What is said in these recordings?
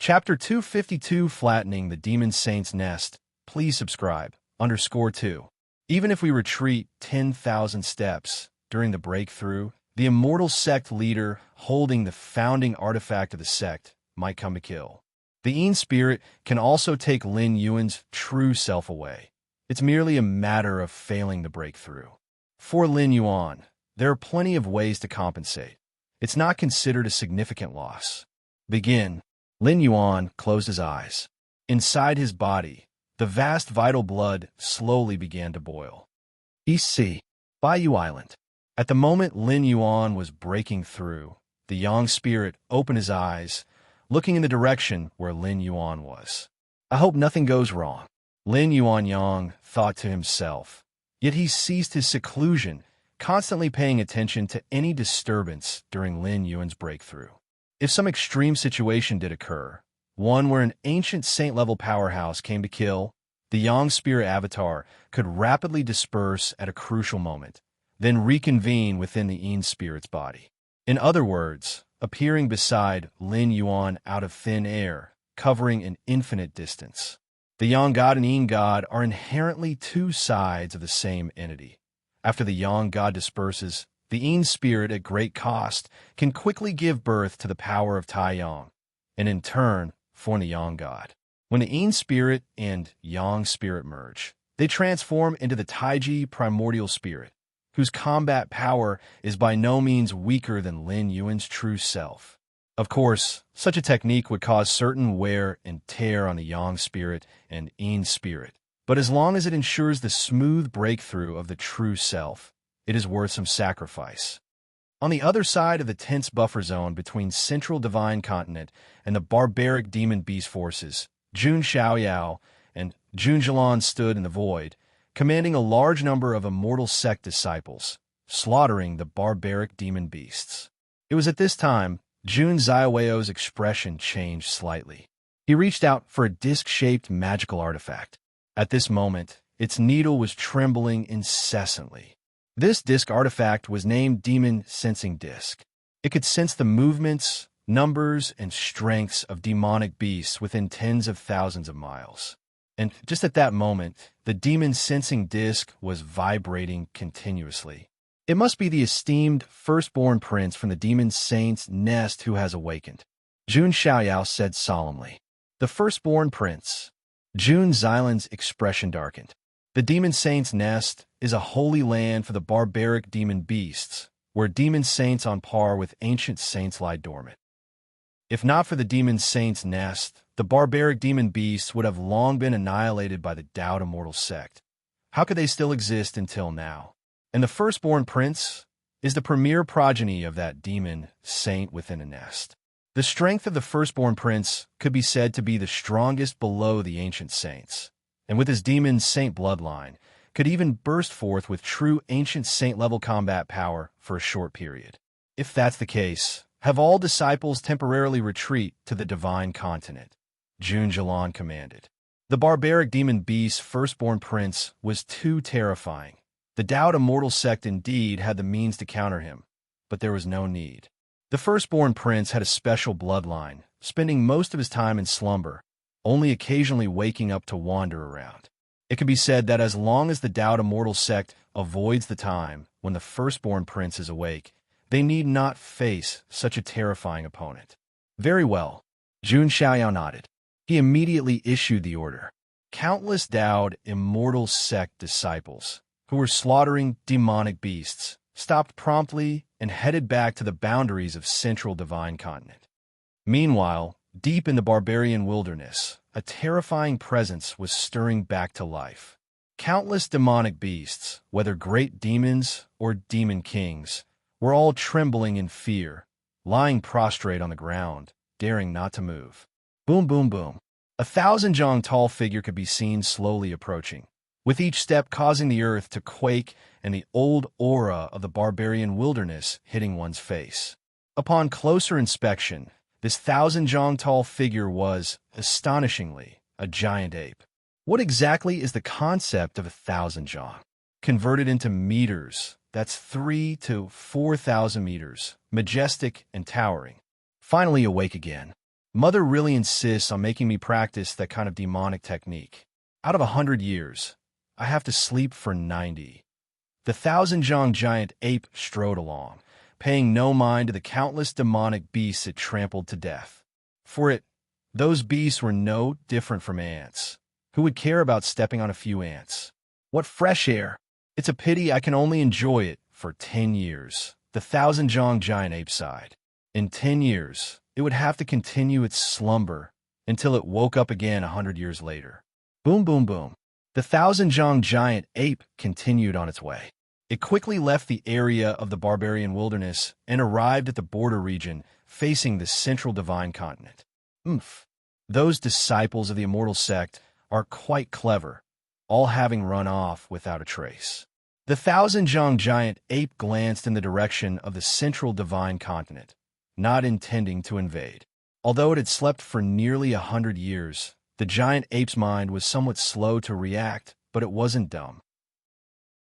Chapter 252, Flattening the Demon Saint's Nest. Please subscribe. _2. Even if we retreat 10,000 steps during the breakthrough, the immortal sect leader holding the founding artifact of the sect might come to kill. The Yin spirit can also take Lin Yuan's true self away. It's merely a matter of failing the breakthrough. For Lin Yuan, there are plenty of ways to compensate. It's not considered a significant loss. Begin. Lin Yuan closed his eyes. Inside his body, the vast vital blood slowly began to boil. East Sea, Bayou Island. At the moment Lin Yuan was breaking through, the Yang spirit opened his eyes, looking in the direction where Lin Yuan was. I hope nothing goes wrong, Lin Yuan Yang thought to himself. Yet he ceased his seclusion, constantly paying attention to any disturbance during Lin Yuan's breakthrough. If some extreme situation did occur, one where an ancient saint-level powerhouse came to kill, the Yang spirit avatar could rapidly disperse at a crucial moment, then reconvene within the Yin spirit's body. In other words, appearing beside Lin Yuan out of thin air, covering an infinite distance. The Yang God and Yin God are inherently two sides of the same entity. After the Yang God disperses, the Yin spirit, at great cost, can quickly give birth to the power of Taiyang, and in turn, form the Yang God. When the Yin spirit and Yang spirit merge, they transform into the Taiji primordial spirit, whose combat power is by no means weaker than Lin Yuan's true self. Of course, such a technique would cause certain wear and tear on the Yang spirit and Yin spirit, but as long as it ensures the smooth breakthrough of the true self, it is worth some sacrifice. On the other side of the tense buffer zone between Central Divine Continent and the barbaric demon beast forces, Jun Xiaoyao and Jun Zhilan stood in the void, commanding a large number of immortal sect disciples, slaughtering the barbaric demon beasts. It was at this time Jun Xiaoyao's expression changed slightly. He reached out for a disc-shaped magical artifact. At this moment, its needle was trembling incessantly. This disc artifact was named Demon Sensing Disc. It could sense the movements, numbers, and strengths of demonic beasts within tens of thousands of miles. And just at that moment, the Demon Sensing Disc was vibrating continuously. It must be the esteemed firstborn prince from the Demon Saint's nest who has awakened, Jun Xiaoyao said solemnly. The firstborn prince. Jun Xilan's expression darkened. The Demon Saint's nest is a holy land for the barbaric demon beasts, where demon saints on par with ancient saints lie dormant. If not for the Demon Saint's nest, the barbaric demon beasts would have long been annihilated by the Dao Immortal sect. How could they still exist until now? And the firstborn prince is the premier progeny of that demon saint within a nest. The strength of the firstborn prince could be said to be the strongest below the ancient saints, and with his demon saint bloodline, could even burst forth with true ancient saint-level combat power for a short period. If that's the case, have all disciples temporarily retreat to the divine continent, Jun Zhilan commanded. The barbaric demon beast's firstborn prince was too terrifying. The Dao Immortal sect indeed had the means to counter him, but there was no need. The firstborn prince had a special bloodline, spending most of his time in slumber, only occasionally waking up to wander around. It can be said that as long as the Dao Immortal sect avoids the time when the firstborn prince is awake, they need not face such a terrifying opponent. Very well, Jun Xiaoyao nodded. He immediately issued the order. Countless Dao Immortal sect disciples, who were slaughtering demonic beasts, stopped promptly and headed back to the boundaries of Central Divine Continent. Meanwhile, deep in the barbarian wilderness, a terrifying presence was stirring back to life. Countless demonic beasts, whether great demons or demon kings, were all trembling in fear, lying prostrate on the ground, daring not to move. Boom, boom, boom. 1,000-jong tall figure could be seen slowly approaching, with each step causing the earth to quake and the old aura of the barbarian wilderness hitting one's face. Upon closer inspection, this 1,000-jong tall figure was, astonishingly, a giant ape. What exactly is the concept of 1,000-jong? Converted into meters, that's 3,000 to 4,000 meters, majestic and towering. Finally awake again. Mother really insists on making me practice that kind of demonic technique. Out of 100 years, I have to sleep for 90. The thousand-jong giant ape strode along, paying no mind to the countless demonic beasts it trampled to death. For it, those beasts were no different from ants. Who would care about stepping on a few ants? What fresh air! It's a pity I can only enjoy it for 10 years. The thousand-jong giant ape sighed. In 10 years, it would have to continue its slumber until it woke up again 100 years later. Boom, boom, boom. The thousand-jong giant ape continued on its way. It quickly left the area of the barbarian wilderness and arrived at the border region facing the central divine continent. Those disciples of the immortal sect are quite clever, all having run off without a trace. The thousand-jong giant ape glanced in the direction of the central divine continent, not intending to invade. Although it had slept for nearly 100 years, the giant ape's mind was somewhat slow to react, but it wasn't dumb.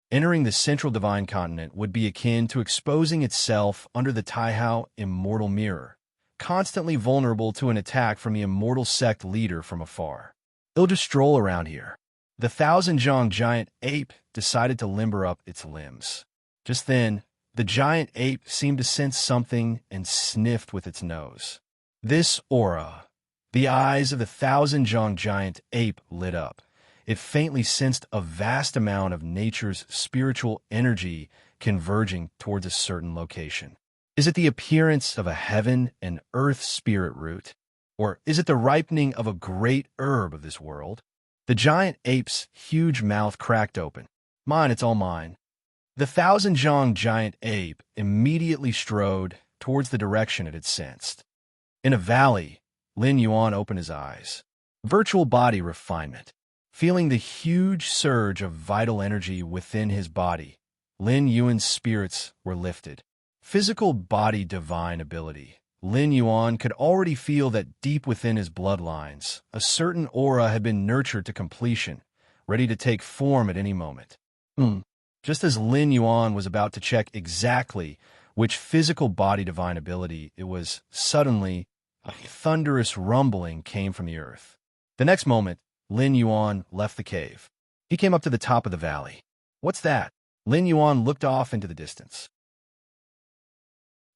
Entering the central divine continent would be akin to exposing itself under the Taihao immortal mirror, constantly vulnerable to an attack from the immortal sect leader from afar. It'll just stroll around here. The thousand-jong giant ape decided to limber up its limbs. Just then, the giant ape seemed to sense something and sniffed with its nose. This aura. The eyes of the thousand-jong giant ape lit up. It faintly sensed a vast amount of nature's spiritual energy converging towards a certain location. Is it the appearance of a heaven and earth spirit root? Or is it the ripening of a great herb of this world? The giant ape's huge mouth cracked open. Mine, it's all mine. The thousand-jong giant ape immediately strode towards the direction it had sensed. In a valley, Lin Yuan opened his eyes. Virtual body refinement. Feeling the huge surge of vital energy within his body, Lin Yuan's spirits were lifted. Physical body divine ability. Lin Yuan could already feel that deep within his bloodlines, a certain aura had been nurtured to completion, ready to take form at any moment. Just as Lin Yuan was about to check exactly which physical body divine ability it was, suddenly, a thunderous rumbling came from the earth. The next moment, Lin Yuan left the cave. He came up to the top of the valley. What's that? Lin Yuan looked off into the distance.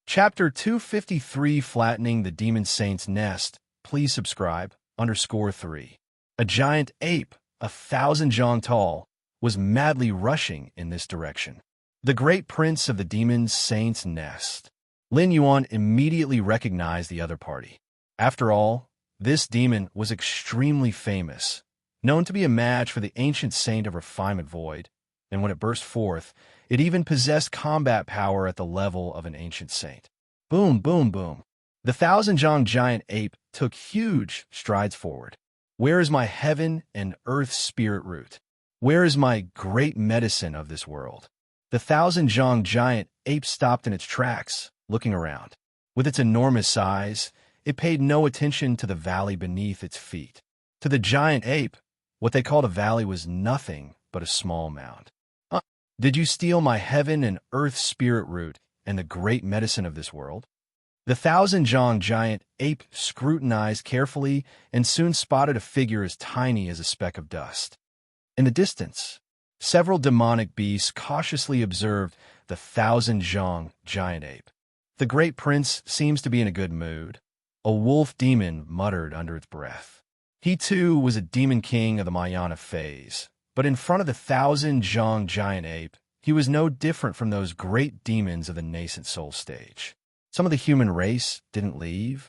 Chapter 253, Flattening the Demon Saint's Nest. Please subscribe. _3. A giant ape, 1,000 jong tall, was madly rushing in this direction. The great prince of the demon saint's nest. Lin Yuan immediately recognized the other party. After all, this demon was extremely famous, known to be a match for the ancient saint of refinement void, and when it burst forth, it even possessed combat power at the level of an ancient saint. Boom, boom, boom. The 1,000-jong giant ape took huge strides forward. Where is my heaven and earth spirit root? Where is my great medicine of this world? The 1,000-jong giant ape stopped in its tracks, looking around. With its enormous size, it paid no attention to the valley beneath its feet. To the giant ape, what they called a valley was nothing but a small mound. Did you steal my heaven and earth spirit root and the great medicine of this world? The 1,000-jong giant ape scrutinized carefully and soon spotted a figure as tiny as a speck of dust. In the distance, several demonic beasts cautiously observed the 1,000-jong giant ape. The great prince seems to be in a good mood. A wolf demon muttered under its breath. He too was a demon king of the Mayana phase, but in front of the 1,000-jong giant ape, he was no different from those great demons of the nascent soul stage. Some of the human race didn't leave.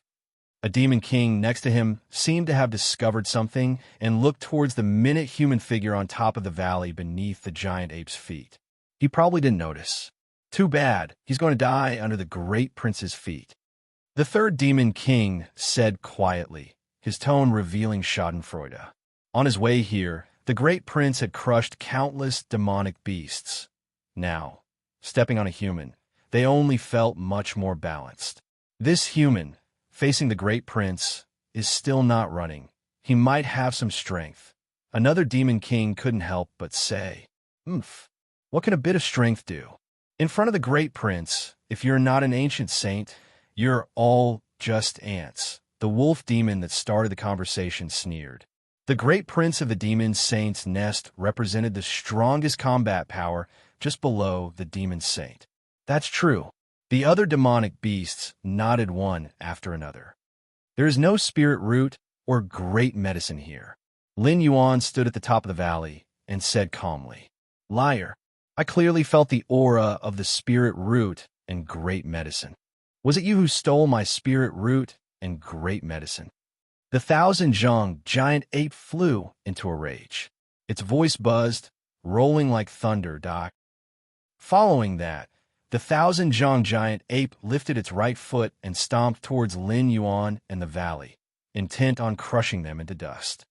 A demon king next to him seemed to have discovered something and looked towards the minute human figure on top of the valley beneath the giant ape's feet. He probably didn't notice. Too bad, he's going to die under the great prince's feet. The third demon king said quietly, his tone revealing schadenfreude. On his way here, the great prince had crushed countless demonic beasts. Now, stepping on a human, they only felt much more balanced. This human, facing the great prince, is still not running. He might have some strength. Another demon king couldn't help but say, what can a bit of strength do? In front of the great prince, if you're not an ancient saint, you're all just ants. The the wolf demon that started the conversation sneered. The great prince of the demon saint's nest represented the strongest combat power just below the demon saint. That's true. The other demonic beasts nodded one after another. There is no spirit root or great medicine here. Lin Yuan stood at the top of the valley and said calmly, "Liar, I clearly felt the aura of the spirit root and great medicine. Was it you who stole my spirit root and great medicine?" The thousand zhang giant ape flew into a rage. Its voice buzzed, rolling like thunder. Following that, the thousand zhang giant ape lifted its right foot and stomped towards Lin Yuan and the valley, intent on crushing them into dust.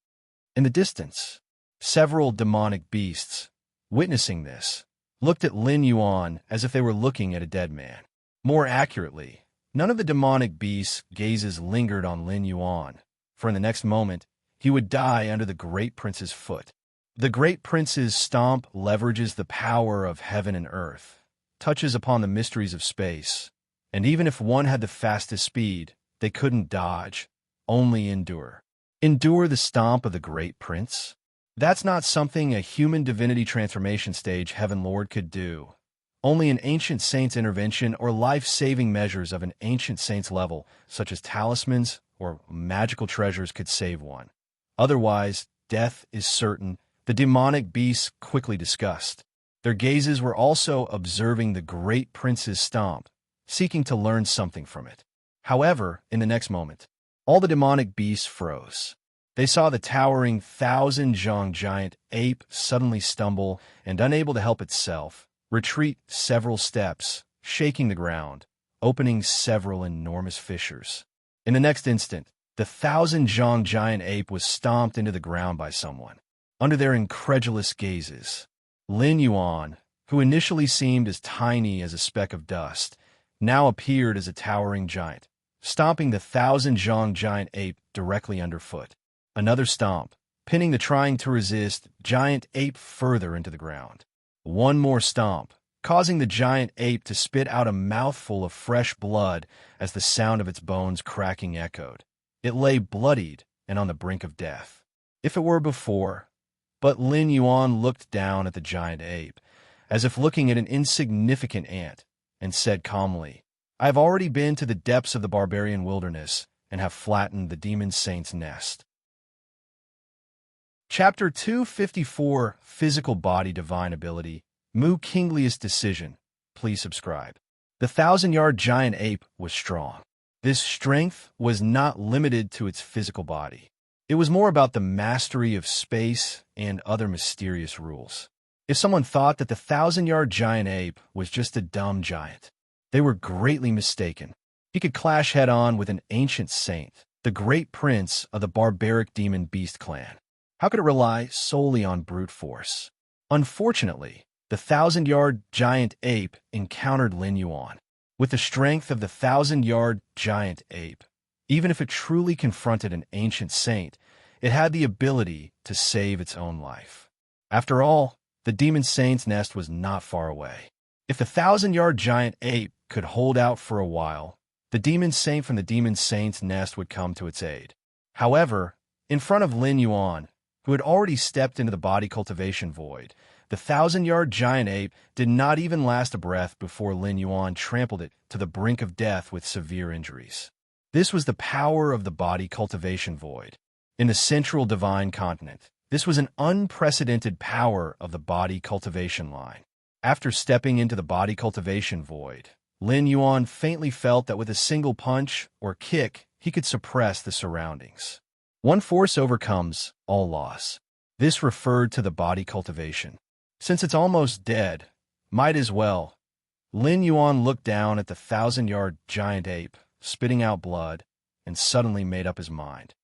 In the distance, several demonic beasts, witnessing this, looked at Lin Yuan as if they were looking at a dead man. More accurately, none of the demonic beasts' gazes lingered on Lin Yuan, for in the next moment, he would die under the great prince's foot. The great prince's stomp leverages the power of heaven and earth, touches upon the mysteries of space, and even if one had the fastest speed, they couldn't dodge, only endure. Endure the stomp of the great prince? That's not something a human divinity transformation stage Heaven Lord could do. Only an ancient saint's intervention or life-saving measures of an ancient saint's level, such as talismans or magical treasures, could save one. Otherwise, death is certain. The demonic beasts quickly discussed. Their gazes were also observing the great prince's stomp, seeking to learn something from it. However, in the next moment, all the demonic beasts froze. They saw the towering thousand zhang giant ape suddenly stumble and, unable to help itself, retreat several steps, shaking the ground, opening several enormous fissures. In the next instant, the thousand zhang giant ape was stomped into the ground by someone. Under their incredulous gazes, Lin Yuan, who initially seemed as tiny as a speck of dust, now appeared as a towering giant, stomping the thousand zhang giant ape directly underfoot. Another stomp, pinning the trying to resist giant ape further into the ground. One more stomp, causing the giant ape to spit out a mouthful of fresh blood as the sound of its bones cracking echoed. It lay bloodied and on the brink of death. If it were before, but Lin Yuan looked down at the giant ape, as if looking at an insignificant ant, and said calmly, "I have already been to the depths of the barbarian wilderness and have flattened the demon saint's nest." Chapter 254, Physical Body Divine Ability, Mu Kingliest Decision. Please subscribe. The thousand-yard giant ape was strong. This strength was not limited to its physical body. It was more about the mastery of space and other mysterious rules. If someone thought that the thousand-yard giant ape was just a dumb giant, they were greatly mistaken. He could clash head-on with an ancient saint, the great prince of the barbaric demon beast clan. How could it rely solely on brute force? Unfortunately, the thousand-yard giant ape encountered Lin Yuan. With the strength of the thousand-yard giant ape, even if it truly confronted an ancient saint, it had the ability to save its own life. After all, the demon saint's nest was not far away. If the thousand-yard giant ape could hold out for a while, the demon saint from the demon saint's nest would come to its aid. However, in front of Lin Yuan, who had already stepped into the body cultivation void, the thousand-yard giant ape did not even last a breath before Lin Yuan trampled it to the brink of death with severe injuries. This was the power of the body cultivation void. In the central divine continent, this was an unprecedented power of the body cultivation line. After stepping into the body cultivation void, Lin Yuan faintly felt that with a single punch or kick, he could suppress the surroundings. One force overcomes all loss. This referred to the body cultivation. Since it's almost dead, might as well. Lin Yuan looked down at the thousand-yard giant ape, spitting out blood, and suddenly made up his mind.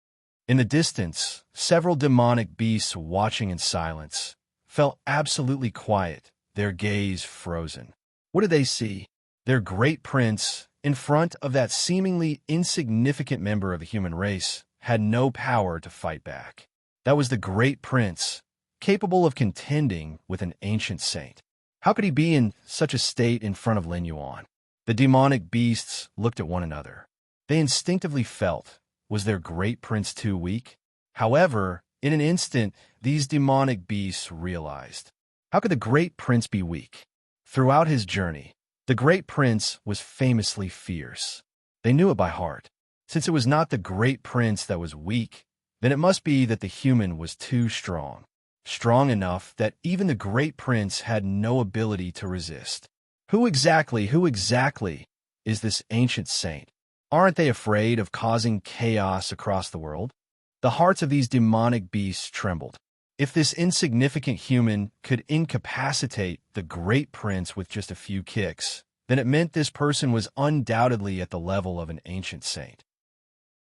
In the distance, several demonic beasts watching in silence fell absolutely quiet, their gaze frozen. What did they see? Their great prince, in front of that seemingly insignificant member of the human race, had no power to fight back. That was the great prince, capable of contending with an ancient saint. How could he be in such a state in front of Lin Yuan? The demonic beasts looked at one another. They instinctively felt Was their great prince too weak? However, in an instant, these demonic beasts realized. How could the great prince be weak? Throughout his journey, the great prince was famously fierce. They knew it by heart. Since it was not the great prince that was weak, then it must be that the human was too strong. Strong enough that even the great prince had no ability to resist. Who exactly is this ancient saint? Aren't they afraid of causing chaos across the world? The hearts of these demonic beasts trembled. If this insignificant human could incapacitate the great prince with just a few kicks, then it meant this person was undoubtedly at the level of an ancient saint.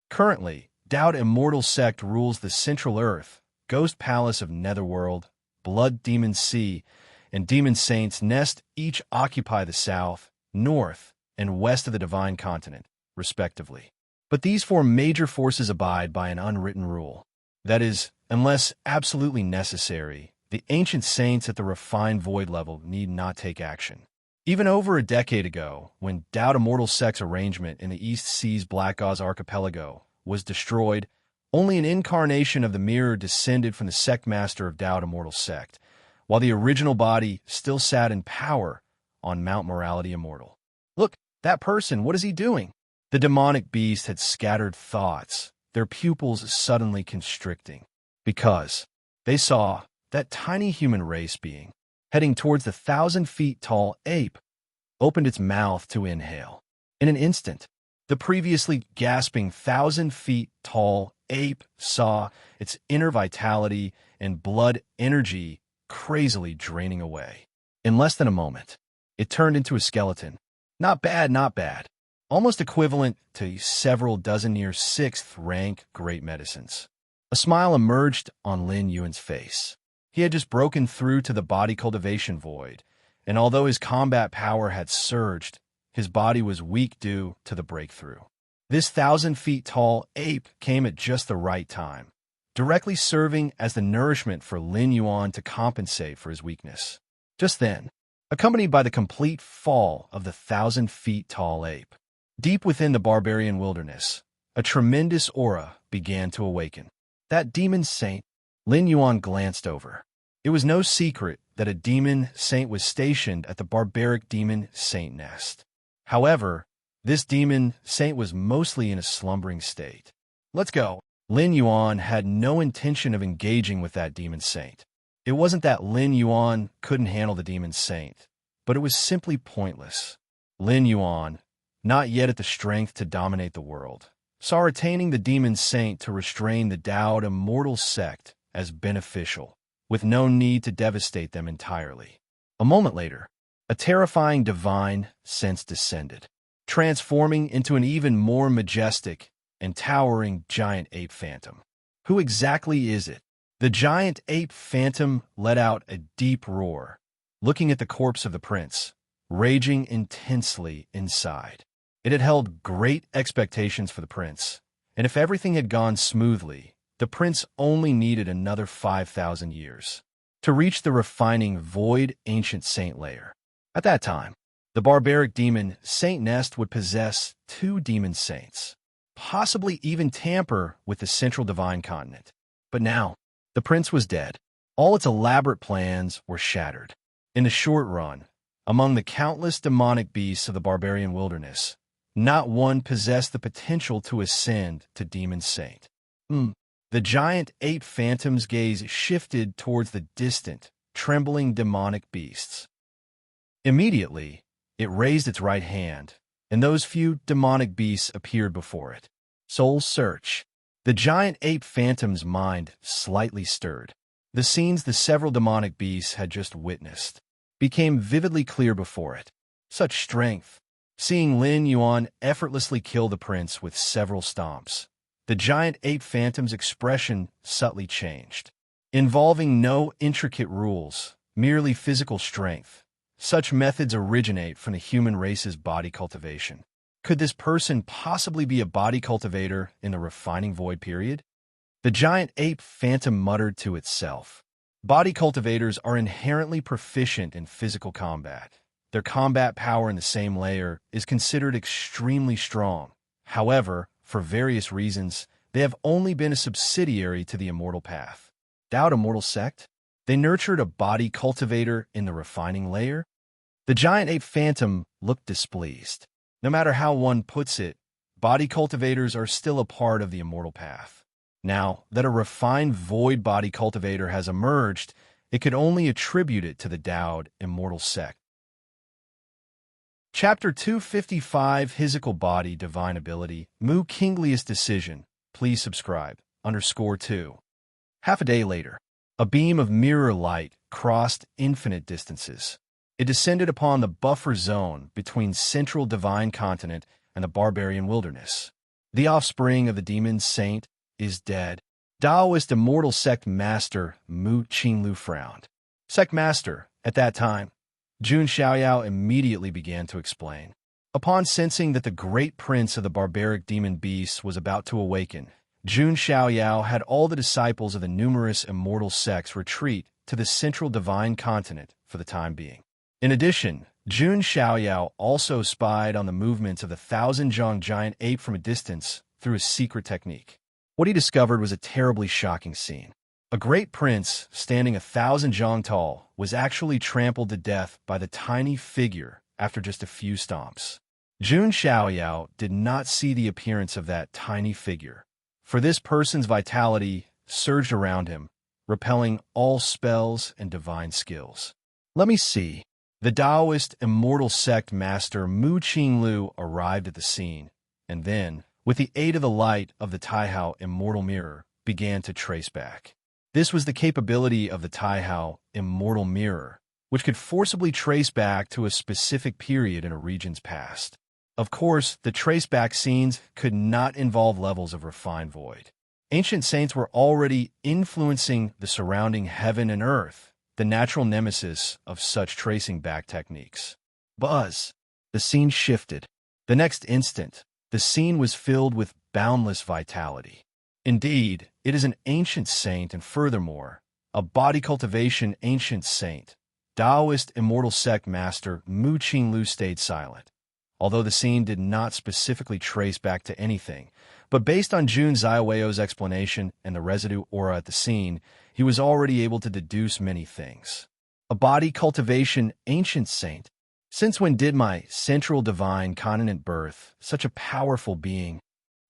Currently, Dowd Immortal Sect rules the Central Earth, Ghost Palace of Netherworld, Blood Demon Sea, and Demon Saints Nest each occupy the south, north, and west of the Divine Continent, respectively. But these four major forces abide by an unwritten rule. That is, unless absolutely necessary, the ancient saints at the refined void level need not take action. Even over a decade ago, when Dowd Immortal Sect's arrangement in the East Seas Black Gauze Archipelago was destroyed, only an incarnation of the mirror descended from the sect master of Dowd Immortal Sect, while the original body still sat in power on Mount Morality Immortal. Look, that person, what is he doing? The demonic beast had scattered thoughts, their pupils suddenly constricting, because they saw that tiny human race being, heading towards the 1,000-feet-tall ape, opened its mouth to inhale. In an instant, the previously gasping 1,000-feet-tall ape saw its inner vitality and blood energy crazily draining away. In less than a moment, it turned into a skeleton. Not bad, not bad. Almost equivalent to several dozen near 6th-rank great medicines. A smile emerged on Lin Yuan's face. He had just broken through to the body cultivation void, and although his combat power had surged, his body was weak due to the breakthrough. This 1,000-feet-tall ape came at just the right time, directly serving as the nourishment for Lin Yuan to compensate for his weakness. Just then, accompanied by the complete fall of the 1,000-feet-tall ape, deep within the barbarian wilderness, a tremendous aura began to awaken. That demon saint, Lin Yuan glanced over. It was no secret that a demon saint was stationed at the barbaric demon saint nest. However, this demon saint was mostly in a slumbering state. Let's go. Lin Yuan had no intention of engaging with that demon saint. It wasn't that Lin Yuan couldn't handle the demon saint, but it was simply pointless. Lin Yuan, not yet at the strength to dominate the world, saw retaining the demon saint to restrain the Dowd Immortal Sect as beneficial, with no need to devastate them entirely. A moment later, a terrifying divine sense descended, transforming into an even more majestic and towering giant ape phantom. Who exactly is it? The giant ape phantom let out a deep roar, looking at the corpse of the prince, raging intensely inside. It had held great expectations for the prince, and if everything had gone smoothly, the prince only needed another 5,000 years to reach the refining void ancient saint layer. At that time, the barbaric demon saint nest would possess 2 demon saints, possibly even tamper with the central divine continent. But now, the prince was dead. All its elaborate plans were shattered. In the short run, among the countless demonic beasts of the barbarian wilderness, not one possessed the potential to ascend to demon saint. The giant ape phantom's gaze shifted towards the distant, trembling demonic beasts. Immediately, it raised its right hand, and those few demonic beasts appeared before it. Soul search. The giant ape phantom's mind slightly stirred. The scenes the several demonic beasts had just witnessed became vividly clear before it. Such strength. Seeing Lin Yuan effortlessly kill the prince with several stomps, the giant ape phantom's expression subtly changed. Involving no intricate rules, merely physical strength, such methods originate from the human race's body cultivation. Could this person possibly be a body cultivator in the refining void period? The giant ape phantom muttered to itself. Body cultivators are inherently proficient in physical combat. Their combat power in the same layer is considered extremely strong. However, for various reasons, they have only been a subsidiary to the immortal path. Doubt immortal sect? They nurtured a body cultivator in the refining layer? The giant ape phantom looked displeased. No matter how one puts it, body cultivators are still a part of the immortal path. Now that a refined void body cultivator has emerged, it could only attribute it to the Dowd immortal sect. Chapter 255, Physical Body, Divine Ability, Mu Kinglius Decision. Please subscribe. _2. Half a day later, a beam of mirror light crossed infinite distances. It descended upon the buffer zone between central divine continent and the barbarian wilderness. The offspring of the demon saint is dead. Taoist immortal sect master Mu Qinglu frowned. Sect master, at that time, Jun Xiaoyao immediately began to explain. Upon sensing that the great prince of the barbaric demon beasts was about to awaken, Jun Xiaoyao had all the disciples of the numerous immortal sects retreat to the central divine continent for the time being. In addition, Jun Xiaoyao also spied on the movements of the thousand-zhang giant ape from a distance through a secret technique. What he discovered was a terribly shocking scene. A great prince, standing 1,000 zhang tall, was actually trampled to death by the tiny figure after just a few stomps. Jun Xiaoyao did not see the appearance of that tiny figure, for this person's vitality surged around him, repelling all spells and divine skills. Let me see. The Taoist immortal sect master Mu Qinglu arrived at the scene, and then, with the aid of the light of the Taihao immortal mirror, began to trace back. This was the capability of the Taihao immortal mirror, which could forcibly trace back to a specific period in a region's past. Of course, the traceback scenes could not involve levels of refined void. Ancient saints were already influencing the surrounding heaven and earth, the natural nemesis of such tracing back techniques. Buzz! The scene shifted. The next instant, the scene was filled with boundless vitality. Indeed, it is an ancient saint and furthermore, a body cultivation ancient saint. Taoist immortal sect master Mu Qinglu stayed silent. Although the scene did not specifically trace back to anything, but based on Jun Xiaoyao's explanation and the residue aura at the scene, he was already able to deduce many things. A body cultivation ancient saint. Since when did my central divine continent birth such a powerful being?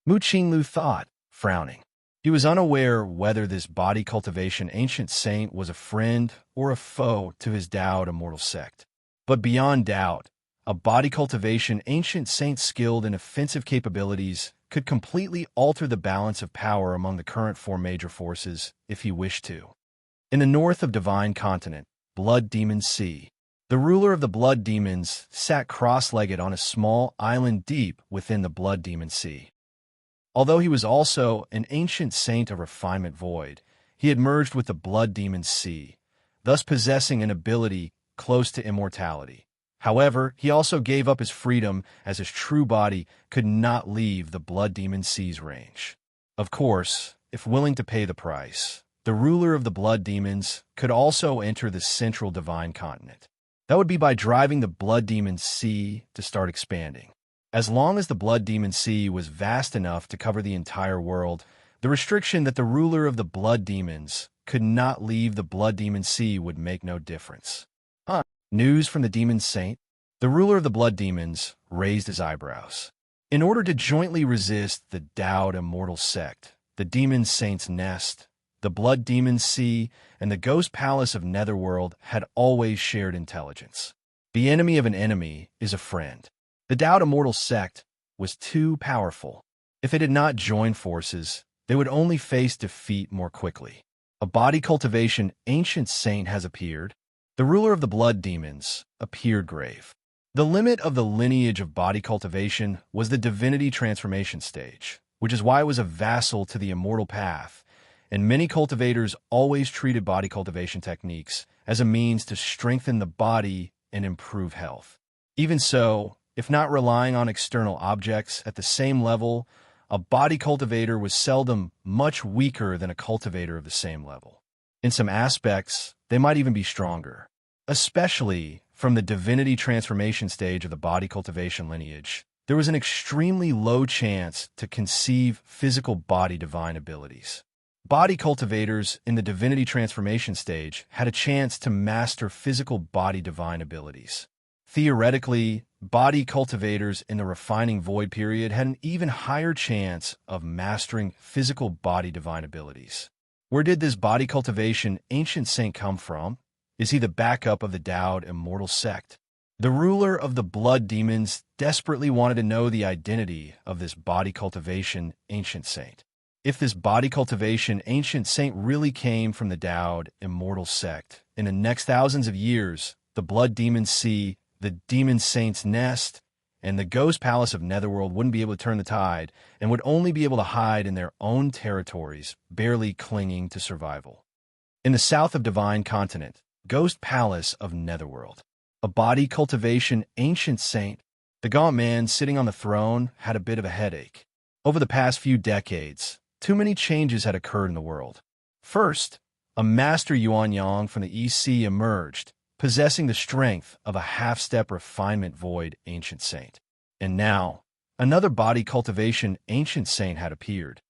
Mu Qinglu thought, frowning. He was unaware whether this body cultivation ancient saint was a friend or a foe to his Dowd immortal sect. But beyond doubt, a body cultivation ancient saint skilled in offensive capabilities could completely alter the balance of power among the current four major forces if he wished to. In the north of Divine Continent, Blood Demon Sea, the ruler of the Blood Demons sat cross-legged on a small island deep within the Blood Demon Sea. Although he was also an ancient saint of refinement void, he had merged with the Blood Demon Sea, thus possessing an ability close to immortality. However, he also gave up his freedom as his true body could not leave the Blood Demon Sea's range. Of course, if willing to pay the price, the ruler of the Blood Demons could also enter the central divine continent. That would be by driving the Blood Demon Sea to start expanding. As long as the Blood Demon Sea was vast enough to cover the entire world, the restriction that the ruler of the Blood Demons could not leave the Blood Demon Sea would make no difference. News from the Demon Saint? The ruler of the Blood Demons raised his eyebrows. In order to jointly resist the Dowd immortal sect, the Demon Saint's nest, the Blood Demon Sea, and the Ghost Palace of Netherworld had always shared intelligence. The enemy of an enemy is a friend. The Dowd immortal sect was too powerful. If they did not join forces, they would only face defeat more quickly. A body cultivation ancient saint has appeared. The ruler of the Blood Demons appeared grave. The limit of the lineage of body cultivation was the divinity transformation stage, which is why it was a vassal to the immortal path, and many cultivators always treated body cultivation techniques as a means to strengthen the body and improve health. Even so, if not relying on external objects at the same level, a body cultivator was seldom much weaker than a cultivator of the same level. In some aspects, they might even be stronger, especially from the divinity transformation stage of the body cultivation lineage. there was an extremely low chance to conceive physical body divine abilities. Body cultivators in the divinity transformation stage had a chance to master physical body divine abilities. Theoretically, body cultivators in the refining void period had an even higher chance of mastering physical body divine abilities. Where did this body cultivation ancient saint come from? Is he the backup of the Dowd immortal sect? The ruler of the blood demons desperately wanted to know the identity of this body cultivation ancient saint. If this body cultivation ancient saint really came from the Dowd immortal sect, in the next thousands of years, the blood demons see the demon saint's nest, and the ghost palace of Netherworld wouldn't be able to turn the tide and would only be able to hide in their own territories, barely clinging to survival. In the south of Divine Continent, Ghost Palace of Netherworld, a body cultivation ancient saint, the gaunt man sitting on the throne had a bit of a headache. Over the past few decades, too many changes had occurred in the world. First, a master Yuan Yang from the EC emerged, possessing the strength of a half-step refinement void ancient saint. And now, another body cultivation ancient saint had appeared.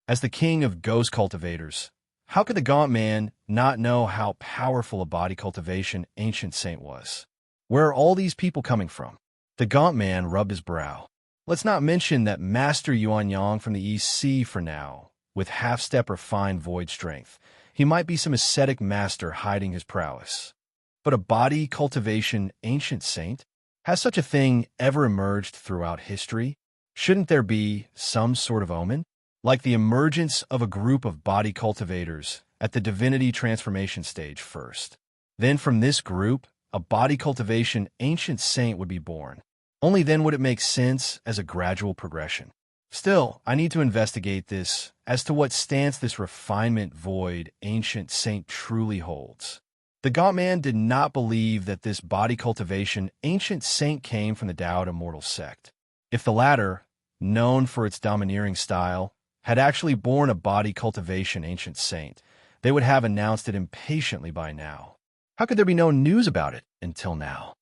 As the king of ghost cultivators, how could the gaunt man not know how powerful a body cultivation ancient saint was? Where are all these people coming from? The gaunt man rubbed his brow. Let's not mention that Master Yuan Yang from the EC for now, with half-step refined void strength. He might be some ascetic master hiding his prowess. But a body cultivation ancient saint? Has such a thing ever emerged throughout history? Shouldn't there be some sort of omen? Like the emergence of a group of body cultivators at the divinity transformation stage first. Then from this group, a body cultivation ancient saint would be born. Only then would it make sense as a gradual progression. Still, I need to investigate this as to what stance this refinement void ancient saint truly holds. The gaunt man did not believe that this body cultivation ancient saint came from the Dowd immortal sect. If the latter, known for its domineering style, had actually born a body cultivation ancient saint, they would have announced it impatiently by now. How could there be no news about it until now?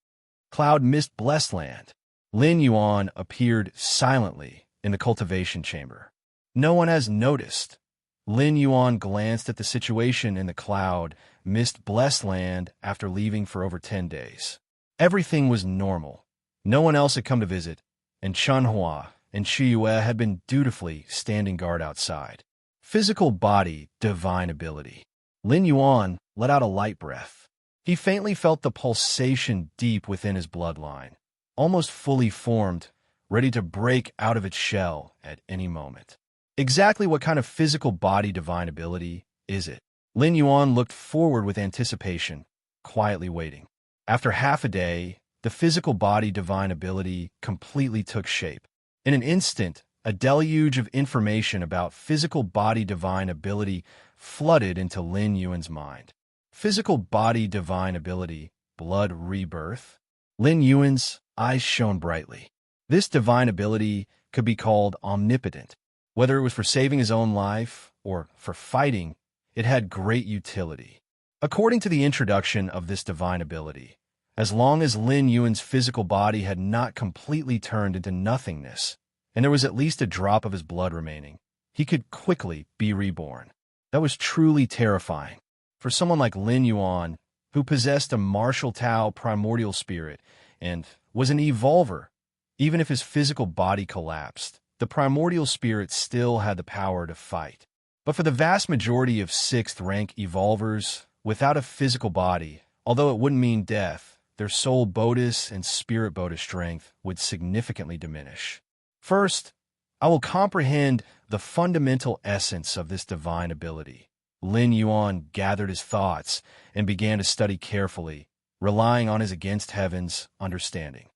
Cloud mist blessed land. Lin Yuan appeared silently in the cultivation chamber. No one has noticed. Lin Yuan glanced at the situation in the cloud mist blessed land after leaving for over 10 days. Everything was normal. No one else had come to visit, and Chunhua and Shiyue had been dutifully standing guard outside. Physical body, divine ability. Lin Yuan let out a light breath. He faintly felt the pulsation deep within his bloodline, almost fully formed, ready to break out of its shell at any moment. Exactly what kind of physical body divine ability is it? Lin Yuan looked forward with anticipation, quietly waiting. After half a day, the physical body divine ability completely took shape. In an instant, a deluge of information about physical body divine ability flooded into Lin Yuan's mind. Physical body divine ability, blood rebirth. Lin Yuan's eyes shone brightly. This divine ability could be called omnipotent. Whether it was for saving his own life or for fighting, it had great utility. According to the introduction of this divine ability, as long as Lin Yuan's physical body had not completely turned into nothingness, and there was at least a drop of his blood remaining, he could quickly be reborn. That was truly terrifying. For someone like Lin Yuan, who possessed a martial Tao primordial spirit and was an evolver, even if his physical body collapsed, the primordial spirit still had the power to fight. But for the vast majority of 6th rank evolvers, without a physical body, although it wouldn't mean death, their soul bodhis and spirit bodhis strength would significantly diminish. First, I will comprehend the fundamental essence of this divine ability. Lin Yuan gathered his thoughts and began to study carefully, relying on his against heaven's understanding.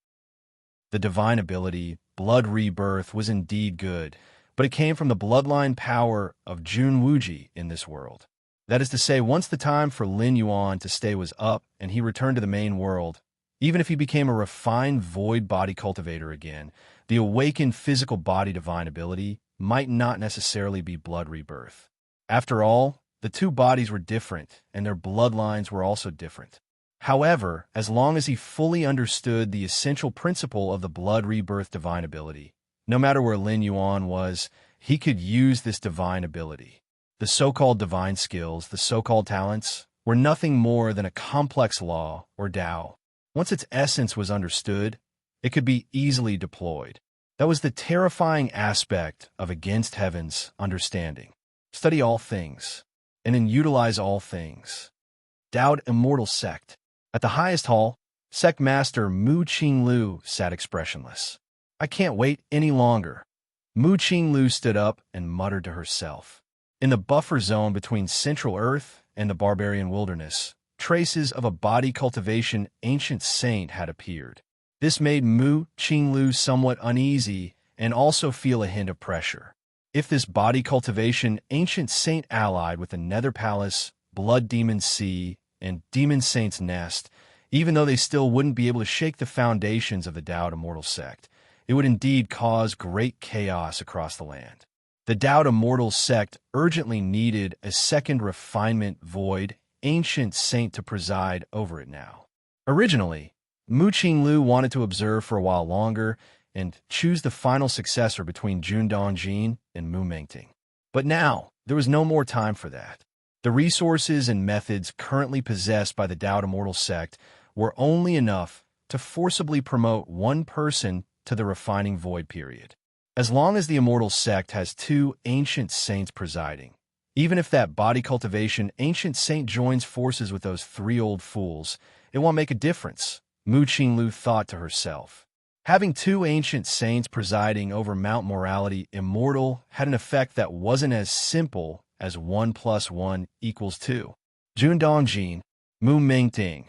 The divine ability, blood rebirth, was indeed good, but it came from the bloodline power of Jun Wuji in this world. That is to say, once the time for Lin Yuan to stay was up and he returned to the main world, even if he became a refined void body cultivator again, the awakened physical body divine ability might not necessarily be blood rebirth. After all, the two bodies were different, and their bloodlines were also different. However, as long as he fully understood the essential principle of the blood rebirth divine ability, no matter where Lin Yuan was, he could use this divine ability. The so-called divine skills, the so-called talents, were nothing more than a complex law, or Tao. Once its essence was understood, it could be easily deployed. That was the terrifying aspect of Against Heaven's understanding. Study all things, and then utilize all things. Dowd Immortal Sect. At the highest hall, Sect Master Mu Qinglu sat expressionless. I can't wait any longer. Mu Qinglu stood up and muttered to herself. In the buffer zone between Central Earth and the barbarian wilderness, traces of a body cultivation ancient saint had appeared. This made Mu Qinglu somewhat uneasy and also feel a hint of pressure. If this body cultivation ancient saint allied with the Nether Palace, Blood Demon Sea, and Demon Saint's Nest, even though they still wouldn't be able to shake the foundations of the Dowd Immortal Sect, it would indeed cause great chaos across the land. The Dowd Immortal Sect urgently needed a second refinement void ancient saint to preside over it now. Originally, Mu Qinglu wanted to observe for a while longer and choose the final successor between Jun Dongjin and Mu Mengting. But now, there was no more time for that. The resources and methods currently possessed by the Dowd Immortal Sect were only enough to forcibly promote one person to the refining void period. As long as the Immortal Sect has two ancient saints presiding, even if that body cultivation ancient saint joins forces with those three old fools, it won't make a difference, Mu Qinglu thought to herself. Having two ancient saints presiding over Mount Morality Immortal had an effect that wasn't as simple as 1 + 1 = 2. Jun Dongjin, Mu Mengting.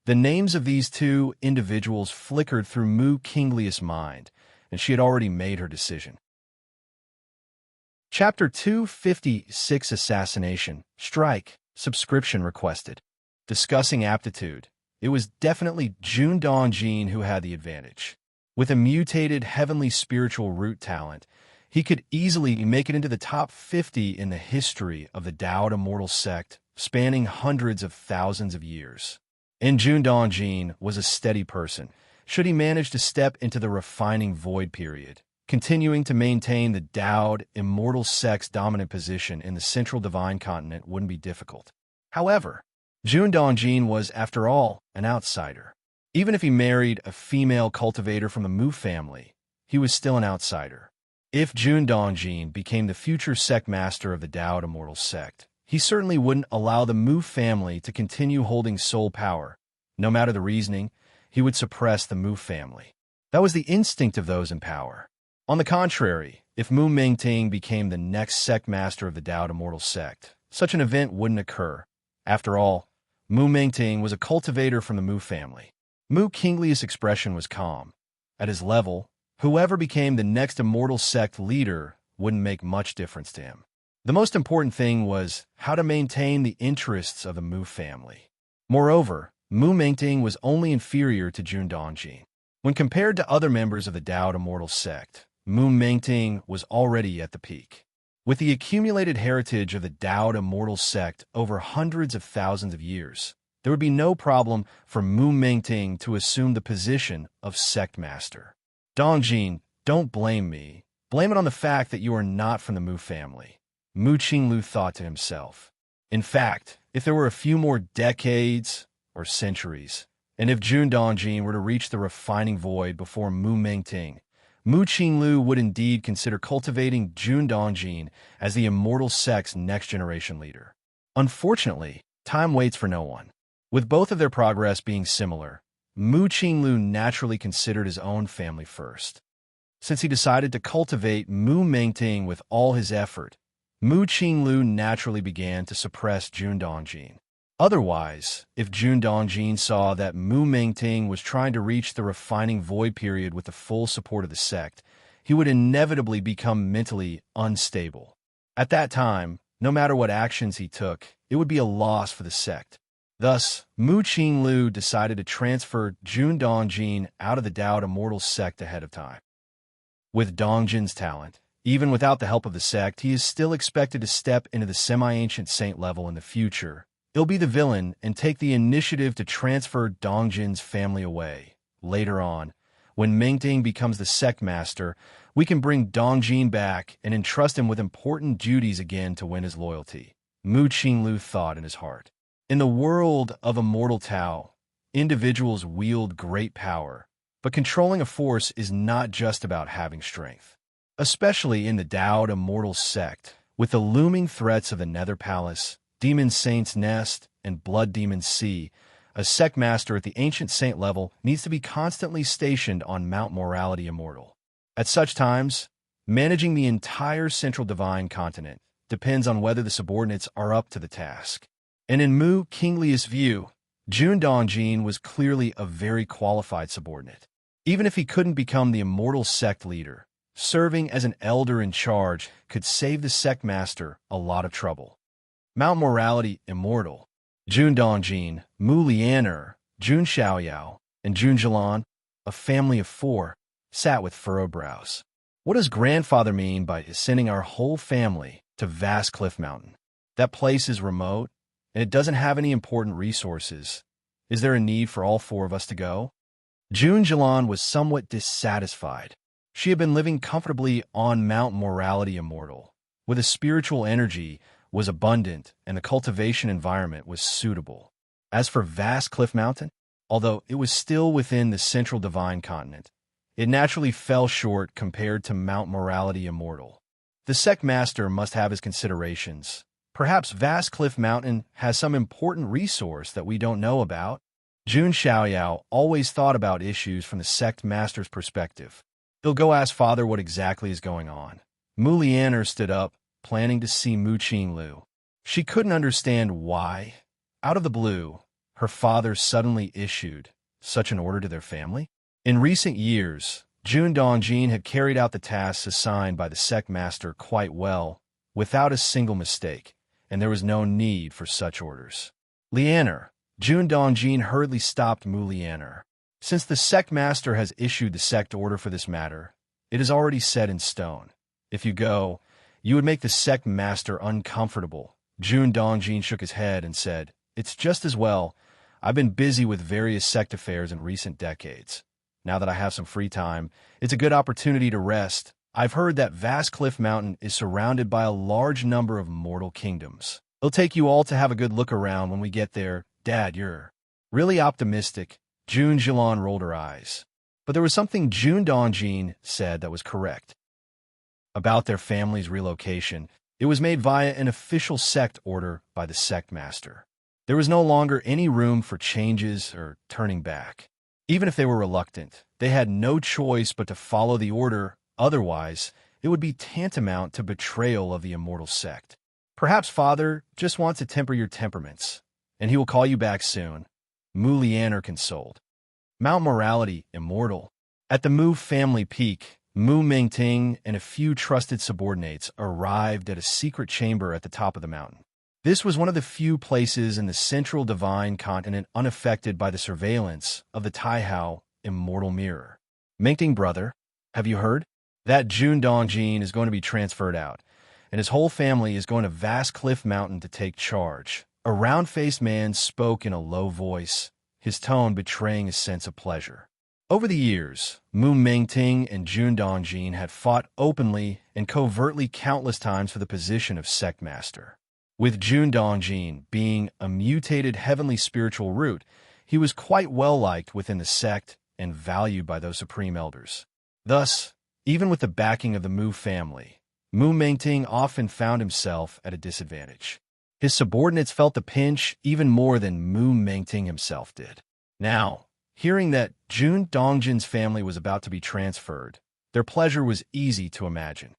The names of these two individuals flickered through Mu Qingli's mind, and she had already made her decision. Chapter 256 Assassination, Strike, Subscription Requested. Discussing aptitude. It was definitely Jun Dongjin who had the advantage. With a mutated heavenly spiritual root talent, he could easily make it into the top 50 in the history of the Dowd Immortal Sect, spanning hundreds of thousands of years. And Jun Dongjin was a steady person, should he manage to step into the refining void period, continuing to maintain the Dowd Immortal Sect's dominant position in the central divine continent wouldn't be difficult. However, Jun Dongjin was, after all, an outsider. Even if he married a female cultivator from the Mu family, he was still an outsider. If Jun Dongjin became the future sect master of the Dowd Immortal Sect, he certainly wouldn't allow the Mu family to continue holding sole power. No matter the reasoning, he would suppress the Mu family. That was the instinct of those in power. On the contrary, if Mu Mengting became the next sect master of the Dowd Immortal Sect, such an event wouldn't occur. After all, Mu Mengting was a cultivator from the Mu family. Mu Qingli's expression was calm. At his level, whoever became the next Immortal Sect leader wouldn't make much difference to him. The most important thing was how to maintain the interests of the Mu family. Moreover, Mu Mengting was only inferior to Jun Dongjin. When compared to other members of the Dowd Immortal Sect, Mu Mengting was already at the peak. With the accumulated heritage of the Dowd Immortal Sect over hundreds of thousands of years, there would be no problem for Mu Mengting to assume the position of Sect Master. Dongjin, don't blame me. Blame it on the fact that you are not from the Mu family, Mu Qinglu thought to himself. In fact, if there were a few more decades or centuries, and if Jun Dongjin were to reach the refining void before Mu Mengting, Mu Qinglu would indeed consider cultivating Jun Dongjin as the Immortal Sect's next generation leader. Unfortunately, time waits for no one. With both of their progress being similar, Mu Qinglu naturally considered his own family first. Since he decided to cultivate Mu Mengting with all his effort, Mu Qinglu naturally began to suppress Jun Dongjin. Otherwise, if Jun Dongjin saw that Mu Mengting was trying to reach the refining void period with the full support of the sect, he would inevitably become mentally unstable. At that time, no matter what actions he took, it would be a loss for the sect. Thus, Mu Qinglu decided to transfer Jun Dongjin out of the Dowd Immortal Sect ahead of time. With Dongjin's talent, even without the help of the sect, he is still expected to step into the semi-ancient saint level in the future, He'll be the villain and take the initiative to transfer Dongjin's family away. Later on, when Mingting becomes the sect master, we can bring Dongjin back and entrust him with important duties again to win his loyalty. Mu Qinglu thought in his heart. In the world of Immortal Tao, individuals wield great power, but controlling a force is not just about having strength. Especially in the Dao Immortal sect, with the looming threats of the Nether Palace, Demon Saint's Nest, and Blood Demon Sea, a sect master at the Ancient Saint level needs to be constantly stationed on Mount Morality Immortal. At such times, managing the entire Central Divine Continent depends on whether the subordinates are up to the task. And in Mu Qingli's view, Jun Dongjin was clearly a very qualified subordinate. Even if he couldn't become the Immortal Sect leader, serving as an elder in charge could save the sect master a lot of trouble. Mount Morality Immortal. Jun Dongjin, Mu Lianer, Jun Xiaoyao, and Jun Jilan, a family of 4, sat with furrowed brows. What does grandfather mean by sending our whole family to Vast Cliff Mountain? That place is remote, and it doesn't have any important resources. Is there a need for all 4 of us to go? Jun Jilan was somewhat dissatisfied. She had been living comfortably on Mount Morality Immortal, where the spiritual energy was abundant and the cultivation environment was suitable. As for Vast Cliff Mountain, although it was still within the Central Divine Continent, it naturally fell short compared to Mount Morality Immortal. The sect master must have his considerations. Perhaps Vast Cliff Mountain has some important resource that we don't know about. Jun Xiaoyao always thought about issues from the sect master's perspective. He'll go ask father what exactly is going on. Mu Lianer stood up, planning to see Mu Qinglu. She couldn't understand why, out of the blue, her father suddenly issued such an order to their family. In recent years, Jun Dongjin had carried out the tasks assigned by the sect master quite well, without a single mistake, and there was no need for such orders. Lianer, Jun Dongjin hurriedly stopped Mu Lianer. Since the sect master has issued the sect order for this matter, it is already set in stone. If you go, you would make the sect master uncomfortable. Jun Dongjin shook his head and said, "It's just as well. I've been busy with various sect affairs in recent decades. Now that I have some free time, it's a good opportunity to rest. I've heard that Vast Cliff Mountain is surrounded by a large number of mortal kingdoms. It'll take you all to have a good look around when we get there. Dad, you're really optimistic." Jun Jilan rolled her eyes. But there was something Jun Dongjin said that was correct. About their family's relocation, it was made via an official sect order by the sect master. There was no longer any room for changes or turning back. Even if they were reluctant, they had no choice but to follow the order. Otherwise, it would be tantamount to betrayal of the immortal sect. Perhaps father just wants to temper your temperaments, and he will call you back soon. Mu Lianer consoled. Mount Morality Immortal. At the Mu family peak, Mu Mingting and a few trusted subordinates arrived at a secret chamber at the top of the mountain. This was one of the few places in the Central Divine Continent unaffected by the surveillance of the Taihao Immortal Mirror. Mingting brother, have you heard? That Jun Dongjin is going to be transferred out, and his whole family is going to Vast Cliff Mountain to take charge. A round-faced man spoke in a low voice, his tone betraying a sense of pleasure. Over the years, Mu Mingting and Jun Dongjin had fought openly and covertly countless times for the position of sect master. With Jun Dongjin being a mutated heavenly spiritual root, he was quite well-liked within the sect and valued by those supreme elders. Thus, even with the backing of the Mu family, Mu Mingting often found himself at a disadvantage. His subordinates felt the pinch even more than Mu Mingting himself did. Now, hearing that Jun Dongjin's family was about to be transferred, their pleasure was easy to imagine.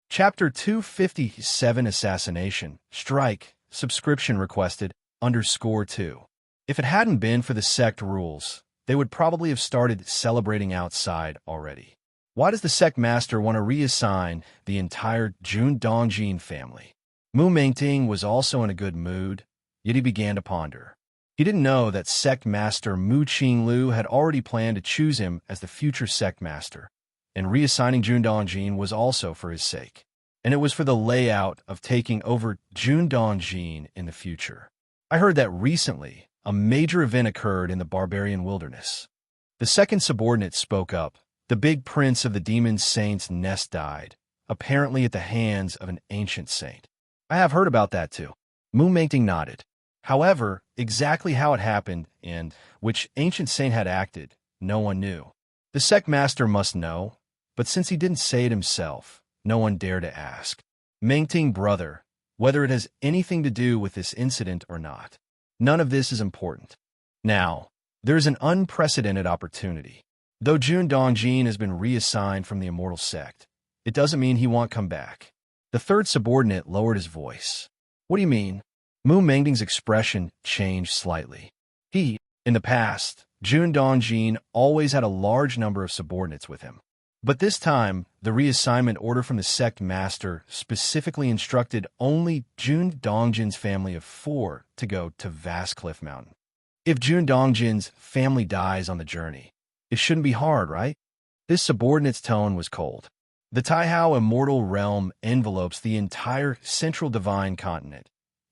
Chapter 257 Assassination, Strike, Subscription Requested, _2. If it hadn't been for the sect rules, they would probably have started celebrating outside already. Why does the sect master want to reassign the entire Jun Dongjin family? Mu Mingting was also in a good mood, yet he began to ponder. He didn't know that sect master Mu Qinglu had already planned to choose him as the future sect master, and reassigning Jun Dongjin was also for his sake. and it was for the layout of taking over Jun Dongjin in the future. I heard that recently, a major event occurred in the barbarian wilderness. The second subordinate spoke up. The big prince of the demon saint's nest died, apparently at the hands of an ancient saint. I have heard about that too. Mu Mengting nodded. However, exactly how it happened and which ancient saint had acted, no one knew. The sect master must know, but since he didn't say it himself, no one dared to ask. Mengting brother, whether it has anything to do with this incident or not. None of this is important. Now, there is an unprecedented opportunity. Though Jun Dongjin has been reassigned from the immortal sect, it doesn't mean he won't come back. The third subordinate lowered his voice. What do you mean? Mu Mengting's expression changed slightly. In the past, Jun Dongjin always had a large number of subordinates with him. But this time, the reassignment order from the sect master specifically instructed only Jun Dongjin's family of 4 to go to Vast Cliff Mountain. If Jun Dongjin's family dies on the journey, it shouldn't be hard, right? This subordinate's tone was cold. The Taihao immortal realm envelopes the entire central divine continent.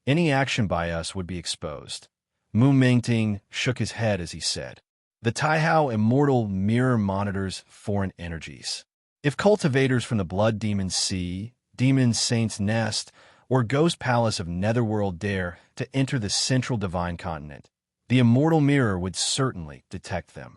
Any action by us would be exposed. Mu Mengting shook his head as he said, the Taihao immortal mirror monitors foreign energies. If cultivators from the Blood Demon Sea, Demon Saint's Nest, or Ghost Palace of Netherworld dare to enter the central divine continent, the immortal mirror would certainly detect them.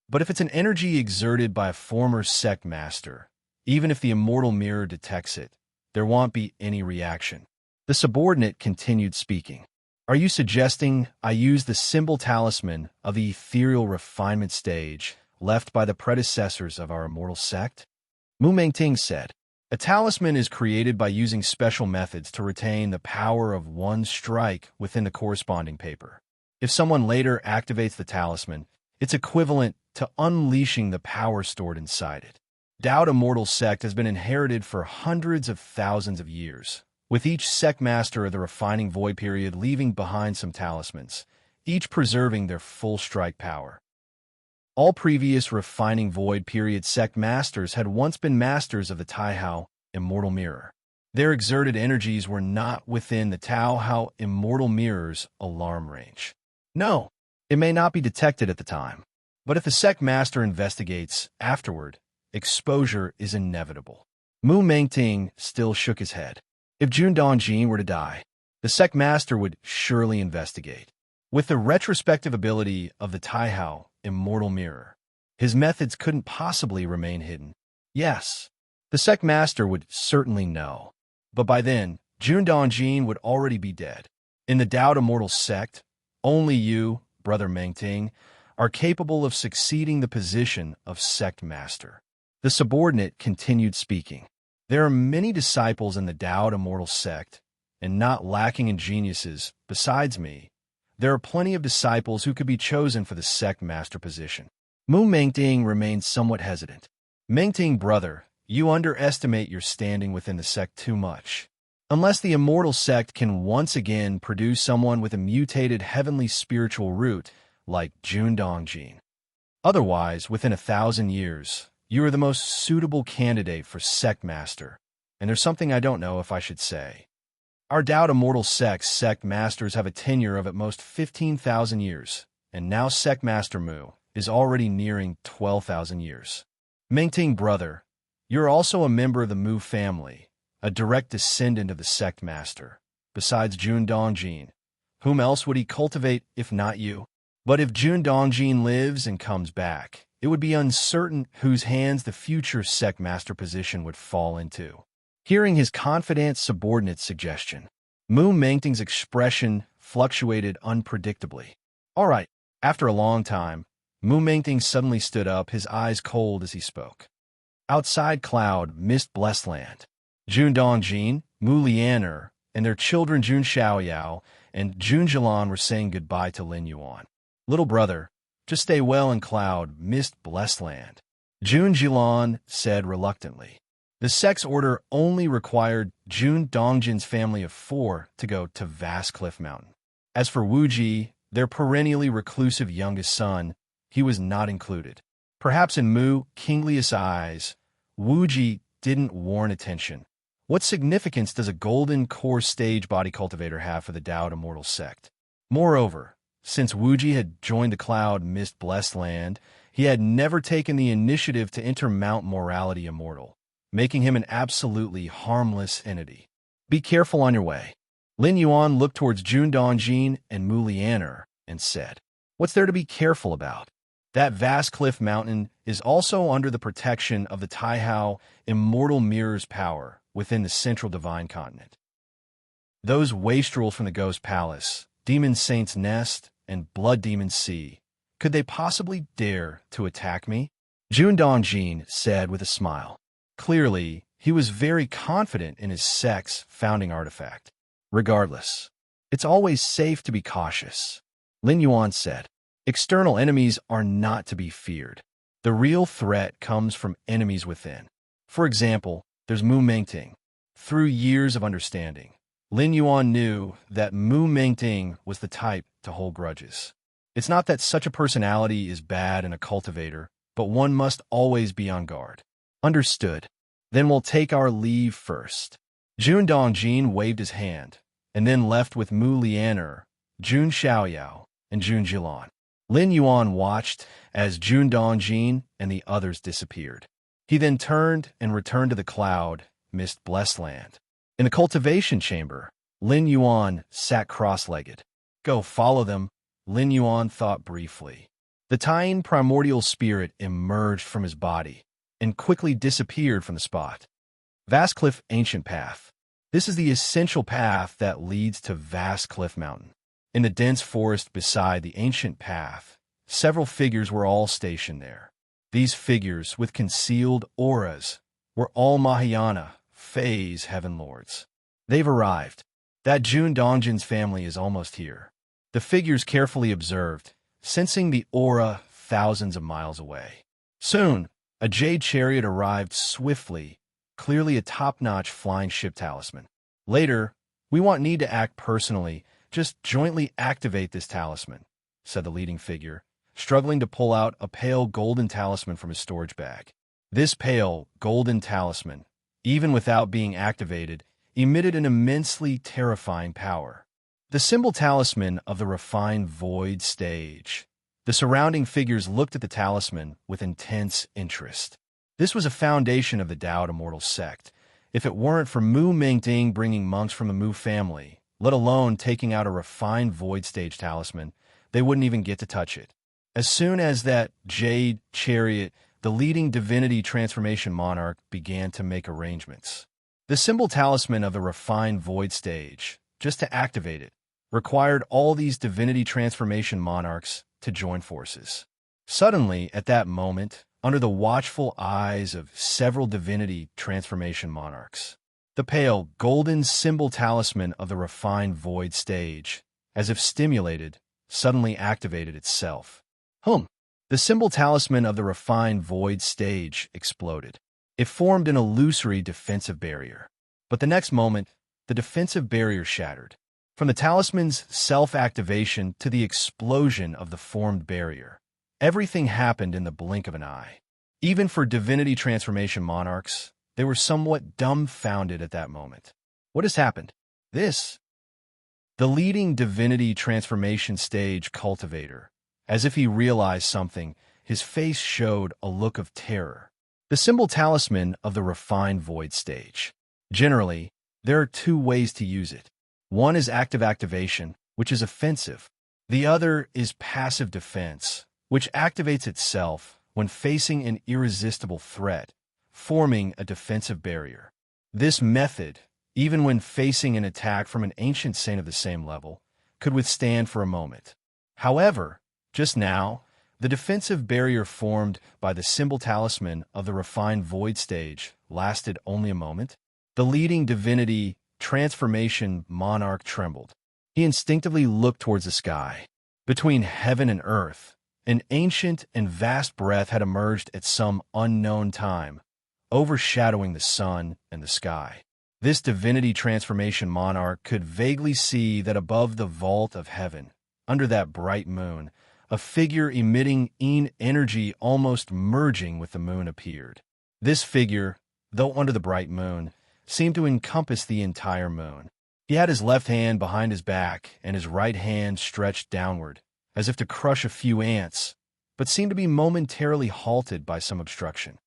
But if it's an energy exerted by a former sect master, even if the immortal mirror detects it, there won't be any reaction. The subordinate continued speaking. Are you suggesting I use the symbol talisman of the ethereal refinement stage left by the predecessors of our immortal sect? Mu Mengting said, a talisman is created by using special methods to retain the power of one strike within the corresponding paper. If someone later activates the talisman, it's equivalent to unleashing the power stored inside it. Dao Immortal Sect has been inherited for hundreds of thousands of years, with each sect master of the refining void period leaving behind some talismans, each preserving their full strike power. All previous refining void period sect masters had once been masters of the Taihao Immortal Mirror. Their exerted energies were not within the Taihao Immortal Mirror's alarm range. No, it may not be detected at the time, but if the sect master investigates afterward, exposure is inevitable. Mu Mengting still shook his head. If Jun Dongjin were to die, the sect master would surely investigate. With the retrospective ability of the Taihao Immortal Mirror, his methods couldn't possibly remain hidden. Yes, the sect master would certainly know, but by then, Jun Dongjin would already be dead. In the Dao Immortal Sect, only you, Brother Mengting, are capable of succeeding the position of sect master. The subordinate continued speaking. There are many disciples in the Dao Immortal Sect, and not lacking in geniuses besides me. There are plenty of disciples who could be chosen for the sect master position. Mu Mengting remained somewhat hesitant. Mengting brother, you underestimate your standing within the sect too much. Unless the immortal sect can once again produce someone with a mutated heavenly spiritual root, like Jun Dongjin. Otherwise, within 1,000 years, you are the most suitable candidate for sect master, and there's something I don't know if I should say. Our Dao Immortal Sect's sect masters have a tenure of at most 15,000 years, and now sect master Mu is already nearing 12,000 years. Mengting brother, you're also a member of the Mu family, a direct descendant of the sect master. Besides Jun Dongjin, whom else would he cultivate if not you? But if Jun Dongjin lives and comes back, it would be uncertain whose hands the future sect master position would fall into. Hearing his confident subordinate's suggestion, Mu Mengting's expression fluctuated unpredictably. All right, after a long time, Mu Mengting suddenly stood up, his eyes cold as he spoke. Outside cloud, mist blessed land. Jun Dongjin, Mu Lianer, and their children Jun Xiaoyao and Jun Jilan were saying goodbye to Lin Yuan. Little brother, just stay well in cloud, mist blessed land. Jun Jilan said reluctantly. The sect's order only required Jun Dongjin's family of 4 to go to Vast Cliff Mountain. As for Wu Ji, their perennially reclusive youngest son, he was not included. Perhaps in Mu Kinglius' eyes, Wu Ji didn't warrant attention. What significance does a golden core stage body cultivator have for the Dao Immortal sect? Moreover, since Wuji had joined the Cloud Mist Blessed Land, he had never taken the initiative to enter Mount Morality Immortal, making him an absolutely harmless entity. Be careful on your way. Lin Yuan looked towards Jun Dongjin and Mu Lianer and said, "What's there to be careful about? That vast cliff mountain is also under the protection of the Taihao Immortal Mirror's power within the Central Divine Continent. Those wastrels from the Ghost Palace, Demon Saint's Nest, and Blood Demon Sea, could they possibly dare to attack me?" Jun Dongjin said with a smile. Clearly, he was very confident in his sect's founding artifact. "Regardless, it's always safe to be cautious," Lin Yuan said. "External enemies are not to be feared. The real threat comes from enemies within. For example, there's Mu Mengting." Through years of understanding, Lin Yuan knew that Mu Mengting was the type to hold grudges. It's not that such a personality is bad in a cultivator, but one must always be on guard. "Understood. Then we'll take our leave first." Jun Dongjin waved his hand, and then left with Mu Lianer, Jun Xiaoyao, and Jun Jilan. Lin Yuan watched as Jun Dongjin and the others disappeared. He then turned and returned to the Cloud Mist Blessed Land. In the cultivation chamber, Lin Yuan sat cross-legged. "Go follow them," Lin Yuan thought briefly. The Taiyin primordial spirit emerged from his body and quickly disappeared from the spot. Vast Cliff Ancient Path. This is the essential path that leads to Vast Cliff Mountain. In the dense forest beside the ancient path, several figures were all stationed there. These figures, with concealed auras, were all Mahayana, Phase Heaven Lords. They've arrived. That Jun Dongjin's family is almost here. The figures carefully observed, sensing the aura thousands of miles away. Soon, a jade chariot arrived swiftly, clearly a top-notch flying ship talisman. "Later, we won't need to act personally, just jointly activate this talisman," said the leading figure, struggling to pull out a pale golden talisman from his storage bag. This pale golden talisman, even without being activated, emitted an immensely terrifying power. The symbol talisman of the refined void stage. The surrounding figures looked at the talisman with intense interest. This was a foundation of the Dao Immortal sect. If it weren't for Mu Mengting bringing monks from the Mu family, let alone taking out a refined void stage talisman, they wouldn't even get to touch it. As soon as that jade chariot, the leading divinity transformation monarch, began to make arrangements. The symbol talisman of the refined void stage, just to activate it, required all these divinity transformation monarchs to join forces. Suddenly, at that moment, under the watchful eyes of several divinity transformation monarchs, the pale, golden symbol talisman of the refined void stage, as if stimulated, suddenly activated itself. The symbol talisman of the refined void stage exploded. It formed an illusory defensive barrier. But the next moment, the defensive barrier shattered. From the talisman's self-activation to the explosion of the formed barrier, everything happened in the blink of an eye. Even for divinity transformation monarchs, they were somewhat dumbfounded at that moment. What has happened? The leading divinity transformation stage cultivator, as if he realized something, his face showed a look of terror. The symbol talisman of the refined void stage. Generally, there are two ways to use it. One is active activation, which is offensive. The other is passive defense, which activates itself when facing an irresistible threat, forming a defensive barrier. This method, even when facing an attack from an ancient saint of the same level, could withstand for a moment. However, just now, the defensive barrier formed by the symbol talisman of the refined void stage lasted only a moment. The leading divinity transformation monarch trembled. He instinctively looked towards the sky. Between heaven and earth, an ancient and vast breath had emerged at some unknown time, overshadowing the sun and the sky. This divinity transformation monarch could vaguely see that above the vault of heaven, under that bright moon, a figure emitting energy almost merging with the moon appeared. This figure, though under the bright moon, seemed to encompass the entire moon. He had his left hand behind his back and his right hand stretched downward, as if to crush a few ants, but seemed to be momentarily halted by some obstruction.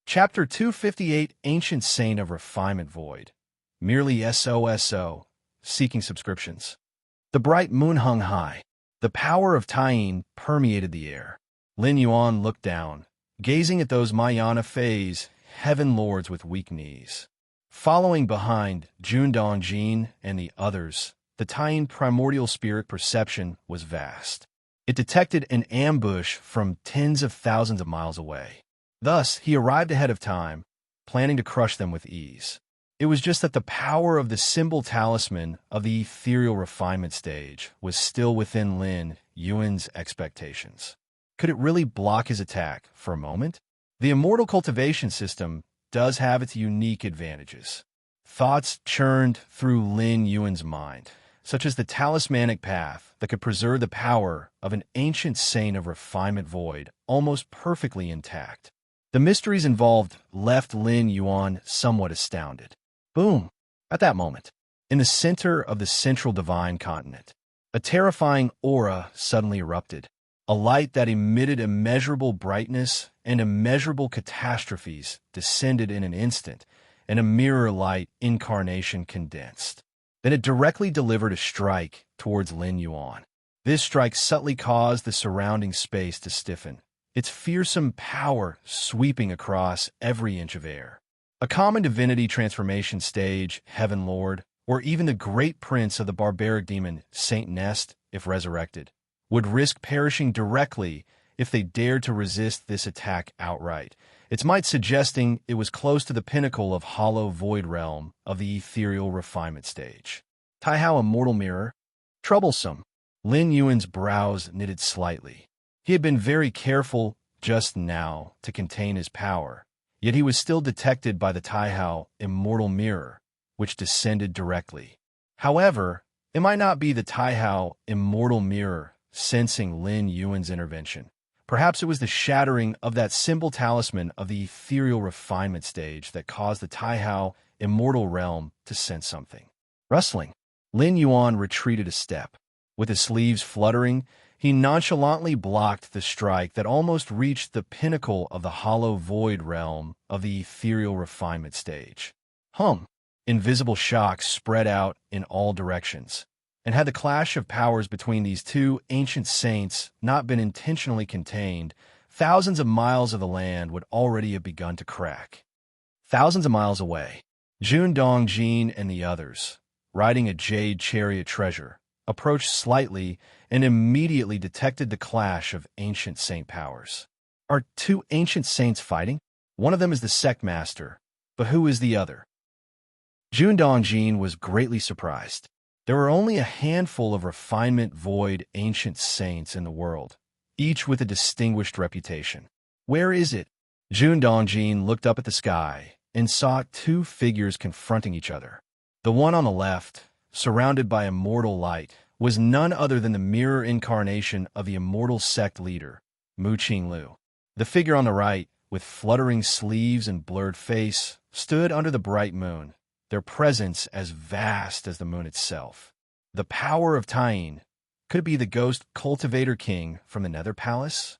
Chapter 258, Ancient Saint of Refinement Void. Merely SOSO, seeking subscriptions. The bright moon hung high. The power of Tyene permeated the air. Lin Yuan looked down, gazing at those Mayana Fays, heaven lords with weak knees. Following behind Jun Dongjin and the others, the Tyene primordial spirit perception was vast. It detected an ambush from tens of thousands of miles away. Thus, he arrived ahead of time, planning to crush them with ease. It was just that the power of the symbol talisman of the ethereal refinement stage was still within Lin Yuan's expectations. Could it really block his attack for a moment? The immortal cultivation system does have its unique advantages. Thoughts churned through Lin Yuan's mind, such as the talismanic path that could preserve the power of an ancient saint of refinement void almost perfectly intact. The mysteries involved left Lin Yuan somewhat astounded. Boom! At that moment, in the center of the central divine continent, a terrifying aura suddenly erupted, a light that emitted immeasurable brightness and immeasurable catastrophes descended in an instant, and a mirror-light incarnation condensed. Then it directly delivered a strike towards Lin Yuan. This strike subtly caused the surrounding space to stiffen, its fearsome power sweeping across every inch of air. A common divinity transformation stage, Heaven Lord, or even the great prince of the barbaric demon, Saint Nest, if resurrected, would risk perishing directly if they dared to resist this attack outright. Its might suggesting it was close to the pinnacle of hollow void realm of the ethereal refinement stage. Taihao Immortal Mirror? Troublesome. Lin Yuan's brows knitted slightly. He had been very careful just now to contain his power, yet he was still detected by the Taihao Immortal Mirror, which descended directly. However, it might not be the Taihao Immortal Mirror sensing Lin Yuan's intervention. Perhaps it was the shattering of that symbol talisman of the ethereal refinement stage that caused the Taihao Immortal Realm to sense something. Rustling. Lin Yuan retreated a step. With his sleeves fluttering, he nonchalantly blocked the strike that almost reached the pinnacle of the hollow void realm of the ethereal refinement stage. Invisible shocks spread out in all directions, and had the clash of powers between these two ancient saints not been intentionally contained, thousands of miles of the land would already have begun to crack. Thousands of miles away, Jun Dongjin and the others, riding a jade chariot treasure, approached slightly and immediately detected the clash of ancient saint powers. Are two ancient saints fighting? One of them is the sect master, but who is the other? Jun Dongjin was greatly surprised. There were only a handful of refinement void ancient saints in the world, each with a distinguished reputation. Where is it? Jun Dongjin looked up at the sky and saw two figures confronting each other. The one on the left, surrounded by immortal light, was none other than the mirror incarnation of the immortal sect leader, Mu Qinglu. The figure on the right, with fluttering sleeves and blurred face, stood under the bright moon, their presence as vast as the moon itself. The power of Tyene. Could it be the ghost cultivator king from the Nether Palace?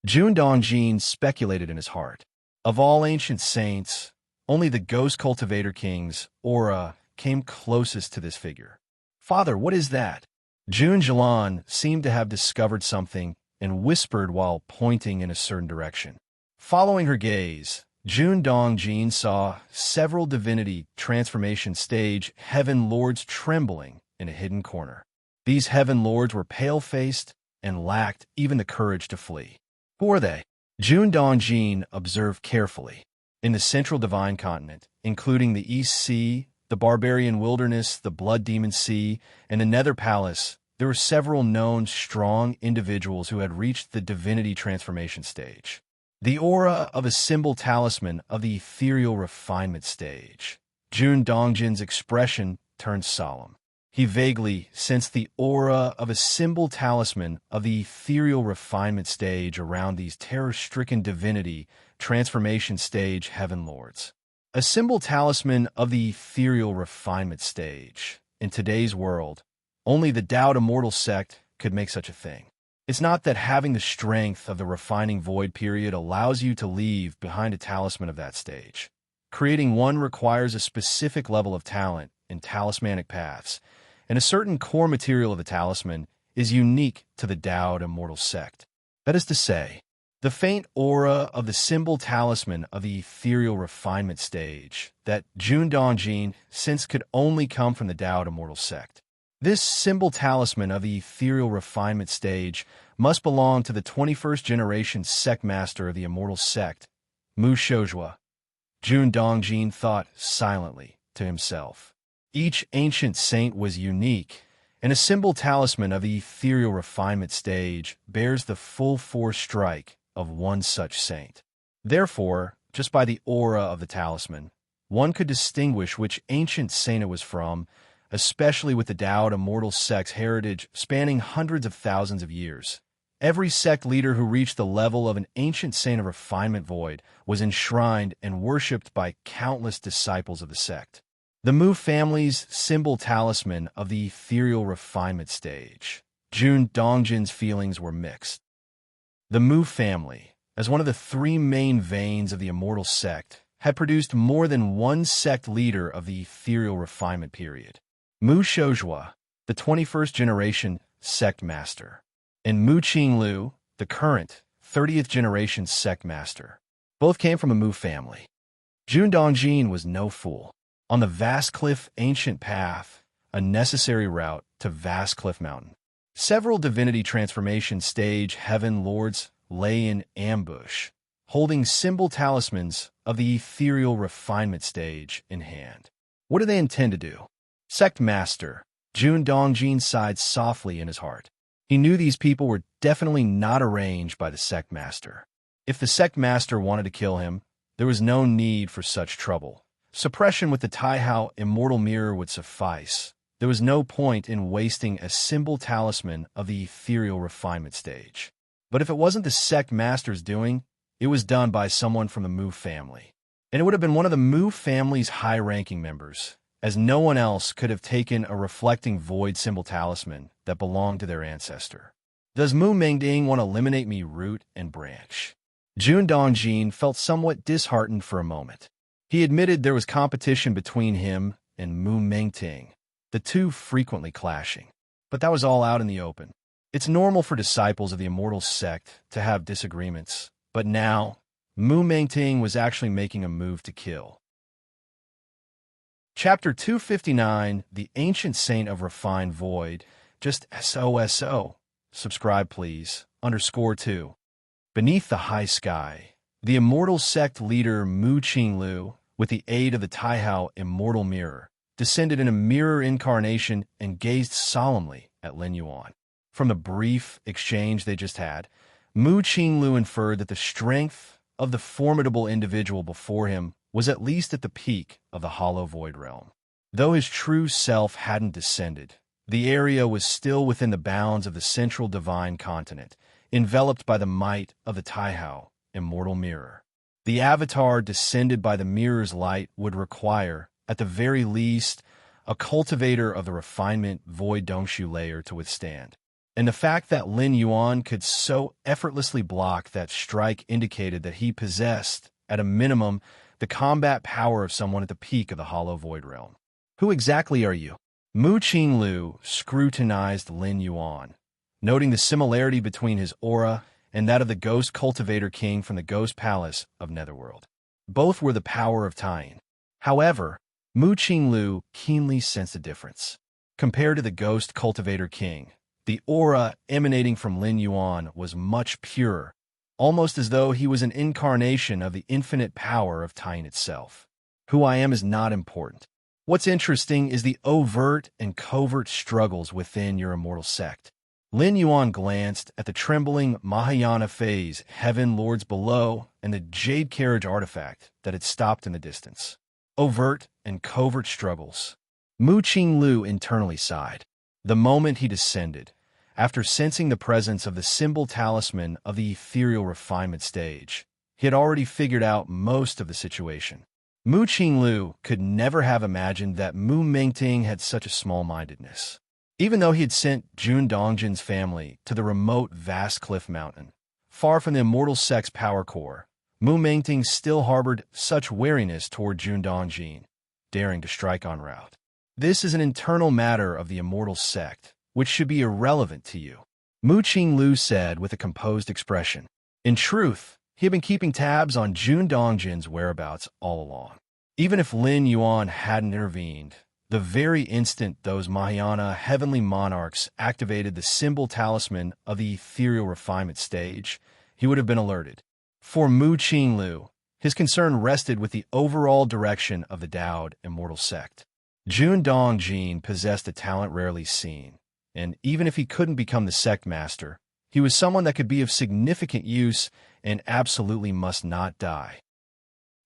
Jun Dongjin speculated in his heart. Of all ancient saints, only the ghost cultivator king's aura came closest to this figure. Father, what is that? Jun Jilan seemed to have discovered something and whispered while pointing in a certain direction. Following her gaze, Jun Dongjin saw several divinity transformation stage heaven lords trembling in a hidden corner. These heaven lords were pale-faced and lacked even the courage to flee. Who are they? Jun Dongjin observed carefully. In the central divine continent, including the East Sea, the Barbarian Wilderness, the Blood Demon Sea, and the Nether Palace, there were several known strong individuals who had reached the divinity transformation stage. The aura of a symbol talisman of the ethereal refinement stage. Jun Dongjin's expression turned solemn. He vaguely sensed the aura of a symbol talisman of the ethereal refinement stage around these terror-stricken divinity transformation stage heaven lords. A symbol talisman of the ethereal refinement stage. In today's world, only the Tao Immortal sect could make such a thing. It's not that having the strength of the refining void period allows you to leave behind a talisman of that stage. Creating one requires a specific level of talent in talismanic paths, and a certain core material of the talisman is unique to the Tao Immortal sect. That is to say, the faint aura of the symbol talisman of the ethereal refinement stage that Jun Dongjin since could only come from the Tao Immortal sect. This symbol talisman of the ethereal refinement stage must belong to the 21st generation sect master of the immortal sect, Mu Shoujua. Jun Dongjin thought silently to himself. Each ancient saint was unique, and a symbol talisman of the ethereal refinement stage bears the full force strike of one such saint. Therefore, just by the aura of the talisman, one could distinguish which ancient saint it was from, especially with the Tao Immortal sect's heritage spanning hundreds of thousands of years. Every sect leader who reached the level of an ancient saint of refinement void was enshrined and worshipped by countless disciples of the sect. The Mu family's symbol talisman of the ethereal refinement stage. Jun Dongjin's feelings were mixed. The Mu family, as one of the three main veins of the immortal sect, had produced more than one sect leader of the ethereal refinement period. Mu Shoujua, the 21st generation sect master, and Mu Qinglu, the current 30th generation sect master. Both came from a Mu family. Jun Dongjin was no fool. On the Vast Cliff ancient path, a necessary route to Vast Cliff Mountain, several divinity transformation stage heaven lords lay in ambush, holding symbol talismans of the ethereal refinement stage in hand. What do they intend to do? Sect Master, Jun Dongjin sighed softly in his heart. He knew these people were definitely not arranged by the Sect Master. If the Sect Master wanted to kill him, there was no need for such trouble. Suppression with the Taihao Immortal Mirror would suffice. There was no point in wasting a symbol talisman of the ethereal refinement stage. But if it wasn't the Sect Master's doing, it was done by someone from the Mu family. And it would have been one of the Mu family's high-ranking members, as no one else could have taken a reflecting void symbol talisman that belonged to their ancestor. Does Mu Mengding want to eliminate me root and branch? Jun Dongjin felt somewhat disheartened for a moment. He admitted there was competition between him and Mu Mengting, the two frequently clashing. But that was all out in the open. It's normal for disciples of the immortal sect to have disagreements, but now, Mu Mengting was actually making a move to kill. Chapter 259, The Ancient Saint of Refined Void, just SOSO. Subscribe please, _2. Beneath the high sky, the immortal sect leader Mu Qinglu, with the aid of the Taihao Immortal Mirror, descended in a mirror incarnation and gazed solemnly at Lin Yuan. From the brief exchange they just had, Mu Qinglu inferred that the strength of the formidable individual before him was at least at the peak of the hollow void realm. Though his true self hadn't descended, the area was still within the bounds of the central divine continent, enveloped by the might of the Taihao Immortal Mirror. The avatar descended by the mirror's light would require, at the very least, a cultivator of the refinement void Dongshu layer to withstand. And the fact that Lin Yuan could so effortlessly block that strike indicated that he possessed, at a minimum, the combat power of someone at the peak of the hollow void realm. Who exactly are you? Mu Qinglu scrutinized Lin Yuan, noting the similarity between his aura and that of the Ghost Cultivator King from the Ghost Palace of Netherworld. Both were the power of Tying. However, Mu Qinglu keenly sensed a difference. Compared to the Ghost Cultivator King, the aura emanating from Lin Yuan was much purer, almost as though he was an incarnation of the infinite power of Tying itself. Who I am is not important. What's interesting is the overt and covert struggles within your immortal sect. Lin Yuan glanced at the trembling Mahayana phase heaven lords below and the jade carriage artifact that had stopped in the distance. Overt and covert struggles. Mu Qinglu internally sighed. The moment he descended, after sensing the presence of the symbol talisman of the ethereal refinement stage, he had already figured out most of the situation. Mu Qinglu could never have imagined that Mu Mengting had such a small-mindedness. Even though he had sent Jun Dongjin's family to the remote vast cliff mountain, far from the immortal sect's power core, Mu Mengting still harbored such wariness toward Jun Dongjin, daring to strike en route. This is an internal matter of the immortal sect, which should be irrelevant to you, Mu Qinglu said with a composed expression. In truth, he had been keeping tabs on Jun Dongjin's whereabouts all along. Even if Lin Yuan hadn't intervened, the very instant those Mahayana heavenly monarchs activated the symbol talisman of the ethereal refinement stage, he would have been alerted. For Mu Qinglu, his concern rested with the overall direction of the Daoed immortal sect. Jun Dongjin possessed a talent rarely seen, and even if he couldn't become the sect master, he was someone that could be of significant use and absolutely must not die.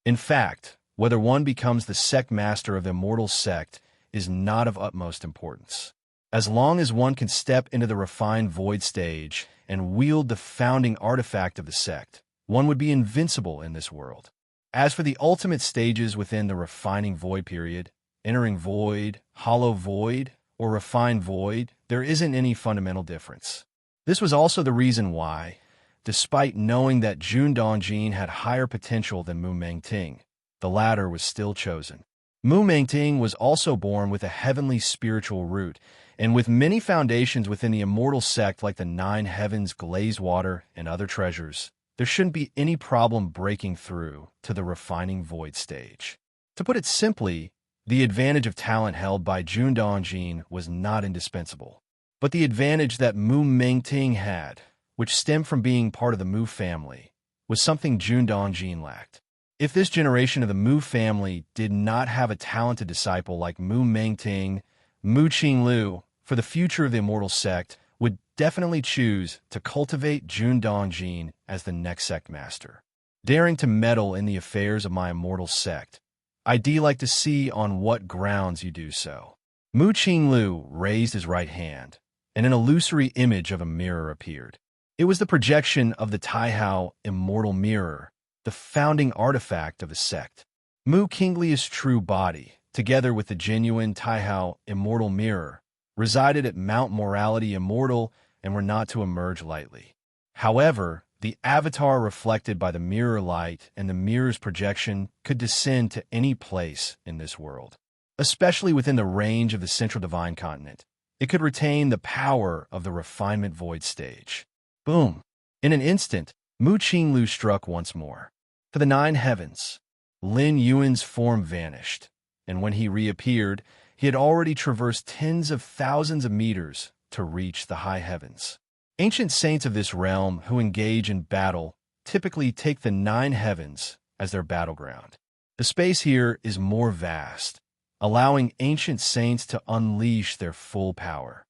In fact, whether one becomes the sect master of the immortal sect is not of utmost importance. As long as one can step into the refined void stage and wield the founding artifact of the sect, one would be invincible in this world. As for the ultimate stages within the refining void period, entering void, hollow void, or refined void, there isn't any fundamental difference. This was also the reason why, despite knowing that Jun Dongjin had higher potential than Mu Mengting, the latter was still chosen. Mu Mengting was also born with a heavenly spiritual root, and with many foundations within the immortal sect like the 9 heavens, glazed water, and other treasures, there shouldn't be any problem breaking through to the refining void stage. To put it simply, the advantage of talent held by Jun Dongjin was not indispensable. But the advantage that Mu Mengting had, which stemmed from being part of the Mu family, was something Jun Dongjin lacked. If this generation of the Mu family did not have a talented disciple like Mu Mengting, Mu Qinglu, for the future of the immortal sect, would definitely choose to cultivate Jun Dongjin as the next sect master. Daring to meddle in the affairs of my immortal sect, I'd like to see on what grounds you do so. Mu Qinglu raised his right hand, and an illusory image of a mirror appeared. It was the projection of the Taihao immortal mirror, the founding artifact of the sect. Mu Qingli's true body, together with the genuine Taihao immortal mirror, resided at Mount Morality Immortal and were not to emerge lightly. However, the avatar reflected by the mirror light and the mirror's projection could descend to any place in this world, especially within the range of the central divine continent. It could retain the power of the refinement void stage. Boom! In an instant, Mu Qinglu struck once more. To the 9 heavens, Lin Yuan's form vanished, and when he reappeared, he had already traversed tens of thousands of meters to reach the high heavens. Ancient saints of this realm who engage in battle typically take the 9 heavens as their battleground. The space here is more vast, allowing ancient saints to unleash their full power.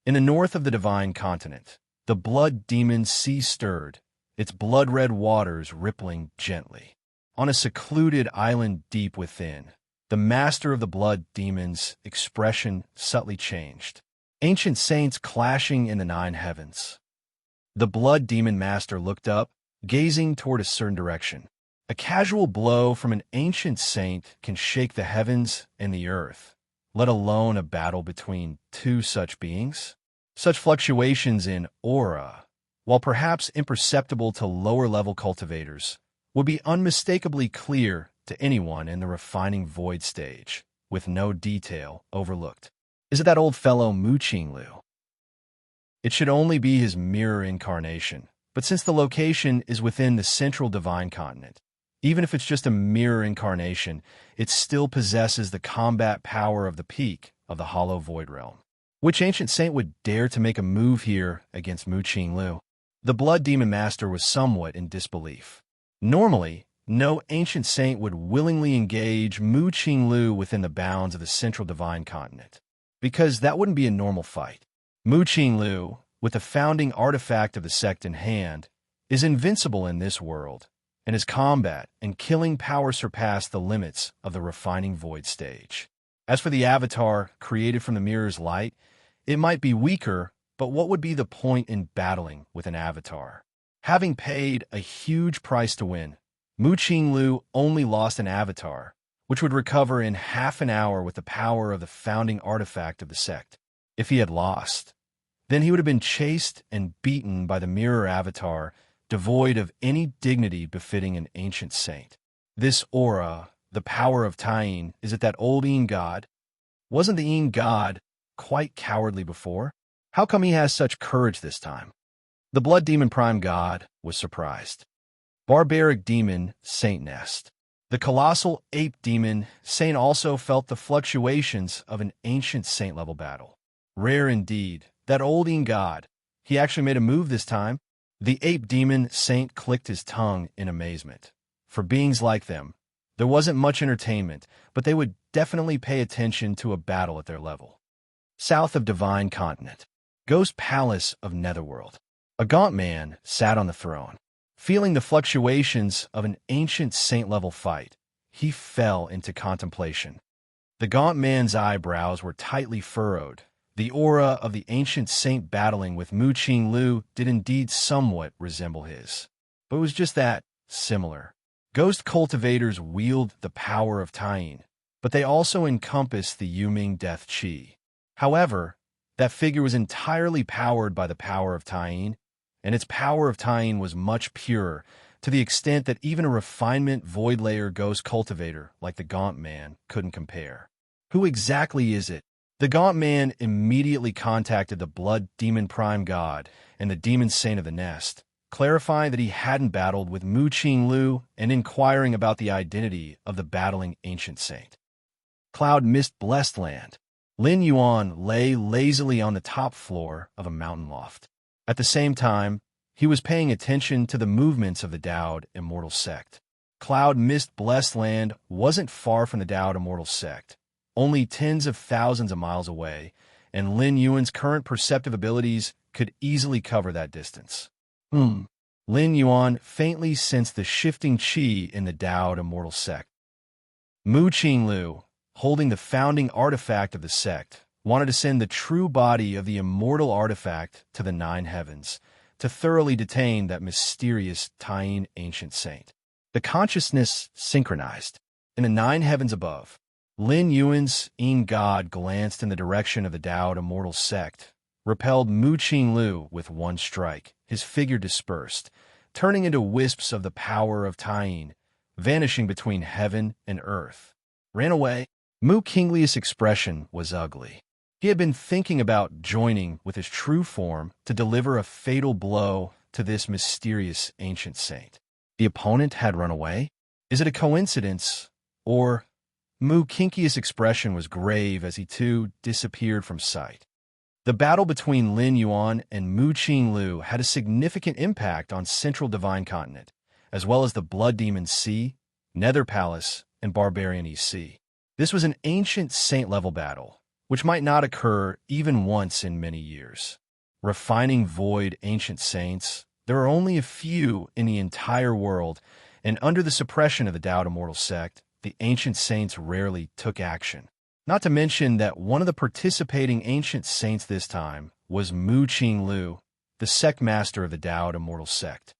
In the north of the divine continent, the blood demon sea stirred, its blood-red waters rippling gently. On a secluded island deep within, the master of the blood demon's expression subtly changed. Ancient saints clashing in the 9 heavens. The blood demon master looked up, gazing toward a certain direction. A casual blow from an ancient saint can shake the heavens and the earth, let alone a battle between 2 such beings. Such fluctuations in aura, while perhaps imperceptible to lower-level cultivators, would be unmistakably clear to anyone in the refining void stage, with no detail overlooked. Is it that old fellow Mu Qinglu? It should only be his mirror incarnation, but since the location is within the central divine continent, even if it's just a mirror incarnation, it still possesses the combat power of the peak of the hollow void realm. Which ancient saint would dare to make a move here against Mu Qinglu? The blood demon master was somewhat in disbelief. Normally, no ancient saint would willingly engage Mu Qinglu within the bounds of the central divine continent, because that wouldn't be a normal fight. Mu Qinglu, with the founding artifact of the sect in hand, is invincible in this world, and his combat and killing power surpass the limits of the refining void stage. As for the avatar created from the mirror's light, it might be weaker, but what would be the point in battling with an avatar? Having paid a huge price to win, Mu Qinglu only lost an avatar, which would recover in half an hour with the power of the founding artifact of the sect. If he had lost, then he would have been chased and beaten by the mirror avatar, devoid of any dignity befitting an ancient saint. This aura, the power of Tyene, is it that old Een god? Wasn't the Een god quite cowardly before? How come he has such courage this time? The blood demon prime god was surprised. Barbaric demon Saint Nest. The colossal ape demon Saint also felt the fluctuations of an ancient saint-level battle. Rare indeed. That old Een god. He actually made a move this time. The ape demon Saint clicked his tongue in amazement. For beings like them, there wasn't much entertainment, but they would definitely pay attention to a battle at their level. South of Divine Continent. Ghost Palace of Netherworld. A gaunt man sat on the throne. Feeling the fluctuations of an ancient saint-level fight, he fell into contemplation. The gaunt man's eyebrows were tightly furrowed. The aura of the ancient saint battling with Mu Qinglu did indeed somewhat resemble his. But it was just that, similar. Ghost cultivators wield the power of Tyene, but they also encompass the Yuming Death Qi. However, that figure was entirely powered by the power of Tyene, and its power of Tyene was much purer, to the extent that even a refinement void layer ghost cultivator like the Gaunt Man couldn't compare. Who exactly is it? The Gaunt Man immediately contacted the Blood Demon Prime God and the Demon Saint of the Nest, clarifying that he hadn't battled with Mu Qinglu and inquiring about the identity of the battling ancient saint. Cloud Mist Blessed Land. Lin Yuan lay lazily on the top floor of a mountain loft. At the same time, he was paying attention to the movements of the Dowd Immortal Sect. Cloud Mist Blessed Land wasn't far from the Dowd Immortal Sect, only tens of thousands of miles away, and Lin Yuan's current perceptive abilities could easily cover that distance. Lin Yuan faintly sensed the shifting qi in the Dowd Immortal Sect. Mu Qinglu, holding the founding artifact of the sect, wanted to send the true body of the immortal artifact to the Nine Heavens to thoroughly detain that mysterious Tyene ancient saint. The consciousness synchronized. In the Nine Heavens above, Lin Yuan's Een god glanced in the direction of the Dowd Immortal Sect, repelled Mu Qinglu with one strike. His figure dispersed, turning into wisps of the power of Tyene, vanishing between heaven and earth. Ran away. Mu Qingli's expression was ugly. He had been thinking about joining with his true form to deliver a fatal blow to this mysterious ancient saint. The opponent had run away? Is it a coincidence? Or Mu Qingli's expression was grave as he too disappeared from sight. The battle between Lin Yuan and Mu Qinglu had a significant impact on Central Divine Continent, as well as the Blood Demon Sea, Nether Palace, and Barbarian EC. This was an ancient saint-level battle, which might not occur even once in many years. Refining void ancient saints, there are only a few in the entire world, and under the suppression of the Dowd Immortal Sect, the ancient saints rarely took action. Not to mention that one of the participating ancient saints this time was Mu Qinglu, the sect master of the Dowd Immortal Sect.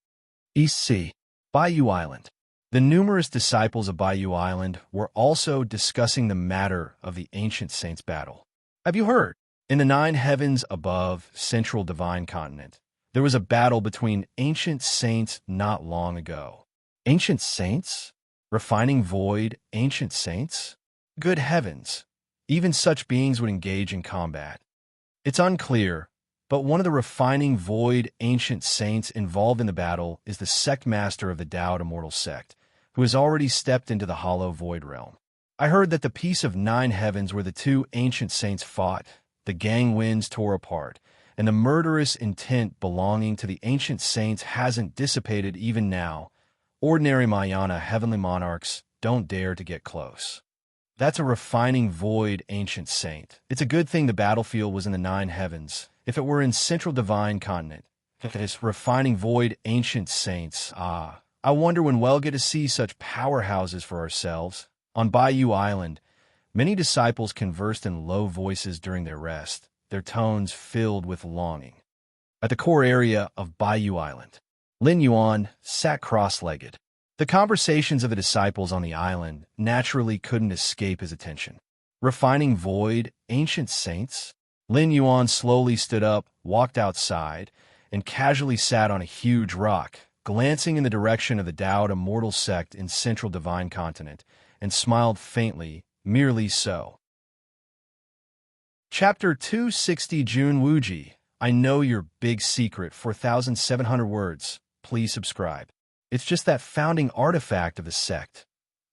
East Sea, Bayou Island. The numerous disciples of Bayou Island were also discussing the matter of the ancient saints' battle. Have you heard? In the Nine Heavens above Central Divine Continent, there was a battle between ancient saints not long ago. Ancient saints? Refining void ancient saints? Good heavens! Even such beings would engage in combat. It's unclear, but one of the refining void ancient saints involved in the battle is the sect master of the Dowd Immortal Sect, who has already stepped into the hollow void realm. I heard that the piece of Nine Heavens where the two ancient saints fought, the gang winds tore apart, and the murderous intent belonging to the ancient saints hasn't dissipated even now. Ordinary Mayana heavenly monarchs don't dare to get close. That's a refining void ancient saint. It's a good thing the battlefield was in the Nine Heavens. If it were in Central Divine Continent, this refining void ancient saints, I wonder when we'll get to see such powerhouses for ourselves. On Bayou Island, many disciples conversed in low voices during their rest, their tones filled with longing. At the core area of Bayou Island, Lin Yuan sat cross-legged. The conversations of the disciples on the island naturally couldn't escape his attention. Refining void, ancient saints? Lin Yuan slowly stood up, walked outside, and casually sat on a huge rock, glancing in the direction of the Taoed immortal sect in central divine continent, and smiled faintly, merely so. Chapter 260 Jun Wuji. I know your big secret, 4,700 words. Please subscribe. It's just that founding artifact of the sect.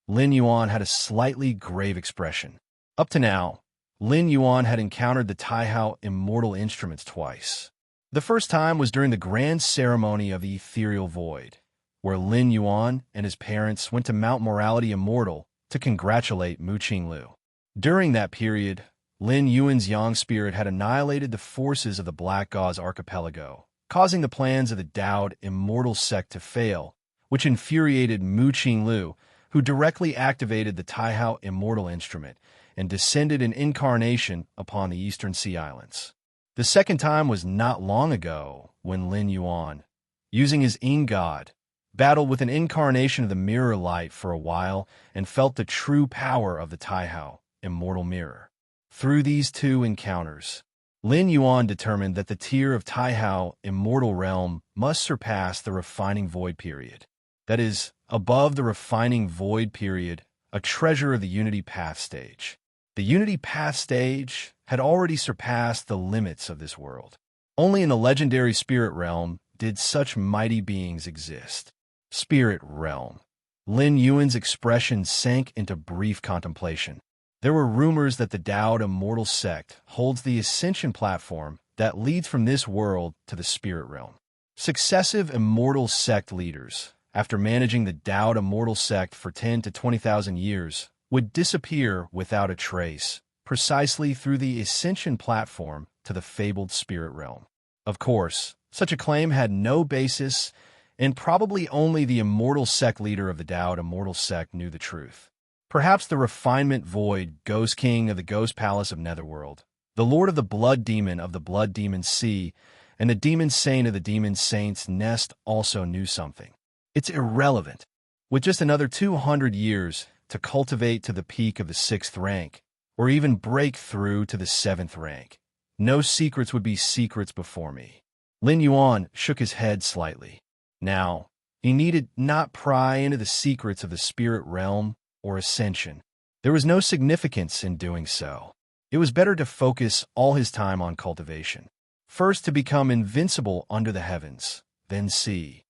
Lin Yuan had a slightly grave expression. Up to now, Lin Yuan had encountered the Taihao immortal instruments twice. The first time was during the grand ceremony of the ethereal void, where Lin Yuan and his parents went to Mount Morality Immortal to congratulate Mu Qinglu. During that period, Lin Yuan's yang spirit had annihilated the forces of the Black Gauze Archipelago, causing the plans of the Taoed immortal sect to fail, which infuriated Mu Qinglu, who directly activated the Taihao immortal instrument and descended in incarnation upon the Eastern Sea Islands. The second time was not long ago when Lin Yuan, using his God, battled with an incarnation of the mirror light for a while and felt the true power of the Taihao immortal mirror. Through these two encounters, Lin Yuan determined that the tier of Taihao immortal realm must surpass the refining void period. That is, above the refining void period, a treasure of the Unity Path stage. The Unity Path stage had already surpassed the limits of this world. Only in the legendary spirit realm did such mighty beings exist. Spirit realm. Lin Yuan's expression sank into brief contemplation. There were rumors that the Taoed immortal sect holds the ascension platform that leads from this world to the spirit realm. Successive immortal sect leaders, after managing the Taoed immortal sect for 10 to 20,000 years, would disappear without a trace, precisely through the ascension platform to the fabled spirit realm. Of course, such a claim had no basis, and probably only the immortal sect leader of the Taoed immortal sect knew the truth. Perhaps the refinement void ghost king of the ghost palace of Netherworld, the lord of the blood demon of the blood demon sea, and the demon saint of the demon saint's nest also knew something. It's irrelevant. With just another 200 years to cultivate to the peak of the 6th rank, or even break through to the 7th rank, no secrets would be secrets before me. Lin Yuan shook his head slightly. Now, he needed not pry into the secrets of the spirit realm or ascension. There was no significance in doing so. It was better to focus all his time on cultivation. First to become invincible under the heavens, then see.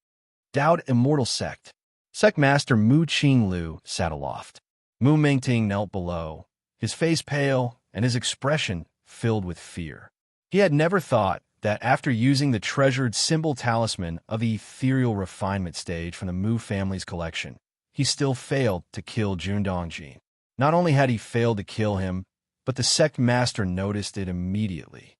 Taoed immortal sect. Sect master Mu Qinglu sat aloft. Mu Mengting knelt below, his face pale and his expression filled with fear. He had never thought that after using the treasured symbol talisman of the ethereal refinement stage from the Mu family's collection, he still failed to kill Jun Dongjin. Not only had he failed to kill him, but the sect master noticed it immediately.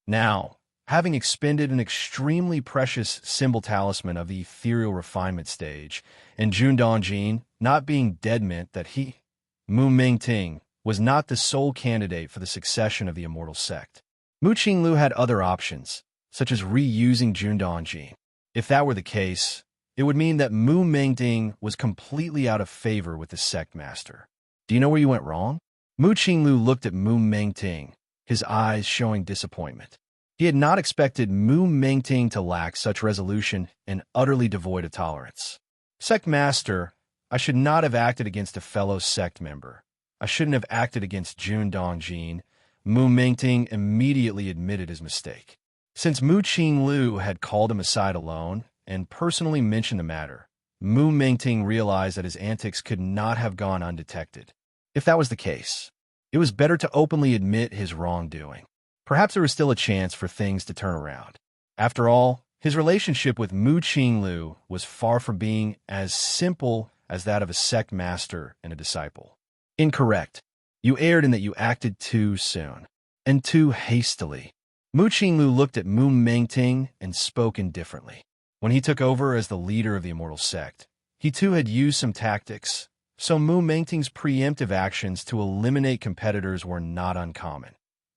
Now, having expended an extremely precious symbol talisman of the ethereal refinement stage, and Jun Dongjin not being dead meant that he, Mu Mingting, was not the sole candidate for the succession of the immortal sect. Mu Qinglu had other options, such as reusing Jun Dongjin. If that were the case, it would mean that Mu Mingting was completely out of favor with the sect master. Do you know where you went wrong? Mu Qinglu looked at Mu Mingting, his eyes showing disappointment. He had not expected Mu Mingting to lack such resolution and utterly devoid of tolerance. Sect master, I should not have acted against a fellow sect member. I shouldn't have acted against Jun Dongjin. Mu Mingting immediately admitted his mistake. Since Mu Qinglu had called him aside alone and personally mentioned the matter, Mu Mingting realized that his antics could not have gone undetected. If that was the case, it was better to openly admit his wrongdoing. Perhaps there was still a chance for things to turn around. After all, his relationship with Mu Qinglu was far from being as simple as that of a sect master and a disciple. Incorrect. You erred in that you acted too soon, and too hastily. Mu Qinglu looked at Mu Mingting and spoke indifferently. When he took over as the leader of the immortal sect, he too had used some tactics, so Mu Mingting's preemptive actions to eliminate competitors were not uncommon.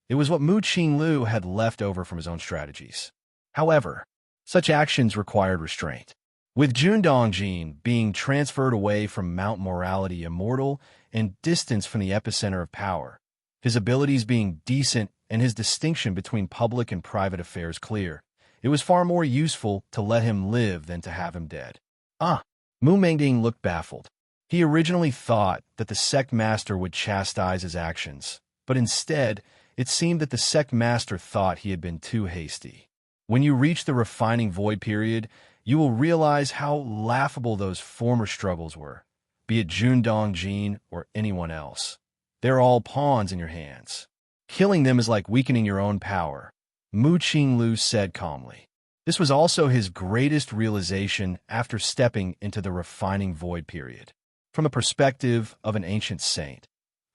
It was what Mu Qinglu had left over from his own strategies. However, such actions required restraint. With Jun Dongjin being transferred away from Mount Morality Immortal and distanced from the epicenter of power, his abilities being decent and his distinction between public and private affairs clear, it was far more useful to let him live than to have him dead. Mu Mengding looked baffled. He originally thought that the sect master would chastise his actions, but instead, it seemed that the sect master thought he had been too hasty. When you reach the refining void period, you will realize how laughable those former struggles were, be it Jun Dongjin or anyone else. They're all pawns in your hands. Killing them is like weakening your own power, Mu Qinglu said calmly. This was also his greatest realization after stepping into the refining void period. From the perspective of an ancient saint,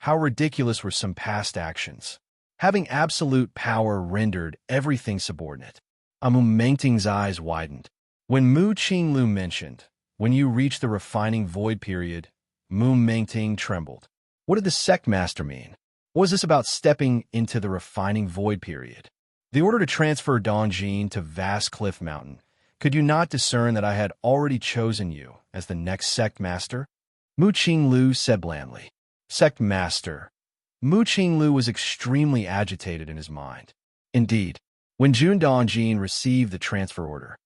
how ridiculous were some past actions. Having absolute power rendered everything subordinate. Mu Mengting's eyes widened. When Mu Qinglu mentioned, when you reach the refining void period, Mu Mengting trembled. What did the sect master mean? What was this about stepping into the refining void period? The order to transfer Dongjin to Vast Cliff Mountain. Could you not discern that I had already chosen you as the next sect master? Mu Qinglu said blandly. Sect master. Mu Qinglu was extremely agitated in his mind. Indeed, when Jun Dongjin received the transfer order,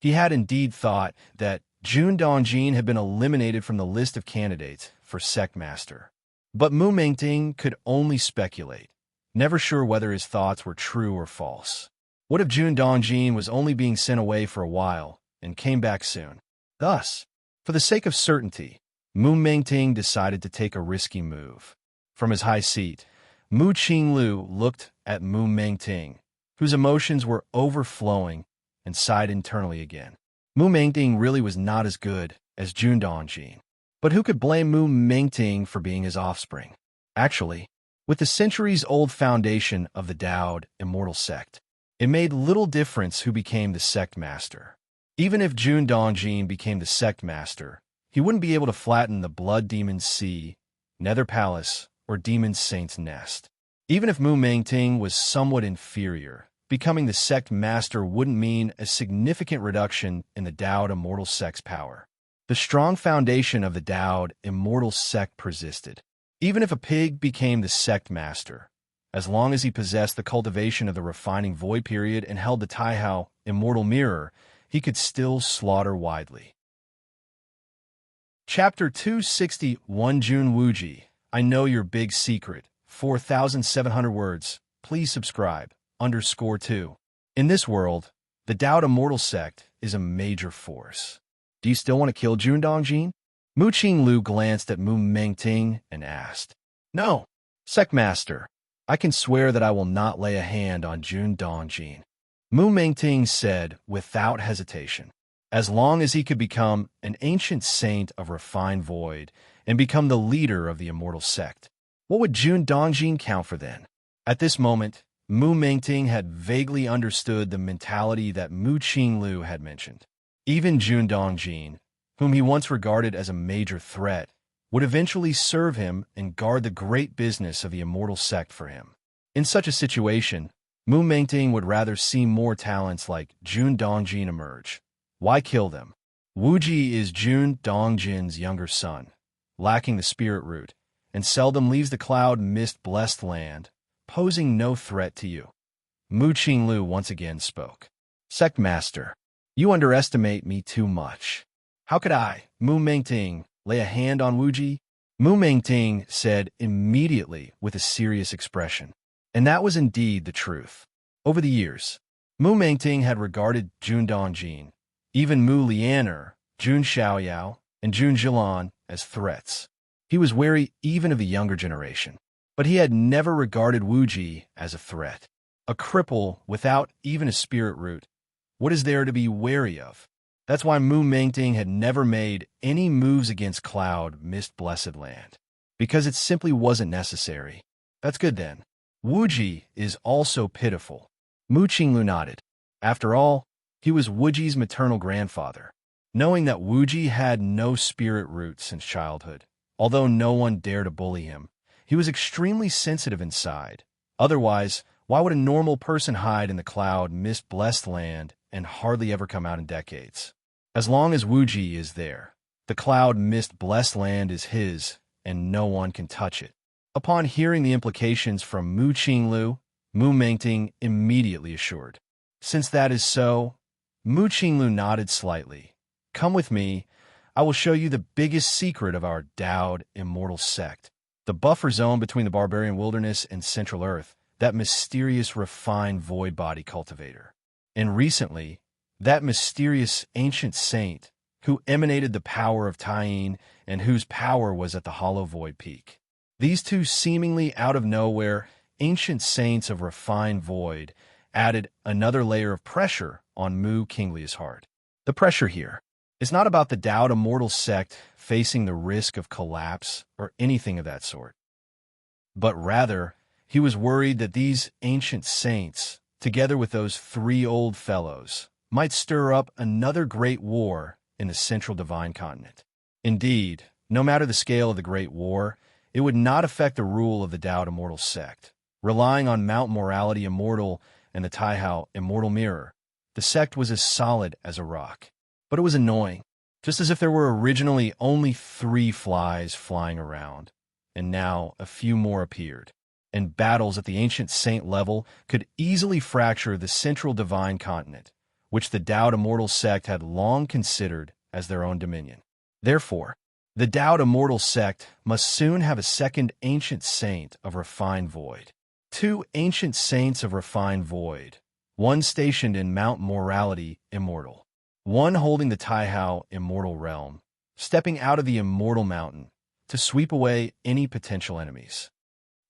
he had indeed thought that Jun Dongjin had been eliminated from the list of candidates for sect master. But Mu Mengting could only speculate, never sure whether his thoughts were true or false. What if Jun Dongjin was only being sent away for a while and came back soon? Thus, for the sake of certainty, Mu Mengting decided to take a risky move. From his high seat, Mu Qinglu looked at Mu Mengting, whose emotions were overflowing, and sighed internally again. Mu Mengting really was not as good as Jun Dongjin. But who could blame Mu Mengting for being his offspring? Actually, with the centuries-old foundation of the Dowd Immortal Sect, it made little difference who became the sect master. Even if Jun Dongjin became the sect master, he wouldn't be able to flatten the Blood Demon's Sea, Nether Palace, or Demon Saint's Nest. Even if Mu Mengting was somewhat inferior, becoming the sect master wouldn't mean a significant reduction in the Dowd Immortal Sect's power. The strong foundation of the Dowd Immortal Sect persisted. Even if a pig became the sect master, as long as he possessed the cultivation of the refining void period and held the Taihao Immortal Mirror, he could still slaughter widely. Chapter 261 Jun Wuji, I Know Your Big Secret, 4,700 words. Please subscribe. _2. In this world, the Dowd Immortal Sect is a major force. Do you still want to kill Jun Dongjin? Mu Qinglu glanced at Mu Mengting and asked. No, Sect Master. I can swear that I will not lay a hand on Jun Dongjin. Mu Mengting said without hesitation. As long as he could become an ancient saint of refined void and become the leader of the Immortal Sect. What would Jun Dongjin count for then? At this moment, Mu Mengting had vaguely understood the mentality that Mu Qinglu had mentioned. Even Jun Dongjin, whom he once regarded as a major threat, would eventually serve him and guard the great business of the Immortal Sect for him. In such a situation, Mu Mengting would rather see more talents like Jun Dongjin emerge. Why kill them? Wuji is Jun Dongjin's younger son, lacking the spirit root, and seldom leaves the cloud mist-blessed land, posing no threat to you. Mu Qinglu once again spoke. Sect Master, you underestimate me too much. How could I, Mu Mengting, lay a hand on Wuji? Mu Mengting said immediately with a serious expression. And that was indeed the truth. Over the years, Mu Mengting had regarded Jun Dongjin, even Mu Lianer, Jun Xiaoyao, and Jun Zhilan as threats. He was wary even of the younger generation. But he had never regarded Wuji as a threat. A cripple without even a spirit root. What is there to be wary of? That's why Mu Mengting had never made any moves against Cloud Mist-Blessed Land. Because it simply wasn't necessary. That's good then. Wuji is also pitiful. Mu Qinglu nodded. After all, he was Wuji's maternal grandfather. Knowing that Wuji had no spirit root since childhood, although no one dared to bully him, he was extremely sensitive inside. Otherwise, why would a normal person hide in the Cloud Mist-Blessed Land and hardly ever come out in decades? As long as Wuji is there, the cloud mist blessed land is his, and no one can touch it. Upon hearing the implications from Mu Qinglu, Mu Mengting immediately assured. Since that is so, Mu Qinglu nodded slightly. Come with me, I will show you the biggest secret of our Dowd immortal sect. The buffer zone between the barbarian wilderness and Central Earth, that mysterious refined void body cultivator. And recently, that mysterious ancient saint who emanated the power of Tyene and whose power was at the hollow void peak. These two seemingly out of nowhere ancient saints of refined void added another layer of pressure on Mu Qingli's heart. The pressure here is not about the Dowd immortal sect facing the risk of collapse or anything of that sort, but rather he was worried that these ancient saints, together with those three old fellows, might stir up another great war in the central divine continent. Indeed, no matter the scale of the great war, it would not affect the rule of the Dowd immortal sect. Relying on Mount Morality Immortal and the Taihao Immortal Mirror, the sect was as solid as a rock. But it was annoying, just as if there were originally only 3 flies flying around, and now a few more appeared, and battles at the ancient saint level could easily fracture the central divine continent, which the Dowd immortal sect had long considered as their own dominion. Therefore, the Dowd immortal sect must soon have a second ancient saint of refined void. 2 ancient saints of refined void, one stationed in Mount Morality Immortal, one holding the Taihao Immortal Realm, stepping out of the Immortal Mountain to sweep away any potential enemies.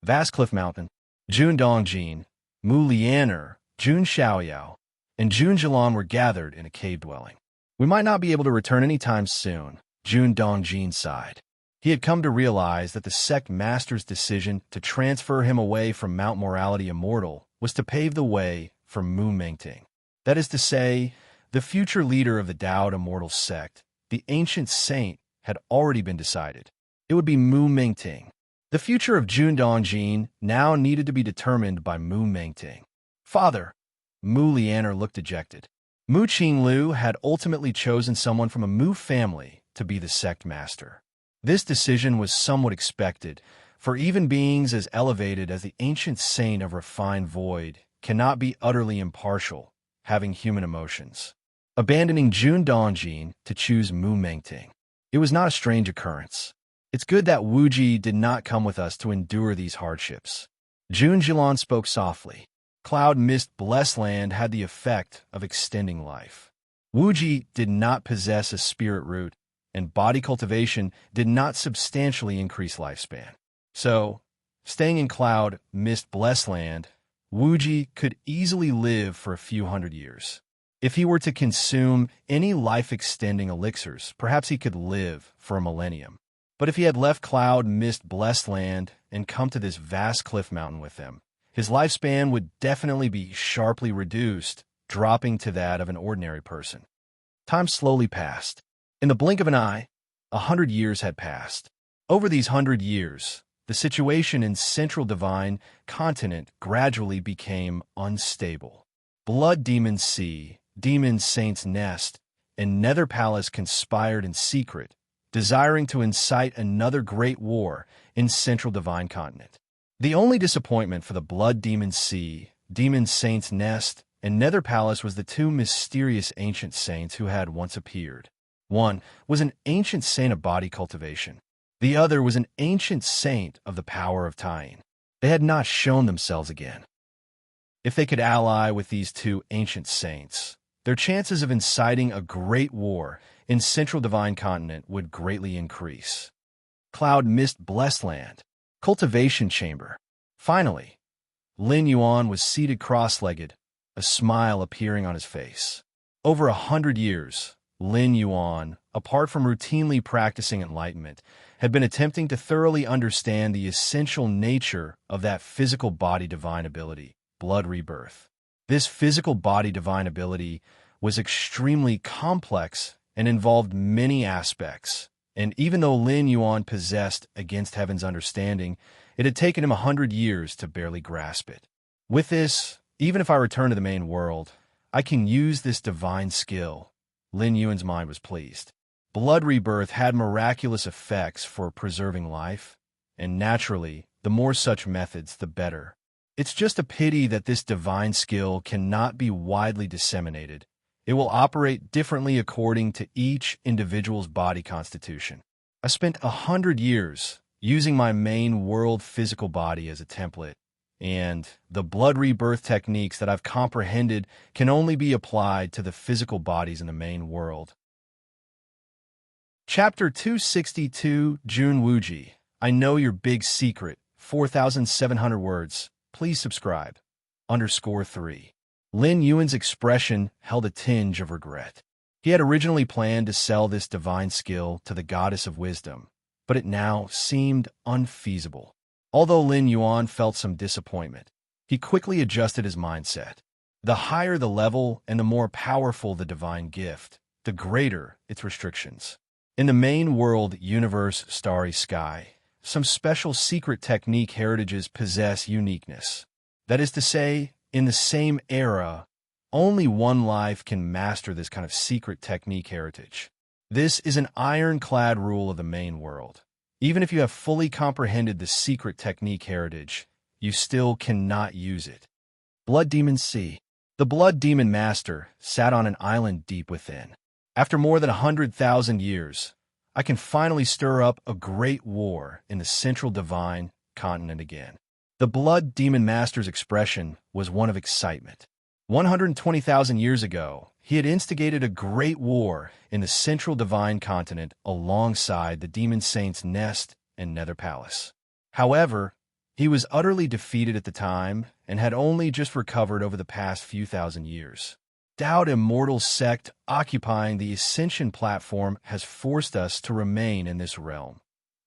Vast Cliff Mountain, Jun Dongjin, Mu Lianer, Jun Xiaoyao, and Jun Jilan were gathered in a cave dwelling. We might not be able to return anytime soon, Jun Dongjin sighed. He had come to realize that the sect master's decision to transfer him away from Mount Morality Immortal was to pave the way for Mu Mengting. That is to say, the future leader of the Dowd immortal sect, the ancient saint, had already been decided. It would be Mu Mengting. The future of Jun Dongjin now needed to be determined by Mu Mengting. Father, Mu Lianer looked dejected. Mu Qinglu had ultimately chosen someone from a Mu family to be the sect master. This decision was somewhat expected, for even beings as elevated as the ancient saint of refined void cannot be utterly impartial, having human emotions. Abandoning Jun Dongjin to choose Mu Mengting. It was not a strange occurrence. It's good that Wuji did not come with us to endure these hardships. Jun Jilan spoke softly. Cloud mist blessed land had the effect of extending life. Wuji did not possess a spirit root, and body cultivation did not substantially increase lifespan. So, staying in Cloud mist blessed land, Wuji could easily live for a few hundred years. If he were to consume any life-extending elixirs, perhaps he could live for a millennium. But if he had left Cloud mist blessed land and come to this vast cliff mountain with him, his lifespan would definitely be sharply reduced, dropping to that of an ordinary person. Time slowly passed. In the blink of an eye, 100 years had passed. Over these 100 years, the situation in Central Divine Continent gradually became unstable. Blood Demon Sea, Demon Saint's Nest, and Nether Palace conspired in secret, desiring to incite another great war in Central Divine Continent. The only disappointment for the Blood Demon Sea, Demon Saint's Nest, and Nether Palace was the 2 mysterious ancient saints who had once appeared. One was an ancient saint of body cultivation. The other was an ancient saint of the power of Tyene. They had not shown themselves again. If they could ally with these 2 ancient saints, their chances of inciting a great war in Central Divine Continent would greatly increase. Cloud mist blessed land. Cultivation chamber. Finally, Lin Yuan was seated cross-legged, a smile appearing on his face. Over 100 years, Lin Yuan, apart from routinely practicing enlightenment, had been attempting to thoroughly understand the essential nature of that physical body divine ability, blood rebirth. This physical body divine ability was extremely complex and involved many aspects, and even though Lin Yuan possessed against heaven's understanding, it had taken him 100 years to barely grasp it. With this, even if I return to the main world, I can use this divine skill Lin Yuan's mind was pleased. Blood rebirth had miraculous effects for preserving life, and naturally, the more such methods, the better. It's just a pity that this divine skill cannot be widely disseminated. It will operate differently according to each individual's body constitution. I spent 100 years using my main world physical body as a template, and the blood rebirth techniques that I've comprehended can only be applied to the physical bodies in the main world. Chapter 262, Jun Wuji. I know your big secret. 4,700 words. Please subscribe. _3. Lin Yuan's expression held a tinge of regret. He had originally planned to sell this divine skill to the goddess of wisdom, but it now seemed unfeasible. Although Lin Yuan felt some disappointment, he quickly adjusted his mindset. The higher the level and the more powerful the divine gift, the greater its restrictions. In the main world universe starry sky, some special secret technique heritages possess uniqueness. That is to say, in the same era, only one life can master this kind of secret technique heritage. This is an ironclad rule of the main world. Even if you have fully comprehended the secret technique heritage, you still cannot use it. Blood Demon C. The Blood Demon Master sat on an island deep within. After more than 100,000 years, I can finally stir up a great war in the central divine continent again. The Blood Demon Master's expression was one of excitement. 120,000 years ago, he had instigated a great war in the central divine continent alongside the demon saints Nest and Nether Palace. However, he was utterly defeated at the time and had only just recovered over the past few thousand years. Dowd Immortal sect occupying the Ascension platform has forced us to remain in this realm.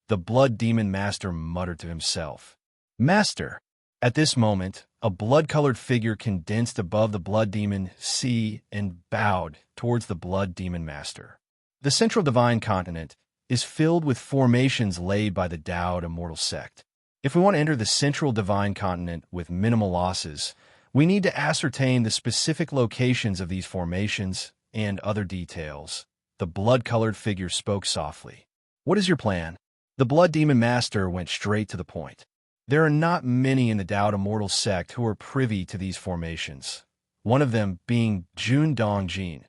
The Blood Demon Master muttered to himself. Master! At this moment, a blood-colored figure condensed above the Blood Demon C and bowed towards the Blood Demon Master. The Central Divine Continent is filled with formations laid by the Dowd Immortal sect. If we want to enter the Central Divine Continent with minimal losses, we need to ascertain the specific locations of these formations and other details. The blood-colored figure spoke softly. What is your plan? The Blood Demon Master went straight to the point. There are not many in the Dowd Immortal sect who are privy to these formations, one of them being Jun Dongjin.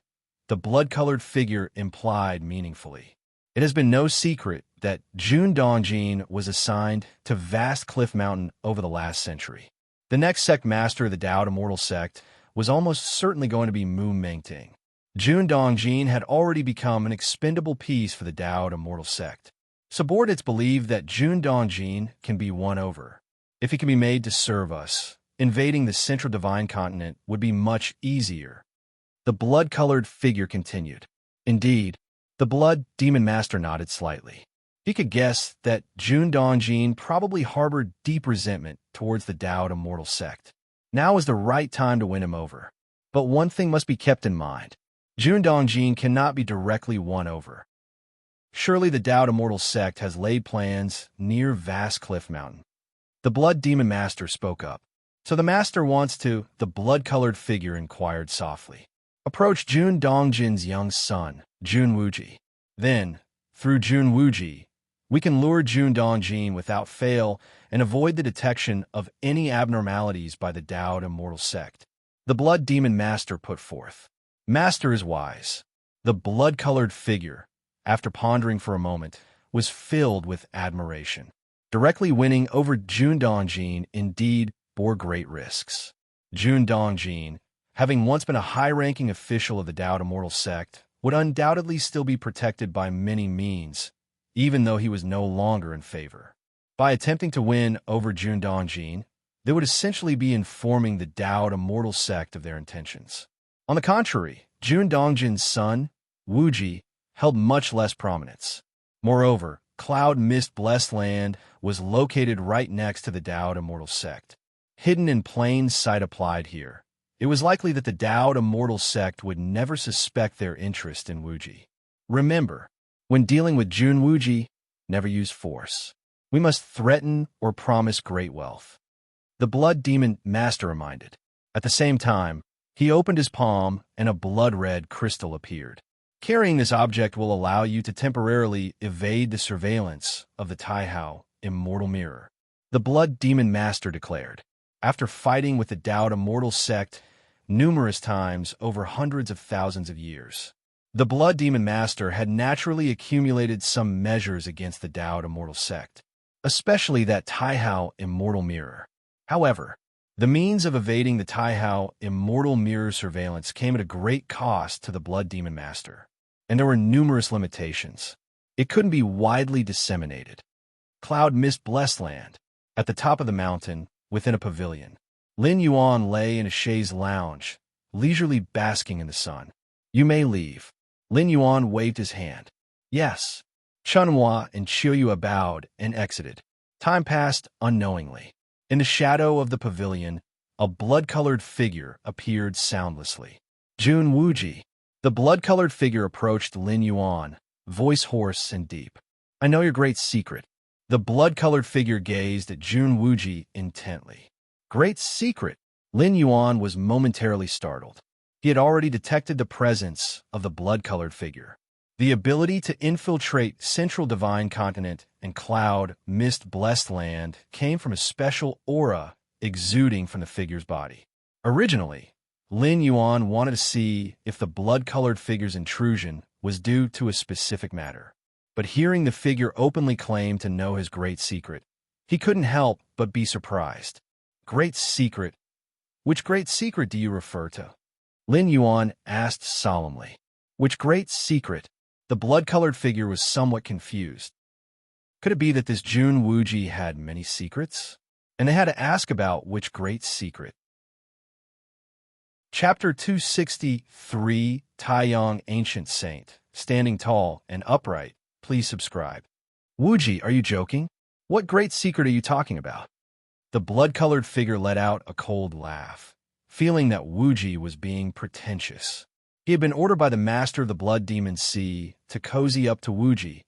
The blood-colored figure implied meaningfully. It has been no secret that Jun Dongjin was assigned to Vast Cliff Mountain over the last century. The next sect master of the Dowd Immortal sect was almost certainly going to be Mu Mengting. Jun Dongjin had already become an expendable piece for the Dowd Immortal sect. Subordinates believe that Jun Dongjin can be won over. If he can be made to serve us, invading the Central Divine Continent would be much easier. The blood-colored figure continued. Indeed, the Blood Demon Master nodded slightly. He could guess that Jun Dongjin probably harbored deep resentment towards the Dowd Immortal sect. Now is the right time to win him over. But one thing must be kept in mind. Jun Dongjin cannot be directly won over. Surely the Dowd Immortal sect has laid plans near Vast Cliff Mountain. The Blood Demon Master spoke up. So the Master wants to, the blood-colored figure inquired softly. Approach Jun Dongjin's young son, Jun Wuji. Then, through Jun Wuji, we can lure Jun Dongjin without fail and avoid the detection of any abnormalities by the Dowd Immortal sect. The Blood Demon Master put forth. Master is wise. The blood-colored figure, after pondering for a moment, was filled with admiration. Directly winning over Jun Dongjin indeed bore great risks. Jun Dongjin, having once been a high-ranking official of the Dowd Immortal sect, would undoubtedly still be protected by many means, even though he was no longer in favor. By attempting to win over Jun Dongjin, they would essentially be informing the Dowd Immortal sect of their intentions. On the contrary, Jun Dongjin's son, Wuji, held much less prominence. Moreover, Cloud Mist Blessed Land was located right next to the Dowd Immortal sect. Hidden in plain sight applied here, it was likely that the Dowd Immortal sect would never suspect their interest in Wuji. Remember, when dealing with Jun Wuji, never use force. We must threaten or promise great wealth. The Blood Demon Master reminded. At the same time, he opened his palm and a blood-red crystal appeared. Carrying this object will allow you to temporarily evade the surveillance of the Taihao immortal mirror, the Blood Demon Master declared. After fighting with the Dao immortal sect numerous times over hundreds of thousands of years, the Blood Demon Master had naturally accumulated some measures against the Dao immortal sect, especially that Taihao immortal mirror. However, the means of evading the Taihao immortal mirror surveillance came at a great cost to the Blood Demon Master, and there were numerous limitations. It couldn't be widely disseminated. Cloud Mist Blessed Land. At the top of the mountain, within a pavilion, Lin Yuan lay in a chaise lounge, leisurely basking in the sun. "You may leave." Lin Yuan waved his hand. "Yes." Chunhua and Qiuyue bowed and exited. Time passed unknowingly. In the shadow of the pavilion, a blood-colored figure appeared soundlessly. Jun Wuji. The blood-colored figure approached Lin Yuan, voice hoarse and deep. "I know your great secret." The blood-colored figure gazed at Jun Wuji intently. "Great secret?" Lin Yuan was momentarily startled. He had already detected the presence of the blood-colored figure. The ability to infiltrate Central Divine Continent and Cloud Mist Blessed Land came from a special aura exuding from the figure's body. Originally, Lin Yuan wanted to see if the blood-colored figure's intrusion was due to a specific matter. But hearing the figure openly claim to know his great secret, he couldn't help but be surprised. "Great secret? Which great secret do you refer to?" Lin Yuan asked solemnly. "Which great secret?" The blood-colored figure was somewhat confused. Could it be that this Jun Wuji had many secrets? And they had to ask about which great secret? Chapter 263, Taiyang Ancient Saint, Standing Tall and Upright. Please subscribe. "Wuji, are you joking? What great secret are you talking about?" The blood-colored figure let out a cold laugh, feeling that Wuji was being pretentious. He had been ordered by the master of the Blood Demon Sea to cozy up to Wuji,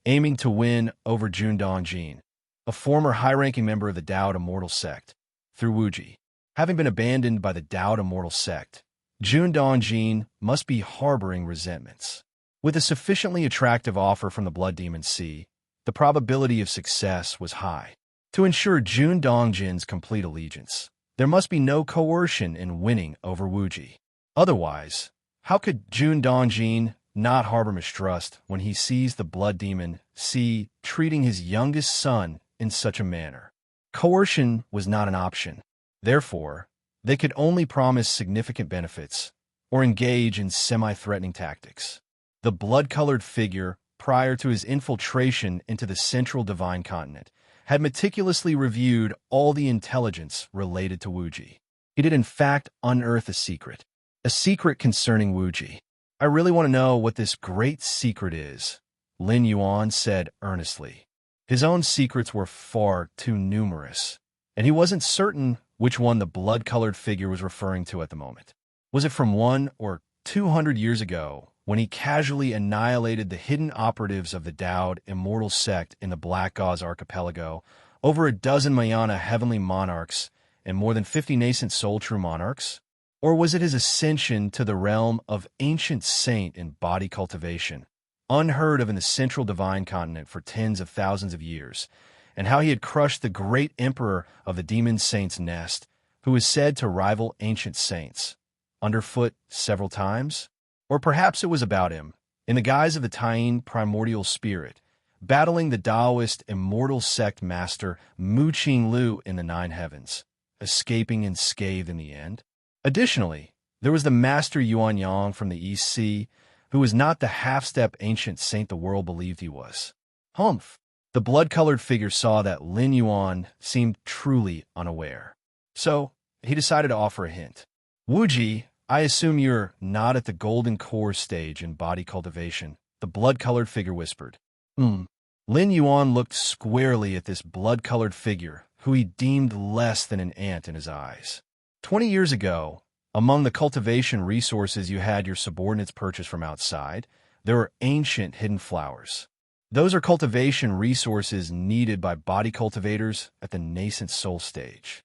aiming to win over Jun Dongjin, a former high-ranking member of the Dao Immortal sect, through Wuji. Having been abandoned by the Dao Immortal sect, Jun Dongjin must be harboring resentments. With a sufficiently attractive offer from the Blood Demon Sea, the probability of success was high. To ensure Jun Dongjin's complete allegiance, there must be no coercion in winning over Wuji. Otherwise, how could Jun Dongjin not harbor mistrust when he sees the Blood Demon Sea treating his youngest son in such a manner? Coercion was not an option. Therefore, they could only promise significant benefits or engage in semi-threatening tactics. The blood-colored figure, prior to his infiltration into the Central Divine Continent, had meticulously reviewed all the intelligence related to Wuji. He did in fact unearth a secret concerning Wuji. "I really want to know what this great secret is," Lin Yuan said earnestly. His own secrets were far too numerous, and he wasn't certain which one the blood-colored figure was referring to at the moment. Was it from 1 or 200 years ago, when he casually annihilated the hidden operatives of the Dao Immortal sect in the Black Gauze Archipelago, over a dozen Mayana heavenly monarchs, and more than 50 nascent soul true monarchs? Or was it his ascension to the realm of ancient saint in body cultivation, unheard of in the Central Divine Continent for tens of thousands of years, and how he had crushed the great emperor of the demon saints' nest, who is said to rival ancient saints, underfoot several times? Or perhaps it was about him, in the guise of the Taiying primordial spirit, battling the Taoist immortal sect master Mu Qinglu in the 9 heavens, escaping unscathed in the end. Additionally, there was the master Yuanyang from the East Sea, who was not the half-step ancient saint the world believed he was. Humph! The blood-colored figure saw that Lin Yuan seemed truly unaware. So, he decided to offer a hint. "Wuji, I assume you're not at the golden core stage in body cultivation," the blood-colored figure whispered. Lin Yuan looked squarely at this blood-colored figure, who he deemed less than an ant in his eyes. 20 years ago, among the cultivation resources you had your subordinates purchase from outside, there were ancient hidden flowers. Those are cultivation resources needed by body cultivators at the nascent soul stage.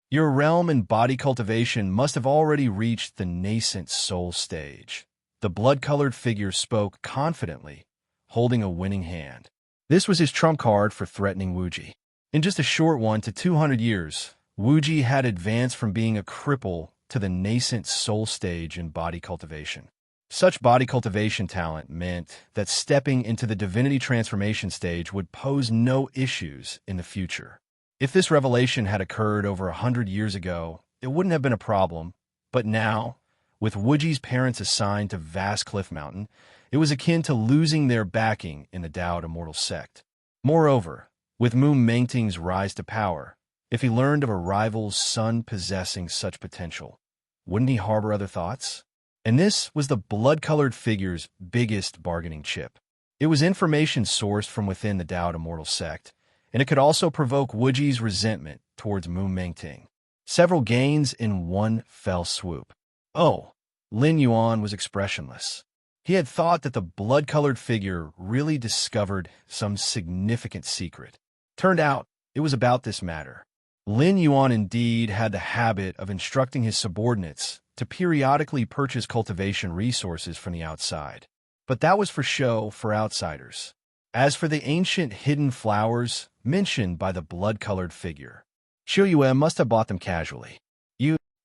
Your realm in body cultivation must have already reached the nascent soul stage. The blood-colored figure spoke confidently, holding a winning hand. This was his trump card for threatening Wuji. In just a short 1 to 200 years, Wuji had advanced from being a cripple to the nascent soul stage in body cultivation. Such body cultivation talent meant that stepping into the divinity transformation stage would pose no issues in the future. If this revelation had occurred over 100 years ago, it wouldn't have been a problem, but now, with Wuji's parents assigned to Vast Cliff Mountain, it was akin to losing their backing in the Dao Immortal sect. Moreover, with Mu Mengting's rise to power, if he learned of a rival's son possessing such potential, wouldn't he harbor other thoughts? And this was the blood-colored figure's biggest bargaining chip. It was information sourced from within the Dao Immortal sect, and it could also provoke Wuji's resentment towards Mu Mengting. Several gains in one fell swoop. Oh, Lin Yuan was expressionless. He had thought that the blood-colored figure really discovered some significant secret. Turned out, it was about this matter. Lin Yuan indeed had the habit of instructing his subordinates to periodically purchase cultivation resources from the outside. But that was for show for outsiders. As for the ancient hidden flowers mentioned by the blood-colored figure, Qiu Yue must have bought them casually.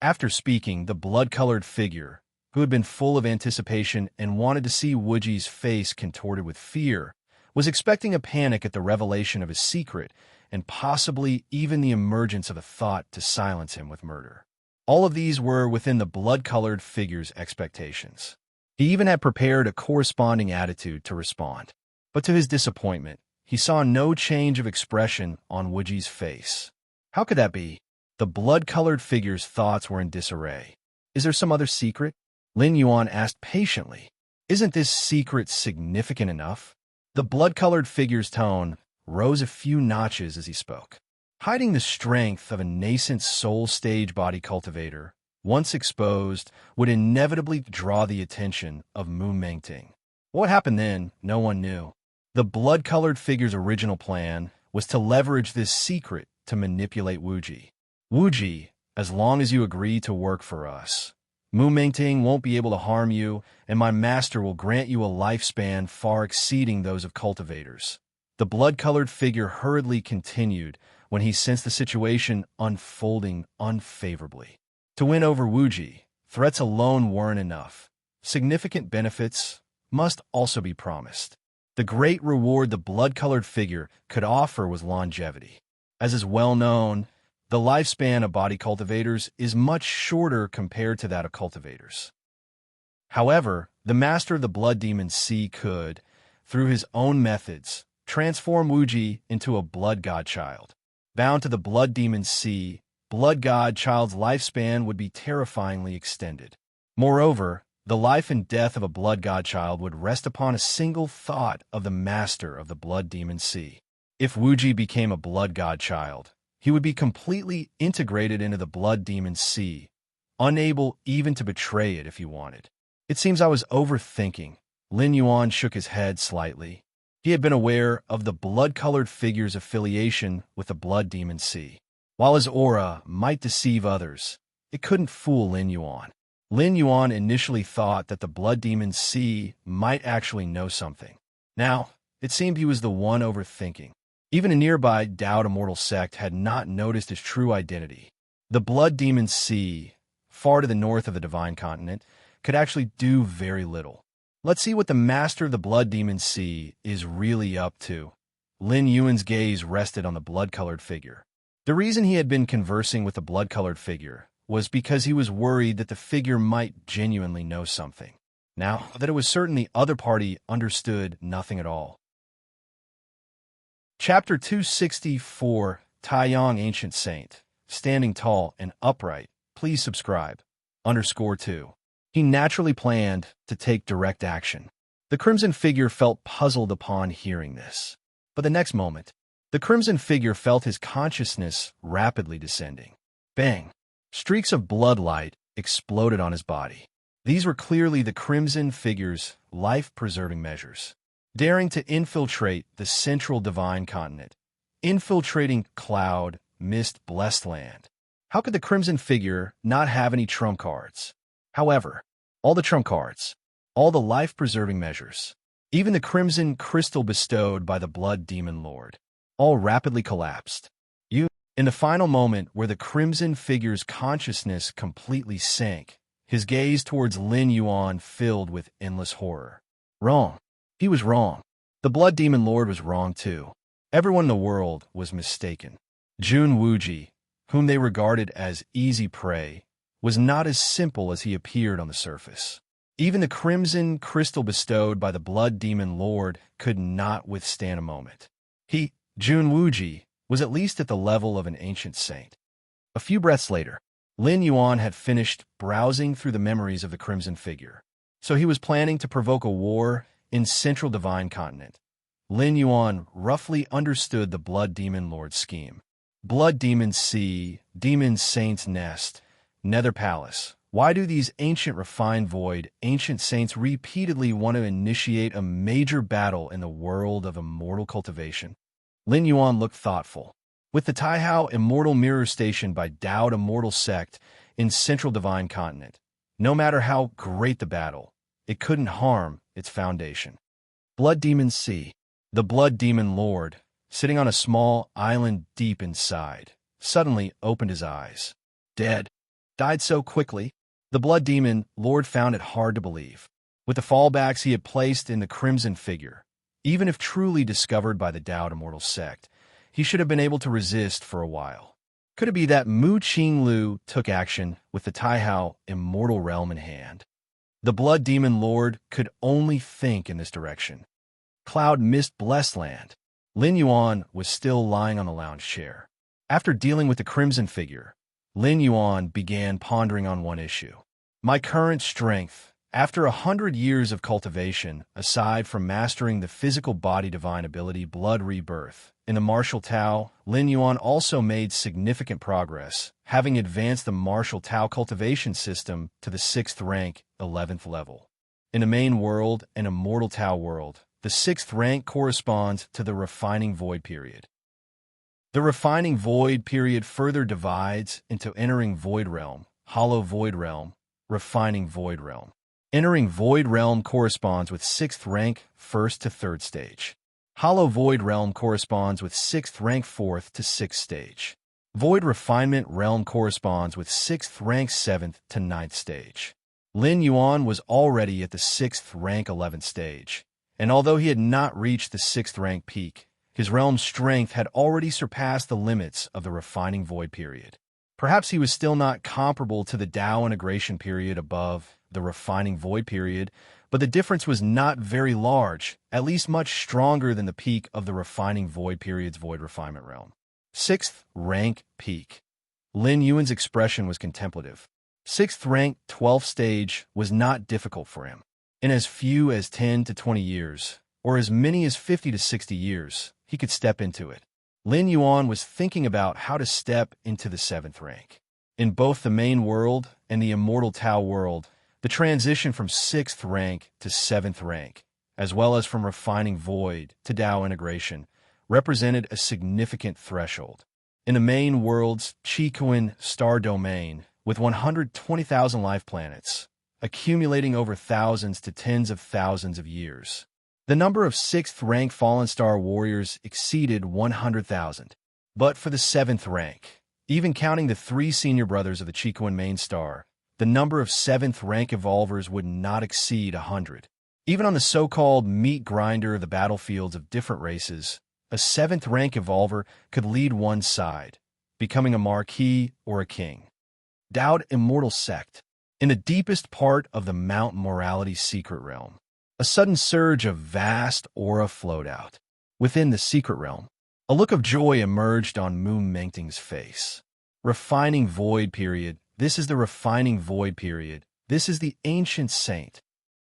After speaking, the blood-colored figure, who had been full of anticipation and wanted to see Wuji's face contorted with fear, was expecting a panic at the revelation of his secret and possibly even the emergence of a thought to silence him with murder. All of these were within the blood-colored figure's expectations. He even had prepared a corresponding attitude to respond. But to his disappointment, he saw no change of expression on Wuji's face. How could that be? The blood-colored figure's thoughts were in disarray. Is there some other secret? Lin Yuan asked patiently. Isn't this secret significant enough? The blood-colored figure's tone rose a few notches as he spoke. Hiding the strength of a nascent soul stage body cultivator, once exposed, would inevitably draw the attention of Mu Mengting. What happened then, no one knew. The blood-colored figure's original plan was to leverage this secret to manipulate Wuji. Wuji, as long as you agree to work for us, Mu Mengting won't be able to harm you, and my master will grant you a lifespan far exceeding those of cultivators. The blood-colored figure hurriedly continued when he sensed the situation unfolding unfavorably. To win over Wuji, threats alone weren't enough. Significant benefits must also be promised. The great reward the blood-colored figure could offer was longevity. As is well known, the lifespan of body cultivators is much shorter compared to that of cultivators. However, the master of the blood demon C could, through his own methods, transform Wuji into a blood god child. Bound to the blood demon C, blood god child's lifespan would be terrifyingly extended. Moreover, the life and death of a blood god child would rest upon a single thought of the master of the blood demon C. If Wuji became a blood god child, he would be completely integrated into the blood demon C, unable even to betray it if he wanted. It seems I was overthinking. Lin Yuan shook his head slightly. He had been aware of the blood-colored figure's affiliation with the blood demon C. While his aura might deceive others, it couldn't fool Lin Yuan. Lin Yuan initially thought that the blood demon C might actually know something. Now, it seemed he was the one overthinking. Even a nearby Dao Immortal sect had not noticed his true identity. The blood demon C, far to the north of the Divine Continent, could actually do very little. Let's see what the master of the blood demon C is really up to. Lin Yuan's gaze rested on the blood-colored figure. The reason he had been conversing with the blood-colored figure was because he was worried that the figure might genuinely know something. Now that it was certain the other party understood nothing at all. Chapter 264, Taiyang Ancient Saint, Standing Tall and Upright. Please subscribe. _2. He naturally planned to take direct action. The crimson figure felt puzzled upon hearing this. But the next moment, the crimson figure felt his consciousness rapidly descending. Bang! Streaks of bloodlight exploded on his body. These were clearly the crimson figure's life-preserving measures. Daring to infiltrate the central Divine Continent, infiltrating cloud, mist, blessed land. How could the crimson figure not have any trump cards? However, all the trump cards, all the life-preserving measures, even the crimson crystal bestowed by the blood demon lord, all rapidly collapsed. In the final moment where the crimson figure's consciousness completely sank, his gaze towards Lin Yuan filled with endless horror. Wrong. He was wrong. The blood demon lord was wrong too. Everyone in the world was mistaken. Jun Wuji, whom they regarded as easy prey, was not as simple as he appeared on the surface. Even the crimson crystal bestowed by the blood demon lord could not withstand a moment. Jun Wuji, was at least at the level of an ancient saint. A few breaths later, Lin Yuan had finished browsing through the memories of the crimson figure. So he was planning to provoke a war in Central Divine Continent. Lin Yuan roughly understood the blood demon lord's scheme. Blood demon sea, demon saint's nest, nether palace. Why do these ancient refined void, ancient saints repeatedly want to initiate a major battle in the world of immortal cultivation? Lin Yuan looked thoughtful. With the Taihao Immortal Mirror Station by Dowd Immortal Sect in Central Divine Continent, no matter how great the battle, it couldn't harm its foundation. Blood Demon Sea. The Blood Demon Lord, sitting on a small island deep inside, suddenly opened his eyes. Dead. Died so quickly. The Blood Demon Lord found it hard to believe. With the fallbacks he had placed in the Crimson Figure, even if truly discovered by the Dowd Immortal Sect, he should have been able to resist for a while. Could it be that Mu Qinglu took action with the Taihao Immortal Realm in hand? The Blood Demon Lord could only think in this direction. Cloud Mist Blessed Land. Lin Yuan was still lying on the lounge chair. After dealing with the Crimson Figure, Lin Yuan began pondering on one issue. My current strength. After 100 years of cultivation, aside from mastering the physical body divine ability Blood Rebirth, in the Martial Tao, Lin Yuan also made significant progress, having advanced the Martial Tao cultivation system to the 6th rank, 11th level. In the main world and Immortal Tao world, the 6th rank corresponds to the Refining Void period. The Refining Void period further divides into Entering Void Realm, Hollow Void Realm, Refining Void Realm. Entering Void Realm corresponds with 6th rank, 1st to 3rd stage. Hollow Void Realm corresponds with 6th rank, 4th to 6th stage. Void Refinement Realm corresponds with 6th rank, 7th to 9th stage. Lin Yuan was already at the 6th rank, 11th stage, and although he had not reached the 6th rank peak, his realm's strength had already surpassed the limits of the Refining Void period. Perhaps he was still not comparable to the Dao Integration period above the Refining Void period, but the difference was not very large, at least much stronger than the peak of the Refining Void period's Void Refinement realm. 6th rank peak. Lin Yuan's expression was contemplative. 6th rank, 12th stage was not difficult for him. In as few as 10 to 20 years, or as many as 50 to 60 years, he could step into it. Lin Yuan was thinking about how to step into the 7th rank. In both the main world and the Immortal Tao world, the transition from 6th rank to 7th rank, as well as from Refining Void to Dao Integration, represented a significant threshold. In the main world's Qikuan star domain, with 120,000 life planets, accumulating over thousands to tens of thousands of years, the number of 6th rank Fallen Star warriors exceeded 100,000. But for the 7th rank, even counting the 3 senior brothers of the Qikuan main star, the number of 7th rank evolvers would not exceed 100. Even on the so-called meat grinder of the battlefields of different races, a 7th rank evolver could lead one side, becoming a marquis or a king. Dowd Immortal Sect. In the deepest part of the Mount Morality secret realm, a sudden surge of vast aura flowed out. Within the secret realm, a look of joy emerged on Mu Mengting's face. Refining Void period. This is the Refining Void period. This is the Ancient Saint.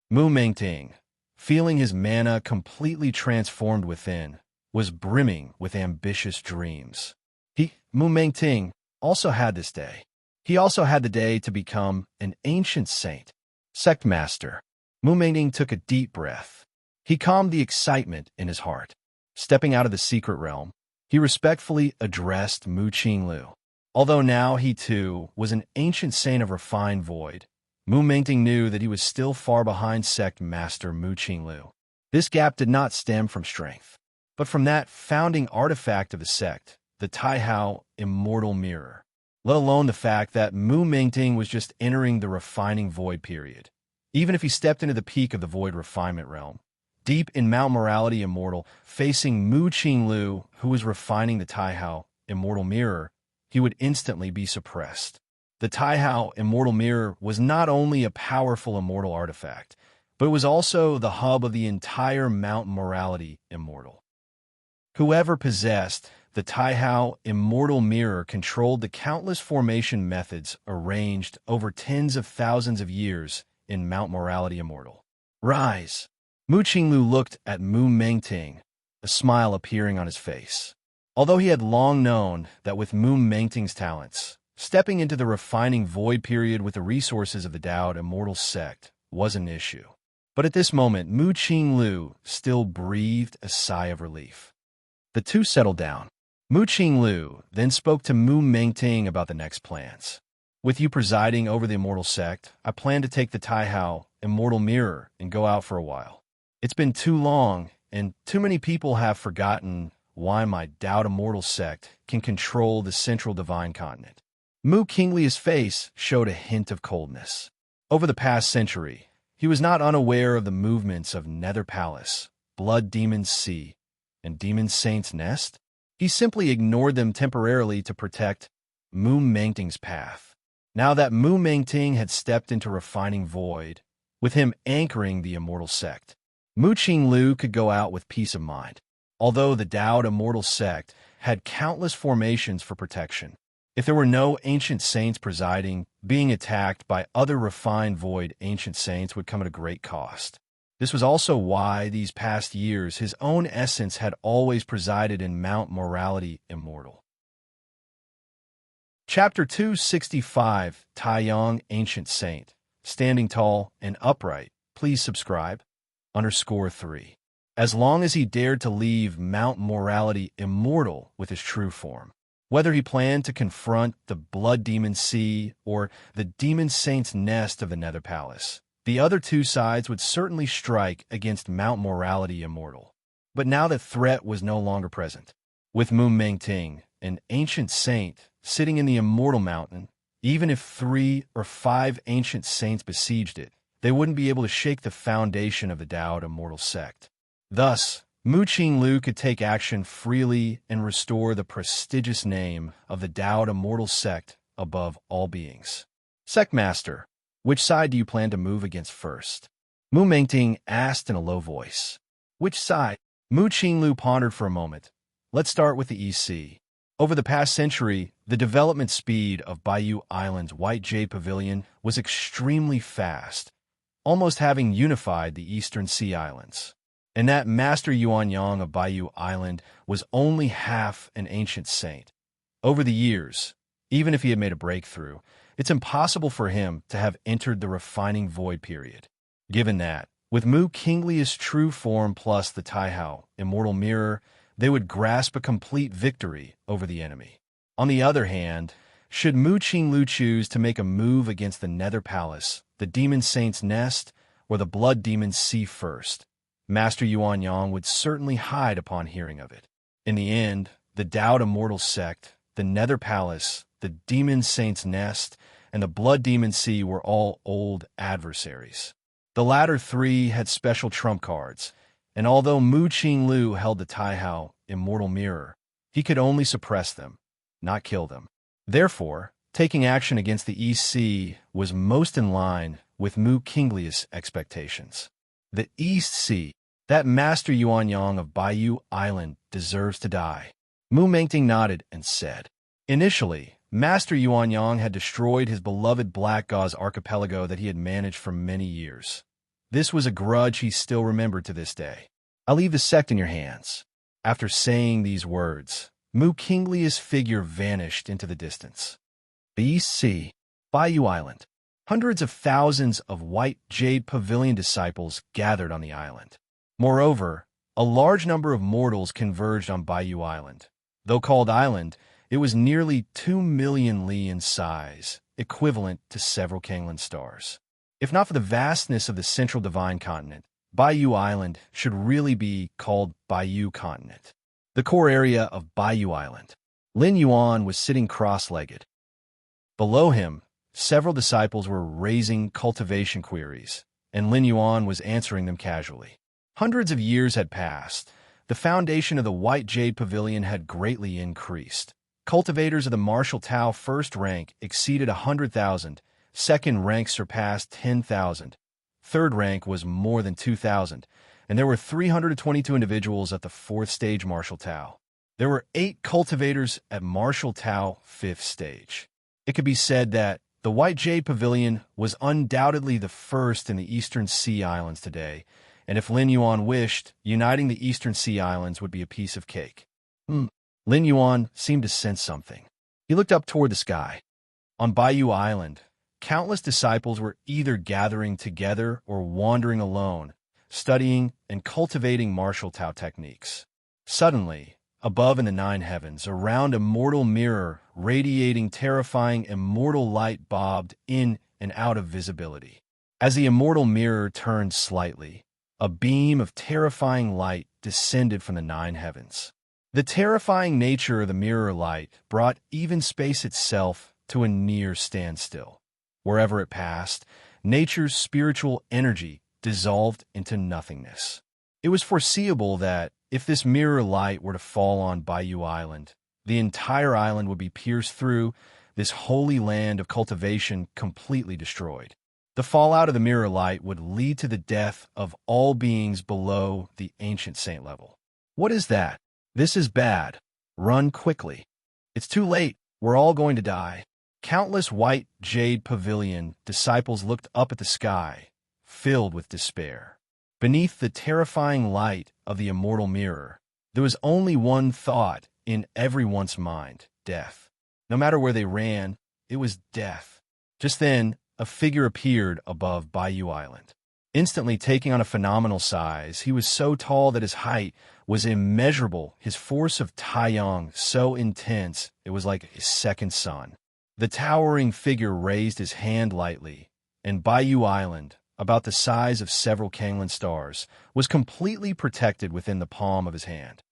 Mu Mengting, feeling his mana completely transformed within, was brimming with ambitious dreams. Mu Mengting, also had this day. He also had the day to become an Ancient Saint. Sect Master. Mu Mengting took a deep breath. He calmed the excitement in his heart. Stepping out of the secret realm, he respectfully addressed Mu Qinglu. Although now he too was an Ancient Saint of Refined Void, Mu Mingting knew that he was still far behind sect master Mu Qinglu. This gap did not stem from strength, but from that founding artifact of the sect, the Taihao Immortal Mirror, let alone the fact that Mu Mingting was just entering the refining void period. Even if he stepped into the peak of the void refinement realm, deep in Mount Morality Immortal, facing Mu Qinglu, who was refining the Taihao Immortal Mirror, he would instantly be suppressed. The Taihao Immortal Mirror was not only a powerful immortal artifact, but it was also the hub of the entire Mount Morality Immortal. Whoever possessed the Taihao Immortal Mirror controlled the countless formation methods arranged over tens of thousands of years in Mount Morality Immortal. Rise! Mu Qinglu looked at Mu Mingting, a smile appearing on his face. Although he had long known that with Mu Mingting's talents, stepping into the refining void period with the resources of the Dao Immortal Sect was an issue. But at this moment, Mu Qinglu still breathed a sigh of relief. The two settled down. Mu Qinglu then spoke to Mu Mingting about the next plans. With you presiding over the Immortal Sect, I plan to take the Taihao Immortal Mirror and go out for a while. It's been too long, and too many people have forgotten why my Dao Immortal Sect can control the Central Divine Continent. Mu Qingli's face showed a hint of coldness. Over the past century, he was not unaware of the movements of Nether Palace, Blood Demon's Sea, and Demon Saint's Nest. He simply ignored them temporarily to protect Mu Mingting's path. Now that Mu Mingting had stepped into refining void, with him anchoring the Immortal Sect, Mu Qinglu could go out with peace of mind. Although the Dao Immortal Sect had countless formations for protection, if there were no ancient saints presiding, being attacked by other refined void ancient saints would come at a great cost. This was also why these past years his own essence had always presided in Mount Morality Immortal. Chapter 265, Taiyang Ancient Saint. Standing tall and upright, please subscribe. _3. As long as he dared to leave Mount Morality Immortal with his true form. Whether he planned to confront the Blood Demon's Sea or the Demon Saint's Nest of the Nether Palace, the other two sides would certainly strike against Mount Morality Immortal. But now that threat was no longer present. With Mu Mingting, an ancient saint, sitting in the Immortal Mountain, even if 3 or 5 ancient saints besieged it, they wouldn't be able to shake the foundation of the Dao Immortal Sect. Thus, Mu Qinglu could take action freely and restore the prestigious name of the Dao Immortal Sect above all beings. Sect Master, which side do you plan to move against first? Mu Mingting asked in a low voice. Which side? Mu Qinglu pondered for a moment. Let's start with the East Sea. Over the past century, the development speed of Baiyu Island's White Jade Pavilion was extremely fast, almost having unified the Eastern Sea Islands. And that Master Yuanyang of Baiyu Island was only half an ancient saint. Over the years, even if he had made a breakthrough, it's impossible for him to have entered the refining void period. Given that, with Mu Qingli's true form plus the Taihao Immortal Mirror, they would grasp a complete victory over the enemy. On the other hand, should Mu Qinglu choose to make a move against the Nether Palace, the Demon Saint's Nest, or the Blood Demon's Sea first, Master Yuanyang would certainly hide upon hearing of it. In the end, the Dao Immortal Sect, the Nether Palace, the Demon Saint's Nest, and the Blood Demon's Sea were all old adversaries. The latter three had special trump cards, and although Mu Qinglu held the Taihao Immortal Mirror, he could only suppress them, not kill them. Therefore, taking action against the East Sea was most in line with Mu Qingli's expectations. The East Sea, that Master Yuanyang of Baiyu Island deserves to die. Mu Mingting nodded and said, initially, Master Yuanyang had destroyed his beloved Black Gauze archipelago that he had managed for many years. This was a grudge he still remembered to this day. I'll leave the sect in your hands. After saying these words, Mu Qingli's figure vanished into the distance. The East Sea, Baiyu Island. Hundreds of thousands of White Jade Pavilion disciples gathered on the island. Moreover, a large number of mortals converged on Baiyu Island. Though called island, it was nearly 2 million li in size, equivalent to several Kanglan stars. If not for the vastness of the central divine continent, Bayou Island should really be called Bayou Continent. The core area of Bayou Island. Lin Yuan was sitting cross-legged. Below him, several disciples were raising cultivation queries, and Lin Yuan was answering them casually. Hundreds of years had passed. The foundation of the White Jade Pavilion had greatly increased. Cultivators of the martial Tao first rank exceeded 100,000, second rank surpassed 10,000, third rank was more than 2,000, and there were 322 individuals at the fourth stage martial Tao. There were 8 cultivators at martial Tao fifth stage. It could be said that the White Jade Pavilion was undoubtedly the first in the Eastern Sea Islands today, and if Lin Yuan wished, uniting the Eastern Sea Islands would be a piece of cake. Lin Yuan seemed to sense something. He looked up toward the sky. On Bayou Island, countless disciples were either gathering together or wandering alone, studying and cultivating martial Tao techniques. Suddenly, above in the 9 heavens, a round immortal mirror radiating terrifying immortal light bobbed in and out of visibility. As the immortal mirror turned slightly, a beam of terrifying light descended from the 9 heavens. The terrifying nature of the mirror light brought even space itself to a near standstill. Wherever it passed, nature's spiritual energy dissolved into nothingness. It was foreseeable that if this mirror light were to fall on Bayou Island, the entire island would be pierced through, this holy land of cultivation completely destroyed. The fallout of the mirror light would lead to the death of all beings below the ancient saint level. What is that? This is bad. Run quickly. It's too late. We're all going to die. Countless White Jade Pavilion disciples looked up at the sky, filled with despair. Beneath the terrifying light of the immortal mirror, there was only one thought in everyone's mind: death. No matter where they ran, it was death. Just then, a figure appeared above Bayou Island. Instantly taking on a phenomenal size, he was so tall that his height was immeasurable, his force of Taiyang so intense it was like his second sun. The towering figure raised his hand lightly, and Bayou Island, about the size of several Kanglan stars, was completely protected within the palm of his hand.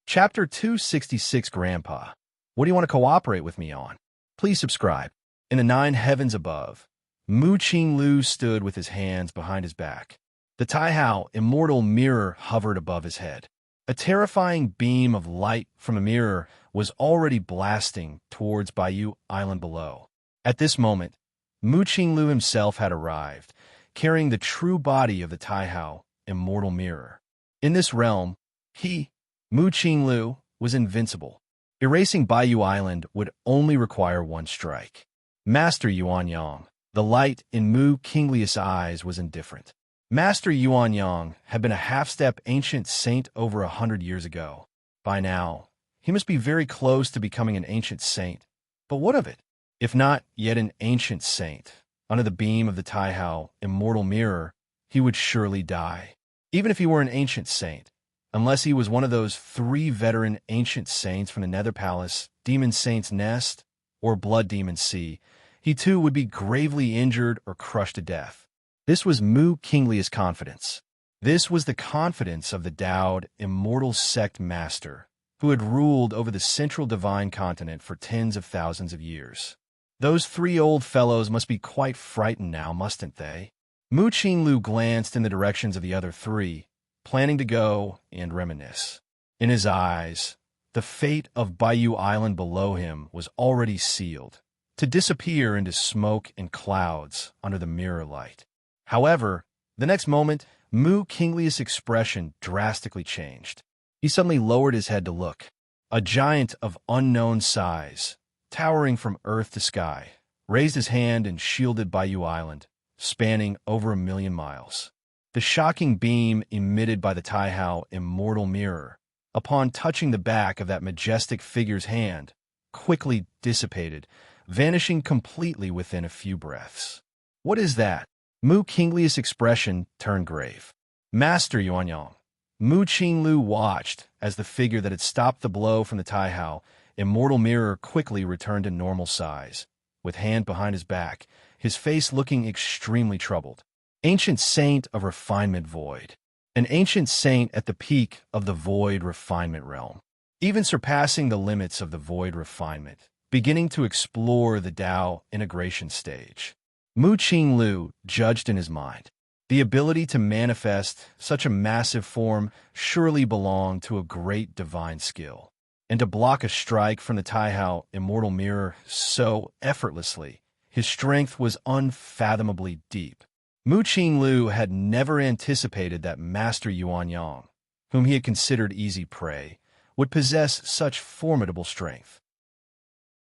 Chapter 266, Grandpa. What do you want to cooperate with me on? Please subscribe. In the 9 heavens above, Mu Qinglu stood with his hands behind his back. The Taihao immortal mirror hovered above his head. A terrifying beam of light from a mirror was already blasting towards Bayou Island below. At this moment, Mu Qinglu himself had arrived, carrying the true body of the Taihao immortal mirror. In this realm, he, Mu Qinglu, was invincible. Erasing Bayou Island would only require one strike. Master Yuanyang, the light in Mu Qinglius' eyes was indifferent. Master Yuanyang had been a half-step ancient saint over 100 years ago. By now, he must be very close to becoming an ancient saint. But what of it? If not yet an ancient saint, under the beam of the Taihao immortal mirror, he would surely die. Even if he were an ancient saint, unless he was one of those 3 veteran ancient saints from the Nether Palace, Demon Saint's Nest, or Blood Demon Sea, he too would be gravely injured or crushed to death. This was Mu Qinglius' confidence. This was the confidence of the Dowd immortal sect master, who had ruled over the central divine continent for tens of thousands of years. Those 3 old fellows must be quite frightened now, mustn't they? Mu Qinglu glanced in the directions of the other 3, planning to go and reminisce. In his eyes, the fate of Bayou Island below him was already sealed, to disappear into smoke and clouds under the mirror light. However, the next moment, Mu Qinglius' expression drastically changed. He suddenly lowered his head to look. A giant of unknown size, towering from earth to sky, raised his hand and shielded Bayou Island, spanning over 1,000,000 miles. The shocking beam emitted by the Taihao immortal mirror, upon touching the back of that majestic figure's hand, quickly dissipated, vanishing completely within a few breaths. What is that? Mu Qinglius' expression turned grave. Master Yuanyang. Mu Qinglu watched as the figure that had stopped the blow from the Taihao immortal mirror quickly returned to normal size, with hand behind his back, his face looking extremely troubled. Ancient Saint of Refinement Void. An ancient saint at the peak of the Void Refinement realm, even surpassing the limits of the Void Refinement, beginning to explore the Tao integration stage. Mu Qinglu judged in his mind. The ability to manifest such a massive form surely belonged to a great divine skill, and to block a strike from the Taihao immortal mirror so effortlessly, his strength was unfathomably deep. Mu Qinglu had never anticipated that Master Yuanyang, whom he had considered easy prey, would possess such formidable strength.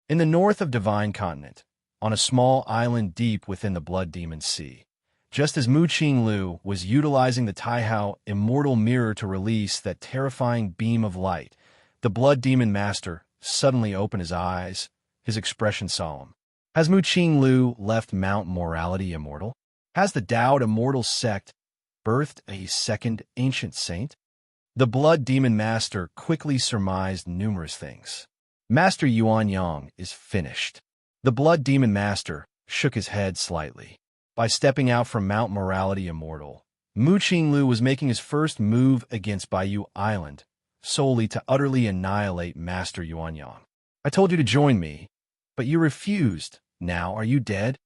In the north of Divine Continent, on a small island deep within the Blood Demon Sea, just as Mu Qinglu was utilizing the Taihao immortal mirror to release that terrifying beam of light, the Blood Demon Master suddenly opened his eyes, his expression solemn. Has Mu Qinglu left Mount Morality immortal? Has the Dao Immortal sect birthed a second ancient saint? The Blood Demon Master quickly surmised numerous things. Master Yuanyang is finished. The Blood Demon Master shook his head slightly. By stepping out from Mount Morality Immortal, Mu Qinglu was making his first move against Baiyu Island, solely to utterly annihilate Master Yuanyang. I told you to join me, but you refused. Now are you dead?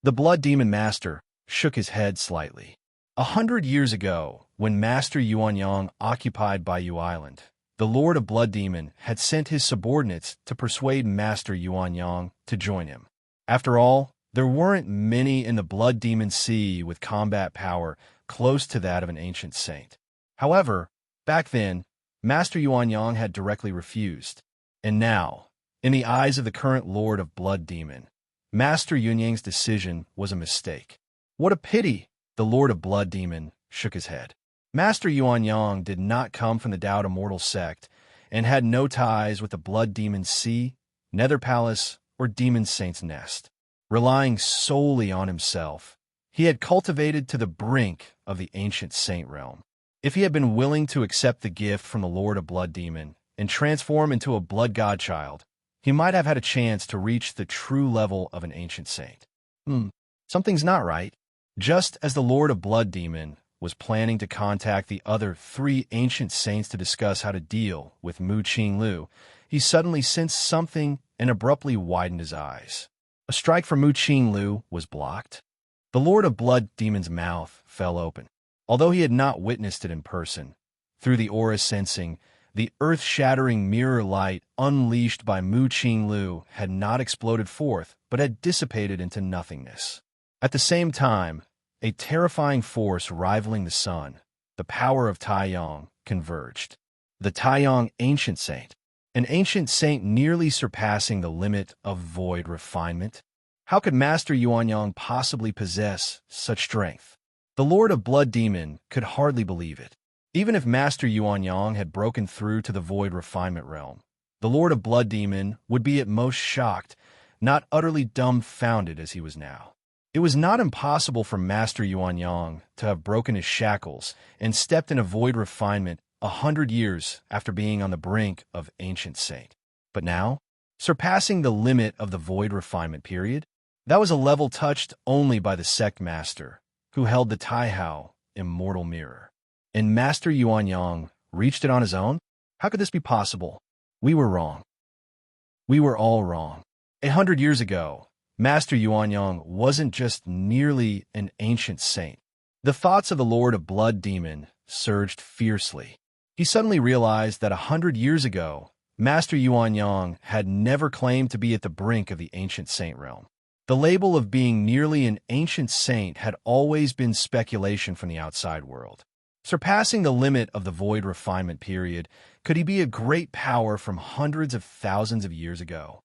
The Blood Demon Master shook his head slightly. 100 years ago, when Master Yuanyang occupied Baiyu Island, the Lord of Blood Demon had sent his subordinates to persuade Master Yuanyang to join him. After all, there weren't many in the Blood Demon Sea with combat power close to that of an ancient saint. However, back then, Master Yuanyang had directly refused. And now, in the eyes of the current Lord of Blood Demon, Master Yuanyang's decision was a mistake. What a pity! The Lord of Blood Demon shook his head. Master Yuanyang did not come from the Dao Immortal sect and had no ties with the Blood Demon Sea, Nether Palace, or Demon Saint's Nest. Relying solely on himself, he had cultivated to the brink of the ancient saint realm. If he had been willing to accept the gift from the Lord of Blood Demon and transform into a blood godchild, he might have had a chance to reach the true level of an ancient saint. Something's not right. Just as the Lord of Blood Demon was planning to contact the other 3 ancient saints to discuss how to deal with Mu Qinglu, he suddenly sensed something and abruptly widened his eyes. A strike from Mu Qinglu was blocked. The Lord of Blood Demon's mouth fell open. Although he had not witnessed it in person, through the aura sensing, the earth-shattering mirror light unleashed by Mu Qinglu had not exploded forth, but had dissipated into nothingness. At the same time, a terrifying force rivaling the sun, the power of Taiyang, converged. The Taiyang Ancient Saint, an ancient saint nearly surpassing the limit of void refinement. How could Master Yuanyang possibly possess such strength? The Lord of Blood Demon could hardly believe it. Even if Master Yuanyang had broken through to the void refinement realm, the Lord of Blood Demon would be at most shocked, not utterly dumbfounded as he was now. It was not impossible for Master Yuanyang to have broken his shackles and stepped in a void refinement 100 years after being on the brink of ancient saint. But now, surpassing the limit of the void refinement period, that was a level touched only by the sect master, who held the Taihao immortal mirror. And Master Yuanyang reached it on his own? How could this be possible? We were wrong. We were all wrong. 100 years ago, Master Yuanyang wasn't just nearly an ancient saint. The thoughts of the Lord of Blood Demon surged fiercely. He suddenly realized that 100 years ago, Master Yuanyang had never claimed to be at the brink of the ancient saint realm. The label of being nearly an ancient saint had always been speculation from the outside world. Surpassing the limit of the void refinement period, could he be a great power from hundreds of thousands of years ago?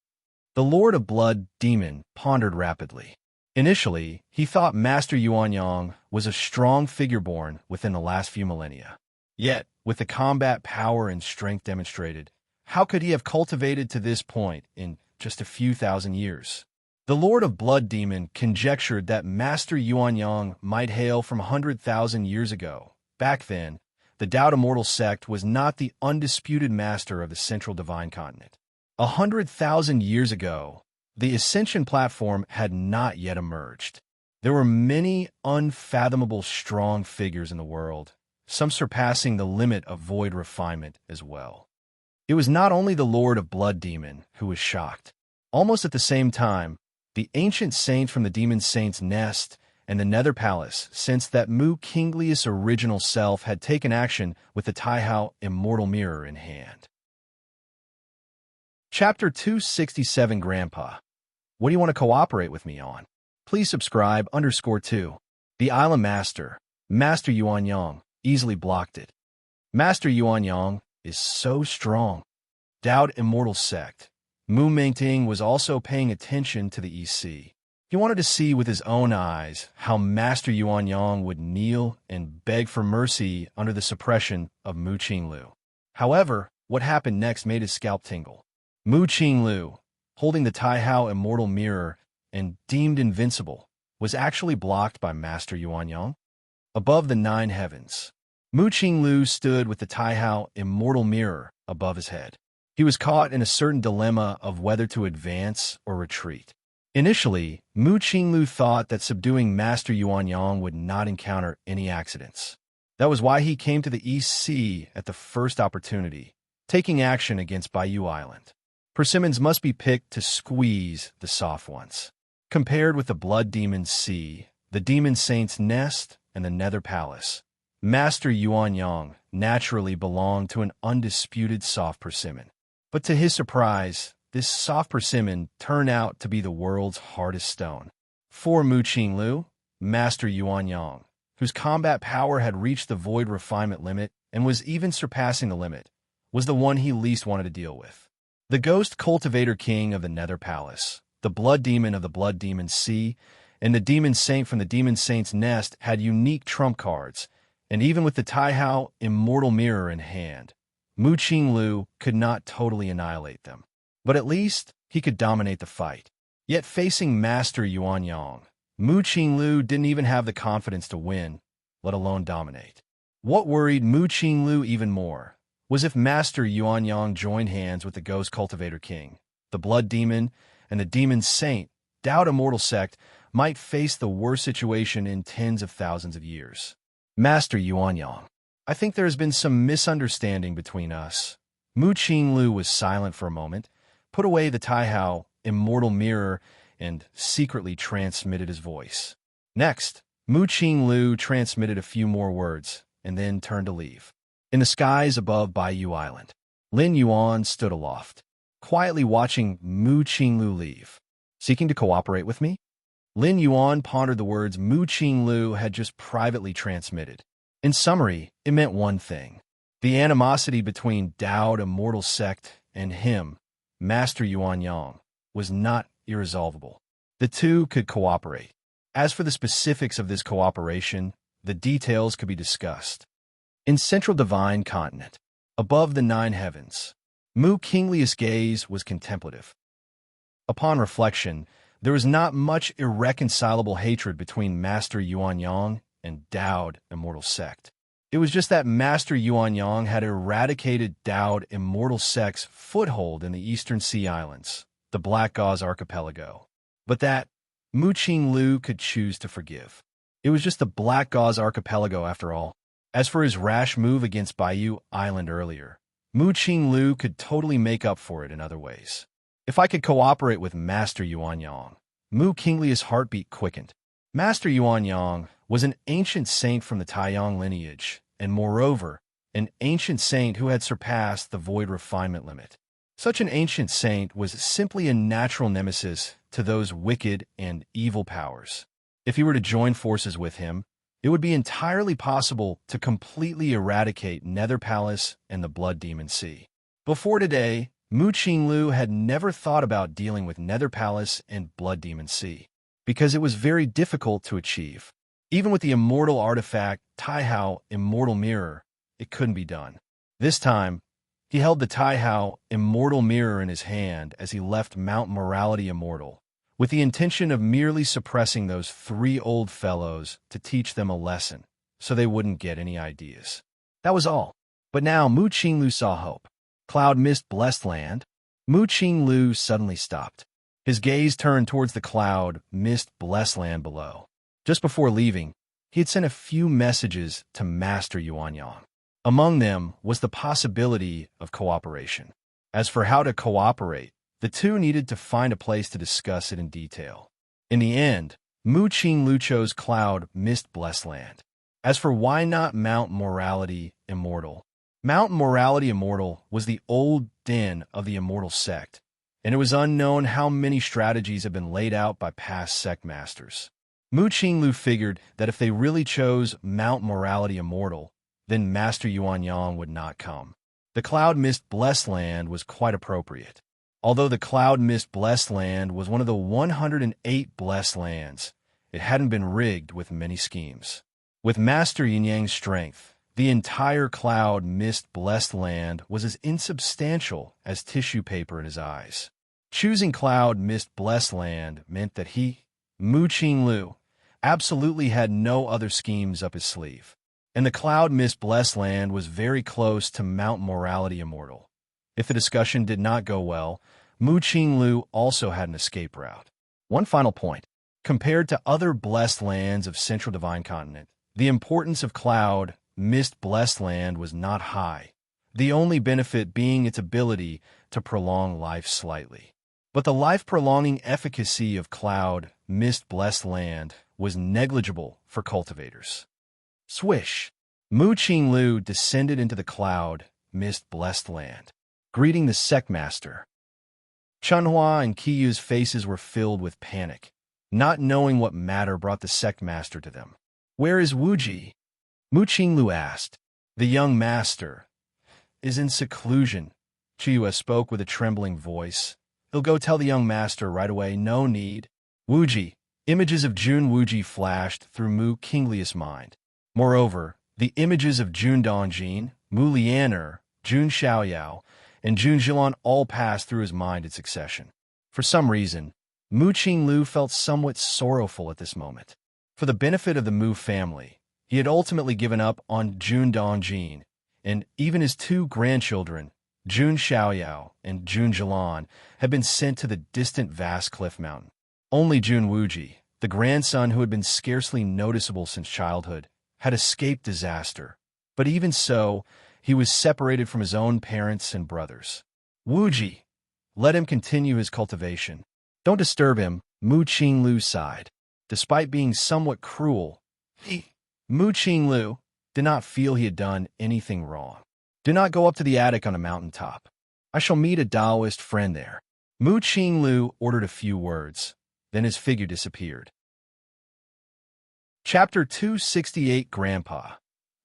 The Lord of Blood Demon pondered rapidly. Initially, he thought Master Yuanyang was a strong figure born within the last few millennia. Yet, with the combat power and strength demonstrated, how could he have cultivated to this point in just a few thousand years? The Lord of Blood Demon conjectured that Master Yuanyang might hail from 100,000 years ago. Back then, the Dao Immortal sect was not the undisputed master of the Central Divine Continent. 100,000 years ago, The ascension platform had not yet emerged. There were many unfathomable strong figures in the world, some surpassing the limit of void refinement as well. It was not only the Lord of Blood Demon who was shocked. Almost at the same time, the ancient saint from the Demon Saint's Nest and the Nether Palace sensed that Mu Kinglius' original self had taken action with the Taihao Immortal Mirror in hand. Chapter 267 Grandpa. What do you want to cooperate with me on? Please subscribe _2. The Island Master, Master Yuan Yang, easily blocked it. Master Yuan Yang is so strong. Dowd Immortal Sect. Mu Mingting was also paying attention to the EC. He wanted to see with his own eyes how Master Yuan Yang would kneel and beg for mercy under the suppression of Mu Qinglu. However, what happened next made his scalp tingle. Mu Qinglu, holding the Taihao Immortal Mirror and deemed invincible, was actually blocked by Master Yuan Yang. Above the 9 heavens, Mu Qinglu stood with the Taihao Immortal Mirror above his head. He was caught in a certain dilemma of whether to advance or retreat. Initially, Mu Qinglu thought that subduing Master Yuan Yang would not encounter any accidents. That was why he came to the EC at the first opportunity, taking action against Baiyu Island. Persimmons must be picked to squeeze the soft ones. Compared with the Blood Demon's Sea, the Demon Saint's Nest, and the Nether Palace, Master Yuan Yang naturally belonged to an undisputed soft persimmon. But to his surprise, this soft persimmon turned out to be the world's hardest stone. For Mu Qinglu, Master Yuan Yang, whose combat power had reached the void refinement limit and was even surpassing the limit, was the one he least wanted to deal with. The Ghost Cultivator King of the Nether Palace, the Blood Demon of the Blood Demon's Sea, and the Demon Saint from the Demon Saint's Nest had unique trump cards, and even with the Taihao Immortal Mirror in hand, Mu Qinglu could not totally annihilate them. But at least he could dominate the fight. Yet facing Master Yuan Yang, Mu Qinglu didn't even have the confidence to win, let alone dominate. What worried Mu Qinglu even more was if Master Yuan Yang joined hands with the Ghost Cultivator King, the Blood Demon, and the Demon Saint, Dowd Immortal Sect might face the worst situation in tens of thousands of years. Master Yuan Yang, I think there has been some misunderstanding between us. Mu Qinglu was silent for a moment, put away the Taihao Immortal Mirror, and secretly transmitted his voice. Next, Mu Qinglu transmitted a few more words, and then turned to leave. In the skies above Baiyu Island, Lin Yuan stood aloft, quietly watching Mu Qinglu leave. Seeking to cooperate with me? Lin Yuan pondered the words Mu Qinglu had just privately transmitted. In summary, it meant one thing. The animosity between Dowd Immortal Sect and him, Master Yuan Yang, was not irresolvable. The two could cooperate. As for the specifics of this cooperation, the details could be discussed. In Central Divine Continent, above the 9 heavens, Mu Kinglius' gaze was contemplative. Upon reflection, there was not much irreconcilable hatred between Master Yuan Yang and Dowd Immortal Sect. It was just that Master Yuan Yang had eradicated Dowd Immortal Sect's foothold in the Eastern Sea Islands, the Black Gauze Archipelago. But that Mu Qinglu could choose to forgive. It was just the Black Gauze Archipelago after all. As for his rash move against Baiyu Island earlier, Mu Qinglu could totally make up for it in other ways. If I could cooperate with Master Yuan Yang, Mu Kinglius' heartbeat quickened. Master Yuan Yang was an ancient saint from the Taiyang lineage, and moreover, an ancient saint who had surpassed the void refinement limit. Such an ancient saint was simply a natural nemesis to those wicked and evil powers. If he were to join forces with him, it would be entirely possible to completely eradicate Nether Palace and the Blood Demon Sea. Before today, Mu Qinglu had never thought about dealing with Nether Palace and Blood Demon Sea, because it was very difficult to achieve. Even with the immortal artifact Taihao Immortal Mirror, it couldn't be done. This time, he held the Taihao Immortal Mirror in his hand as he left Mount Morality Immortal, with the intention of merely suppressing those 3 old fellows to teach them a lesson, so they wouldn't get any ideas. That was all. But now Mu Qinglu saw hope. Cloud Mist blessed land. Mu Qinglu suddenly stopped. His gaze turned towards the cloud, mist blessed land below. Just before leaving, he had sent a few messages to Master Yuanyang. Among them was the possibility of cooperation. As for how to cooperate, the two needed to find a place to discuss it in detail. In the end, Mu Qinglu chose cloud mist blessed land. As for why not Mount Morality Immortal? Mount Morality Immortal was the old den of the immortal sect, and it was unknown how many strategies had been laid out by past sect masters. Mu Qinglu figured that if they really chose Mount Morality Immortal, then Master Yuanyang would not come. The Cloud Mist Blessed Land was quite appropriate. Although the Cloud Mist Blessed Land was one of the 108 blessed lands, it hadn't been rigged with many schemes. With Master Yuanyang's strength, the entire Cloud Mist Blessed Land was as insubstantial as tissue paper in his eyes. Choosing Cloud Mist Blessed Land meant that he, Mu Qinglu, absolutely had no other schemes up his sleeve. And the Cloud Mist Blessed Land was very close to Mount Morality Immortal. If the discussion did not go well, Mu Qinglu also had an escape route. One final point. Compared to other blessed lands of Central Divine Continent, the importance of Cloud Mist Blessed Land was not high, the only benefit being its ability to prolong life slightly. But the life-prolonging efficacy of Cloud Mist Blessed Land was negligible for cultivators. Swish! Mu Qinglu descended into the Cloud Mist Blessed Land, greeting the sect master. Chunhua and Qiyu's faces were filled with panic, not knowing what matter brought the sect master to them. "Where is Wuji?" Mu Qinglu asked. "The young master is in seclusion," Qiyu spoke with a trembling voice. "He'll go tell the young master right away, no need." Wuji. Images of Jun Wuji flashed through Mu Qingliu's mind. Moreover, the images of Jun Dongjin, Mu Lianer, Jun Xiaoyao, and Jun Zhilan all passed through his mind in succession. For some reason, Mu Qinglu felt somewhat sorrowful at this moment. For the benefit of the Mu family, he had ultimately given up on Jun Dongjin, and even his two grandchildren, Jun Xiaoyao and Jun Zhilan, had been sent to the distant vast cliff mountain. Only Jun Wuji, the grandson who had been scarcely noticeable since childhood, had escaped disaster. But even so, he was separated from his own parents and brothers. "Wuji, let him continue his cultivation. Don't disturb him," Mu Qinglu sighed. Despite being somewhat cruel, Mu Qinglu did not feel he had done anything wrong. "Do not go up to the attic on a mountaintop. I shall meet a Taoist friend there." Mu Qinglu ordered a few words, then his figure disappeared. Chapter 268 Grandpa.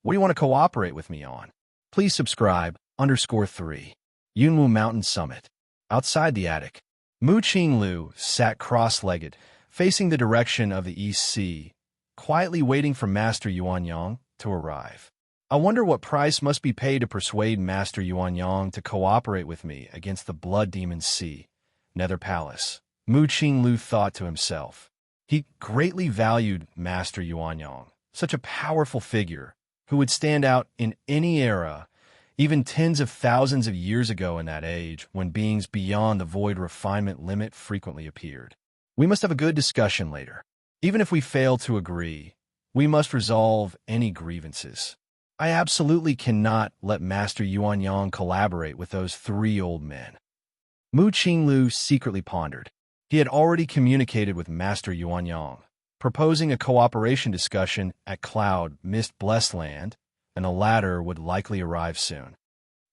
What do you want to cooperate with me on? Please subscribe, _3. Yunwu Mountain Summit. Outside the attic, Mu Qinglu sat cross-legged, facing the direction of the East Sea, quietly waiting for Master Yuanyang to arrive. "I wonder what price must be paid to persuade Master Yuanyang to cooperate with me against the Blood Demon Sea, Nether Palace," Mu Qinglu thought to himself. He greatly valued Master Yuanyang, such a powerful figure who would stand out in any era, even tens of thousands of years ago in that age when beings beyond the void refinement limit frequently appeared. "We must have a good discussion later. Even if we fail to agree, we must resolve any grievances. I absolutely cannot let Master Yuanyang collaborate with those three old men." Mu Qinglu secretly pondered. He had already communicated with Master Yuanyang, proposing a cooperation discussion at Cloud Mist Blessed Land, and the latter would likely arrive soon.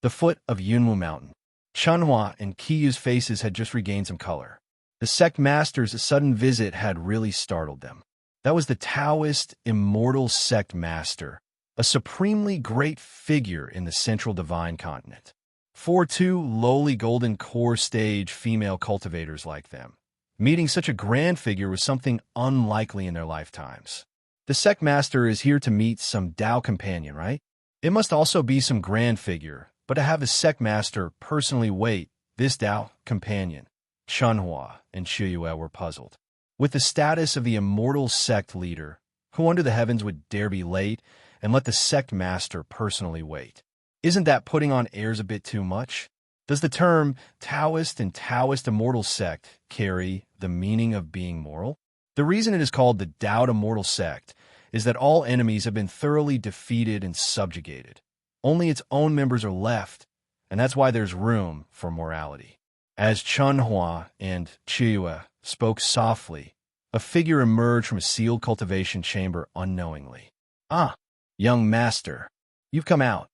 The foot of Yunwu Mountain. Chunhua and Qiyu's faces had just regained some color. The sect master's sudden visit had really startled them. That was the Taoist immortal sect master, a supremely great figure in the Central Divine Continent. For two lowly golden core stage female cultivators like them, meeting such a grand figure was something unlikely in their lifetimes. The sect master is here to meet some Tao companion, right? It must also be some grand figure, but to have the sect master personally wait this Tao companion, Chunhua and Shiyue were puzzled. With the status of the immortal sect leader, who under the heavens would dare be late and let the sect master personally wait? Isn't that putting on airs a bit too much? Does the term Taoist and Taoist immortal sect carry the meaning of being moral? The reason it is called the Tao Immortal Sect is that all enemies have been thoroughly defeated and subjugated. Only its own members are left, and that's why there's room for morality. As Chunhua and Chiyue spoke softly, a figure emerged from a sealed cultivation chamber unknowingly. "Ah, young master, you've come out."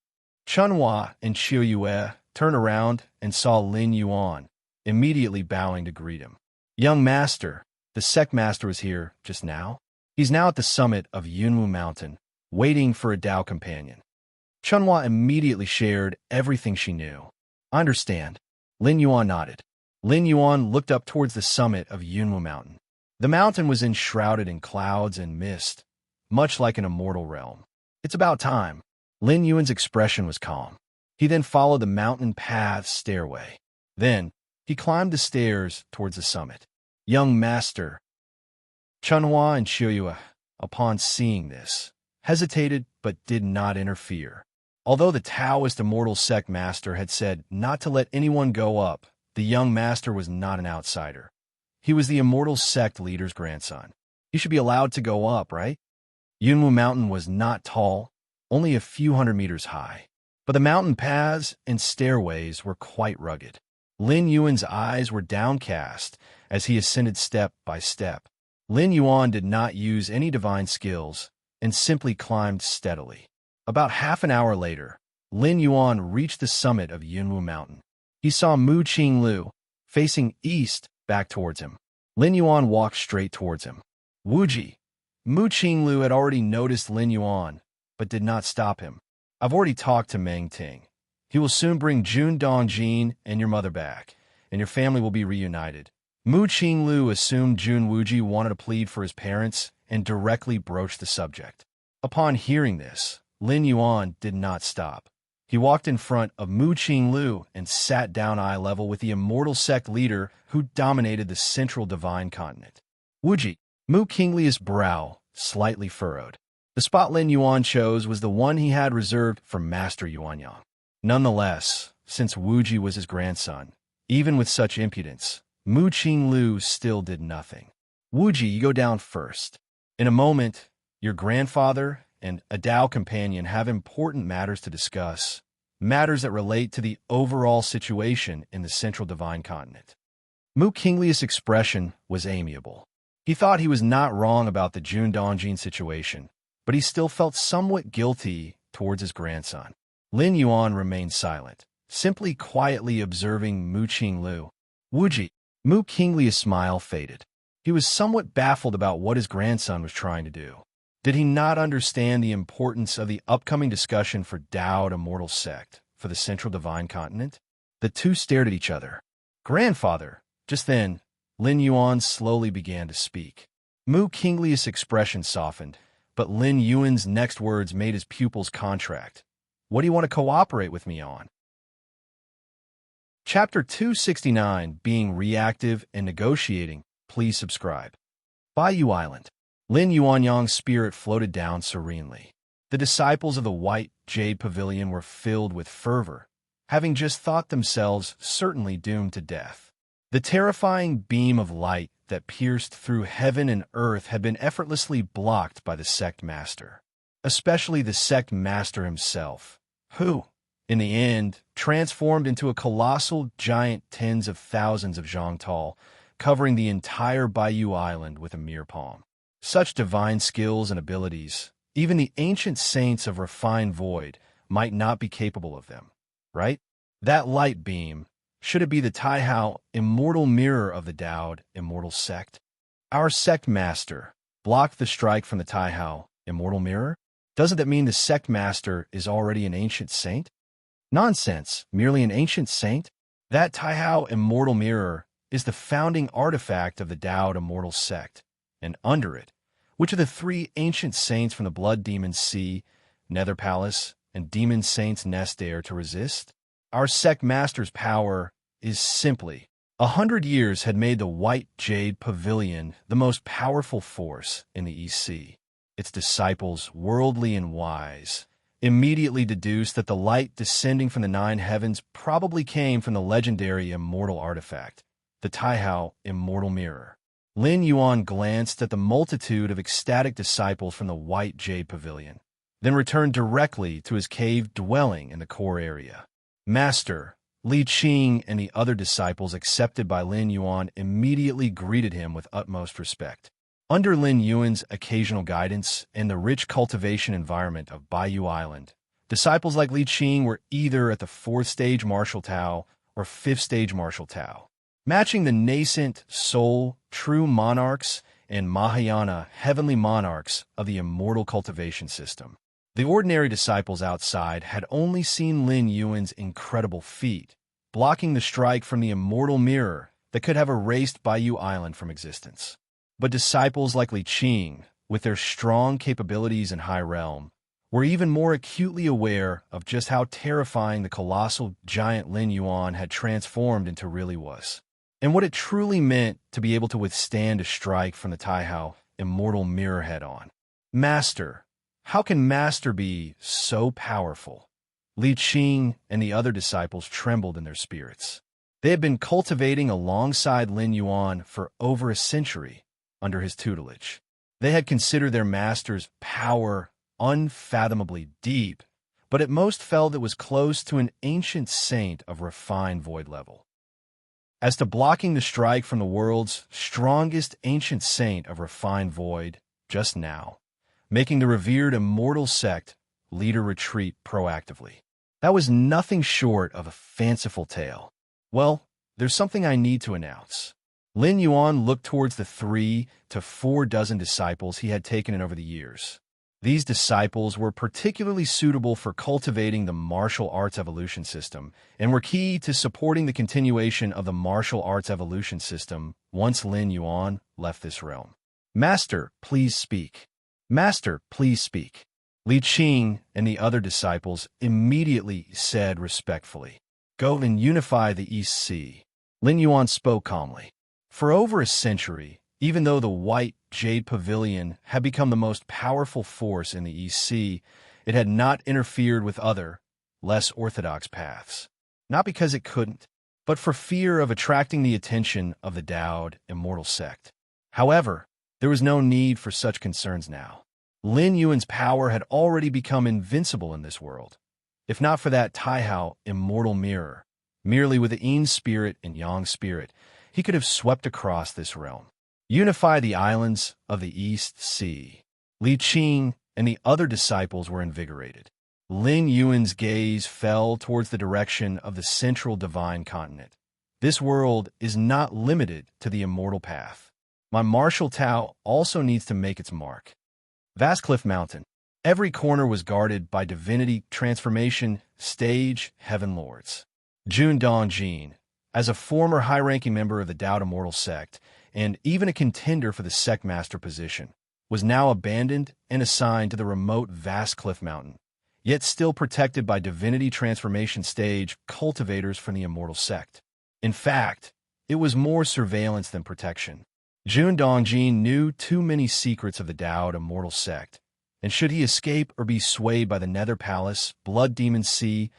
Chunhua and Chiyue turned around and saw Lin Yuan, immediately bowing to greet him. "Young master, the sect master was here just now. He's now at the summit of Yunwu Mountain, waiting for a Tao companion." Chunhua immediately shared everything she knew. "I understand." Lin Yuan nodded. Lin Yuan looked up towards the summit of Yunwu Mountain. The mountain was enshrouded in clouds and mist, much like an immortal realm. "It's about time." Lin Yuan's expression was calm. He then followed the mountain path's stairway. Then, he climbed the stairs towards the summit. "Young master." Chunhua and Chiyue, upon seeing this, hesitated but did not interfere. Although the Taoist immortal sect master had said not to let anyone go up, the young master was not an outsider. He was the immortal sect leader's grandson. He should be allowed to go up, right? Yunwu Mountain was not tall, only a few hundred meters high, but the mountain paths and stairways were quite rugged. Lin Yuan's eyes were downcast as he ascended step by step. Lin Yuan did not use any divine skills and simply climbed steadily. About half an hour later, Lin Yuan reached the summit of Yunwu Mountain. He saw Mu Qinglu facing east back towards him. Lin Yuan walked straight towards him. "Wuji." Mu Qinglu had already noticed Lin Yuan, but did not stop him. "I've already talked to Meng Ting. He will soon bring Jun Dongjin and your mother back, and your family will be reunited." Mu Qinglu assumed Jun Wuji wanted to plead for his parents and directly broached the subject. Upon hearing this, Lin Yuan did not stop. He walked in front of Mu Qinglu and sat down eye level with the immortal sect leader who dominated the central divine continent. "Wuji." Mu Qinglu's brow slightly furrowed. The spot Lin Yuan chose was the one he had reserved for Master Yuanyang. Nonetheless, since Wuji was his grandson, even with such impudence, Mu Qinglu still did nothing. "Wuji, you go down first. In a moment, your grandfather and a Tao companion have important matters to discuss, matters that relate to the overall situation in the central divine continent." Mu Qinglu's expression was amiable. He thought he was not wrong about the Jun Dongjin situation, but he still felt somewhat guilty towards his grandson. Lin Yuan remained silent, simply quietly observing Mu Qinglu. "Wuji." Mu Qinglu's smile faded. He was somewhat baffled about what his grandson was trying to do. Did he not understand the importance of the upcoming discussion for Tao Immortal Sect for the Central Divine Continent? The two stared at each other. "Grandfather." Just then, Lin Yuan slowly began to speak. Mu Qinglu's expression softened, but Lin Yuan's next words made his pupils contract. "What do you want to cooperate with me on?" Chapter 269, Being Reactive and Negotiating. Please subscribe. Bayou Island. Lin Yuanyang's spirit floated down serenely. The disciples of the White Jade Pavilion were filled with fervor, having just thought themselves certainly doomed to death. The terrifying beam of light that pierced through heaven and earth had been effortlessly blocked by the sect master, especially the sect master himself, who, in the end, transformed into a colossal giant tens of thousands of zhang tall, covering the entire Bayou Island with a mere palm. Such divine skills and abilities, even the ancient saints of refined void might not be capable of them, right? That light beam, should it be the Taihao immortal mirror of the Tao immortal sect? Our sect master blocked the strike from the Taihao immortal mirror? Doesn't that mean the sect master is already an ancient saint? Nonsense, merely an ancient saint? That Taihao immortal mirror is the founding artifact of the Tao immortal sect, and under it, which are the three ancient saints from the Blood Demon Sea, Nether Palace, and Demon Saint's Nest dare to resist? Our sect master's power is simply 100 years had made the White Jade Pavilion the most powerful force in the East Sea. Its disciples, worldly and wise, immediately deduced that the light descending from the nine heavens probably came from the legendary immortal artifact, the Taihao Immortal Mirror. Lin Yuan glanced at the multitude of ecstatic disciples from the White Jade Pavilion, then returned directly to his cave dwelling in the core area. Master, Li Qing and the other disciples accepted by Lin Yuan immediately greeted him with utmost respect. Under Lin Yuan's occasional guidance and the rich cultivation environment of Baiyu Island, disciples like Li Qing were either at the 4th stage martial Tao or 5th stage martial Tao, matching the nascent soul, true monarchs, and Mahayana heavenly monarchs of the immortal cultivation system. The ordinary disciples outside had only seen Lin Yuan's incredible feat, blocking the strike from the immortal mirror that could have erased Baiyu Island from existence. But disciples like Li Qing, with their strong capabilities in high realm, were even more acutely aware of just how terrifying the colossal giant Lin Yuan had transformed into really was, and what it truly meant to be able to withstand a strike from the Taihao Immortal Mirror head-on. Master, how can Master be so powerful? Li Qing and the other disciples trembled in their spirits. They had been cultivating alongside Lin Yuan for over a century under his tutelage. They had considered their master's power unfathomably deep, but at most felt it was close to an ancient saint of refined void level. As to blocking the strike from the world's strongest ancient saint of refined void just now, making the revered immortal sect leader retreat proactively. That was nothing short of a fanciful tale. Well, there's something I need to announce. Lin Yuan looked towards the 3 to 4 dozen disciples he had taken in over the years. These disciples were particularly suitable for cultivating the martial arts evolution system and were key to supporting the continuation of the martial arts evolution system once Lin Yuan left this realm. Master, please speak. Master, please speak. Li Qing and the other disciples immediately said respectfully, "Go and unify the East Sea." Lin Yuan spoke calmly. For over a century, even though the White Jade Pavilion had become the most powerful force in the East Sea, it had not interfered with other, less orthodox paths. Not because it couldn't, but for fear of attracting the attention of the Dowd Immortal Sect. However, there was no need for such concerns now. Lin Yuan's power had already become invincible in this world. If not for that Taihao Immortal Mirror, merely with the Yin spirit and Yang spirit, he could have swept across this realm. Unify the islands of the East Sea. Li Qing and the other disciples were invigorated. Lin Yuan's gaze fell towards the direction of the central divine continent. This world is not limited to the immortal path. My martial Tao also needs to make its mark. Vast Cliff Mountain. Every corner was guarded by divinity transformation stage heaven lords. Jun Dongjin, as a former high-ranking member of the Dao Immortal Sect, and even a contender for the Sect Master position, was now abandoned and assigned to the remote Vast Cliff Mountain, yet still protected by divinity transformation stage cultivators from the Immortal Sect. In fact, it was more surveillance than protection. Jun Dongjin knew too many secrets of the Dao Immortal Sect, and should he escape or be swayed by the Nether Palace, Blood Demon Sea,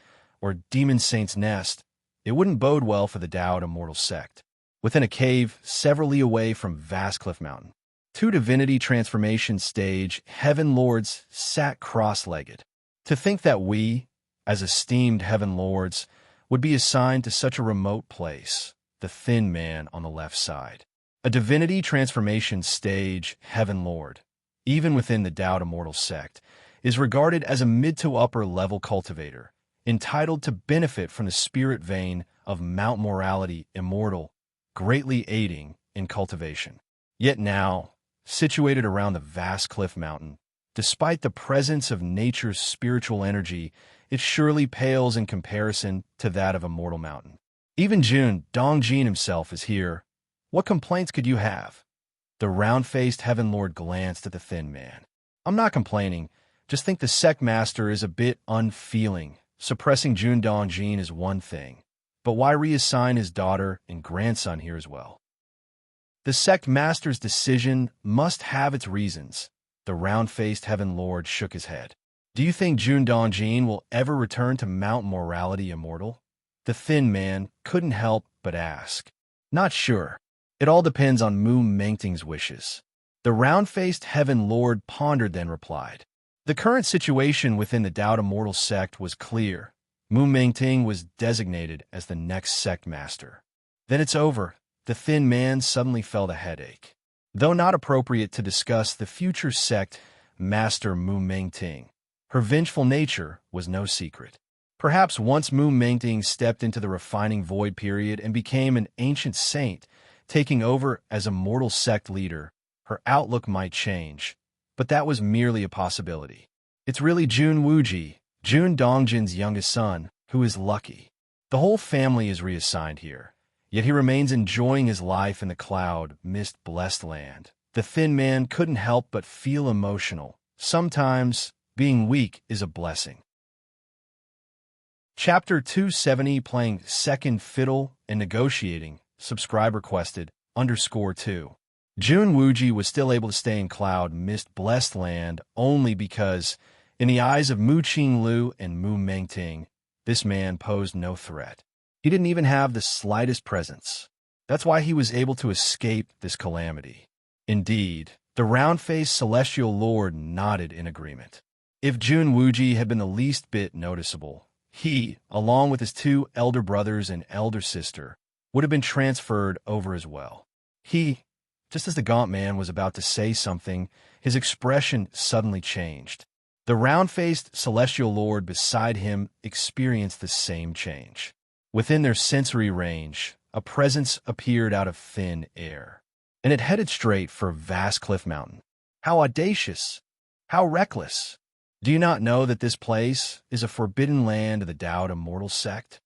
or Demon Saint's Nest, it wouldn't bode well for the Dao Immortal Sect. Within a cave severally away from Vast Cliff Mountain, 2 divinity transformation stage heaven lords sat cross-legged. To think that we, as esteemed heaven lords, would be assigned to such a remote place, the thin man on the left side. A divinity transformation stage heaven lord, even within the Dao Immortal Sect, is regarded as a mid to upper level cultivator, entitled to benefit from the spirit vein of Mount Morality Immortal, greatly aiding in cultivation. Yet now, situated around the Vast Cliff Mountain, despite the presence of nature's spiritual energy, it surely pales in comparison to that of Immortal Mountain. Even Jun Dongjin himself is here. What complaints could you have? The round-faced Heaven Lord glanced at the thin man. I'm not complaining, just think the Sect Master is a bit unfeeling. Suppressing Jun Dongjin is one thing, but why reassign his daughter and grandson here as well? The Sect Master's decision must have its reasons. The round-faced Heaven Lord shook his head. Do you think Jun Dongjin will ever return to Mount Morality Immortal? The thin man couldn't help but ask. Not sure. It all depends on Mu Mengting's wishes. The round-faced Heaven Lord pondered, then replied. The current situation within the Dao Immortal sect was clear. Mu Mengting was designated as the next sect master. Then it's over. The thin man suddenly felt a headache. Though not appropriate to discuss the future sect master Mu Mengting, her vengeful nature was no secret. Perhaps once Mu Mengting stepped into the refining void period and became an ancient saint, taking over as immortal sect leader, her outlook might change. But that was merely a possibility. It's really Jun Wuji, Jun Dongjin's youngest son, who is lucky. The whole family is reassigned here, yet he remains enjoying his life in the cloud, mist-blessed land. The thin man couldn't help but feel emotional. Sometimes, being weak is a blessing. Chapter 270, playing second fiddle and negotiating, subscribe requested, _2. Jun Wuji was still able to stay in cloud mist-blessed land only because, in the eyes of Mu Qinglu and Mu Mengting, this man posed no threat. He didn't even have the slightest presence. That's why he was able to escape this calamity. Indeed, the round-faced celestial lord nodded in agreement. If Jun Wuji had been the least bit noticeable, he, along with his two elder brothers and elder sister, would have been transferred over as well. Just as the gaunt man was about to say something, his expression suddenly changed. The round-faced celestial lord beside him experienced the same change. Within their sensory range, a presence appeared out of thin air, and it headed straight for vast Cliff Mountain. How audacious! How reckless! Do you not know that this place is a forbidden land of the Dao Immortal sect?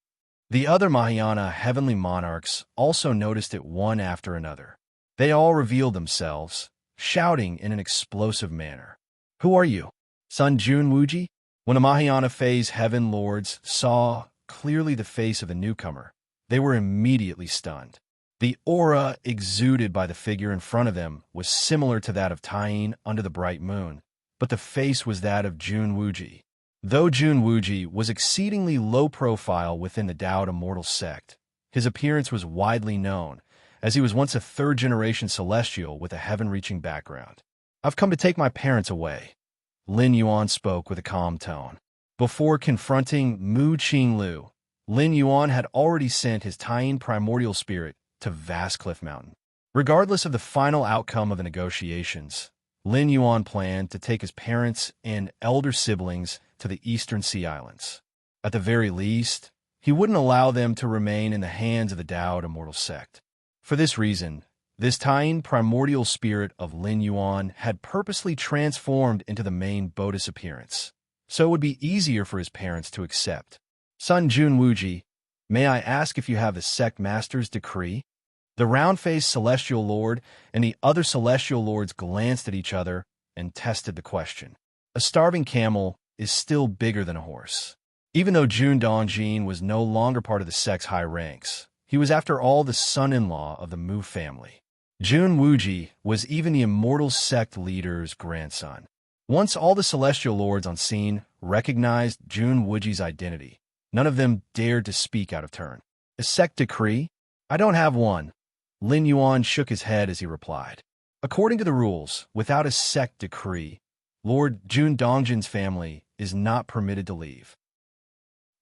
The other Mahayana heavenly monarchs also noticed it one after another. They all revealed themselves, shouting in an explosive manner. Who are you? Son Jun Wuji? When the Mahayana phase heaven lords saw clearly the face of the newcomer, they were immediately stunned. The aura exuded by the figure in front of them was similar to that of Tying under the bright moon, but the face was that of Jun Wuji. Though Jun Wuji was exceedingly low profile within the Dao Immortal sect, his appearance was widely known, as he was once a third-generation celestial with a heaven-reaching background. I've come to take my parents away, Lin Yuan spoke with a calm tone. Before confronting Mu Qinglu, Lin Yuan had already sent his Tying primordial spirit to vast Cliff Mountain. Regardless of the final outcome of the negotiations, Lin Yuan planned to take his parents and elder siblings to the Eastern Sea Islands. At the very least, he wouldn't allow them to remain in the hands of the Dao Immortal sect. For this reason, this Tying primordial spirit of Lin Yuan had purposely transformed into the main Bodis appearance, so it would be easier for his parents to accept. Son Jun Wuji, may I ask if you have the sect master's decree? The round-faced celestial lord and the other celestial lords glanced at each other and tested the question. A starving camel is still bigger than a horse. Even though Jun Dongjin was no longer part of the sect's high ranks, he was after all the son-in-law of the Mu family. Jun Wuji was even the immortal sect leader's grandson. Once all the celestial lords on scene recognized Jun Wuji's identity, none of them dared to speak out of turn. A sect decree? I don't have one. Lin Yuan shook his head as he replied. According to the rules, without a sect decree, Lord Jun Dongjin's family is not permitted to leave.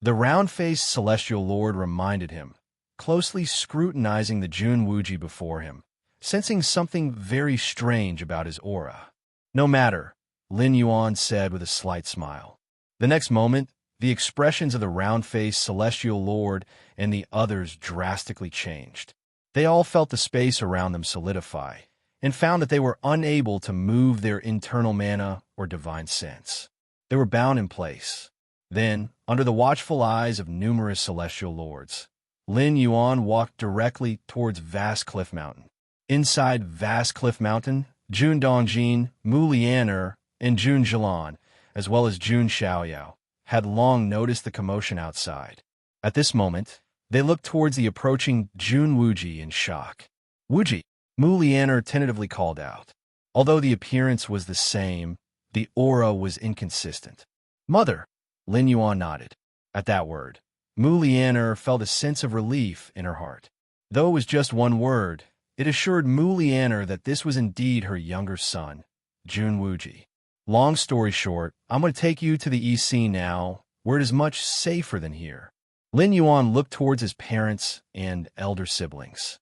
The round-faced celestial lord reminded him, closely scrutinizing the Jun Wuji before him, sensing something very strange about his aura. No matter, Lin Yuan said with a slight smile. The next moment, the expressions of the round-faced celestial lord and the others drastically changed. They all felt the space around them solidify, and found that they were unable to move their internal mana or divine sense. They were bound in place. Then, under the watchful eyes of numerous celestial lords, Lin Yuan walked directly towards vast Cliff Mountain. Inside vast Cliff Mountain, Jun Dongjin, Mu Lianer, and Jun Zhilan, as well as Jun Xiaoyao, had long noticed the commotion outside. At this moment, they looked towards the approaching Jun Wuji in shock. Wuji, Mu Lianer tentatively called out. Although the appearance was the same, the aura was inconsistent. Mother, Lin Yuan nodded. At that word, Mu Lianer felt a sense of relief in her heart. Though it was just one word, it assured Mu Lianer that this was indeed her younger son, Jun Wuji. Long story short, I'm going to take you to the EC now, where it is much safer than here. Lin Yuan looked towards his parents and elder siblings.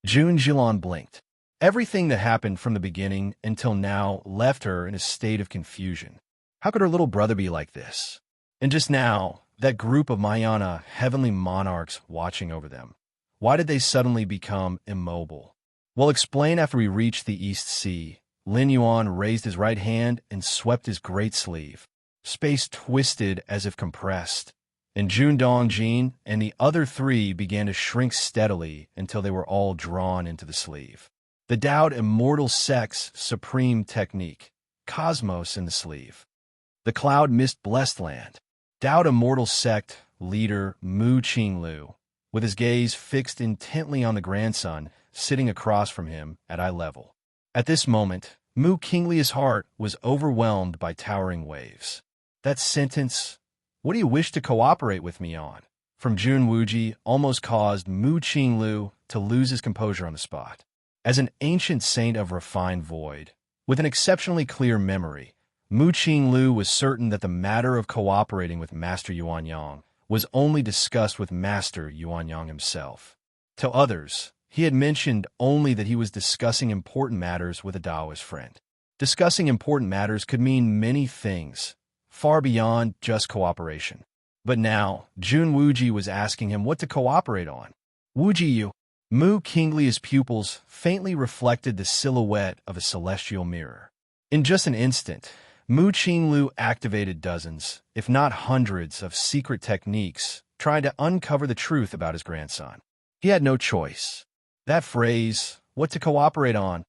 Jun Jilan blinked. Everything that happened from the beginning until now left her in a state of confusion. How could her little brother be like this? And just now, that group of Mayana heavenly monarchs watching over them. Why did they suddenly become immobile? We'll explain after we reach the East Sea. Lin Yuan raised his right hand and swept his great sleeve. Space twisted as if compressed, and Jun Dongjin and the other three began to shrink steadily until they were all drawn into the sleeve. The Dowd Immortal Sect's supreme technique, Cosmos in the sleeve. The cloud mist blessed land. Dowd Immortal Sect leader Mu Qinglu, with his gaze fixed intently on the grandson sitting across from him at eye level. At this moment, Mu Qingli's heart was overwhelmed by towering waves. That sentence, "What do you wish to cooperate with me on?" from Jun Wuji almost caused Mu Qinglu to lose his composure on the spot. As an ancient saint of refined void, with an exceptionally clear memory, Mu Qinglu was certain that the matter of cooperating with Master Yuanyang was only discussed with Master Yuanyang himself. To others, he had mentioned only that he was discussing important matters with a Taoist friend. Discussing important matters could mean many things, far beyond just cooperation. But now, Jun Wuji was asking him what to cooperate on. Wuji Yu. Mu Qingli's pupils faintly reflected the silhouette of a celestial mirror. In just an instant, Mu Qinglu activated dozens, if not hundreds, of secret techniques, trying to uncover the truth about his grandson. He had no choice. That phrase, "what to cooperate on,"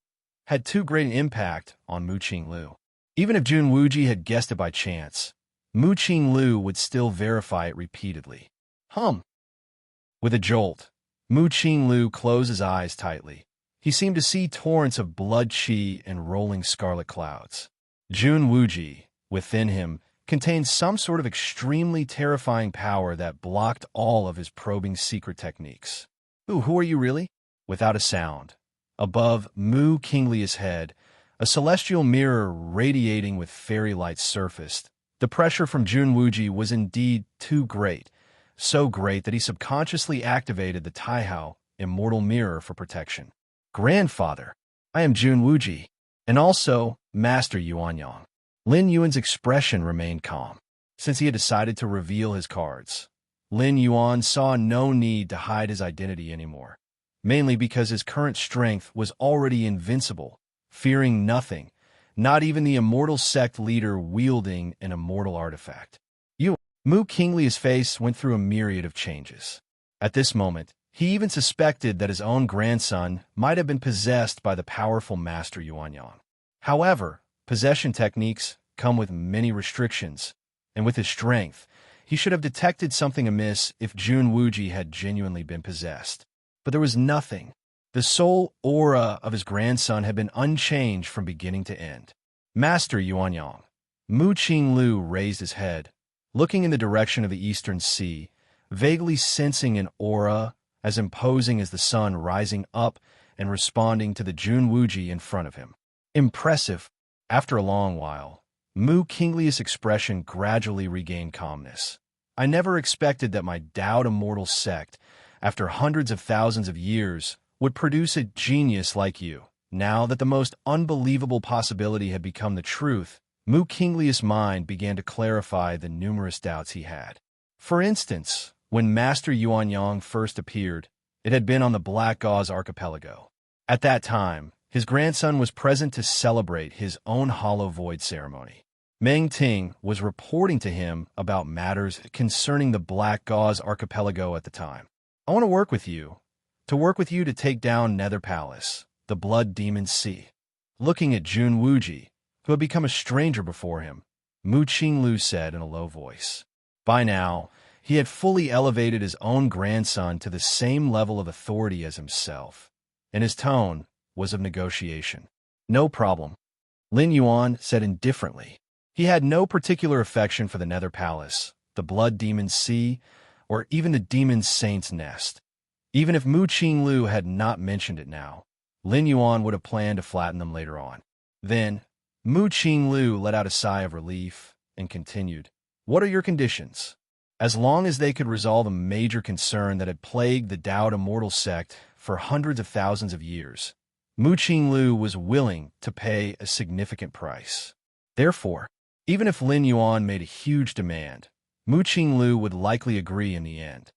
had too great an impact on Mu Qinglu. Even if Jun Wuji had guessed it by chance, Mu Qinglu would still verify it repeatedly. With a jolt, Mu Qinglu closed his eyes tightly. He seemed to see torrents of blood qi and rolling scarlet clouds. Jun Wuji, within him, contained some sort of extremely terrifying power that blocked all of his probing secret techniques. Who are you really? Without a sound, above Mu Qingli's head, a celestial mirror radiating with fairy light surfaced. The pressure from Jun Wuji was indeed too great, so great that he subconsciously activated the Taihao Immortal Mirror for protection. "Grandfather, I am Jun Wuji, and also Master Yuanyang." Lin Yuan's expression remained calm. Since he had decided to reveal his cards, Lin Yuan saw no need to hide his identity anymore, mainly because his current strength was already invincible, fearing nothing, not even the immortal sect leader wielding an immortal artifact. Mu Qingli's face went through a myriad of changes. At this moment, he even suspected that his own grandson might have been possessed by the powerful Master Yuanyang. However, possession techniques come with many restrictions, and with his strength, he should have detected something amiss if Jun Wuji had genuinely been possessed. But there was nothing. The soul aura of his grandson had been unchanged from beginning to end. "Master Yuanyang." Mu Qinglu raised his head, looking in the direction of the eastern sea, vaguely sensing an aura as imposing as the sun rising up and responding to the Jun Wuji in front of him. Impressive. After a long while, Mu Qingli's expression gradually regained calmness. "I never expected that my Dowd Immortal Sect, after hundreds of thousands of years, would produce a genius like you. Now that the most unbelievable possibility had become the truth, Mu Qingli's mind began to clarify the numerous doubts he had. For instance, when Master Yuanyang first appeared, it had been on the Black Gauze Archipelago. At that time, his grandson was present to celebrate his own Hollow Void ceremony. Meng Ting was reporting to him about matters concerning the Black Gauze Archipelago at the time. "I want to work with you. To take down Nether Palace, the Blood Demon Sea." Looking at Jun Wuji, who had become a stranger before him, Mu Qinglu said in a low voice. By now, he had fully elevated his own grandson to the same level of authority as himself, and his tone was of negotiation. "No problem," Lin Yuan said indifferently. He had no particular affection for the Nether Palace, the Blood Demon's Sea, or even the Demon Saint's Nest. Even if Mu Qinglu had not mentioned it now, Lin Yuan would have planned to flatten them later on. Then, Mu Qinglu let out a sigh of relief and continued, "What are your conditions?" As long as they could resolve a major concern that had plagued the Dao Immortal sect for hundreds of thousands of years, Mu Qinglu was willing to pay a significant price. Therefore, even if Lin Yuan made a huge demand, Mu Qinglu would likely agree in the end.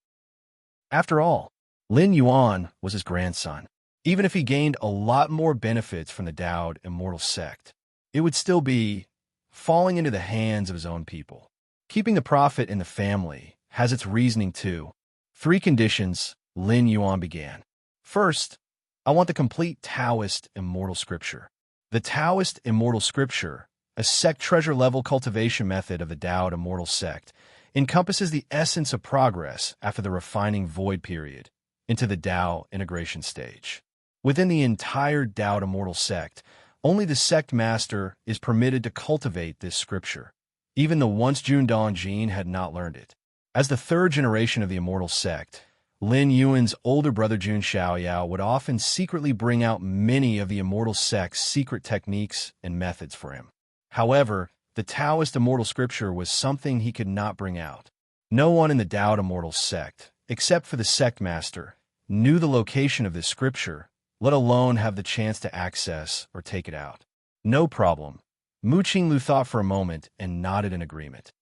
After all, Lin Yuan was his grandson. Even if he gained a lot more benefits from the Dao Immortal sect, it would still be falling into the hands of his own people. Keeping the profit in the family has its reasoning too. 3 conditions, Lin Yuan began. First, I want the complete Taoist Immortal Scripture. The Taoist Immortal Scripture, a sect treasure-level cultivation method of the Dao Immortal sect, encompasses the essence of progress after the refining void period into the Dao integration stage. Within the entire Dao Immortal sect, only the sect master is permitted to cultivate this scripture. Even the once Jundan Jin had not learned it. As the 3rd generation of the Immortal sect, Lin Yuan's older brother Jun Xiaoyao would often secretly bring out many of the Immortal sect's secret techniques and methods for him. However, the Taoist Immortal Scripture was something he could not bring out. No one in the Dao Immortal sect, except for the sect master, knew the location of this scripture, let alone have the chance to access or take it out. No problem. Mu Qinglu thought for a moment and nodded in agreement.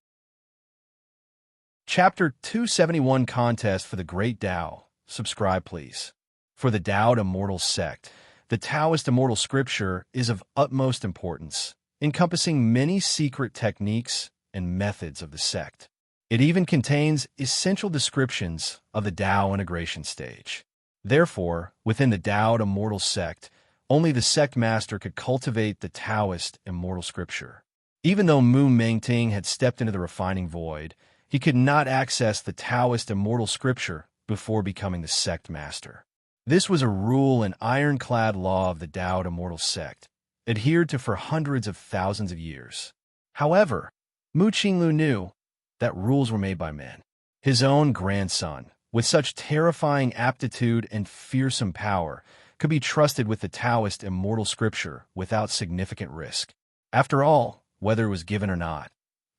Chapter 271 Contest for the Great Dao. Subscribe, please. For the Dao Immortal sect, the Taoist Immortal Scripture is of utmost importance, encompassing many secret techniques and methods of the sect. It even contains essential descriptions of the Dao integration stage. Therefore, within the Dao Immortal sect, only the sect master could cultivate the Taoist Immortal Scripture. Even though Mu Mengting had stepped into the refining void, he could not access the Taoist Immortal Scripture before becoming the sect master. This was a rule and ironclad law of the Dao Immortal sect, adhered to for hundreds of thousands of years. However, Mu Qinglu knew that rules were made by men. His own grandson, with such terrifying aptitude and fearsome power, could be trusted with the Taoist Immortal Scripture without significant risk. After all, whether it was given or not,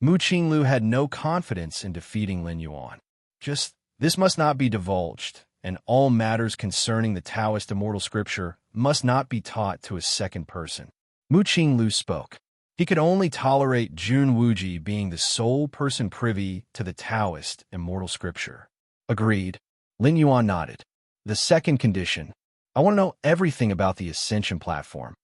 Mu Qinglu had no confidence in defeating Lin Yuan. This must not be divulged, and all matters concerning the Taoist Immortal Scripture must not be taught to a second person. Mu Qinglu spoke. He could only tolerate Jun Wuji being the sole person privy to the Taoist Immortal Scripture. Agreed. Lin Yuan nodded. The second condition. I want to know everything about the Ascension Platform.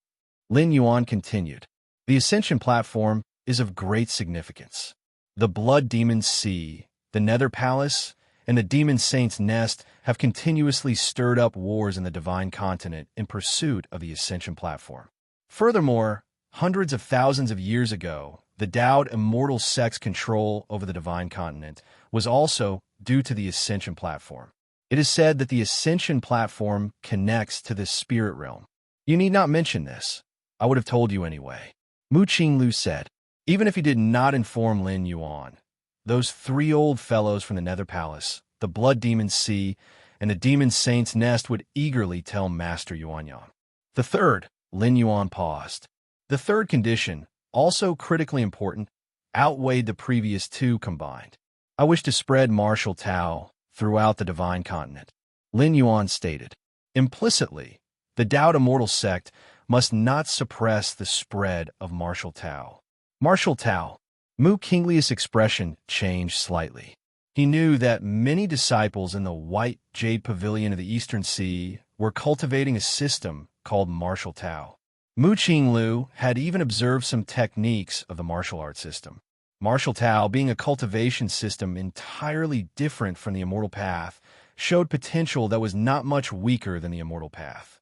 Lin Yuan continued. The Ascension Platform is of great significance. The Blood Demon's Sea, the Nether Palace, and the Demon Saint's Nest have continuously stirred up wars in the Divine Continent in pursuit of the Ascension Platform. Furthermore, hundreds of thousands of years ago, the Dao Immortal sect's control over the Divine Continent was also due to the Ascension Platform. It is said that the Ascension Platform connects to the spirit realm. You need not mention this. I would have told you anyway. Mu Qinglu said. Even if he did not inform Lin Yuan, those 3 old fellows from the Nether Palace, the Blood Demon's Sea, and the Demon Saint's Nest would eagerly tell Master Yuanyang. The third, Lin Yuan paused. The third condition, also critically important, outweighed the previous 2 combined. I wish to spread martial Tao throughout the Divine Continent, Lin Yuan stated. Implicitly, the Dao Immortal sect must not suppress the spread of martial Tao. Martial Tao. Mu Qingli's expression changed slightly. He knew that many disciples in the White Jade Pavilion of the Eastern Sea were cultivating a system called martial Tao. Mu Qinglu had even observed some techniques of the martial art system. Martial Tao, being a cultivation system entirely different from the Immortal Path, showed potential that was not much weaker than the Immortal Path.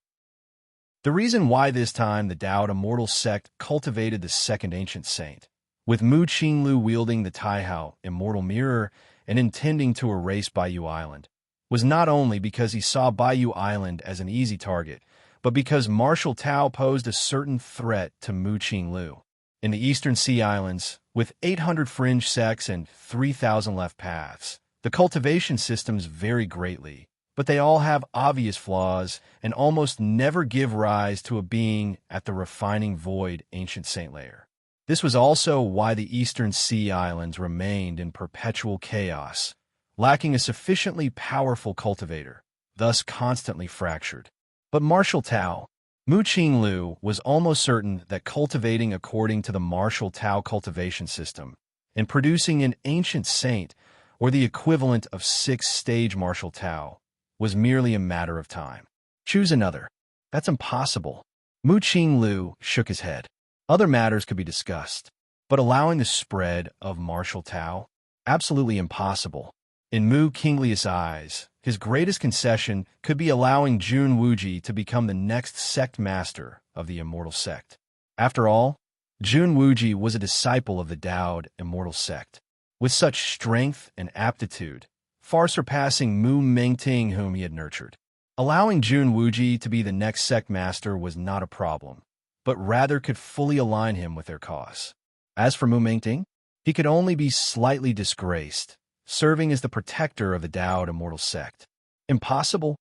The reason why this time the Dao Immortal sect cultivated the second ancient saint, with Mu Qinglu wielding the Taihao Immortal Mirror and intending to erase Baiyu Island, was not only because he saw Baiyu Island as an easy target, but because martial Tao posed a certain threat to Mu Qinglu. In the Eastern Sea Islands, With 800 fringe sects and 3,000 left paths, the cultivation systems vary greatly, but they all have obvious flaws and almost never give rise to a being at the refining void ancient saint layer. This was also why the Eastern Sea Islands remained in perpetual chaos, lacking a sufficiently powerful cultivator, thus constantly fractured. But Martial Tao, Mu Qing Lu was almost certain that cultivating according to the Martial Tao cultivation system and producing an ancient saint, or the equivalent of 6-stage Martial Tao, was merely a matter of time. Choose another. That's impossible. Mu Qing Lu shook his head. Other matters could be discussed, but allowing the spread of Martial Tao? Absolutely impossible. In Mu Qinglius' eyes, his greatest concession could be allowing Jun Wuji to become the next sect master of the Immortal Sect. After all, Jun Wuji was a disciple of the Daoed Immortal Sect, with such strength and aptitude, far surpassing Mu Mengting whom he had nurtured. Allowing Jun Wuji to be the next sect master was not a problem, but rather could fully align him with their cause. As for Mu Mengting, he could only be slightly disgraced, serving as the protector of the Daoed Immortal Sect. Impossible?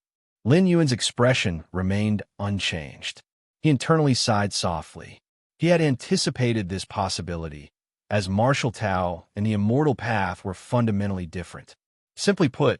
Lin Yuan's expression remained unchanged. He internally sighed softly. He had anticipated this possibility, as Martial Tao and the Immortal Path were fundamentally different. Simply put,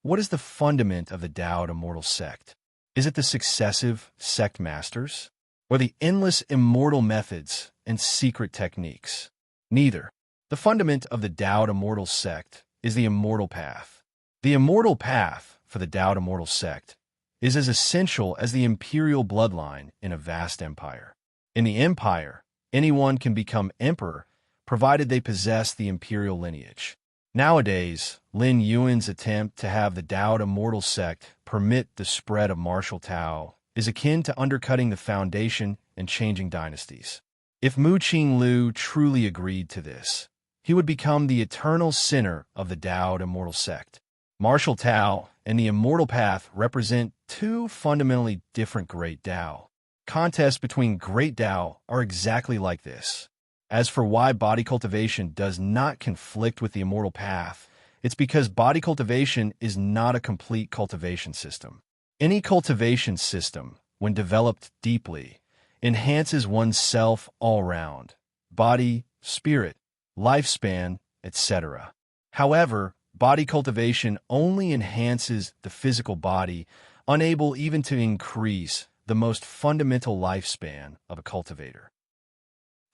what is the fundament of the Daoed Immortal Sect? Is it the successive sect masters, or the endless immortal methods and secret techniques? Neither. The fundament of the Daoed Immortal Sect is the Immortal Path. The Immortal Path for the Daoed Immortal Sect is as essential as the imperial bloodline in a vast empire. In the empire, anyone can become emperor, provided they possess the imperial lineage. Nowadays, Lin Yuan's attempt to have the Daoed Immortal Sect permit the spread of Martial Tao is akin to undercutting the foundation and changing dynasties. If Mu Qing Lu truly agreed to this, he would become the eternal sinner of the Daoed Immortal Sect. Martial Tao and the Immortal Path represent two fundamentally different Great Dao. Contests between Great Dao are exactly like this. As for why body cultivation does not conflict with the Immortal Path, it's because body cultivation is not a complete cultivation system. Any cultivation system, when developed deeply, enhances one's self all round, body, spirit, lifespan, etc. However, body cultivation only enhances the physical body, unable even to increase the most fundamental lifespan of a cultivator.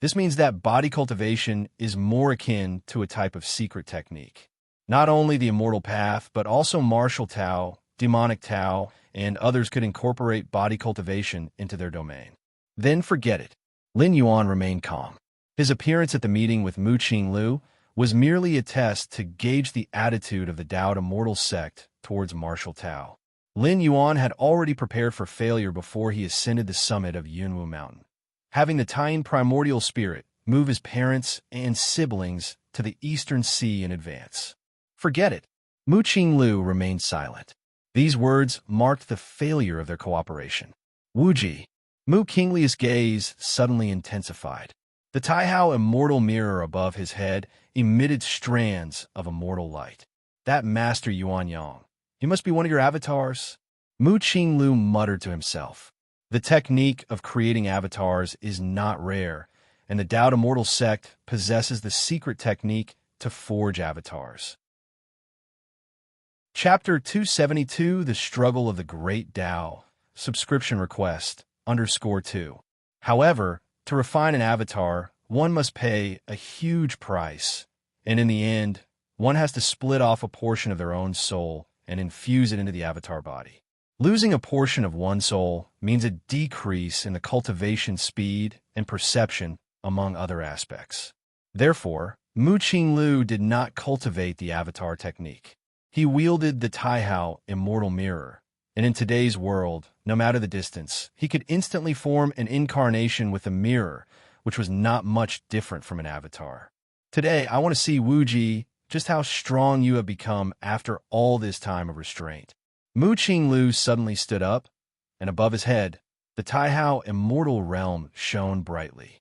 This means that body cultivation is more akin to a type of secret technique. Not only the Immortal Path, but also Martial Tao, Demonic Tao, and others could incorporate body cultivation into their domain. Then forget it. Lin Yuan remained calm. His appearance at the meeting with Mu Qing Lu was merely a test to gauge the attitude of the Daoed Immortal Sect towards Martial Tao. Lin Yuan had already prepared for failure before he ascended the summit of Yunwu Mountain, having the Taiyin primordial spirit move his parents and siblings to the Eastern Sea in advance. Forget it. Mu Qing Lu remained silent. These words marked the failure of their cooperation. Wuji. Mu Qinglius' gaze suddenly intensified. The Taihao immortal mirror above his head emitted strands of immortal light. That Master Yuan Yang. He must be one of your avatars. Mu Qing Lu muttered to himself. The technique of creating avatars is not rare, and the Daoed Immortal Sect possesses the secret technique to forge avatars. Chapter 272, The Struggle of the Great Dao. Subscription request, _2. However, to refine an avatar, one must pay a huge price, and in the end, one has to split off a portion of their own soul and infuse it into the avatar body. Losing a portion of one soul means a decrease in the cultivation speed and perception, among other aspects. Therefore, Mu Qing Lu did not cultivate the avatar technique. He wielded the Taihao immortal mirror, and in today's world, no matter the distance, he could instantly form an incarnation with a mirror, which was not much different from an avatar. Today, I want to see Wuji, just how strong you have become after all this time of restraint. Mu Qing Lu suddenly stood up, and above his head, the Taihao immortal realm shone brightly.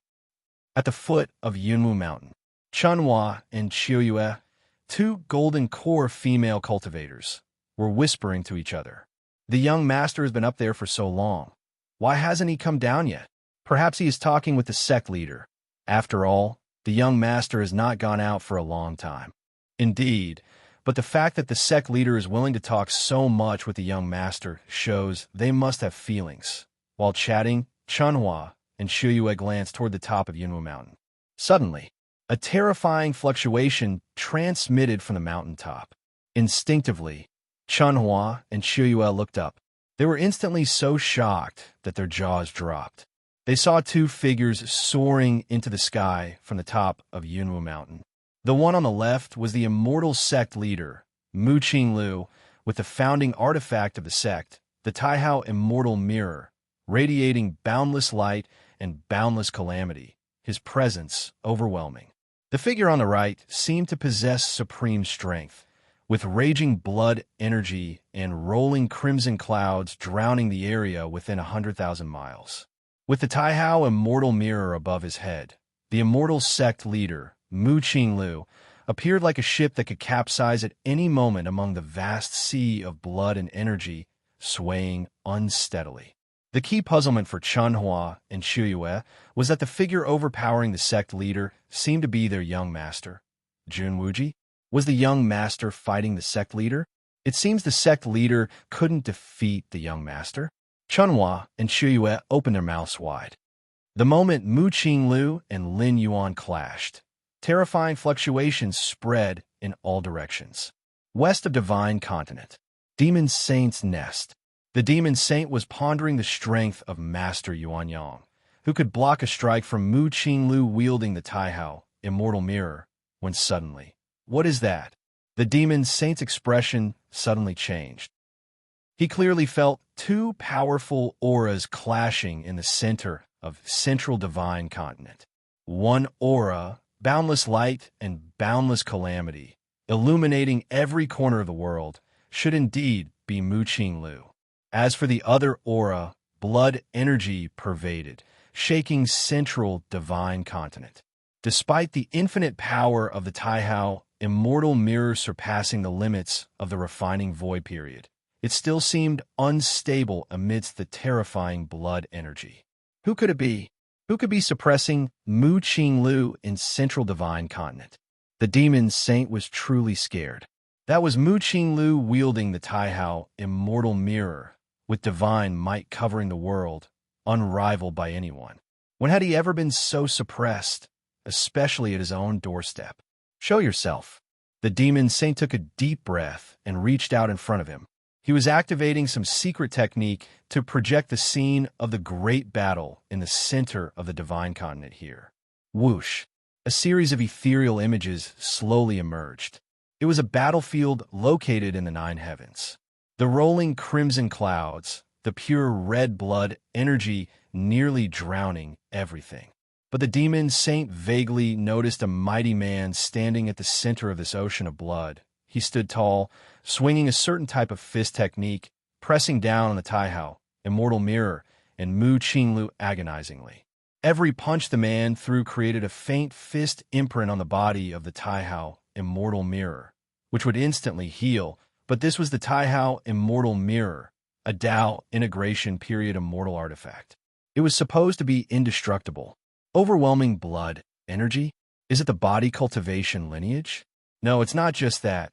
At the foot of Yunwu Mountain, Chunhua and Qiuyue, two golden core female cultivators, were whispering to each other. The young master has been up there for so long. Why hasn't he come down yet? Perhaps he is talking with the sect leader. After all, the young master has not gone out for a long time. Indeed, but the fact that the sect leader is willing to talk so much with the young master shows they must have feelings. While chatting, Chunhua and Qiuyue glanced toward the top of Yunwu Mountain. Suddenly, a terrifying fluctuation transmitted from the mountaintop. Instinctively, Chunhua and Qiuyue looked up. They were instantly so shocked that their jaws dropped. They saw two figures soaring into the sky from the top of Yunwu Mountain. The one on the left was the immortal sect leader, Mu Qinglu, with the founding artifact of the sect, the Taihao Immortal Mirror, radiating boundless light and boundless calamity, his presence overwhelming. The figure on the right seemed to possess supreme strength, with raging blood energy and rolling crimson clouds drowning the area within 100,000 miles. With the Taihao Immortal Mirror above his head, the immortal sect leader, Mu Qinglu, appeared like a ship that could capsize at any moment among the vast sea of blood and energy, swaying unsteadily. The key puzzlement for Chunhua and Qiuyue was that the figure overpowering the sect leader seemed to be their young master. Junwuji? Was the young master fighting the sect leader? It seems the sect leader couldn't defeat the young master. Chunhua and Qiuyue opened their mouths wide. The moment Mu Qinglu and Lin Yuan clashed, terrifying fluctuations spread in all directions. West of Divine Continent, Demon Saint's Nest. The Demon Saint was pondering the strength of Master Yuanyang, who could block a strike from Mu Qinglu wielding the Taihao Immortal Mirror, when suddenly, what is that? The Demon Saint's expression suddenly changed. He clearly felt two powerful auras clashing in the center of Central Divine Continent. One aura, boundless light and boundless calamity, illuminating every corner of the world, should indeed be Mu Qinglu. As for the other aura, blood energy pervaded, shaking Central Divine Continent. Despite the infinite power of the Taihao Immortal Mirror surpassing the limits of the refining void period, it still seemed unstable amidst the terrifying blood energy. Who could it be? Who could be suppressing Mu Qinglu in Central Divine Continent? The Demon Saint was truly scared. That was Mu Qinglu wielding the Taihao Immortal Mirror, with divine might covering the world, unrivaled by anyone. When had he ever been so suppressed, especially at his own doorstep? Show yourself. The Demon Saint took a deep breath and reached out in front of him. He was activating some secret technique to project the scene of the great battle in the center of the Divine Continent here. Whoosh! A series of ethereal images slowly emerged. It was a battlefield located in the nine heavens. The rolling crimson clouds, the pure red blood energy nearly drowning everything. But the Demon Saint vaguely noticed a mighty man standing at the center of this ocean of blood. He stood tall, swinging a certain type of fist technique, pressing down on the Taihao Immortal Mirror and Mu Qinglu agonizingly. Every punch the man threw created a faint fist imprint on the body of the Taihao Immortal Mirror, which would instantly heal. But this was the Taihao Immortal Mirror, a Dao integration period immortal artifact. It was supposed to be indestructible. Overwhelming blood energy? Is it the body cultivation lineage? No, it's not just that.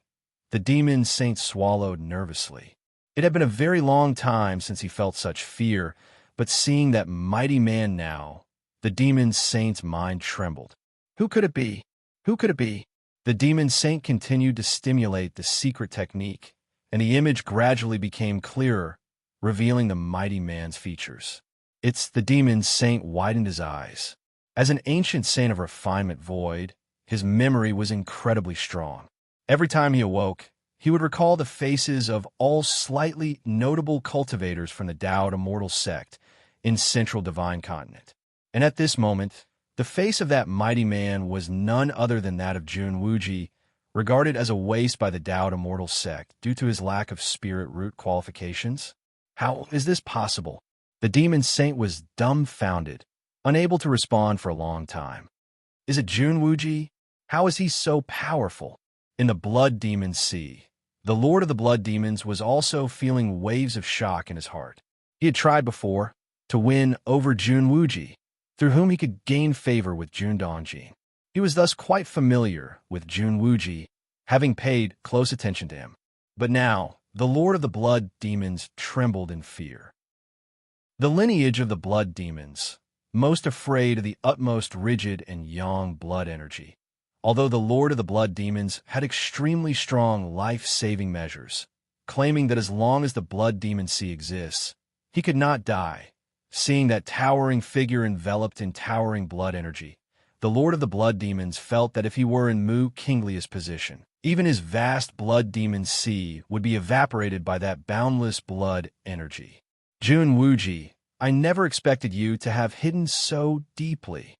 The Demon Saint swallowed nervously. It had been a very long time since he felt such fear, but seeing that mighty man now, the Demon Saint's mind trembled. Who could it be? Who could it be? The Demon Saint continued to stimulate the secret technique, and the image gradually became clearer, revealing the mighty man's features. The Demon Saint widened his eyes. As an ancient saint of refinement void, his memory was incredibly strong. Every time he awoke, he would recall the faces of all slightly notable cultivators from the Dao Immortal sect in Central Divine Continent. And at this moment, the face of that mighty man was none other than that of Jun Wuji, regarded as a waste by the Dao Immortal sect due to his lack of spirit root qualifications. How is this possible? The Demon Saint was dumbfounded, unable to respond for a long time. Is it Jun Wuji? How is he so powerful? In the Blood Demon Sea, the Lord of the Blood Demons was also feeling waves of shock in his heart. He had tried before to win over Jun Wuji, through whom he could gain favor with Jun Dongjin. He was thus quite familiar with Jun Wuji, having paid close attention to him. But now, the Lord of the Blood Demons trembled in fear. The lineage of the Blood Demons, most afraid of the utmost rigid and yang blood energy. Although the Lord of the Blood Demons had extremely strong life-saving measures, claiming that as long as the Blood Demon Sea exists, he could not die. Seeing that towering figure enveloped in towering blood energy, the Lord of the Blood Demons felt that if he were in Mu Kinglia's position, even his vast Blood Demon Sea would be evaporated by that boundless blood energy. Jun Wuji, I never expected you to have hidden so deeply.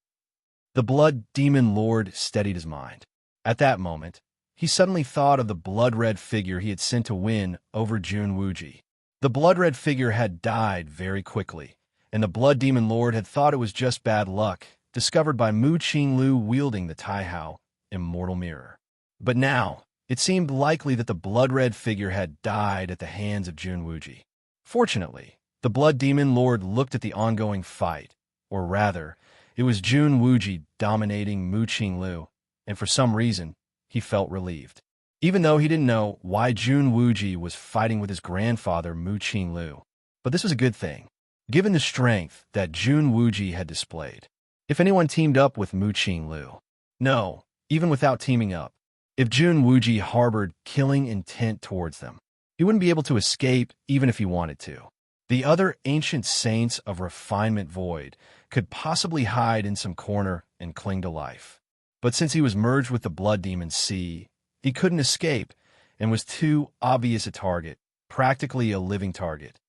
The Blood Demon Lord steadied his mind. At that moment, he suddenly thought of the blood-red figure he had sent to win over Jun Wuji. The blood-red figure had died very quickly, and the Blood Demon Lord had thought it was just bad luck, discovered by Mu Qinglu wielding the Taihao Immortal Mirror. But now, it seemed likely that the blood-red figure had died at the hands of Jun Wuji. Fortunately, the Blood Demon Lord looked at the ongoing fight, or rather, it was Jun Wuji dominating Mu Qinglu, and for some reason, he felt relieved. Even though he didn't know why Jun Wuji was fighting with his grandfather Mu Qinglu. But this was a good thing, given the strength that Jun Wuji had displayed. If anyone teamed up with Mu Qinglu, no, even without teaming up, if Jun Wuji harbored killing intent towards them, he wouldn't be able to escape even if he wanted to. The other ancient saints of Refinement Void could possibly hide in some corner and cling to life. But since he was merged with the Blood Demon Sea, he couldn't escape and was too obvious a target, practically a living target.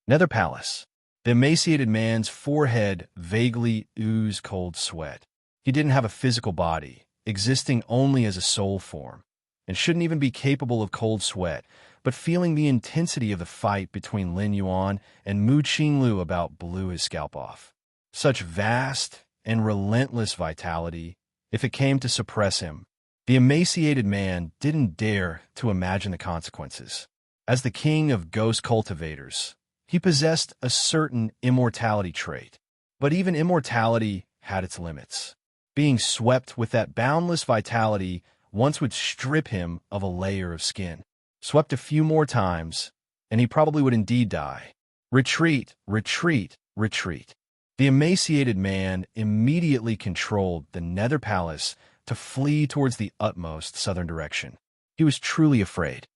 Nether Palace. The emaciated man's forehead vaguely oozed cold sweat. He didn't have a physical body, existing only as a soul form, and shouldn't even be capable of cold sweat, but feeling the intensity of the fight between Lin Yuan and Mu Qinglu about blew his scalp off. Such vast and relentless vitality, if it came to suppress him, the emaciated man didn't dare to imagine the consequences. As the king of ghost cultivators, he possessed a certain immortality trait, but even immortality had its limits. Being swept with that boundless vitality once would strip him of a layer of skin. Swept a few more times, and he probably would indeed die. Retreat, retreat, retreat. The emaciated man immediately controlled the Nether Palace to flee towards the utmost southern direction. He was truly afraid.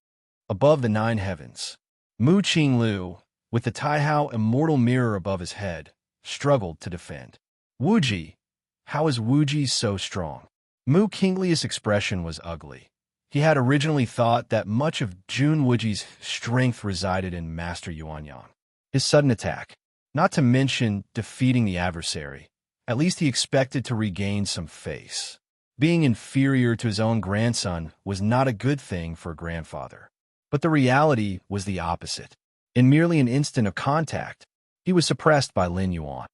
Above the 9 heavens, Mu Qinglu, with the Taihao Immortal Mirror above his head, struggled to defend. Wuji, how is Wuji so strong? Mu Qinglia's expression was ugly. He had originally thought that much of Jun Wuji's strength resided in Master Yuanyang. His sudden attack, not to mention defeating the adversary, at least he expected to regain some face. Being inferior to his own grandson was not a good thing for a grandfather. But the reality was the opposite. In merely an instant of contact, he was suppressed by Lin Yuan.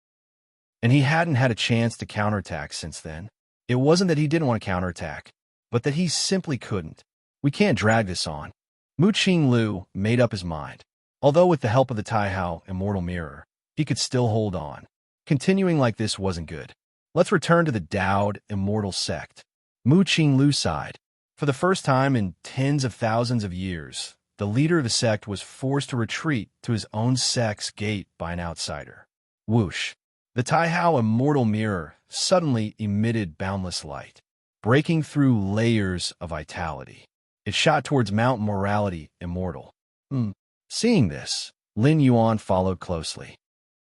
And he hadn't had a chance to counterattack since then. It wasn't that he didn't want to counterattack, but that he simply couldn't. We can't drag this on. Mu Qinglu made up his mind. Although with the help of the Taihao Immortal Mirror, he could still hold on. Continuing like this wasn't good. Let's return to the Dowd Immortal Sect. Mu Qinglu sighed. For the first time in tens of thousands of years, the leader of the sect was forced to retreat to his own sect's gate by an outsider. Whoosh. The Taihao Immortal Mirror suddenly emitted boundless light, breaking through layers of vitality. It shot towards Mount Morality Immortal. Seeing this, Lin Yuan followed closely.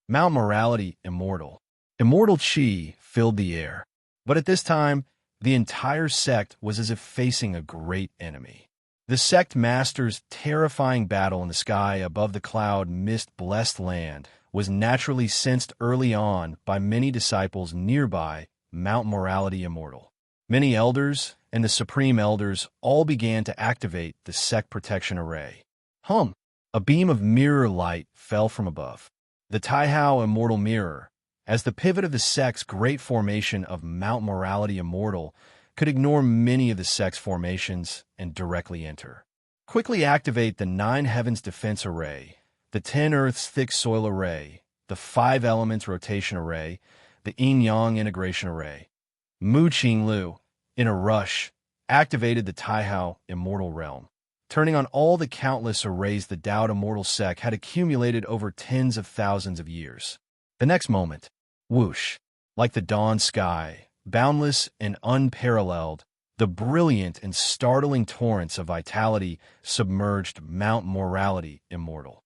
Mount Morality Immortal. Immortal Qi filled the air. But at this time, the entire sect was as if facing a great enemy. The sect master's terrifying battle in the sky above the cloud mist-blessed land was naturally sensed early on by many disciples nearby Mount Morality Immortal. Many elders and the supreme elders all began to activate the sect protection array. A beam of mirror light fell from above. The Taihao Immortal Mirror, as the pivot of the sect's great formation of Mount Morality Immortal, could ignore many of the sect's formations and directly enter. Quickly activate the 9 Heavens Defense Array, the 10 Earths Thick Soil Array, the 5 Elements Rotation Array, the Yin-Yang Integration Array. Mu Qinglu, in a rush, activated the Taihao Immortal Realm, turning on all the countless arrays the Dao Immortal Sect had accumulated over tens of thousands of years. The next moment, whoosh, like the dawn sky, boundless and unparalleled, the brilliant and startling torrents of vitality submerged Mount Morality Immortal.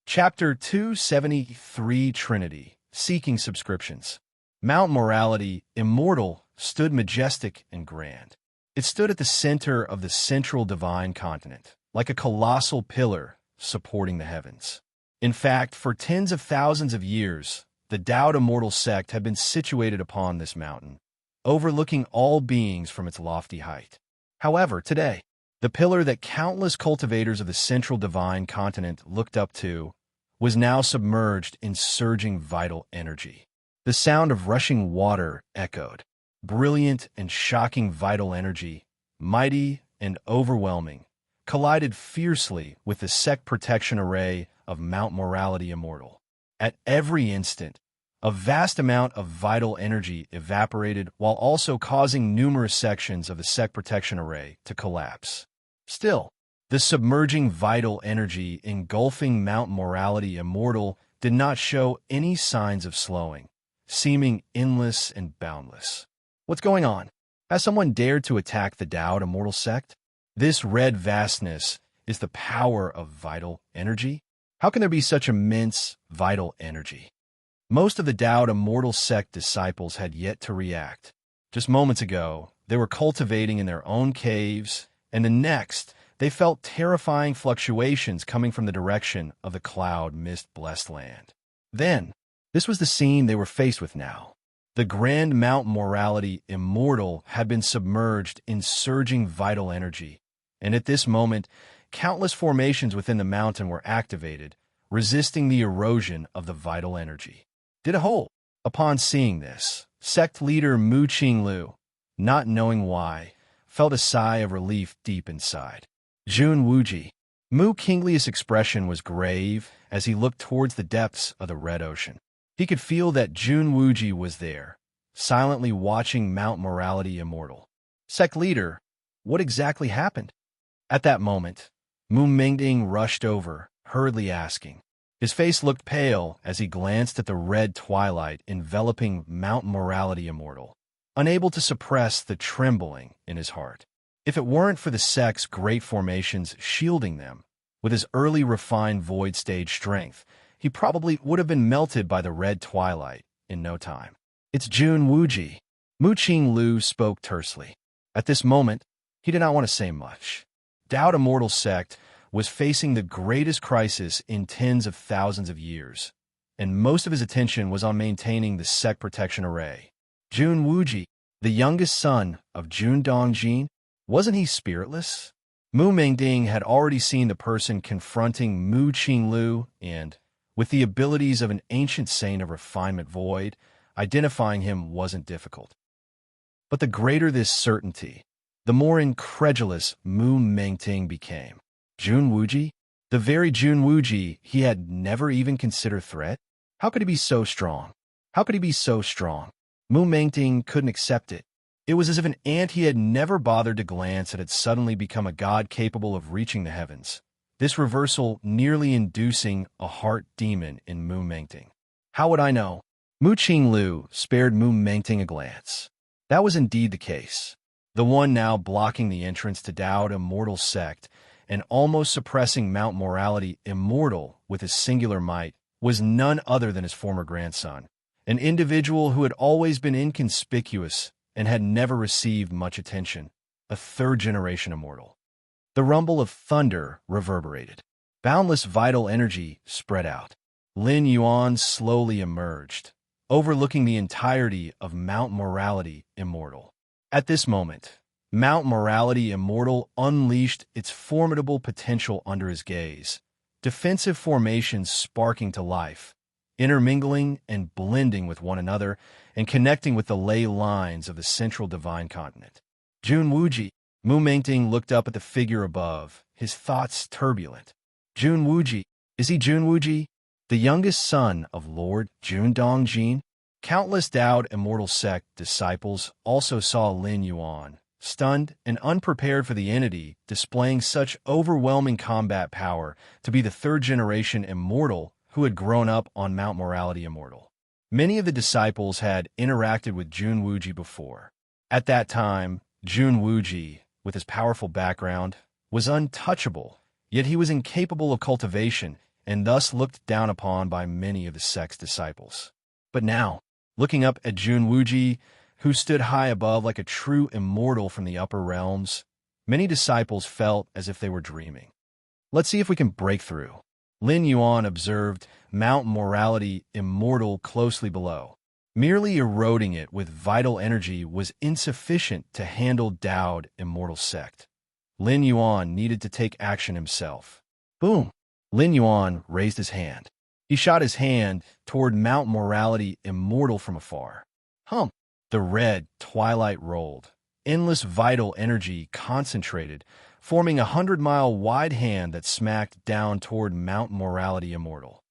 Chapter 273 Trinity, Seeking Subscriptions. Mount Morality Immortal stood majestic and grand. It stood at the center of the central divine continent, like a colossal pillar supporting the heavens. In fact, for tens of thousands of years, the Dao Immortal Sect had been situated upon this mountain, overlooking all beings from its lofty height. However, today, the pillar that countless cultivators of the central divine continent looked up to was now submerged in surging vital energy. The sound of rushing water echoed. Brilliant and shocking vital energy, mighty and overwhelming, collided fiercely with the sect protection array of Mount Morality Immortal. At every instant, a vast amount of vital energy evaporated while also causing numerous sections of the sect protection array to collapse. Still, the submerging vital energy engulfing Mount Morality Immortal did not show any signs of slowing, seeming endless and boundless. What's going on? Has someone dared to attack the Dao Immortal Sect? This red vastness is the power of vital energy? How can there be such immense vital energy? Most of the Dao Immortal Sect disciples had yet to react. Just moments ago, they were cultivating in their own caves, and the next, they felt terrifying fluctuations coming from the direction of the cloud mist-blessed land. Then, this was the scene they were faced with now. The grand Mount Morality Immortal had been submerged in surging vital energy, and at this moment, countless formations within the mountain were activated, resisting the erosion of the vital energy. Did a hole. Upon seeing this, sect leader Mu Qinglu, not knowing why, felt a sigh of relief deep inside. Jun Wuji. Mu Qingli's expression was grave as he looked towards the depths of the Red Ocean. He could feel that Jun Wuji was there, silently watching Mount Morality Immortal. Sect leader, what exactly happened? At that moment, Mu Mingding rushed over, hurriedly asking. His face looked pale as he glanced at the red twilight enveloping Mount Morality Immortal, unable to suppress the trembling in his heart. If it weren't for the sect's great formations shielding them, with his early refined void stage strength, he probably would have been melted by the red twilight in no time. It's Jun Wuji. Mu Qinglu spoke tersely. At this moment, he did not want to say much. Dao Immortal Sect was facing the greatest crisis in tens of thousands of years, and most of his attention was on maintaining the sect protection array. Jun Wuji, the youngest son of Jun Dongjin, wasn't he spiritless? Mu Mingding had already seen the person confronting Mu Qinglu and, with the abilities of an ancient saint of refinement void, identifying him wasn't difficult. But the greater this certainty, the more incredulous Mu Mingding became. Jun Wuji? The very Jun Wuji he had never even considered threat? How could he be so strong? How could he be so strong? Mu Mingding couldn't accept it. It was as if an ant he had never bothered to glance at had suddenly become a god capable of reaching the heavens. This reversal nearly inducing a heart demon in Mu Mingding. How would I know? Mu Qinglu spared Mu Mingding a glance. That was indeed the case. The one now blocking the entrance to Dao Immortal Sect and almost suppressing Mount Morality Immortal with his singular might was none other than his former grandson, an individual who had always been inconspicuous and had never received much attention, a third-generation immortal. The rumble of thunder reverberated. Boundless vital energy spread out. Lin Yuan slowly emerged, overlooking the entirety of Mount Morality Immortal. At this moment, Mount Morality Immortal unleashed its formidable potential under his gaze, defensive formations sparking to life, intermingling and blending with one another and connecting with the ley lines of the central divine continent. Jun Wuji. Mu Mengting looked up at the figure above, his thoughts turbulent. Jun Wuji. Is he Jun Wuji, the youngest son of Lord Jun Dongjin? Countless Dowd Immortal Sect disciples also saw Lin Yuan, stunned and unprepared for the entity displaying such overwhelming combat power to be the third-generation immortal who had grown up on Mount Morality Immortal. Many of the disciples had interacted with Jun Wuji before. At that time, Jun Wuji, with his powerful background, was untouchable, yet he was incapable of cultivation and thus looked down upon by many of the sect's disciples. But now, looking up at Jun Wuji, who stood high above like a true immortal from the upper realms, many disciples felt as if they were dreaming. Let's see if we can break through. Lin Yuan observed Mount Morality Immortal closely below. Merely eroding it with vital energy was insufficient to handle Dowd Immortal Sect. Lin Yuan needed to take action himself. Boom! Lin Yuan raised his hand. He shot his hand toward Mount Morality Immortal from afar. The red twilight rolled. Endless vital energy concentrated, forming a 100-mile wide hand that smacked down toward Mount Morality Immortal.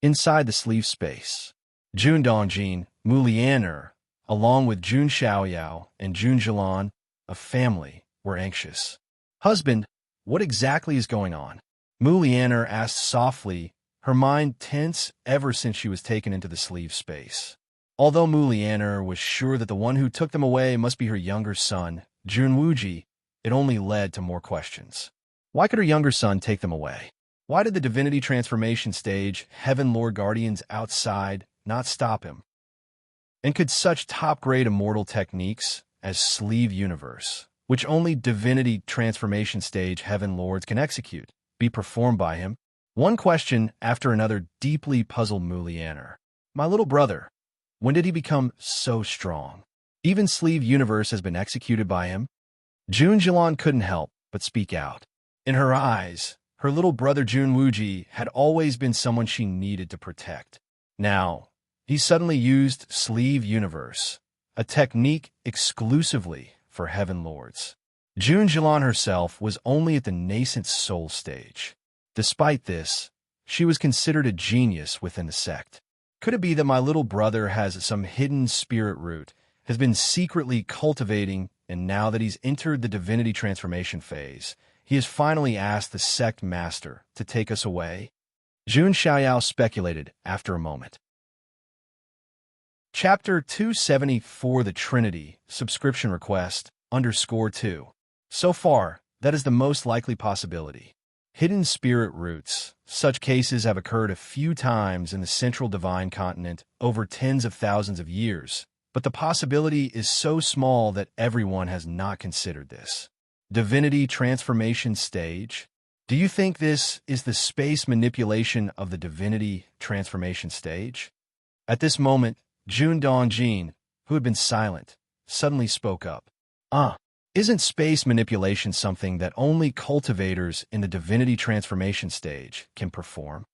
Inside the sleeve space, Jun Dongjin, Mu Lianer, along with Jun Xiaoyao and Jun Jilan, a family, were anxious. Husband, what exactly is going on? Mu Lianer asked softly, her mind tense ever since she was taken into the sleeve space. Although Mu Lianer was sure that the one who took them away must be her younger son, Jun Wuji, it only led to more questions. Why could her younger son take them away? Why did the divinity transformation stage, Heaven Lord Guardians outside, not stop him? And could such top-grade immortal techniques as Sleeve Universe, which only divinity transformation stage Heaven Lords can execute, be performed by him? One question after another deeply puzzled Mu Lianer. My little brother, when did he become so strong? Even Sleeve Universe has been executed by him? Jun Jilan couldn't help but speak out. In her eyes, her little brother Jun Wuji had always been someone she needed to protect. Now, he suddenly used Sleeve Universe, a technique exclusively for Heaven Lords. Jun Jilan herself was only at the nascent soul stage. Despite this, she was considered a genius within the sect. Could it be that my little brother has some hidden spirit root, has been secretly cultivating, and now that he's entered the divinity transformation phase, he has finally asked the sect master to take us away? Jun Xiaoyao speculated after a moment. Chapter 274 The Trinity, Subscription Request, _2. So far, that is the most likely possibility. Hidden spirit roots. Such cases have occurred a few times in the central divine continent over tens of thousands of years, but the possibility is so small that everyone has not considered this. Divinity transformation stage? Do you think this is the space manipulation of the divinity transformation stage? At this moment, Jun Dongjin, who had been silent, suddenly spoke up. Isn't space manipulation something that only cultivators in the divinity transformation stage can perform?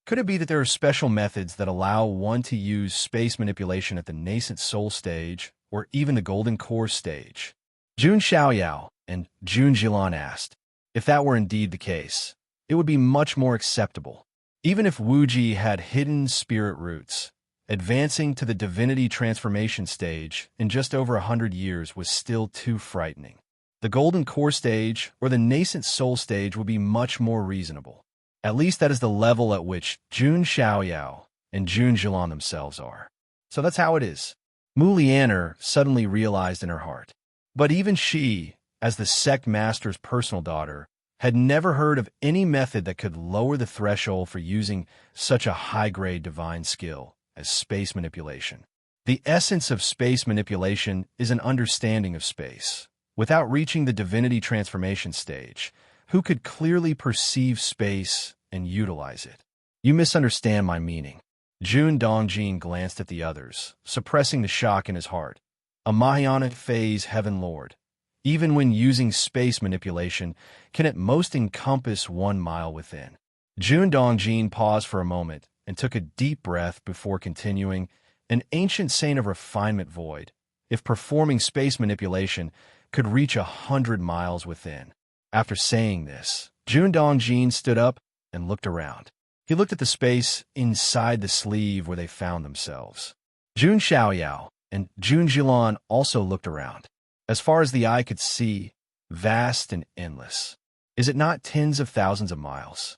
Could it be that there are special methods that allow one to use space manipulation at the nascent soul stage or even the golden core stage? Jun Xiaoyao and Jun Jilan asked. If that were indeed the case, it would be much more acceptable. Even if Wuji had hidden spirit roots, advancing to the divinity transformation stage in just over 100 years was still too frightening. The golden core stage or the nascent soul stage would be much more reasonable. At least that is the level at which Jun Xiaoyao and Jun Jilan themselves are. So that's how it is. Mu Lianer suddenly realized in her heart. But even she, as the sect master's personal daughter, had never heard of any method that could lower the threshold for using such a high-grade divine skill as space manipulation. The essence of space manipulation is an understanding of space. Without reaching the divinity transformation stage, who could clearly perceive space and utilize it? You misunderstand my meaning. Jun Dongjin glanced at the others, suppressing the shock in his heart. A Mahayana phase Heaven Lord, even when using space manipulation, can at most encompass 1 mile within. Jun Dongjin paused for a moment and took a deep breath before continuing. an ancient saint of refinement void, if performing space manipulation, could reach 100 miles within. After saying this, Jun Dongjin stood up and looked around. He looked at the space inside the sleeve where they found themselves. Jun Xiaoyao and Jun Jilan also looked around. As far as the eye could see, vast and endless. Is it not tens of thousands of miles?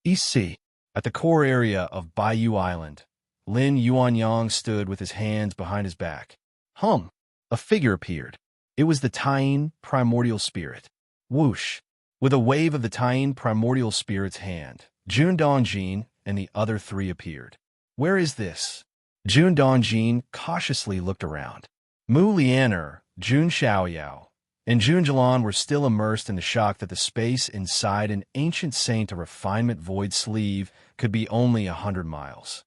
East Sea. At the core area of Baiyu Island, Lin Yuanyang stood with his hands behind his back. A figure appeared. It was the Taiyin primordial spirit. Whoosh! With a wave of the Taiyin primordial spirit's hand, Jun Dongjin and the other three appeared. Where is this? Jun Dongjin cautiously looked around. Mu Lianer, Jun Xiaoyao, and Jun Jilan were still immersed in the shock that the space inside an ancient saint of refinement void sleeve could be only 100 miles.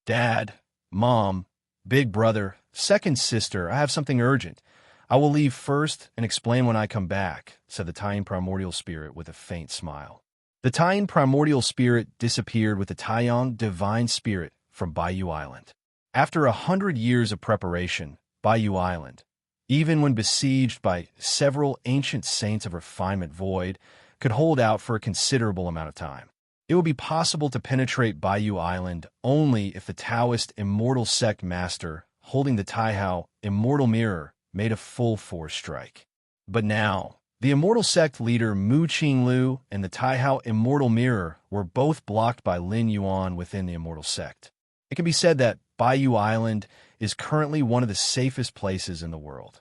Dad, Mom, Big Brother, Second Sister, I have something urgent. I will leave first and explain when I come back, said the Taiyin primordial spirit with a faint smile. The Taiyin primordial spirit disappeared with the Taiyang divine spirit from Baiyu Island. After 100 years of preparation, Baiyu Island, even when besieged by several ancient saints of refinement void, could hold out for a considerable amount of time. It would be possible to penetrate Baiyu Island only if the Taoist immortal sect master holding the Taihao immortal mirror made a full-force strike. But now, the immortal sect leader Mu Qinglu and the Taihao immortal mirror were both blocked by Lin Yuan within the immortal sect. It can be said that Baiyu Island is currently one of the safest places in the world.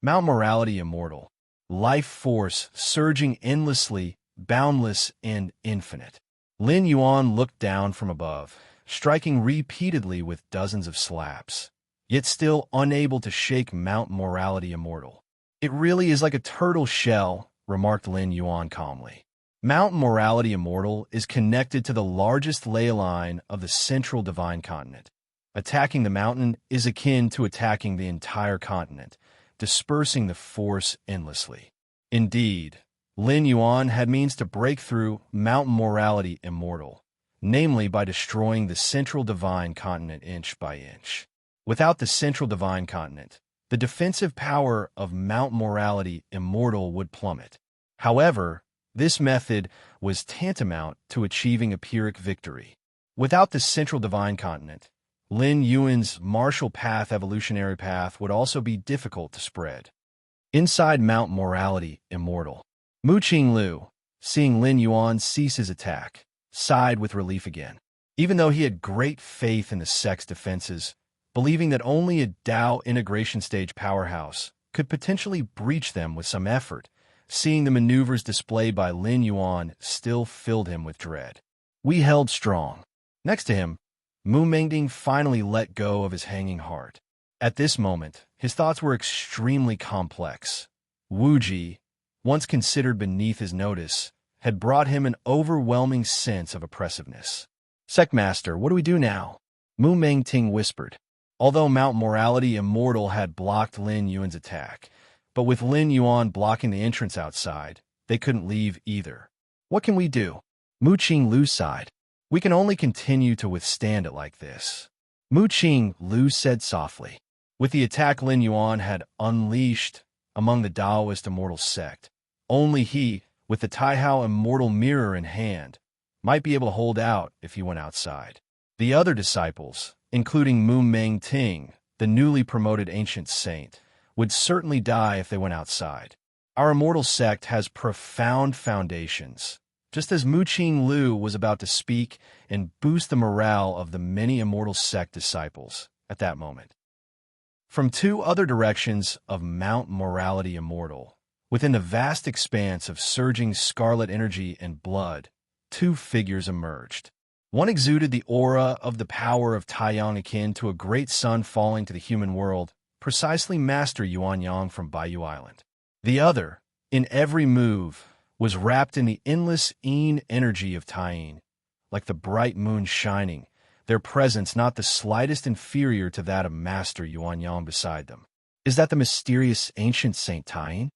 Mount Morality Immortal, life force surging endlessly, boundless, and infinite. Lin Yuan looked down from above, striking repeatedly with dozens of slaps, yet still unable to shake Mount Morality Immortal. It really is like a turtle shell, remarked Lin Yuan calmly. Mount Morality Immortal is connected to the largest ley line of the central divine continent. Attacking the mountain is akin to attacking the entire continent, dispersing the force endlessly. Indeed, Lin Yuan had means to break through Mount Morality Immortal, namely by destroying the central divine continent inch by inch. Without the central divine continent, the defensive power of Mount Morality Immortal would plummet. However, this method was tantamount to achieving a Pyrrhic victory. Without the central divine continent, Lin Yuan's martial path evolutionary path would also be difficult to spread. Inside Mount Morality Immortal, Mu Qinglu, seeing Lin Yuan cease his attack, sighed with relief again. Even though he had great faith in the sect's defenses, believing that only a Dao integration stage powerhouse could potentially breach them with some effort, seeing the maneuvers displayed by Lin Yuan still filled him with dread. We held strong. Next to him, Mu Mengding finally let go of his hanging heart. At this moment, his thoughts were extremely complex. Wu Ji, once considered beneath his notice, had brought him an overwhelming sense of oppressiveness. Sectmaster, what do we do now? Mu Mengting whispered. Although Mount Morality Immortal had blocked Lin Yuan's attack, but with Lin Yuan blocking the entrance outside, they couldn't leave either. What can we do? Mu Qinglu sighed. We can only continue to withstand it like this. Mu Qinglu said softly. With the attack Lin Yuan had unleashed among the Taoist immortal sect, only he, with the Taihao immortal mirror in hand, might be able to hold out if he went outside. The other disciples, including Mu Mengting, the newly promoted ancient saint, would certainly die if they went outside. Our immortal sect has profound foundations. Just as Mu Qinglu was about to speak and boost the morale of the many immortal sect disciples at that moment. From two other directions of Mount Morality Immortal, within the vast expanse of surging scarlet energy and blood, two figures emerged. One exuded the aura of the power of Taiyang akin to a great sun falling to the human world, precisely Master Yuanyang from Baiyu Island. The other, in every move, was wrapped in the endless Yin energy of Taiyin, like the bright moon shining, their presence not the slightest inferior to that of Master Yuanyang beside them. Is that the mysterious ancient Saint Taiyin?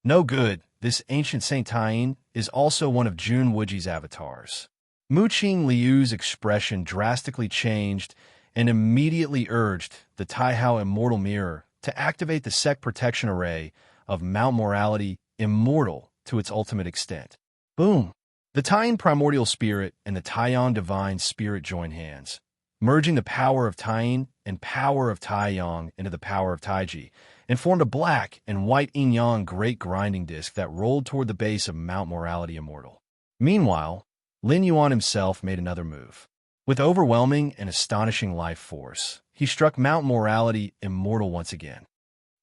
No good, this ancient Saint Taiyin is also one of Jun Wuji's avatars. Mu Qingliu's expression drastically changed, and immediately urged the Taihao Immortal Mirror to activate the sect protection array of Mount Morality Immortal to its ultimate extent. Boom! The Taiyan Primordial Spirit and the Taiyan Divine Spirit join hands, merging the power of Taiyin and power of Taiyang into the power of Taiji, and formed a black and white yin-yang great grinding disc that rolled toward the base of Mount Morality Immortal. Meanwhile, Lin Yuan himself made another move. With overwhelming and astonishing life force, he struck Mount Morality Immortal once again.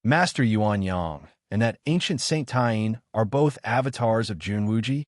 Master Yuan Yang and that ancient Saint Taiyin are both avatars of Jun Wuji.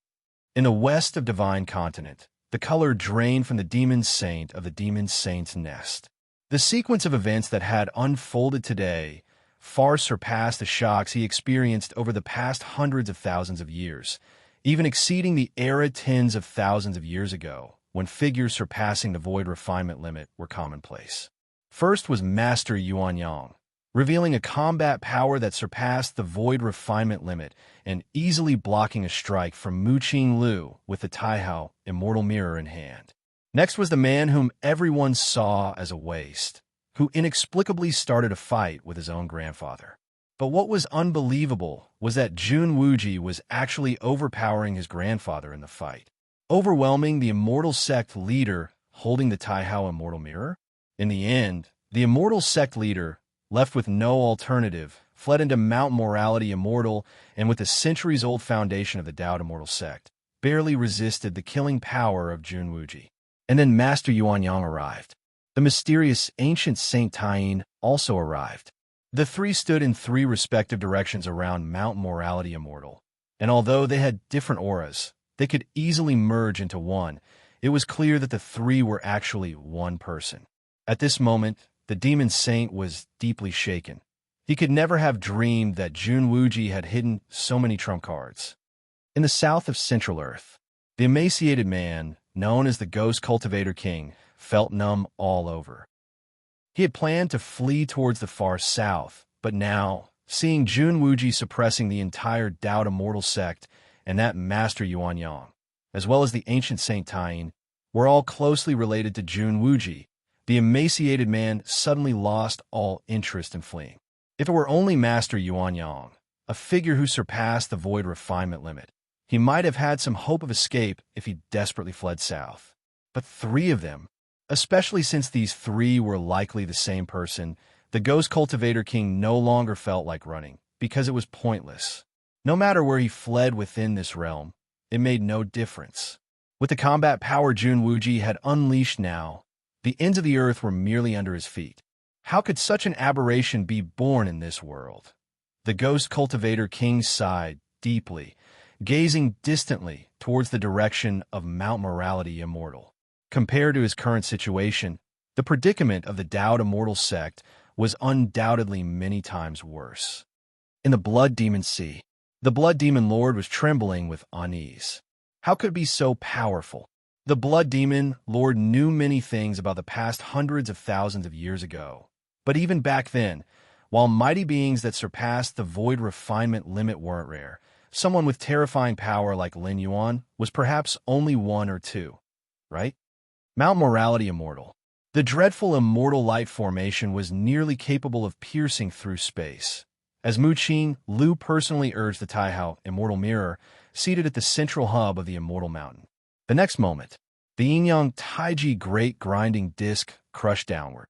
In the west of Divine Continent, the color drained from the demon saint of the demon saint's nest. The sequence of events that had unfolded today far surpassed the shocks he experienced over the past hundreds of thousands of years, even exceeding the era tens of thousands of years ago, when figures surpassing the void refinement limit were commonplace. First was Master Yuan Yang, revealing a combat power that surpassed the void refinement limit and easily blocking a strike from Mu Qing Lu with the Taihao Immortal Mirror in hand. Next was the man whom everyone saw as a waste, who inexplicably started a fight with his own grandfather. But what was unbelievable was that Jun Wuji was actually overpowering his grandfather in the fight, overwhelming the Immortal Sect leader holding the Taihao Immortal Mirror. In the end, the Immortal Sect leader, left with no alternative, fled into Mount Morality Immortal, and with the centuries-old foundation of the Dao Immortal Sect, barely resisted the killing power of Jun Wuji. And then Master Yuan Yang arrived. The mysterious ancient Saint Taiyin also arrived. The three stood in three respective directions around Mount Morality Immortal, and although they had different auras, they could easily merge into one. It was clear that the three were actually one person. At this moment, the demon saint was deeply shaken. He could never have dreamed that Jun Wuji had hidden so many trump cards. In the south of Central Earth, the emaciated man, known as the Ghost Cultivator King, felt numb all over. He had planned to flee towards the far south, but now, seeing Jun Wuji suppressing the entire Dao Immortal Sect and that Master Yuan Yang, as well as the ancient Saint Taiyin, were all closely related to Jun Wuji, the emaciated man suddenly lost all interest in fleeing. If it were only Master Yuan Yang, a figure who surpassed the void refinement limit, he might have had some hope of escape if he desperately fled south. But three of them, especially since these three were likely the same person, the Ghost Cultivator King no longer felt like running, because it was pointless. No matter where he fled within this realm, it made no difference. With the combat power Jun Wuji had unleashed now, the ends of the earth were merely under his feet. How could such an aberration be born in this world? The Ghost Cultivator King sighed deeply, gazing distantly towards the direction of Mount Morality Immortal. Compared to his current situation, the predicament of the Dao Immortal Sect was undoubtedly many times worse. In the Blood Demon Sea, the Blood Demon Lord was trembling with unease. How could it be so powerful? The Blood Demon Lord knew many things about the past hundreds of thousands of years ago. But even back then, while mighty beings that surpassed the void refinement limit weren't rare, someone with terrifying power like Lin Yuan was perhaps only one or two, right? Mount Morality Immortal. The dreadful immortal light formation was nearly capable of piercing through space. As Mu Qing Lu personally urged the Taihao Immortal Mirror, seated at the central hub of the Immortal Mountain. The next moment, the yin-yang Taiji Great Grinding Disc crushed downward.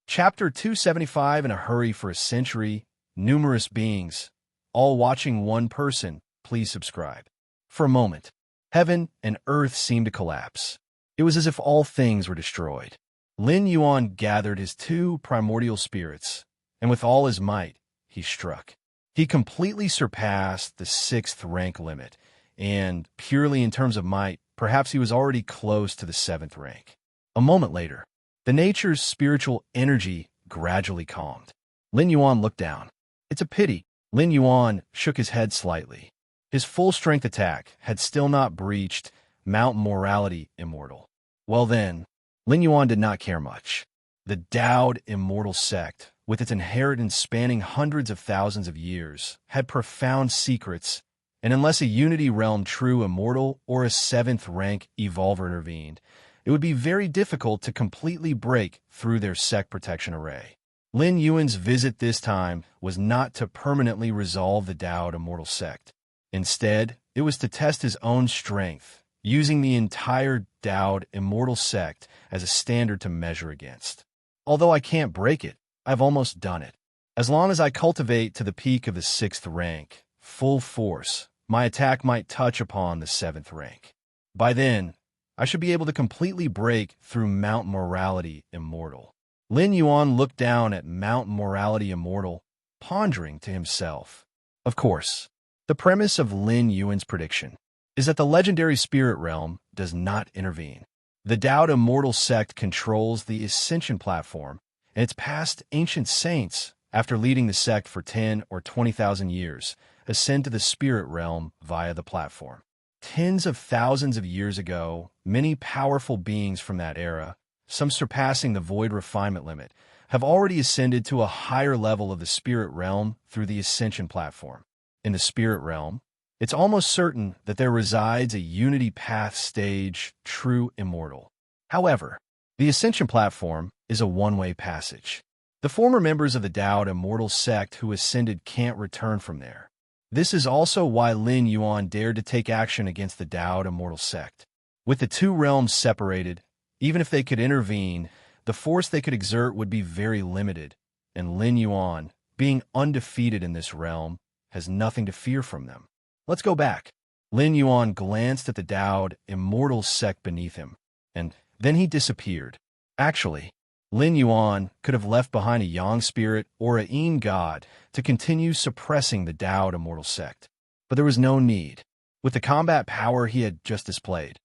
Chapter 275. In a hurry for a century, numerous beings, all watching one person. Please subscribe. For a moment, heaven and earth seemed to collapse. It was as if all things were destroyed. Lin Yuan gathered his two primordial spirits, and with all his might, he struck. He completely surpassed the 6th rank limit, and, purely in terms of might, perhaps he was already close to the 7th rank. A moment later, the nature's spiritual energy gradually calmed. Lin Yuan looked down. It's a pity. Lin Yuan shook his head slightly. His full-strength attack had still not breached Mount Morality Immortal. Well then, Lin Yuan did not care much. The Dao Immortal Sect, with its inheritance spanning hundreds of thousands of years, had profound secrets, and unless a Unity Realm true immortal or a 7th rank evolver intervened, it would be very difficult to completely break through their sect protection array. Lin Yuan's visit this time was not to permanently resolve the Dao Immortal sect. Instead, it was to test his own strength, using the entire Dao Immortal sect as a standard to measure against. Although I can't break it, I've almost done it. As long as I cultivate to the peak of the 6th rank, full force, my attack might touch upon the 7th rank. By then, I should be able to completely break through Mount Morality Immortal. Lin Yuan looked down at Mount Morality Immortal, pondering to himself. Of course, the premise of Lin Yuan's prediction is that the legendary spirit realm does not intervene. The Dao Immortal sect controls the Ascension platform, and its past ancient saints, after leading the sect for 10 or 20,000 years, ascend to the spirit realm via the platform. Tens of thousands of years ago, many powerful beings from that era, some surpassing the void refinement limit, have already ascended to a higher level of the spirit realm through the Ascension platform. In the spirit realm, it's almost certain that there resides a unity path stage, true immortal. However, the Ascension platform is a one-way passage. The former members of the Dao Immortal sect who ascended can't return from there. This is also why Lin Yuan dared to take action against the Dao Immortal sect. With the two realms separated, even if they could intervene, the force they could exert would be very limited, and Lin Yuan, being undefeated in this realm, has nothing to fear from them. Let's go back. Lin Yuan glanced at the Dao Immortal sect beneath him, and then he disappeared. Actually, Lin Yuan could have left behind a Yang spirit or a Yin god to continue suppressing the Dao Immortal sect, but there was no need, with the combat power he had just displayed.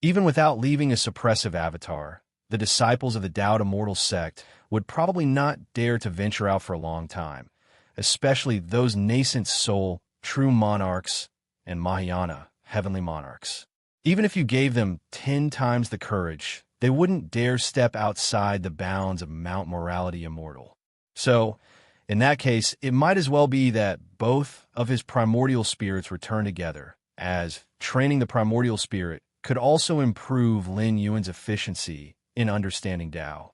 Even without leaving a suppressive avatar, the disciples of the Dao Immortal sect would probably not dare to venture out for a long time, especially those nascent soul, true monarchs, and Mahayana, heavenly monarchs. Even if you gave them 10 times the courage, they wouldn't dare step outside the bounds of Mount Morality Immortal. So, in that case, it might as well be that both of his primordial spirits return together, as training the primordial spirit could also improve Lin Yuan's efficiency in understanding Dao.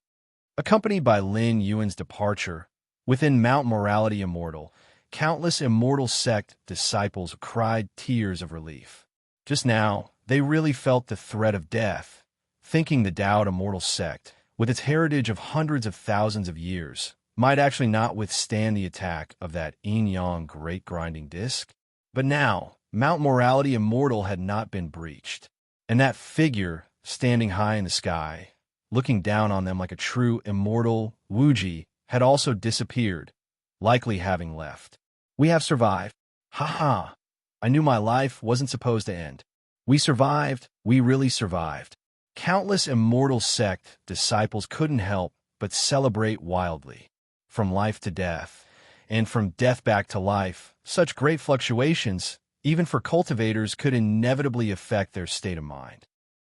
Accompanied by Lin Yuan's departure, within Mount Morality Immortal, countless immortal sect disciples cried tears of relief. Just now, they really felt the threat of death, thinking the Dao Immortal sect, with its heritage of hundreds of thousands of years, might actually not withstand the attack of that yin-yang great grinding disk. But now, Mount Morality Immortal had not been breached, and that figure, standing high in the sky, looking down on them like a true immortal Wuji, had also disappeared, likely having left. We have survived. Ha ha! I knew my life wasn't supposed to end. We survived. We really survived. Countless immortal sect disciples couldn't help but celebrate wildly. From life to death, and from death back to life, such great fluctuations, even for cultivators, could inevitably affect their state of mind.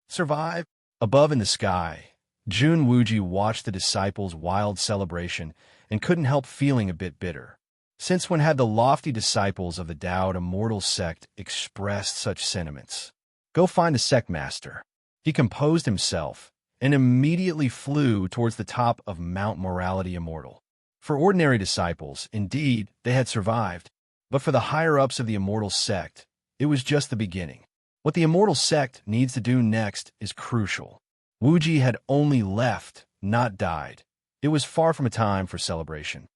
Survive? Above in the sky, Jun Wuji watched the disciples' wild celebration and couldn't help feeling a bit bitter. Since when had the lofty disciples of the Dao Immortal sect expressed such sentiments? Go find the sect master. He composed himself and immediately flew towards the top of Mount Morality Immortal. For ordinary disciples, indeed, they had survived, but for the higher-ups of the Immortal sect, it was just the beginning. What the Immortal sect needs to do next is crucial. Wuji had only left, not died. It was far from a time for celebration.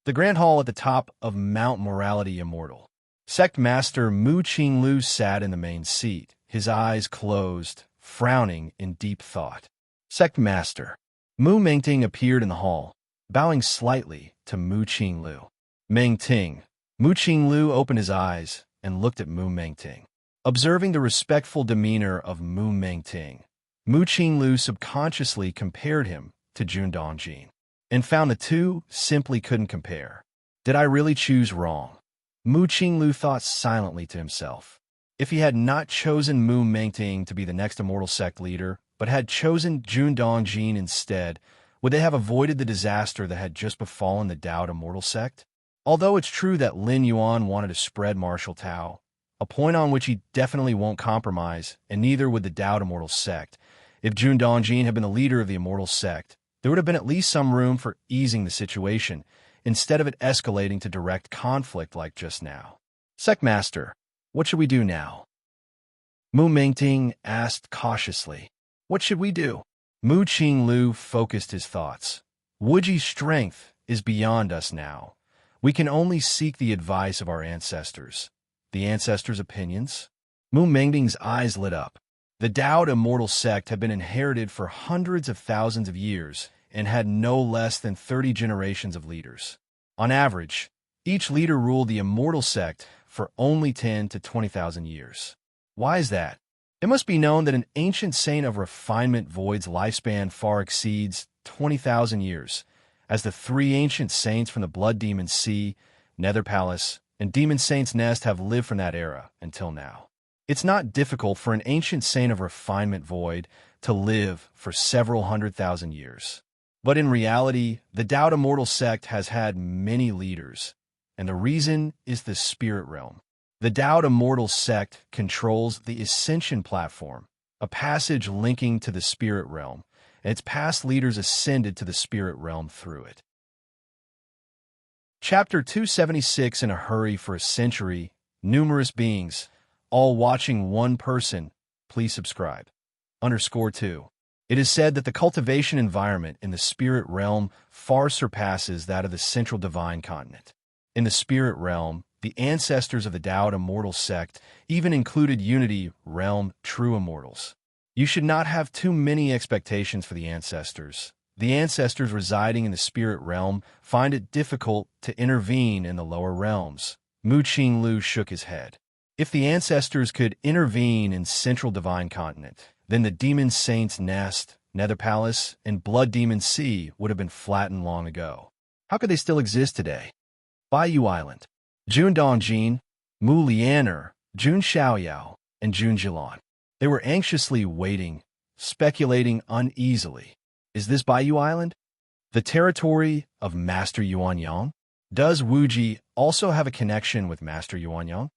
The Grand Hall at the top of Mount Morality Immortal. Sect Master Mu Qinglu sat in the main seat, his eyes closed, frowning in deep thought. Sect Master Mu Mengting appeared in the hall, bowing slightly to Mu Qinglu. Mengting. Mu Qinglu opened his eyes and looked at Mu Mengting. Observing the respectful demeanor of Mu Mengting, Mu Qinglu subconsciously compared him to Jun Dongjin, and found the two simply couldn't compare. Did I really choose wrong? Mu Qinglu thought silently to himself. If he had not chosen Mu Mengting to be the next Immortal Sect leader, but had chosen Jun Dongjin instead, would they have avoided the disaster that had just befallen the Dao Immortal Sect? Although it's true that Lin Yuan wanted to spread martial Tao, a point on which he definitely won't compromise, and neither would the Dao Immortal Sect, If Jun Dongjin had been the leader of the immortal sect, there would have been at least some room for easing the situation, instead of it escalating to direct conflict like just now. Sect Master, what should we do now? Mu Mingting asked cautiously. What should we do? Mu Qinglu focused his thoughts. Wuji's strength is beyond us now. We can only seek the advice of our ancestors. The ancestors' opinions? Mu Mingting's eyes lit up. The Dao Immortal Sect had been inherited for hundreds of thousands of years and had no less than 30 generations of leaders. On average, each leader ruled the Immortal Sect for only 10 to 20,000 years. Why is that? It must be known that an ancient saint of refinement void's lifespan far exceeds 20,000 years, as the three ancient saints from the Blood Demon Sea, Nether Palace, and Demon Saint's Nest have lived from that era until now. It's not difficult for an ancient saint of refinement void to live for several 100,000 years. But in reality, the Dao Immortal Sect has had many leaders, and the reason is the spirit realm. The Dao Immortal Sect controls the Ascension Platform, a passage linking to the spirit realm, and its past leaders ascended to the spirit realm through it. Chapter 276. In a hurry for a century, numerous beings, all watching one person. Please subscribe. _2. It is said that the cultivation environment in the spirit realm far surpasses that of the central divine continent. In the spirit realm, the ancestors of the Dao Immortal Sect even included Unity Realm true immortals. You should not have too many expectations for the ancestors. The ancestors residing in the spirit realm find it difficult to intervene in the lower realms. Mu Qinglu shook his head. If the ancestors could intervene in Central Divine Continent, then the Demon Saint's Nest, Nether Palace, and Blood Demon Sea would have been flattened long ago. How could they still exist today? Bayou Island. Jun Dongjin, Mu Lianer, Jun Xiaoyao, and Jun Jilan. They were anxiously waiting, speculating uneasily. Is this Bayou Island? The territory of Master Yuanyang? Does Wuji also have a connection with Master Yuanyang?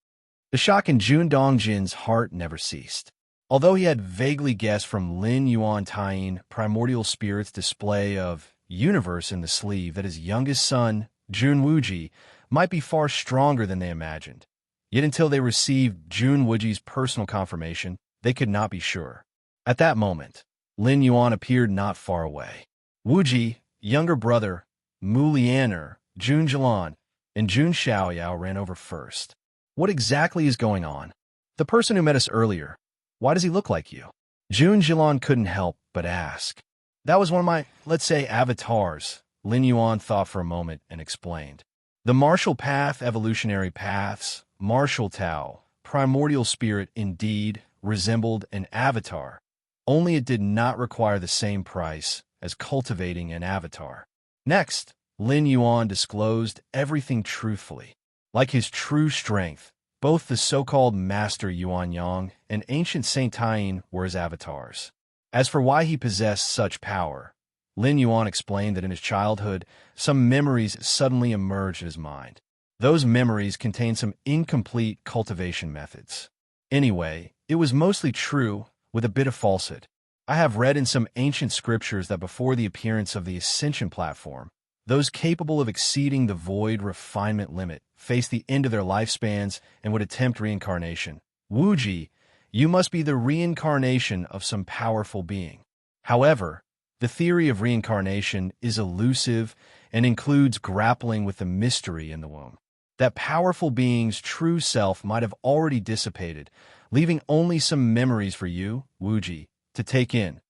The shock in Jun Dongjin's heart never ceased. Although he had vaguely guessed from Lin Yuan Taiyin Primordial Spirit's display of universe in the sleeve that his youngest son, Jun Wuji, might be far stronger than they imagined. Yet until they received Jun Wuji's personal confirmation, they could not be sure. At that moment, Lin Yuan appeared not far away. Wuji, younger brother, Mu Lianer, Jun Jilan, and Jun Xiaoyao ran over first. What exactly is going on? The person who met us earlier, why does he look like you? Jun Jilan couldn't help but ask. That was one of my, let's say, avatars. Lin Yuan thought for a moment and explained. The martial path, evolutionary paths, martial Tao, primordial spirit indeed resembled an avatar, only it did not require the same price as cultivating an avatar. Next, Lin Yuan disclosed everything truthfully. Like his true strength, both the so-called Master Yuanyang and Ancient Saint Taiyin were his avatars. As for why he possessed such power, Lin Yuan explained that in his childhood, some memories suddenly emerged in his mind. Those memories contained some incomplete cultivation methods. Anyway, it was mostly true, with a bit of falsehood. I have read in some ancient scriptures that before the appearance of the Ascension Platform, those capable of exceeding the void refinement limit faced the end of their lifespans and would attempt reincarnation. Wuji, you must be the reincarnation of some powerful being. However, the theory of reincarnation is elusive and includes grappling with the mystery in the womb. That powerful being's true self might have already dissipated, leaving only some memories for you, Wuji, to take in.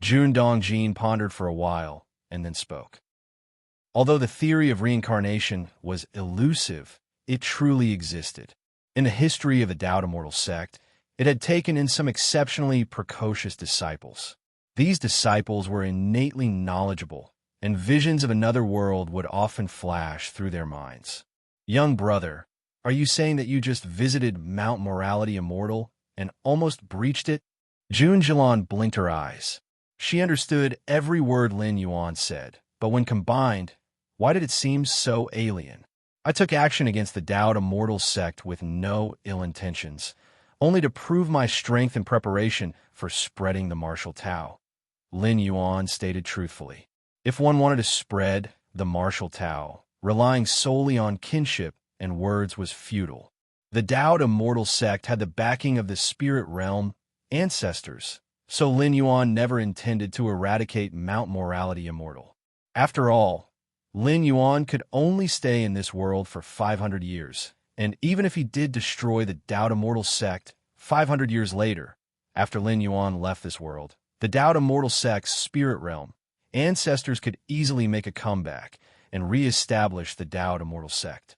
Jun Dongjin pondered for a while and then spoke. Although the theory of reincarnation was elusive, it truly existed. In the history of the Dao Immortal Sect, it had taken in some exceptionally precocious disciples. These disciples were innately knowledgeable, and visions of another world would often flash through their minds. Young brother, are you saying that you just visited Mount Morality Immortal and almost breached it? Jun Jilan blinked her eyes. She understood every word Lin Yuan said, but when combined, why did it seem so alien? I took action against the Dao Immortal Sect with no ill intentions. only to prove my strength in preparation for spreading the martial Tao. Lin Yuan stated truthfully. If one wanted to spread the martial Tao, relying solely on kinship and words was futile. The Taoed immortal sect had the backing of the spirit realm ancestors, so Lin Yuan never intended to eradicate Mount Morality Immortal. After all, Lin Yuan could only stay in this world for 500 years, and even if he did destroy the Taoed immortal sect 500 years later, after Lin Yuan left this world, the Taoed immortal sect's spirit realm ancestors could easily make a comeback and re-establish the Taoed immortal sect.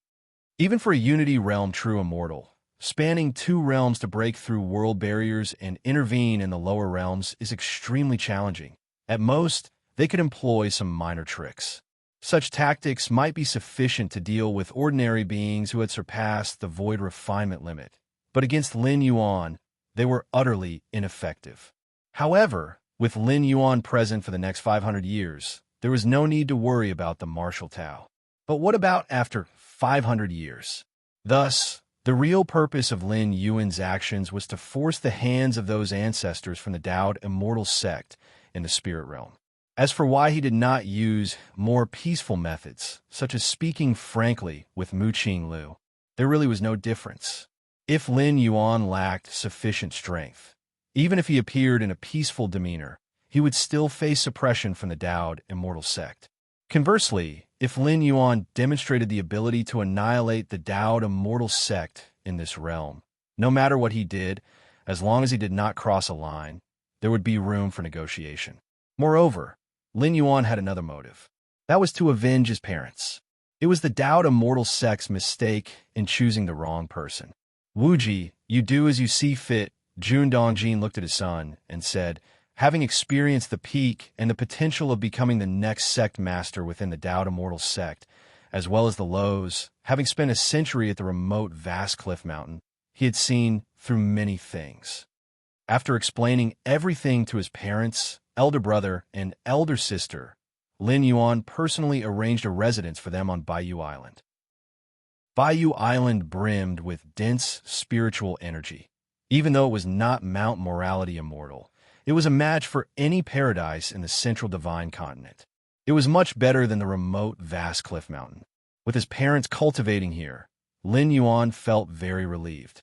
Even for a unity realm true immortal, spanning two realms to break through world barriers and intervene in the lower realms is extremely challenging. At most, they could employ some minor tricks. Such tactics might be sufficient to deal with ordinary beings who had surpassed the void refinement limit, but against Lin Yuan, they were utterly ineffective. However, with Lin Yuan present for the next 500 years, there was no need to worry about the martial Tao. But what about after 500 years? Thus, the real purpose of Lin Yuan's actions was to force the hands of those ancestors from the Taoed immortal sect in the spirit realm. As for why he did not use more peaceful methods, such as speaking frankly with Mu Qinglu, there really was no difference. If Lin Yuan lacked sufficient strength, even if he appeared in a peaceful demeanor, he would still face suppression from the Taoed immortal sect. Conversely, if Lin Yuan demonstrated the ability to annihilate the Taoed immortal sect in this realm, no matter what he did, as long as he did not cross a line, there would be room for negotiation. Moreover, Lin Yuan had another motive. That was to avenge his parents. It was the Taoed immortal sect's mistake in choosing the wrong person. Wuji, you do as you see fit. Jun Dongjin looked at his son and said, having experienced the peak and the potential of becoming the next sect master within the Taoed immortal sect, as well as the lows, having spent a century at the remote vast cliff mountain, he had seen through many things. After explaining everything to his parents, elder brother, and elder sister, Lin Yuan personally arranged a residence for them on Bayou Island. Bayou Island brimmed with dense spiritual energy. Even though it was not Mount Morality Immortal, it was a match for any paradise in the central divine continent. It was much better than the remote vast cliff mountain. With his parents cultivating here, Lin Yuan felt very relieved.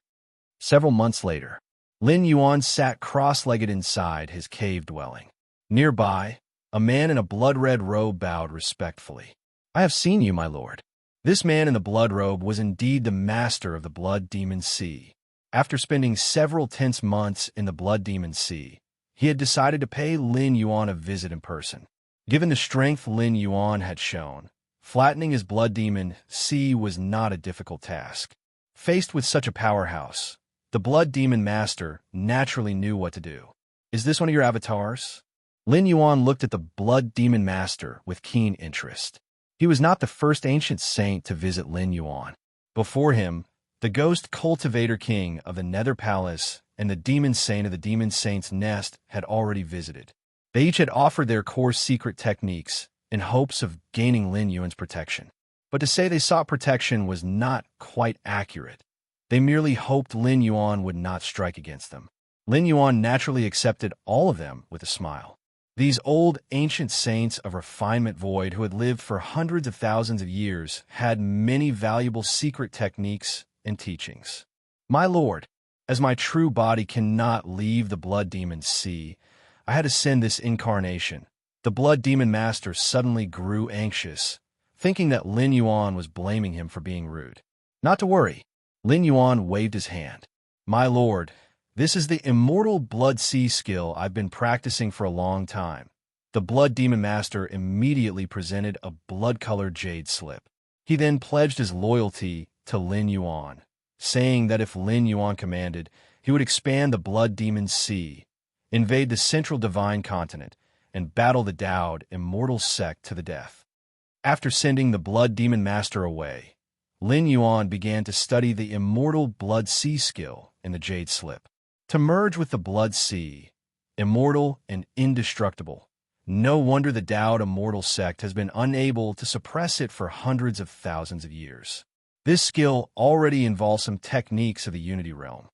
Several months later, Lin Yuan sat cross-legged inside his cave dwelling. Nearby, a man in a blood-red robe bowed respectfully. I have seen you, my lord. This man in the blood robe was indeed the master of the Blood Demon Sea. After spending several tense months in the Blood Demon Sea, he had decided to pay Lin Yuan a visit in person. Given the strength Lin Yuan had shown, flattening his Blood Demon Sea was not a difficult task. Faced with such a powerhouse, the Blood Demon Master naturally knew what to do. Is this one of your avatars? Lin Yuan looked at the Blood Demon Master with keen interest. He was not the first ancient saint to visit Lin Yuan. Before him, the Ghost Cultivator King of the Nether Palace and the Demon Saint of the Demon Saint's Nest had already visited. They each had offered their core secret techniques in hopes of gaining Lin Yuan's protection. But to say they sought protection was not quite accurate. They merely hoped Lin Yuan would not strike against them. Lin Yuan naturally accepted all of them with a smile. These old ancient saints of refinement void who had lived for hundreds of thousands of years had many valuable secret techniques and teachings. My lord, as my true body cannot leave the Blood Demon Sea, I had to send this incarnation. The Blood Demon Master suddenly grew anxious, thinking that Lin Yuan was blaming him for being rude. Not to worry. Lin Yuan waved his hand. My lord, this is the immortal Blood Sea skill I've been practicing for a long time. The Blood Demon Master immediately presented a blood-colored jade slip. He then pledged his loyalty to Lin Yuan, saying that if Lin Yuan commanded, he would expand the Blood Demon Sea, invade the central divine continent, and battle the Taoed immortal sect to the death. After sending the Blood Demon Master away, Lin Yuan began to study the immortal Blood Sea skill in the jade slip. To merge with the Blood Sea, immortal and indestructible, no wonder the Taoed immortal sect has been unable to suppress it for hundreds of thousands of years. This skill already involves some techniques of the Unity realm.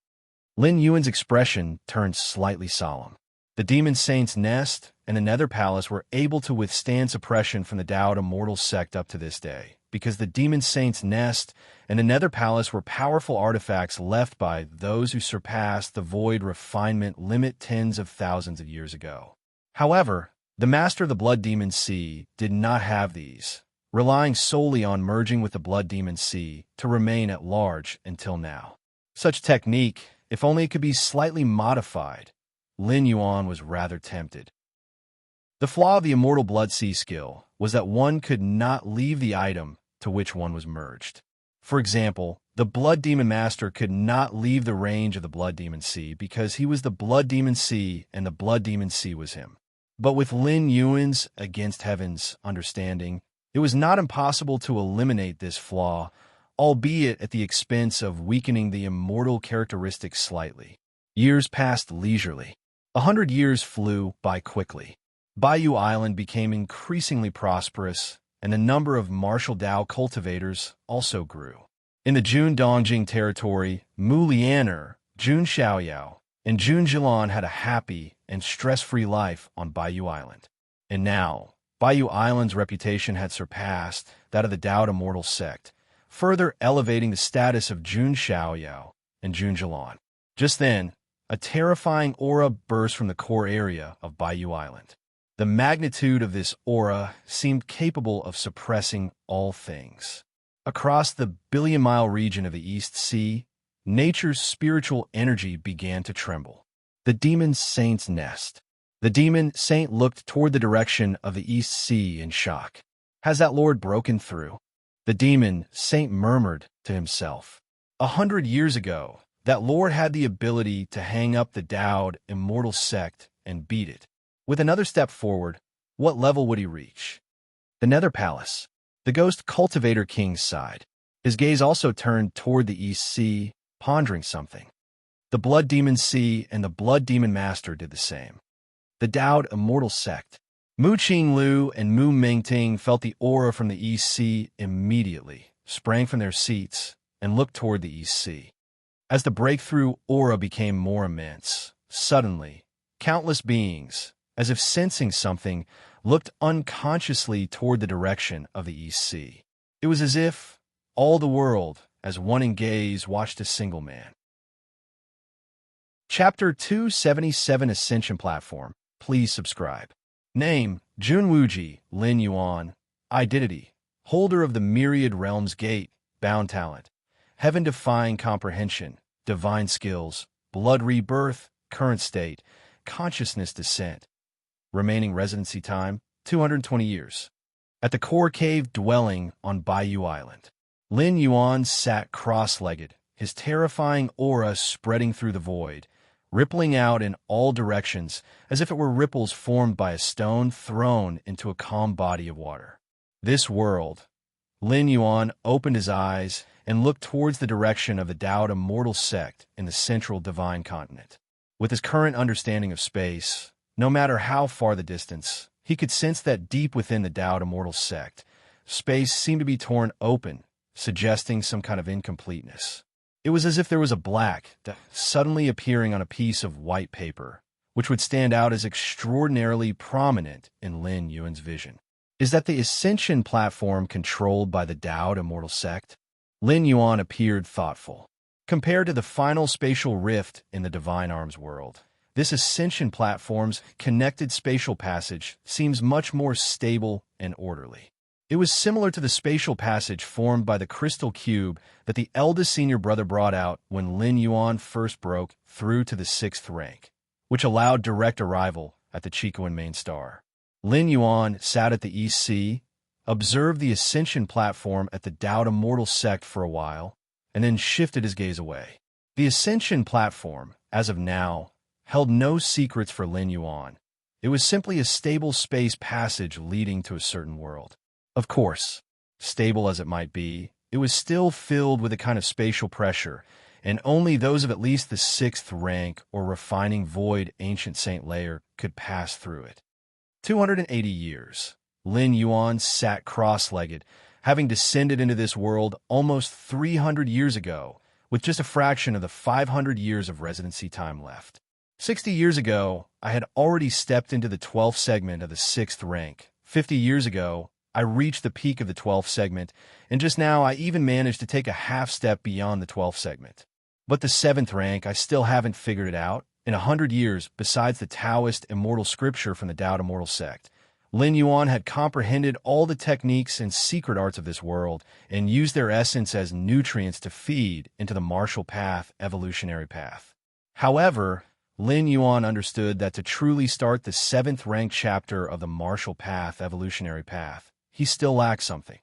Lin Yuan's expression turned slightly solemn. The Demon Saint's Nest and the Nether Palace were able to withstand suppression from the Tao Immortal sect up to this day, because the Demon Saint's Nest and the Nether Palace were powerful artifacts left by those who surpassed the void refinement limit tens of thousands of years ago. However, the Master of the Blood Demon Sea did not have these, relying solely on merging with the Blood Demon Sea to remain at large until now. Such technique, if only it could be slightly modified, Lin Yuan was rather tempted. The flaw of the Immortal Blood Sea skill was that one could not leave the item to which one was merged. For example, the Blood Demon Master could not leave the range of the Blood Demon Sea because he was the Blood Demon Sea and the Blood Demon Sea was him. But with Lin Yuan's Against Heaven's understanding, it was not impossible to eliminate this flaw, albeit at the expense of weakening the immortal characteristics slightly. Years passed leisurely. 100 years flew by quickly. Baiyu Island became increasingly prosperous, and the number of martial Dao cultivators also grew. In the Jun Dongjing territory, Mu Lianer, Jun Xiaoyao, and Jun Jilan had a happy and stress-free life on Baiyu Island. And now, Baiyu Island's reputation had surpassed that of the Dao Immortal sect, further elevating the status of Jun Xiaoyao and Jun Jilan. Just then, a terrifying aura burst from the core area of Baiyu Island. The magnitude of this aura seemed capable of suppressing all things. Across the billion-mile region of the East Sea, nature's spiritual energy began to tremble. The Demon Saint's Nest. The Demon Saint looked toward the direction of the East Sea in shock. Has that lord broken through? The Demon Saint murmured to himself. 100 years ago, that lord had the ability to hang up the Dao Immortal sect and beat it. With another step forward, what level would he reach? The Nether Palace. The Ghost Cultivator King sighed. His gaze also turned toward the East Sea, pondering something. The Blood Demon Sea and the Blood Demon Master did the same. The Dao Immortal sect. Mu Qinglu and Mu Mingting felt the aura from the East Sea immediately, sprang from their seats, and looked toward the East Sea. As the breakthrough aura became more immense, suddenly, countless beings, as if sensing something, looked unconsciously toward the direction of the East Sea. It was as if all the world, as one in gaze, watched a single man. Chapter 277 Ascension Platform. Please subscribe. Name, Jun Wuji, Lin Yuan. Identity, holder of the Myriad Realms Gate, Bound Talent. Heaven-defying comprehension, divine skills, blood rebirth, current state, consciousness descent. Remaining residency time, 220 years. At the core cave dwelling on Baiyu Island, Lin Yuan sat cross-legged, his terrifying aura spreading through the void, rippling out in all directions as if it were ripples formed by a stone thrown into a calm body of water. This world. Lin Yuan opened his eyes and looked towards the direction of the Dao Immortal sect in the central divine continent. With his current understanding of space, no matter how far the distance, he could sense that deep within the Dao Immortal sect, space seemed to be torn open, suggesting some kind of incompleteness. It was as if there was a black suddenly appearing on a piece of white paper, which would stand out as extraordinarily prominent in Lin Yuan's vision. Is that the Ascension platform controlled by the Dao Immortal sect? Lin Yuan appeared thoughtful. Compared to the final spatial rift in the Divine Arms world, this Ascension platform's connected spatial passage seems much more stable and orderly. It was similar to the spatial passage formed by the crystal cube that the eldest senior brother brought out when Lin Yuan first broke through to the 6th rank, which allowed direct arrival at the Chicoan main star. Lin Yuan sat at the East Sea, observed the Ascension platform at the Dao Immortal sect for a while, and then shifted his gaze away. The Ascension platform, as of now, held no secrets for Lin Yuan. It was simply a stable space passage leading to a certain world. Of course, stable as it might be, it was still filled with a kind of spatial pressure, and only those of at least the 6th rank or refining void ancient saint layer could pass through it. 280 years. Lin Yuan sat cross-legged, having descended into this world almost 300 years ago, with just a fraction of the 500 years of residency time left. 60 years ago, I had already stepped into the 12th segment of the 6th rank. 50 years ago, I reached the peak of the 12th segment, and just now I even managed to take a half step beyond the 12th segment. But the 7th rank, I still haven't figured it out. In 100 years, besides the Taoist immortal scripture from the Tao Immortal sect, Lin Yuan had comprehended all the techniques and secret arts of this world and used their essence as nutrients to feed into the martial path, evolutionary path. However, Lin Yuan understood that to truly start the 7th ranked chapter of the martial path, evolutionary path, he still lacked something.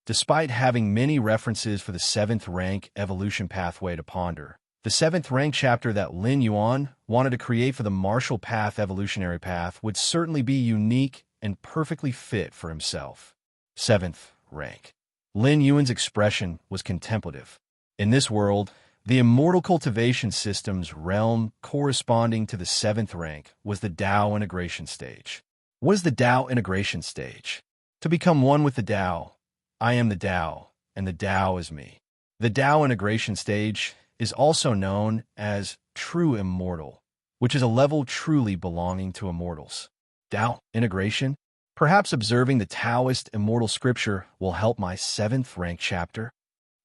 Despite having many references for the 7th rank evolution pathway to ponder, the 7th rank chapter that Lin Yuan wanted to create for the martial path, evolutionary path, would certainly be unique and perfectly fit for himself. 7th rank. Lin Yuan's expression was contemplative. In this world, the immortal cultivation system's realm corresponding to the 7th rank was the Tao integration stage. What is the Tao integration stage? To become one with the Tao. I am the Tao, and the Tao is me. The Tao integration stage is also known as true immortal, which is a level truly belonging to immortals. Tao integration? Perhaps observing the Taoist immortal scripture will help my 7th rank chapter?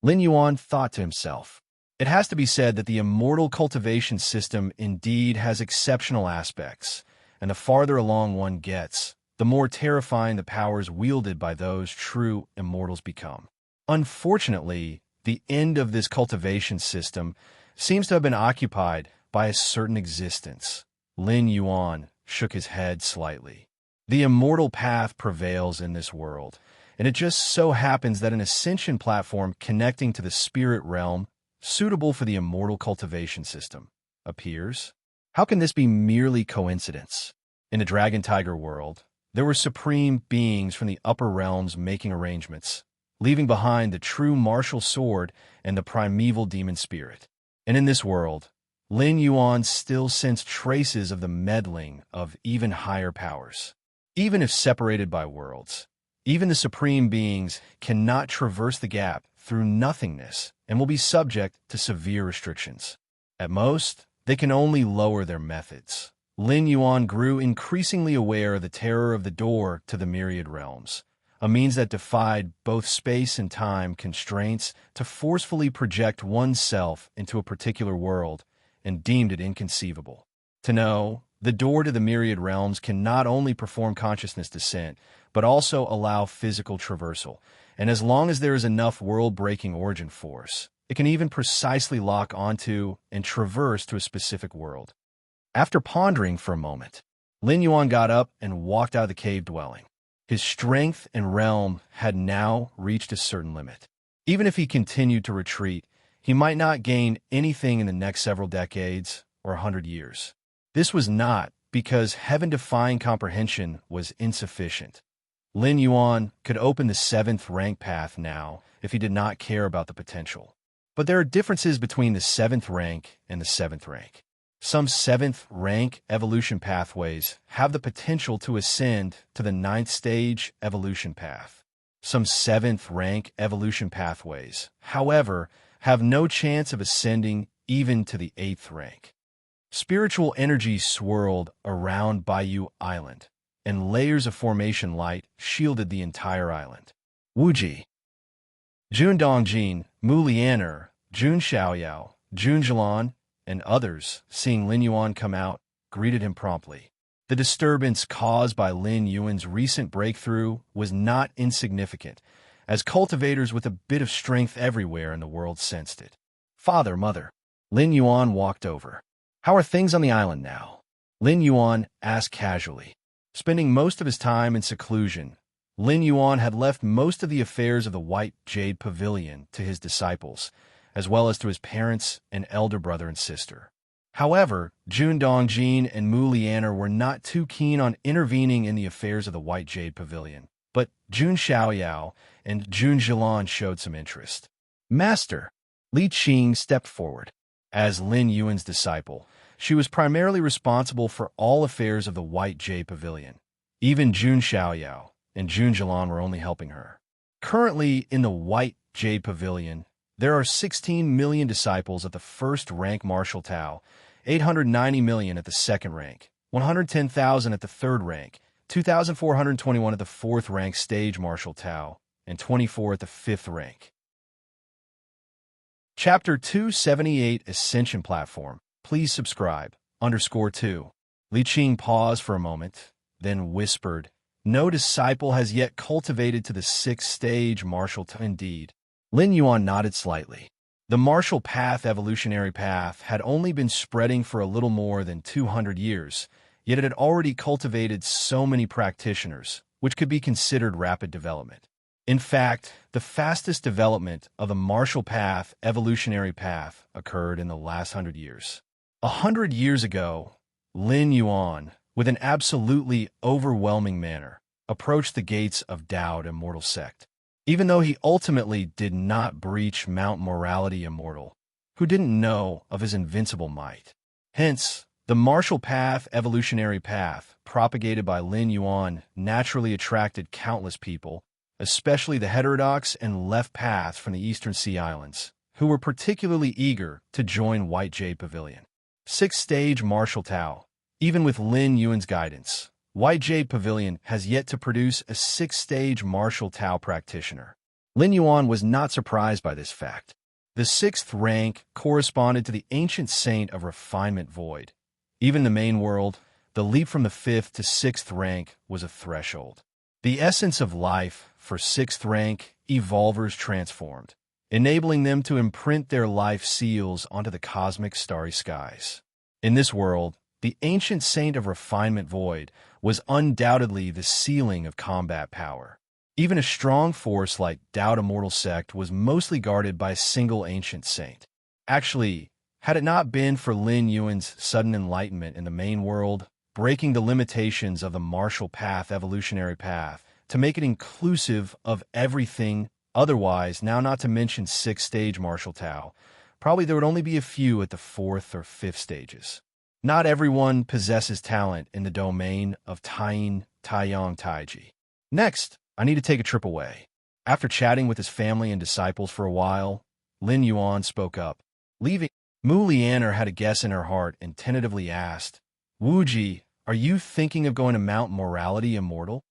Lin Yuan thought to himself. It has to be said that the immortal cultivation system indeed has exceptional aspects, and the farther along one gets, the more terrifying the powers wielded by those true immortals become. Unfortunately, the end of this cultivation system seems to have been occupied by a certain existence. Lin Yuan shook his head slightly. The immortal path prevails in this world, and it just so happens that an ascension platform connecting to the spirit realm, suitable for the immortal cultivation system, appears. How can this be merely coincidence? In the Dragon Tiger world, there were supreme beings from the upper realms making arrangements, leaving behind the true martial sword and the primeval demon spirit. And in this world, Lin Yuan still sensed traces of the meddling of even higher powers. Even if separated by worlds, even the supreme beings cannot traverse the gap through nothingness and will be subject to severe restrictions. At most, they can only lower their methods. Lin Yuan grew increasingly aware of the terror of the door to the myriad realms, a means that defied both space and time constraints to forcefully project oneself into a particular world, and deemed it inconceivable. To know, the door to the myriad realms can not only perform consciousness descent, but also allow physical traversal, and as long as there is enough world-breaking origin force, it can even precisely lock onto and traverse to a specific world. After pondering for a moment, Lin Yuan got up and walked out of the cave dwelling. His strength and realm had now reached a certain limit. Even if he continued to retreat, he might not gain anything in the next several decades or 100 years. This was not because heaven-defying comprehension was insufficient. Lin Yuan could open the 7th rank path now if he did not care about the potential. But there are differences between the 7th rank and the 7th rank. Some 7th rank evolution pathways have the potential to ascend to the 9th stage evolution path. Some 7th rank evolution pathways, however, have no chance of ascending even to the 8th rank. Spiritual energy swirled around Bayou Island, and layers of formation light shielded the entire island. Wuji, Jun Dongjin, Mu Lianer, Jun Xiaoyao, Jun Jilan, and others, seeing Lin Yuan come out, greeted him promptly. The disturbance caused by Lin Yuan's recent breakthrough was not insignificant, as cultivators with a bit of strength everywhere in the world sensed it. Father, mother. Lin Yuan walked over. How are things on the island now? Lin Yuan asked casually. Spending most of his time in seclusion, Lin Yuan had left most of the affairs of the White Jade Pavilion to his disciples, as well as to his parents and elder brother and sister. However, Jun Dongjin and Mu Lianer were not too keen on intervening in the affairs of the White Jade Pavilion, but Jun Xiaoyao and Jun Jilan showed some interest. Master, Li Qing stepped forward. As Lin Yuan's disciple, she was primarily responsible for all affairs of the White Jade Pavilion. Even Jun Xiaoyao and Jun Jilan were only helping her. Currently in the White Jade Pavilion, There are 16 million disciples at the first rank martial Tao, 890 million at the second rank, 110,000 at the third rank, 2,421 at the fourth rank stage martial Tao, and 24 at the fifth rank. Chapter 278 Ascension Platform. Please subscribe. _2. Li Qing paused for a moment, then whispered, "No disciple has yet cultivated to the sixth stage martial Tao." Indeed. Lin Yuan nodded slightly. The martial path evolutionary path had only been spreading for a little more than 200 years, yet it had already cultivated so many practitioners, which could be considered rapid development. In fact, the fastest development of the martial path evolutionary path occurred in the last 100 years. 100 years ago, Lin Yuan, with an absolutely overwhelming manner, approached the gates of Dao Immortal Sect. Even though he ultimately did not breach Mount Morality Immortal, who didn't know of his invincible might. Hence, the martial path evolutionary path propagated by Lin Yuan naturally attracted countless people, especially the heterodox and left paths from the Eastern Sea Islands, who were particularly eager to join White Jade Pavilion. Sixth-stage martial Tao. Even with Lin Yuan's guidance, White Jade Pavilion has yet to produce a sixth-stage martial Tao practitioner. Lin Yuan was not surprised by this fact. The sixth rank corresponded to the ancient saint of refinement void. Even in the main world, the leap from the fifth to sixth rank was a threshold. The essence of life for sixth rank evolvers transformed, enabling them to imprint their life seals onto the cosmic starry skies. In this world, the ancient saint of refinement void was undoubtedly the ceiling of combat power. Even a strong force like Dao Immortal Sect was mostly guarded by a single ancient saint. Actually, had it not been for Lin Yuan's sudden enlightenment in the main world, breaking the limitations of the martial path evolutionary path to make it inclusive of everything otherwise, now not to mention sixth-stage martial Tao, probably there would only be a few at the fourth or fifth stages. Not everyone possesses talent in the domain of Taiying, Taiyang, Taiji. Next, I need to take a trip away. After chatting with his family and disciples for a while, Lin Yuan spoke up. Leaving, Mu Lianer had a guess in her heart and tentatively asked, "Wuji, are you thinking of going to Mount Morality Immortal?"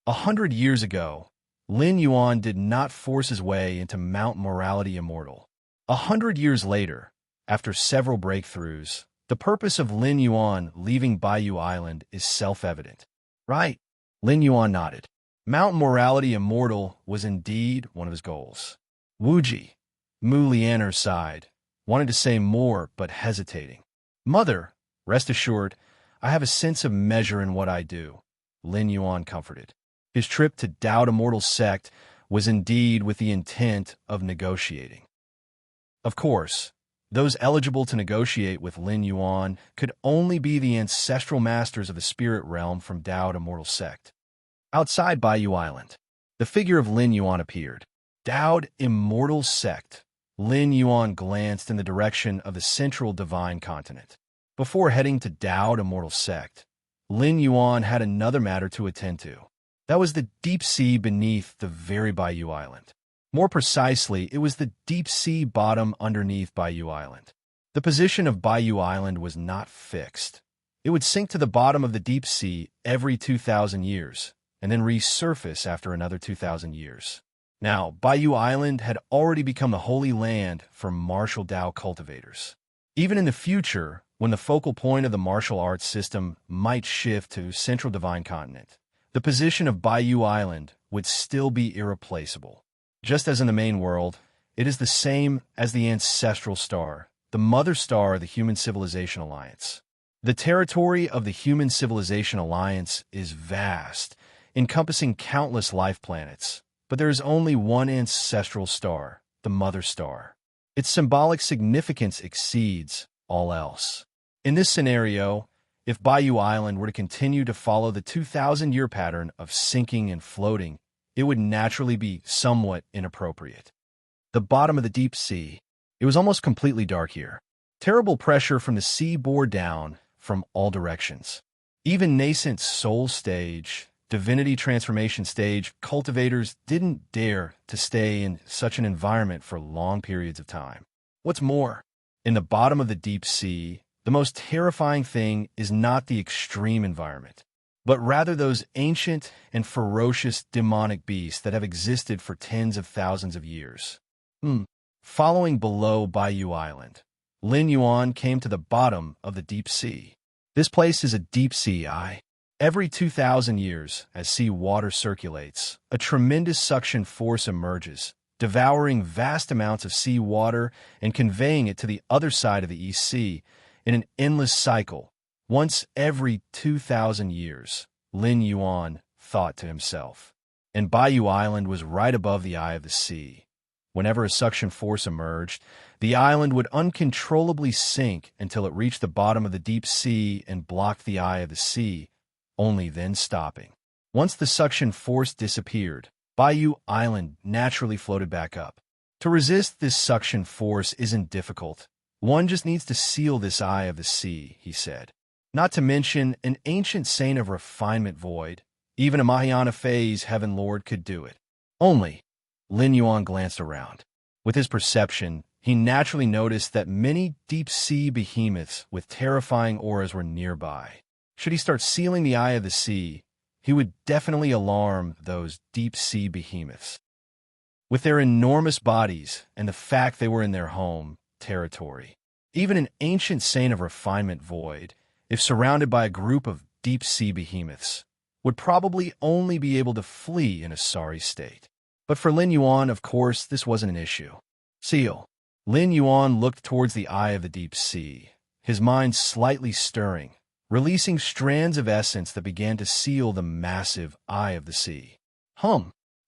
100 years ago, Lin Yuan did not force his way into Mount Morality Immortal. 100 years later, after several breakthroughs, the purpose of Lin Yuan leaving Baiyu Island is self-evident. Right? Lin Yuan nodded. Mount Morality Immortal was indeed one of his goals. Wuji, Mu Lianer sighed, wanted to say more but hesitating. Mother, rest assured, I have a sense of measure in what I do, Lin Yuan comforted. His trip to Dao Immortal Sect was indeed with the intent of negotiating. Of course, those eligible to negotiate with Lin Yuan could only be the ancestral masters of the spirit realm from Dao Immortal Sect. Outside Baiyu Island, the figure of Lin Yuan appeared. Dao Immortal Sect. Lin Yuan glanced in the direction of the central divine continent. Before heading to Dao Immortal Sect, Lin Yuan had another matter to attend to. That was the deep sea beneath the very Baiyu Island. More precisely, it was the deep sea bottom underneath Baiyu Island. The position of Baiyu Island was not fixed. It would sink to the bottom of the deep sea every 2,000 years, and then resurface after another 2,000 years. Now, Baiyu Island had already become the holy land for martial Dao cultivators. Even in the future, when the focal point of the martial arts system might shift to Central Divine Continent, the position of Baiyu Island would still be irreplaceable. Just as in the main world, it is the same as the ancestral star, the mother star of the Human Civilization Alliance. The territory of the Human Civilization Alliance is vast, encompassing countless life planets, but there is only one ancestral star, the mother star. Its symbolic significance exceeds all else. In this scenario, if Baiyu Island were to continue to follow the 2,000-year pattern of sinking and floating, it would naturally be somewhat inappropriate. The bottom of the deep sea. It was almost completely dark here. Terrible pressure from the sea bore down from all directions. Even nascent soul stage, divinity transformation stage, cultivators didn't dare to stay in such an environment for long periods of time. What's more, in the bottom of the deep sea, the most terrifying thing is not the extreme environment, but rather those ancient and ferocious demonic beasts that have existed for tens of thousands of years. Following below Bayou Island, Lin Yuan came to the bottom of the deep sea. This place is a deep sea eye. Every 2,000 years, as sea water circulates, a tremendous suction force emerges, devouring vast amounts of sea water and conveying it to the other side of the East Sea in an endless cycle. Once every 2,000 years, Lin Yuan thought to himself. And Bayou Island was right above the eye of the sea. Whenever a suction force emerged, the island would uncontrollably sink until it reached the bottom of the deep sea and blocked the eye of the sea, only then stopping. Once the suction force disappeared, Bayou Island naturally floated back up. To resist this suction force isn't difficult. One just needs to seal this eye of the sea, he said. Not to mention an ancient saint of refinement void. Even a Mahayana phase heaven lord could do it. Only, Lin Yuan glanced around. With his perception, he naturally noticed that many deep-sea behemoths with terrifying auras were nearby. Should he start sealing the eye of the sea, he would definitely alarm those deep-sea behemoths. With their enormous bodies and the fact they were in their home territory, even an ancient saint of refinement void, if surrounded by a group of deep-sea behemoths, would probably only be able to flee in a sorry state. But for Lin Yuan, of course, this wasn't an issue. Seal. Lin Yuan looked towards the eye of the deep sea, his mind slightly stirring, releasing strands of essence that began to seal the massive eye of the sea.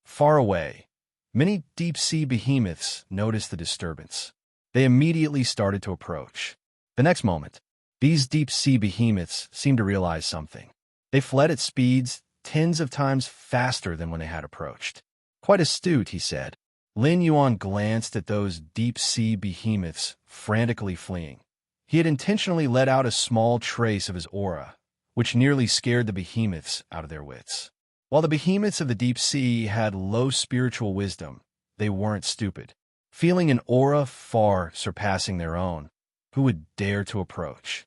Far away, many deep-sea behemoths noticed the disturbance. They immediately started to approach. The next moment, these deep-sea behemoths seemed to realize something. They fled at speeds tens of times faster than when they had approached. Quite astute, he said. Lin Yuan glanced at those deep-sea behemoths frantically fleeing. He had intentionally let out a small trace of his aura, which nearly scared the behemoths out of their wits. While the behemoths of the deep sea had low spiritual wisdom, they weren't stupid. Feeling an aura far surpassing their own, who would dare to approach?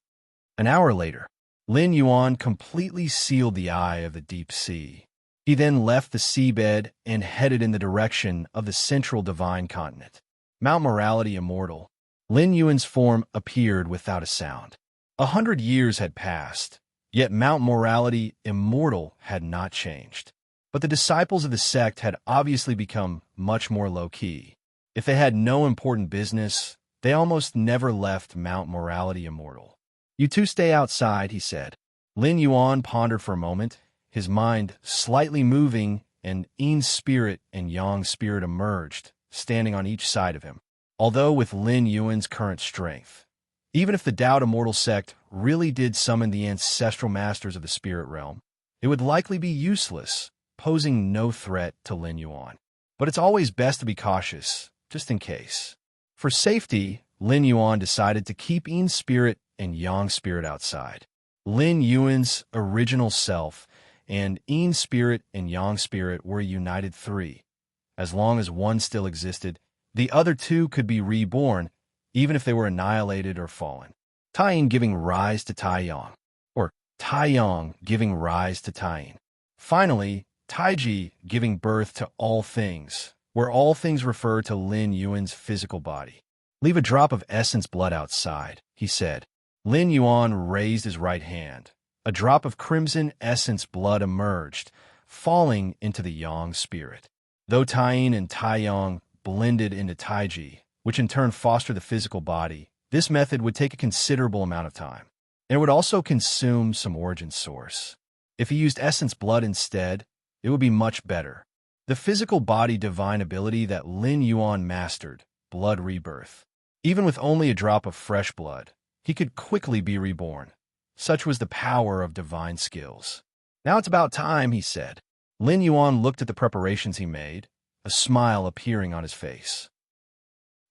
An hour later, Lin Yuan completely sealed the eye of the deep sea. He then left the seabed and headed in the direction of the central divine continent. Mount Morality immortal, Lin Yuan's form appeared without a sound. 100 years had passed, yet Mount Morality immortal had not changed. But the disciples of the sect had obviously become much more low-key. If they had no important business, they almost never left Mount Morality immortal. You two stay outside, he said. Lin Yuan pondered for a moment, his mind slightly moving, and Yin's spirit and Yang's spirit emerged, standing on each side of him. Although with Lin Yuan's current strength, even if the Dao Immortal sect really did summon the ancestral masters of the spirit realm, it would likely be useless, posing no threat to Lin Yuan. But it's always best to be cautious, just in case. For safety, Lin Yuan decided to keep Yin's spirit and Yang's spirit outside. Lin Yuan's original self and Yin's spirit and Yang's spirit were a united three. As long as one still existed, the other two could be reborn, even if they were annihilated or fallen. Tai Yin giving rise to Tai Yang, or Tai Yang giving rise to Tai Yin. Finally, Taiji giving birth to all things, where all things refer to Lin Yuan's physical body. Leave a drop of essence blood outside, he said. Lin Yuan raised his right hand. A drop of crimson essence blood emerged, falling into the Yang spirit. Though Tai Yin and Tai Yang blended into Taiji, which in turn fostered the physical body, this method would take a considerable amount of time. And it would also consume some origin source. If he used essence blood instead, it would be much better. The physical body divine ability that Lin Yuan mastered, blood rebirth. Even with only a drop of fresh blood, he could quickly be reborn. Such was the power of divine skills. Now it's about time, he said. Lin Yuan looked at the preparations he made, a smile appearing on his face.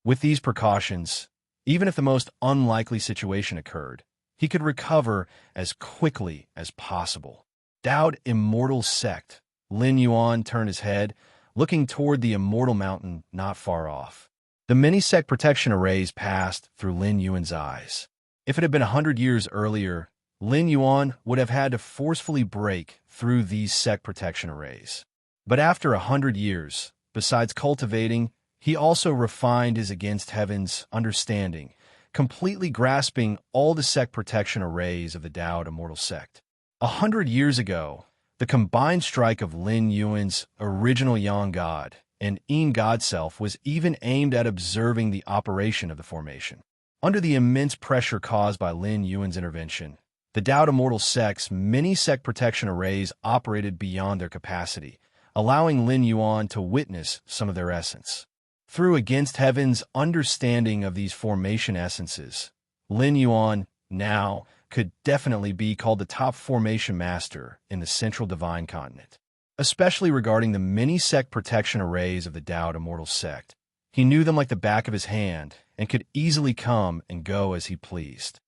With these precautions, even if the most unlikely situation occurred, he could recover as quickly as possible. Dowd immortal sect. Lin Yuan turned his head, looking toward the immortal mountain not far off. The many sect protection arrays passed through Lin Yuan's eyes. If it had been 100 years earlier, Lin Yuan would have had to forcefully break through these sect protection arrays. But after 100 years, besides cultivating, he also refined his against heaven's understanding, completely grasping all the sect protection arrays of the Dowd immortal sect. 100 years ago, the combined strike of Lin Yuan's original Yang God and Yin God Self was even aimed at observing the operation of the formation. Under the immense pressure caused by Lin Yuan's intervention, the Dowd immortal sect's many sect protection arrays operated beyond their capacity, allowing Lin Yuan to witness some of their essence. Through Against Heaven's understanding of these formation essences, Lin Yuan now could definitely be called the top formation master in the Central Divine Continent. Especially regarding the many sect protection arrays of the Dowd immortal sect, he knew them like the back of his hand and could easily come and go as he pleased.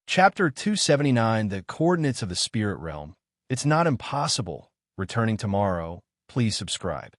Chapter 279, The Coordinates of the Spirit Realm. It's not impossible. Returning tomorrow. Please subscribe.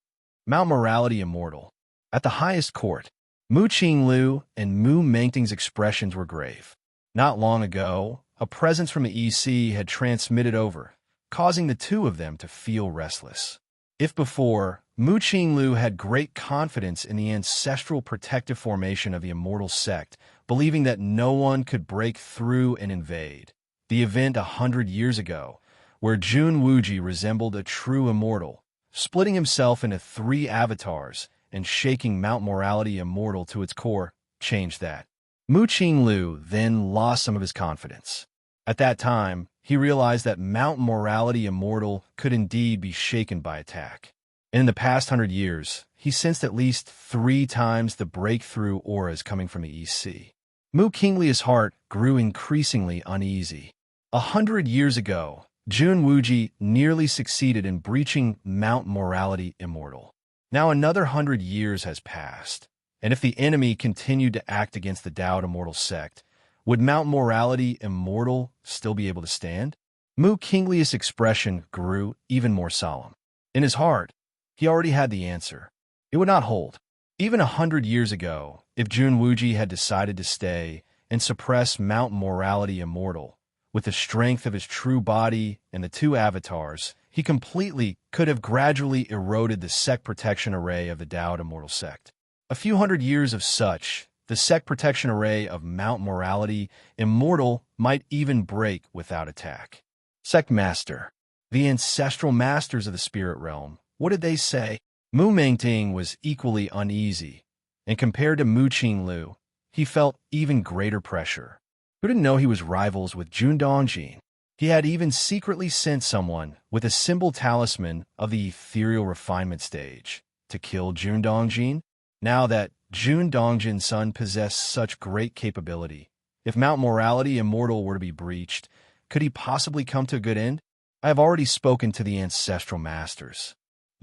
Mount Morality Immortal. At the highest court, Mu Qinglu and Mu Mengting's expressions were grave. Not long ago, a presence from the EC had transmitted over, causing the two of them to feel restless. If before, Mu Qinglu had great confidence in the ancestral protective formation of the immortal sect, believing that no one could break through and invade, the event 100 years ago, where Jun Wuji resembled a true immortal, splitting himself into 3 avatars and shaking Mount Morality Immortal to its core, changed that. Mu Qinglu then lost some of his confidence. At that time, he realized that Mount Morality Immortal could indeed be shaken by attack. And in the past 100 years, he sensed at least 3 times the breakthrough auras coming from the EC. Mu Qingli's heart grew increasingly uneasy. 100 years ago, Jun Wuji nearly succeeded in breaching Mount Morality Immortal. Now another 100 years has passed, and if the enemy continued to act against the Dowd Immortal sect, would Mount Morality Immortal still be able to stand? Mu Qingli's expression grew even more solemn. In his heart, he already had the answer. It would not hold. Even 100 years ago, if Jun Wuji had decided to stay and suppress Mount Morality Immortal, with the strength of his true body and the 2 avatars, he completely could have gradually eroded the sect protection array of the Dowd Immortal sect. A few 100 years of such, the sect protection array of Mount Morality Immortal might even break without attack. Sect Master. The ancestral masters of the spirit realm. What did they say? Mu Mengting was equally uneasy, and compared to Mu Qinglu, he felt even greater pressure. Who didn't know he was rivals with Jun Dongjin? He had even secretly sent someone with a symbol talisman of the ethereal refinement stage to kill Jun Dongjin. Now that Jun Dongjin's son possessed such great capability, if Mount Morality Immortal were to be breached, could he possibly come to a good end? I have already spoken to the ancestral masters.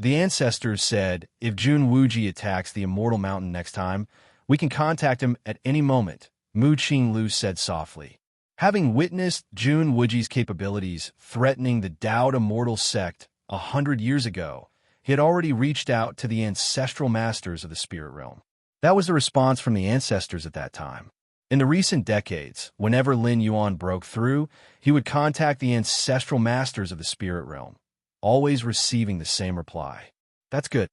The ancestors said, if Jun Wuji attacks the Immortal Mountain next time, we can contact him at any moment, Mu Qinglu said softly. Having witnessed Jun Wuji's capabilities threatening the Dowd Immortal sect 100 years ago, he had already reached out to the ancestral masters of the spirit realm. That was the response from the ancestors at that time. In the recent decades, whenever Lin Yuan broke through, he would contact the ancestral masters of the spirit realm, always receiving the same reply. That's good.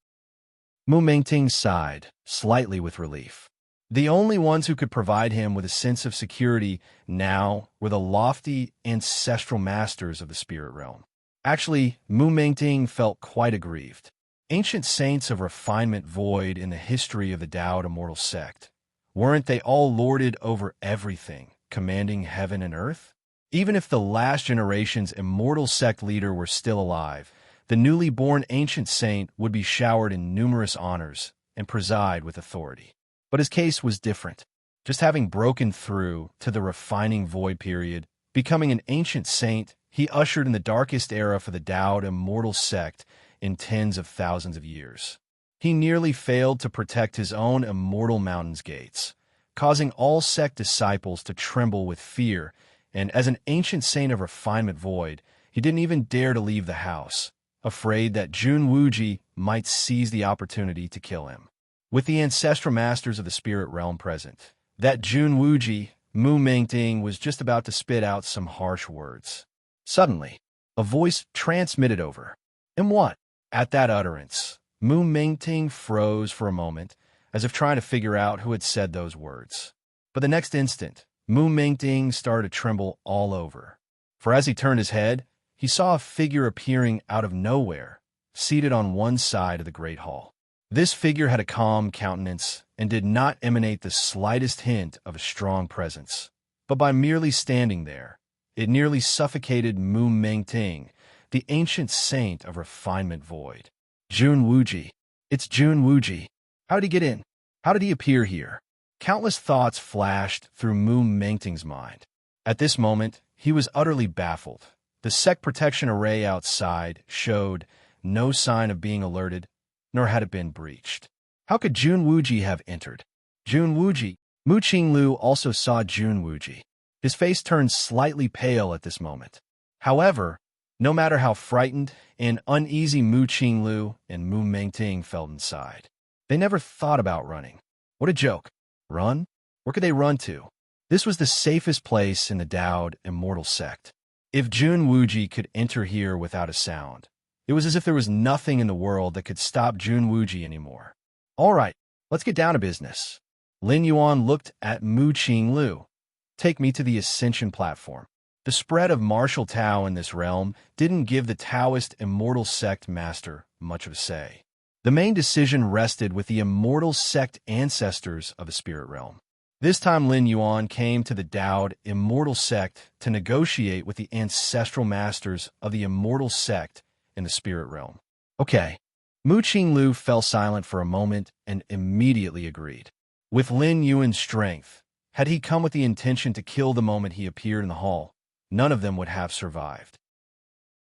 Mu Mengting sighed, slightly with relief. The only ones who could provide him with a sense of security now were the lofty ancestral masters of the spirit realm. Actually, Mu Mengting felt quite aggrieved. Ancient saints of refinement void in the history of the Dowd Immortal sect. Weren't they all lorded over everything, commanding heaven and earth? Even if the last generation's immortal sect leader were still alive, the newly born ancient saint would be showered in numerous honors and preside with authority. But his case was different. Just having broken through to the refining void period, becoming an ancient saint, he ushered in the darkest era for the Dowd Immortal sect in tens of thousands of years. He nearly failed to protect his own immortal mountain's gates, causing all sect disciples to tremble with fear and as an ancient saint of refinement void, he didn't even dare to leave the house, afraid that Jun Wuji might seize the opportunity to kill him. With the ancestral masters of the spirit realm present, that Jun Wuji, Mu Mingting, was just about to spit out some harsh words. Suddenly, a voice transmitted over. And what? At that utterance, Mu Mingting froze for a moment, as if trying to figure out who had said those words. But the next instant, Mu Mingting started to tremble all over. For as he turned his head, he saw a figure appearing out of nowhere, seated on one side of the great hall. This figure had a calm countenance and did not emanate the slightest hint of a strong presence. But by merely standing there, it nearly suffocated Mu Mingting, the ancient saint of refinement void. Jun Wuji. It's Jun Wuji. How did he get in? How did he appear here? Countless thoughts flashed through Mu Mingting's mind. At this moment, he was utterly baffled. The sect protection array outside showed no sign of being alerted, nor had it been breached. How could Jun Wuji have entered? Jun Wuji. Mu Qinglu also saw Jun Wuji. His face turned slightly pale at this moment. However, no matter how frightened and uneasy Mu Qinglu and Mu Mingting felt inside, they never thought about running. What a joke. Run? Where could they run to? This was the safest place in the Dowd immortal sect. If Jun Wuji could enter here without a sound, it was as if there was nothing in the world that could stop Jun Wuji anymore. All right, let's get down to business. Lin Yuan looked at Mu Qinglu. Take me to the Ascension platform. The spread of martial Tao in this realm didn't give the Taoist immortal sect master much of a say. The main decision rested with the immortal sect ancestors of the spirit realm. This time Lin Yuan came to the Dowd immortal sect to negotiate with the ancestral masters of the immortal sect in the spirit realm. Okay. Mu Qinglu fell silent for a moment and immediately agreed. With Lin Yuan's strength, had he come with the intention to kill the moment he appeared in the hall, none of them would have survived.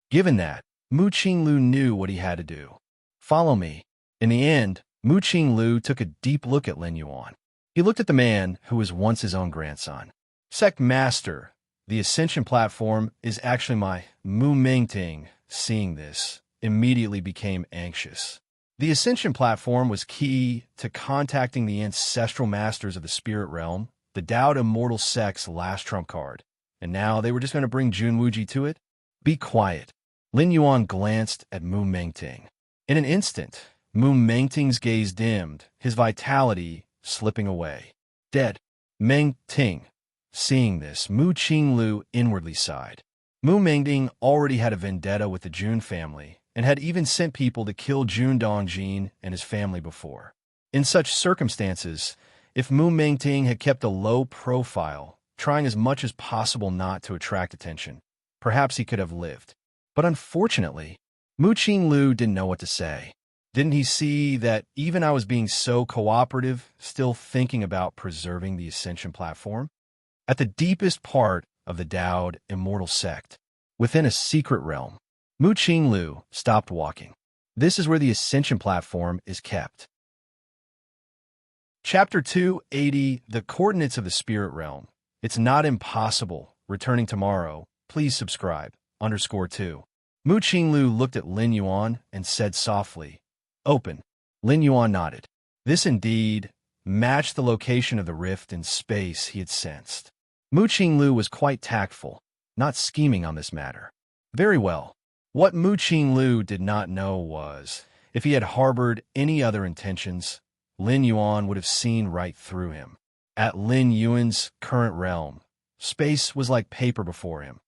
Given that, Mu Qinglu knew what he had to do. Follow me. In the end, Mu Qinglu took a deep look at Lin Yuan. He looked at the man who was once his own grandson. Sect Master, the Ascension platform is actually my Mu Mingting. Seeing this, immediately became anxious. The Ascension platform was key to contacting the ancestral masters of the spirit realm, the Dowd immortal sect's last trump card. And now they were just going to bring Jun Wuji to it? Be quiet. Lin Yuan glanced at Mu Mingting. In an instant, Mu Mingting's gaze dimmed, his vitality slipping away. Dead. Mingting. Seeing this, Mu Qinglu inwardly sighed. Mu Mingting already had a vendetta with the Jun family and had even sent people to kill Jun Dongjin and his family before. In such circumstances, if Mu Mingting had kept a low profile, trying as much as possible not to attract attention, perhaps he could have lived. But unfortunately, Mu Qinglu didn't know what to say. Didn't he see that even I was being so cooperative, still thinking about preserving the Ascension platform? At the deepest part of the Dowd immortal sect, within a secret realm, Mu Qinglu stopped walking. This is where the Ascension platform is kept. Chapter 280, The Coordinates of the Spirit Realm. It's not impossible. Returning tomorrow. Please subscribe. _2. Mu Qinglu looked at Lin Yuan and said softly, Open. Lin Yuan nodded. This indeed matched the location of the rift in space he had sensed. Mu Qinglu was quite tactful, not scheming on this matter. Very well. What Mu Qinglu did not know was, if he had harbored any other intentions, Lin Yuan would have seen right through him. At Lin Yuan's current realm, space was like paper before him.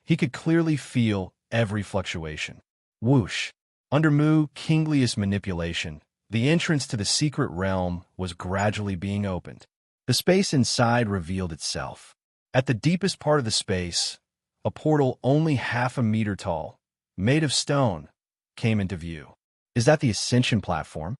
He could clearly feel every fluctuation. Whoosh! Under Mu Qingli's manipulation, the entrance to the secret realm was gradually being opened. The space inside revealed itself. At the deepest part of the space, a portal only half a meter tall, made of stone, came into view. Is that the Ascension platform?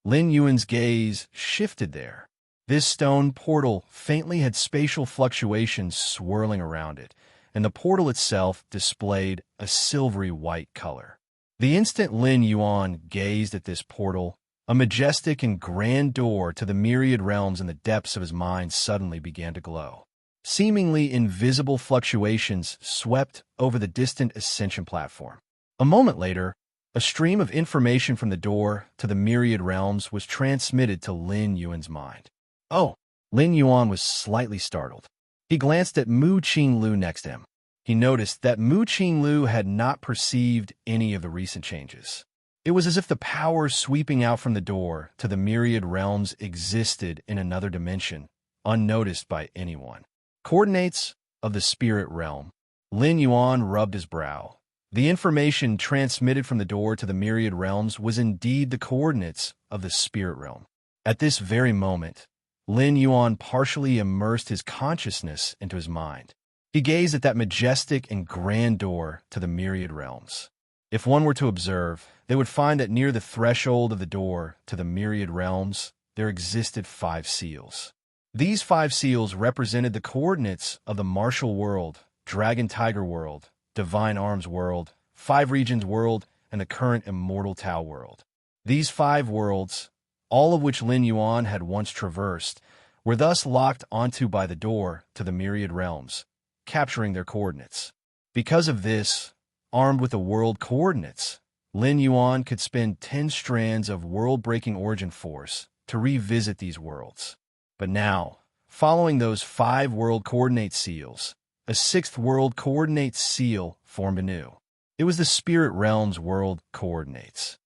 Lin Yuan's gaze shifted there. This stone portal faintly had spatial fluctuations swirling around it, and the portal itself displayed a silvery white color. The instant Lin Yuan gazed at this portal, a majestic and grand door to the myriad realms in the depths of his mind suddenly began to glow. Seemingly invisible fluctuations swept over the distant ascension platform. A moment later, a stream of information from the door to the myriad realms was transmitted to Lin Yuan's mind. Oh! Lin Yuan was slightly startled. He glanced at Mu Qinglu next to him. He noticed that Mu Qinglu had not perceived any of the recent changes. It was as if the power sweeping out from the door to the myriad realms existed in another dimension, unnoticed by anyone. Coordinates of the spirit realm. Lin Yuan rubbed his brow. The information transmitted from the door to the myriad realms was indeed the coordinates of the spirit realm. At this very moment, Lin Yuan partially immersed his consciousness into his mind. He gazed at that majestic and grand door to the myriad realms. If one were to observe, they would find that near the threshold of the door to the myriad realms, there existed 5 seals. These 5 seals represented the coordinates of the martial world, dragon tiger world, divine arms world, 5 regions world, and the current immortal Tao world. These 5 worlds, all of which Lin Yuan had once traversed, were thus locked onto by the door to the myriad realms, capturing their coordinates. Because of this, armed with the world coordinates, Lin Yuan could spend 10 strands of world-breaking origin force to revisit these worlds. But now, following those 5 world coordinate seals, a 6th world coordinate seal formed anew. It was the spirit realm's world coordinates.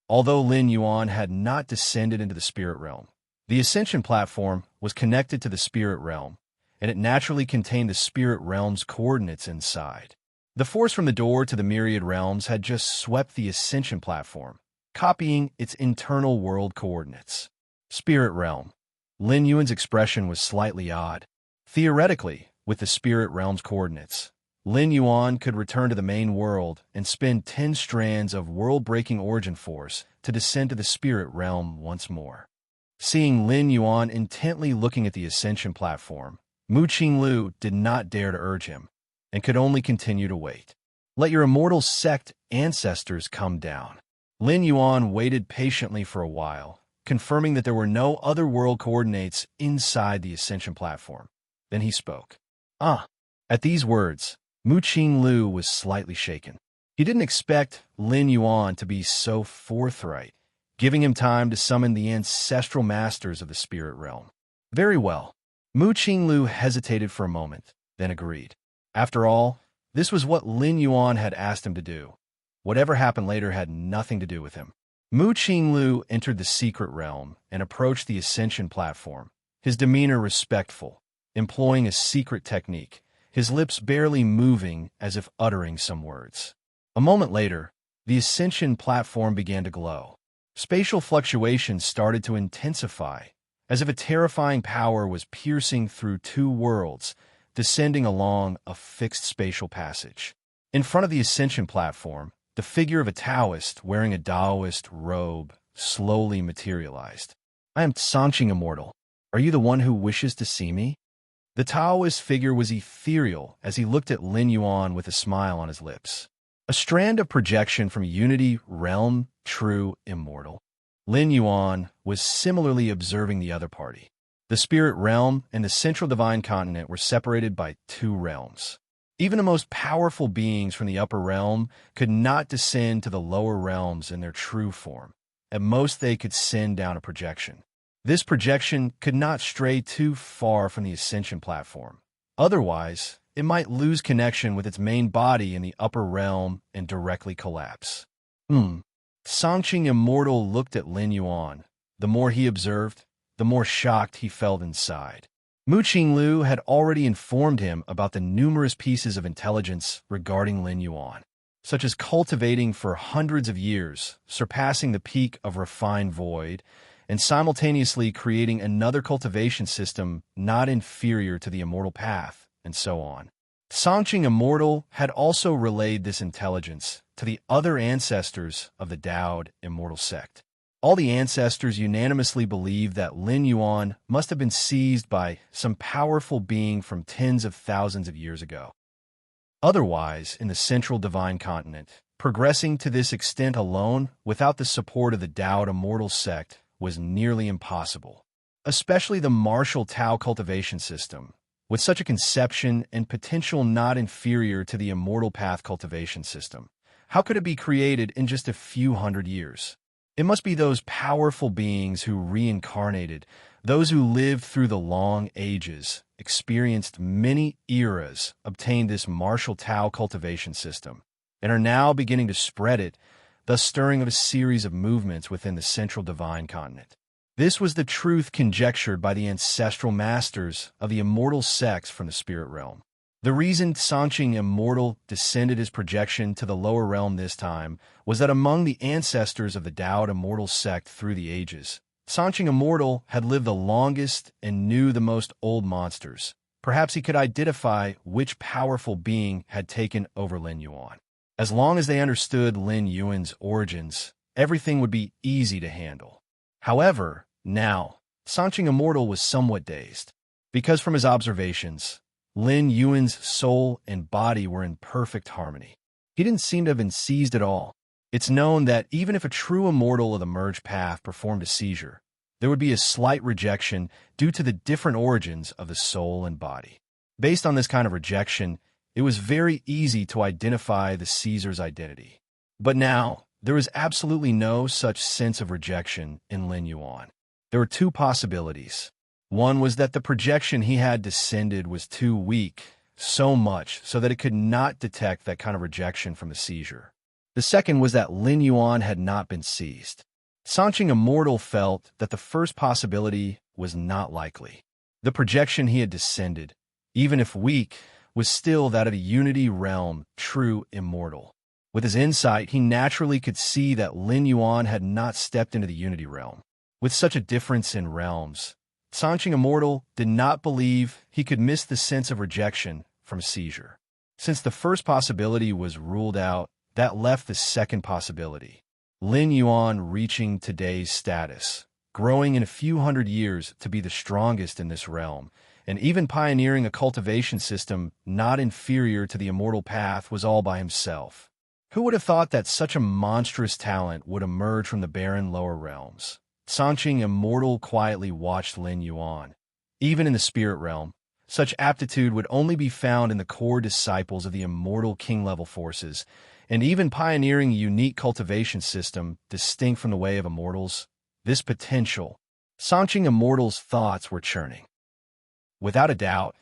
Although Lin Yuan had not descended into the spirit realm, the ascension platform was connected to the spirit realm, and it naturally contained the spirit realm's coordinates inside. The force from the door to the myriad realms had just swept the ascension platform, copying its internal world coordinates. Spirit realm. Lin Yuan's expression was slightly odd. Theoretically, with the spirit realm's coordinates, Lin Yuan could return to the main world and spend 10 strands of world-breaking origin force to descend to the spirit realm once more. Seeing Lin Yuan intently looking at the ascension platform, Mu Qinglu did not dare to urge him, and could only continue to wait. Let your immortal sect ancestors come down. Lin Yuan waited patiently for a while, confirming that there were no other world coordinates inside the ascension platform. Then he spoke. At these words, Mu Qinglu was slightly shaken. He didn't expect Lin Yuan to be so forthright, giving him time to summon the ancestral masters of the spirit realm. Very well. Mu Qinglu hesitated for a moment, then agreed. After all, this was what Lin Yuan had asked him to do. Whatever happened later had nothing to do with him. Mu Qinglu entered the secret realm and approached the ascension platform, his demeanor respectful, employing a secret technique, his lips barely moving as if uttering some words. A moment later, the ascension platform began to glow. Spatial fluctuations started to intensify, as if a terrifying power was piercing through 2 worlds, descending along a fixed spatial passage. In front of the ascension platform, the figure of a Taoist wearing a Taoist robe slowly materialized. I am Songqing Immortal. Are you the one who wishes to see me? The Taoist figure was ethereal as he looked at Lin Yuan with a smile on his lips. A strand of projection from Unity Realm, true immortal. Lin Yuan was similarly observing the other party. The spirit realm and the central divine continent were separated by 2 realms. Even the most powerful beings from the upper realm could not descend to the lower realms in their true form. At most, they could send down a projection. This projection could not stray too far from the ascension platform. Otherwise, it might lose connection with its main body in the upper realm and directly collapse. Songqing Immortal looked at Lin Yuan. The more he observed, the more shocked he felt inside. Mu Qinglu had already informed him about the numerous pieces of intelligence regarding Lin Yuan, such as cultivating for hundreds of years, surpassing the peak of refined void, and simultaneously creating another cultivation system not inferior to the immortal path, and so on. Songqing Immortal had also relayed this intelligence to the other ancestors of the Daoed immortal sect. All the ancestors unanimously believed that Lin Yuan must have been seized by some powerful being from tens of thousands of years ago. Otherwise, in the central divine continent, progressing to this extent alone without the support of the Daoed immortal sect was nearly impossible. Especially the martial Tao cultivation system, with such a conception and potential not inferior to the immortal path cultivation system. How could it be created in just a few hundred years? It must be those powerful beings who reincarnated, those who lived through the long ages, experienced many eras, obtained this martial Tao cultivation system, and are now beginning to spread it, thus stirring up a series of movements within the central divine continent. This was the truth conjectured by the ancestral masters of the immortal sects from the spirit realm. The reason Sanqing Immortal descended his projection to the lower realm this time was that among the ancestors of the Taoist Immortal sect through the ages, Sanqing Immortal had lived the longest and knew the most old monsters. Perhaps he could identify which powerful being had taken over Lin Yuan. As long as they understood Lin Yuan's origins, everything would be easy to handle. However, now, Sanqing Immortal was somewhat dazed, because from his observations, Lin Yuan's soul and body were in perfect harmony. He didn't seem to have been seized at all. It's known that even if a true immortal of the merge path performed a seizure, there would be a slight rejection due to the different origins of the soul and body. Based on this kind of rejection, it was very easy to identify the seizer's identity. But now, there was absolutely no such sense of rejection in Lin Yuan. There were two possibilities. One was that the projection he had descended was too weak, so much so that it could not detect that kind of rejection from the seizure. The second was that Lin Yuan had not been seized. Sanqing Immortal felt that the first possibility was not likely. The projection he had descended, even if weak, was still that of a unity realm, true immortal. With his insight, he naturally could see that Lin Yuan had not stepped into the unity realm. With such a difference in realms, Sanqing Immortal did not believe he could miss the sense of rejection from seizure. Since the first possibility was ruled out, that left the second possibility. Lin Yuan reaching today's status, growing in a few hundred years to be the strongest in this realm, and even pioneering a cultivation system not inferior to the immortal path was all by himself. Who would have thought that such a monstrous talent would emerge from the barren lower realms? Sanqing Immortal quietly watched Lin Yuan. Even in the spirit realm, such aptitude would only be found in the core disciples of the immortal king-level forces, and even pioneering a unique cultivation system distinct from the way of immortals, this potential, Sanqing Immortal's thoughts were churning. Without a doubt,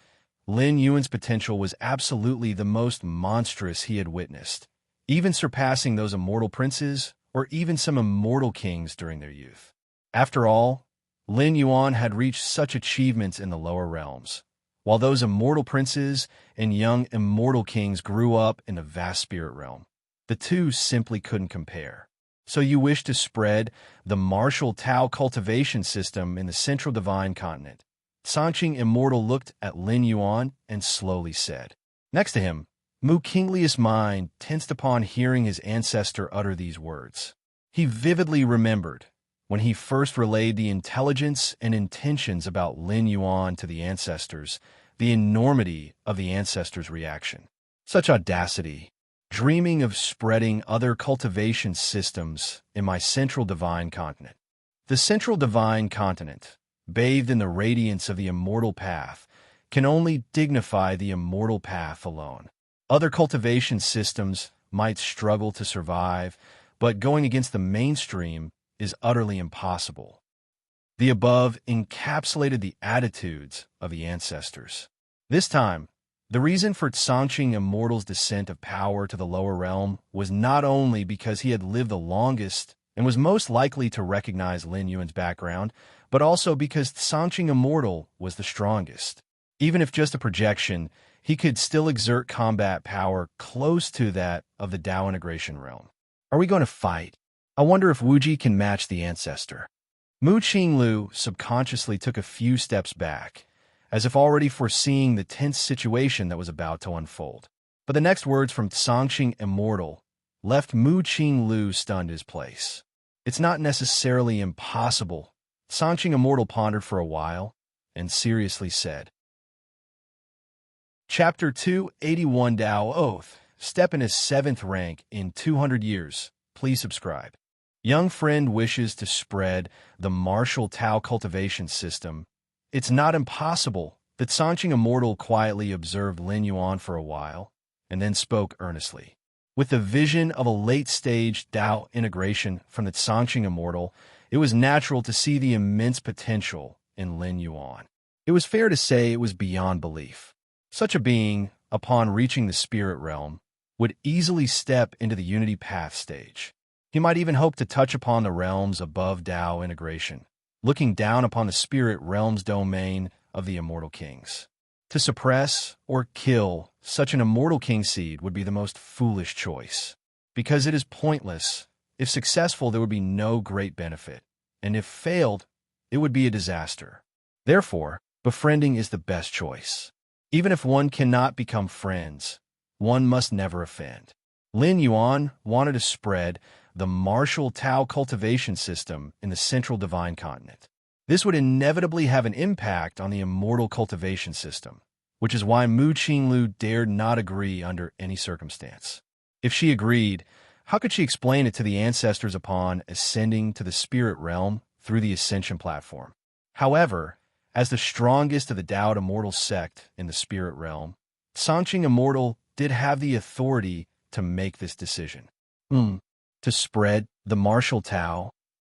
Lin Yuan's potential was absolutely the most monstrous he had witnessed, even surpassing those immortal princes or even some immortal kings during their youth. After all, Lin Yuan had reached such achievements in the lower realms, while those immortal princes and young immortal kings grew up in the vast spirit realm. The two simply couldn't compare. So you wish to spread the martial Tao cultivation system in the central divine continent. Sanqing Immortal looked at Lin Yuan and slowly said. Next to him, Mu Kinglius' mind tensed upon hearing his ancestor utter these words. He vividly remembered when he first relayed the intelligence and intentions about Lin Yuan to the ancestors, the enormity of the ancestors' reaction. Such audacity, dreaming of spreading other cultivation systems in my central divine continent. The central divine continent, bathed in the radiance of the immortal path, can only dignify the immortal path alone. Other cultivation systems might struggle to survive, but going against the mainstream is utterly impossible. The above encapsulated the attitudes of the ancestors. This time, the reason for Sanqing Immortal's descent of power to the lower realm was not only because he had lived the longest and was most likely to recognize Lin Yuan's background, but also because Sanqing Immortal was the strongest. Even if just a projection, he could still exert combat power close to that of the Tao integration realm. Are we going to fight? I wonder if Wuji can match the ancestor. Mu Qinglu subconsciously took a few steps back, as if already foreseeing the tense situation that was about to unfold. But the next words from Sanqing Immortal left Mu Qinglu stunned his place. It's not necessarily impossible. Sanqing Immortal pondered for a while and seriously said. Chapter 281 Tao Oath. Step in his 7th rank in 200 years. Please subscribe. Young friend wishes to spread the martial Tao cultivation system. It's not impossible, The Songqing immortal quietly observed Lin Yuan for a while, and then spoke earnestly. With the vision of a late-stage Dao integration from the Songqing immortal, it was natural to see the immense potential in Lin Yuan. It was fair to say it was beyond belief. Such a being, upon reaching the spirit realm, would easily step into the unity path stage. He might even hope to touch upon the realms above Dao integration, looking down upon the spirit realm's domain of the immortal kings. To suppress or kill such an immortal king seed would be the most foolish choice, because it is pointless. If successful, there would be no great benefit, and if failed, it would be a disaster. Therefore, befriending is the best choice. Even if one cannot become friends, one must never offend. Lin Yuan wanted to spread the martial Tao cultivation system in the central divine continent. This would inevitably have an impact on the immortal cultivation system, which is why Mu Qinglu dared not agree under any circumstance. If she agreed, how could she explain it to the ancestors upon ascending to the spirit realm through the ascension platform? However, as the strongest of the Dao immortal sect in the spirit realm, Songqing immortal did have the authority to make this decision. To spread the martial Tao.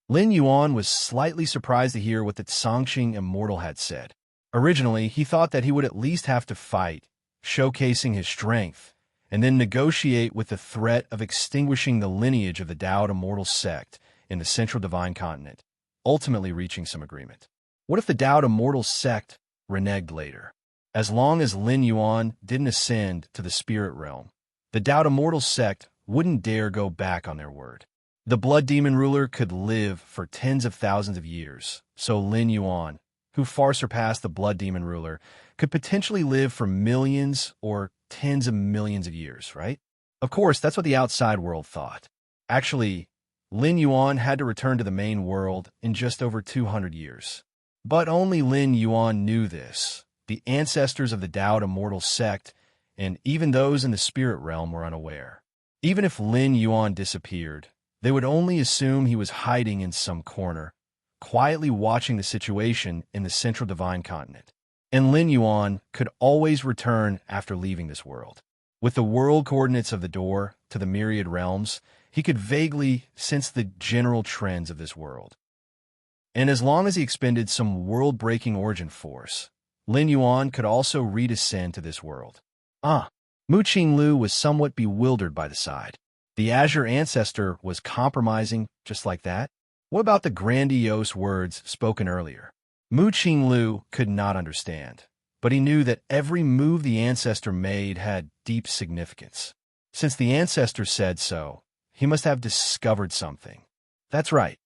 Lin Yuan was slightly surprised to hear what the Songqing immortal had said. Originally, he thought that he would at least have to fight, showcasing his strength, and then negotiate with the threat of extinguishing the lineage of the Dao immortal sect in the central divine continent, ultimately reaching some agreement. What if the Dao immortal sect reneged later? As long as Lin Yuan didn't ascend to the spirit realm, the Dao immortal sect wouldn't dare go back on their word. The blood demon ruler could live for tens of thousands of years, so Lin Yuan, who far surpassed the blood demon ruler, could potentially live for millions or tens of millions of years, right? Of course, that's what the outside world thought. Actually, Lin Yuan had to return to the main world in just over 200 years. But only Lin Yuan knew this. The ancestors of the Dao immortal sect, and even those in the spirit realm, were unaware. Even if Lin Yuan disappeared, they would only assume he was hiding in some corner, quietly watching the situation in the central divine continent. And Lin Yuan could always return after leaving this world. With the world coordinates of the door to the myriad realms, he could vaguely sense the general trends of this world. And as long as he expended some world-breaking origin force, Lin Yuan could also redescend to this world. Mu Qinglu was somewhat bewildered by the side. The Azure ancestor was compromising just like that? What about the grandiose words spoken earlier? Mu Qinglu could not understand, but he knew that every move the ancestor made had deep significance. Since the ancestor said so, he must have discovered something. That's right.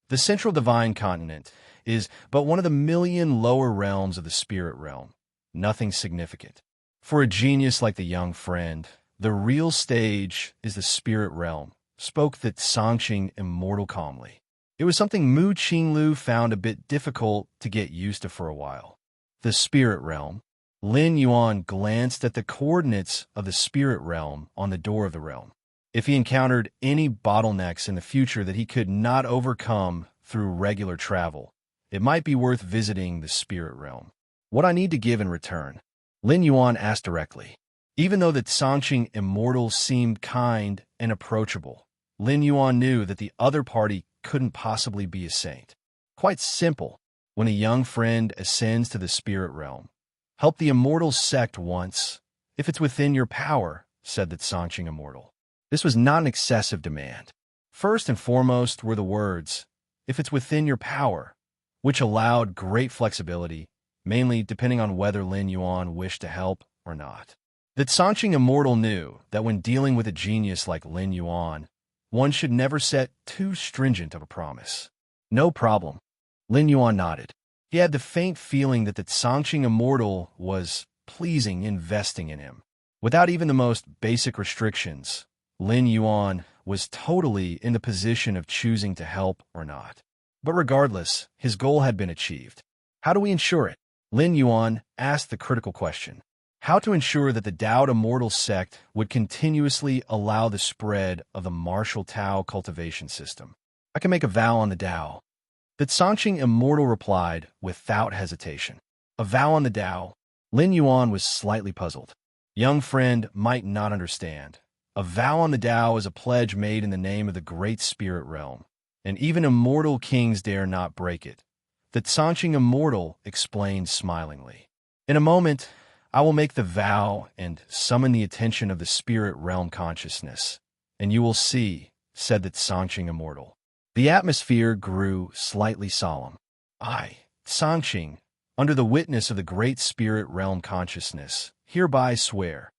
The central divine continent is but one of the million lower realms of the spirit realm. Nothing significant. For a genius like the young friend, the real stage is the spirit realm, spoke the Songqing immortal calmly. It was something Mu Qinglu found a bit difficult to get used to for a while. The spirit realm. Lin Yuan glanced at the coordinates of the spirit realm on the door of the realm. If he encountered any bottlenecks in the future that he could not overcome through regular travel, it might be worth visiting the spirit realm. What I need to give in return? Lin Yuan asked directly. Even though the Songqing immortal seemed kind and approachable, Lin Yuan knew that the other party couldn't possibly be a saint. Quite simple. When a young friend ascends to the spirit realm, help the immortal sect once, if it's within your power, said the Songqing immortal. This was not an excessive demand. First and foremost were the words, if it's within your power, which allowed great flexibility, mainly depending on whether Lin Yuan wished to help or not. The Songqing immortal knew that when dealing with a genius like Lin Yuan, one should never set too stringent of a promise. No problem. Lin Yuan nodded. He had the faint feeling that the Songqing immortal was pleasing investing in him. Without even the most basic restrictions, Lin Yuan was totally in the position of choosing to help or not. But regardless, his goal had been achieved. How do we ensure it? Lin Yuan asked the critical question. How to ensure that the Dao immortal sect would continuously allow the spread of the martial Tao cultivation system. I can make a vow on the Dao. The Songqing immortal replied without hesitation. A vow on the Dao. Lin Yuan was slightly puzzled. Young friend might not understand. A vow on the Tao is a pledge made in the name of the great spirit realm, and even immortal kings dare not break it. The Enchanting Immortal explained smilingly. In a moment, I will make the vow and summon the attention of the spirit realm consciousness, and you will see, said the Enchanting Immortal. The atmosphere grew slightly solemn. I, Enchanting, under the witness of the great spirit realm consciousness, hereby swear.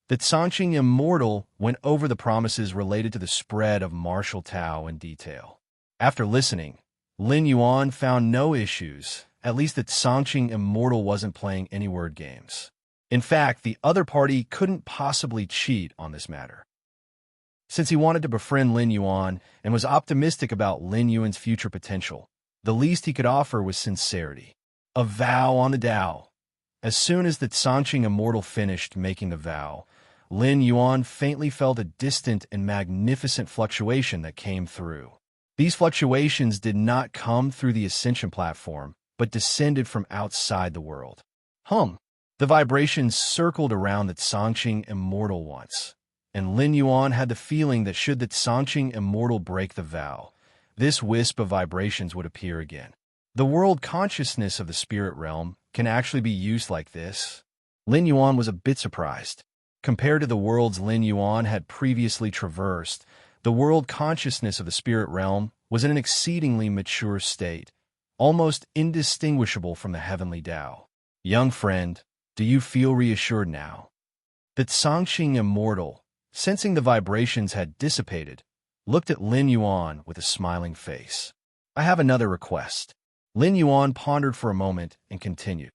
The Enchanting Immortal went over the promises related to the spread of martial Tao in detail. After listening, Lin Yuan found no issues. At least the Enchanting Immortal wasn't playing any word games. In fact, the other party couldn't possibly cheat on this matter. Since he wanted to befriend Lin Yuan and was optimistic about Lin Yuan's future potential, the least he could offer was sincerity. A vow on the Tao. As soon as the Enchanting Immortal finished making the vow, Lin Yuan faintly felt a distant and magnificent fluctuation that came through. These fluctuations did not come through the ascension platform, but descended from outside the world. The vibrations circled around the Enchanting Immortal once, and Lin Yuan had the feeling that should the Enchanting Immortal break the vow, this wisp of vibrations would appear again. The world consciousness of the spirit realm can actually be used like this. Lin Yuan was a bit surprised. Compared to the worlds Lin Yuan had previously traversed, the world consciousness of the spirit realm was in an exceedingly mature state, almost indistinguishable from the heavenly Tao. Young friend, do you feel reassured now? The Enchanting Immortal, sensing the vibrations had dissipated, looked at Lin Yuan with a smiling face. I have another request. Lin Yuan pondered for a moment and continued.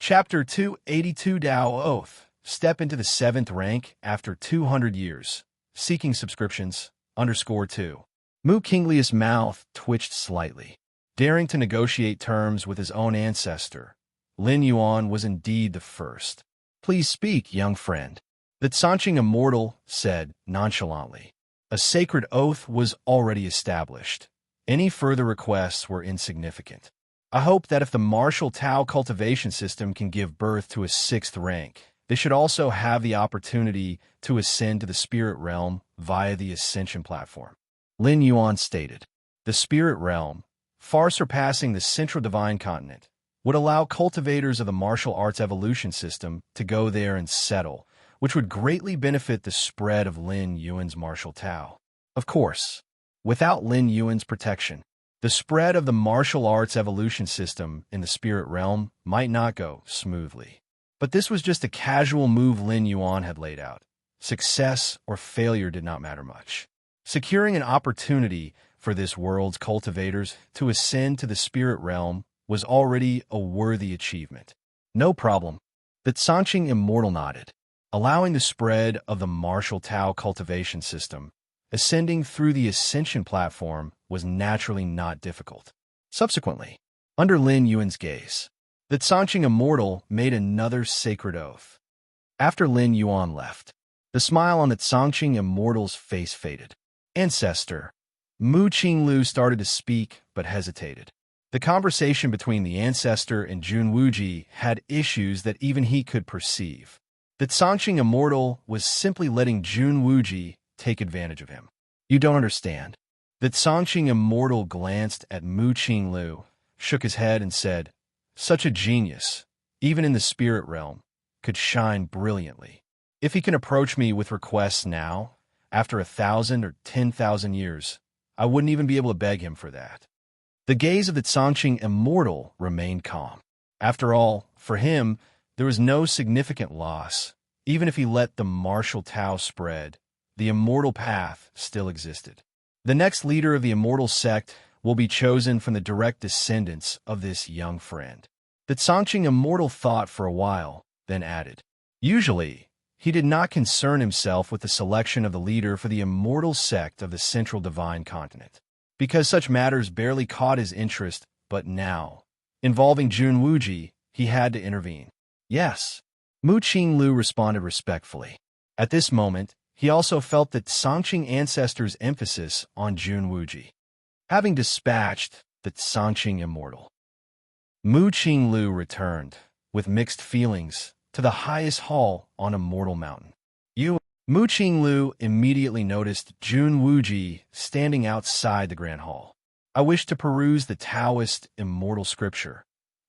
Chapter 282 Tao Oath. Step into the 7th rank after 200 years. Seeking subscriptions. _2. Mu Kinglius' mouth twitched slightly. Daring to negotiate terms with his own ancestor, Lin Yuan was indeed the first. Please speak, young friend. The Enchanting Immortal said nonchalantly. A sacred oath was already established. Any further requests were insignificant. I hope that if the martial Tao cultivation system can give birth to a 6th rank, they should also have the opportunity to ascend to the spirit realm via the ascension platform. Lin Yuan stated. The spirit realm, far surpassing the central divine continent, would allow cultivators of the martial arts evolution system to go there and settle, which would greatly benefit the spread of Lin Yuan's martial Tao. Of course, without Lin Yuan's protection, the spread of the martial arts evolution system in the spirit realm might not go smoothly. But this was just a casual move Lin Yuan had laid out. Success or failure did not matter much. Securing an opportunity for this world's cultivators to ascend to the spirit realm was already a worthy achievement. No problem. The Enchanting Immortal nodded. Allowing the spread of the martial Tao cultivation system, ascending through the ascension platform was naturally not difficult. Subsequently, under Lin Yuan's gaze, the Enchanting Immortal made another sacred oath. After Lin Yuan left, the smile on the Enchanting Immortal's face faded. Ancestor, Mu Qinglu started to speak but hesitated. The conversation between the ancestor and Jun Wuji had issues that even he could perceive. The Enchanting Immortal was simply letting Jun Wuji take advantage of him. You don't understand. The Enchanting Immortal glanced at Mu Qinglu, shook his head and said, such a genius, even in the spirit realm, could shine brilliantly. If he can approach me with requests now, after 1,000 or 10,000 years, I wouldn't even be able to beg him for that. The gaze of the Enchanting Immortal remained calm. After all, for him, there was no significant loss. Even if he let the martial Tao spread, the immortal path still existed. The next leader of the immortal sect will be chosen from the direct descendants of this young friend. The Enchanting Immortal thought for a while, then added. Usually, he did not concern himself with the selection of the leader for the immortal sect of the central divine continent, because such matters barely caught his interest, but now, involving Jun Wuji, he had to intervene. Yes, Mu Qinglu responded respectfully. At this moment, he also felt the Enchanting ancestor's emphasis on Jun Wuji. Having dispatched the Enchanting Immortal, Mu Qinglu returned, with mixed feelings, to the highest hall on Immortal Mountain. Mu Qinglu immediately noticed Jun Wuji standing outside the Grand Hall. "I wish to peruse the Taoist immortal scripture,"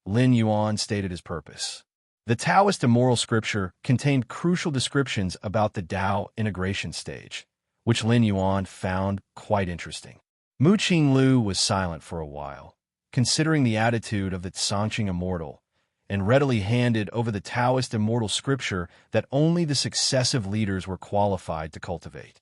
Lin Yuan stated his purpose. The Taoist immortal scripture contained crucial descriptions about the Tao integration stage, which Lin Yuan found quite interesting. Mu Qinglu was silent for a while, considering the attitude of the Songqing immortal, and readily handed over the Taoist immortal scripture that only the successive leaders were qualified to cultivate.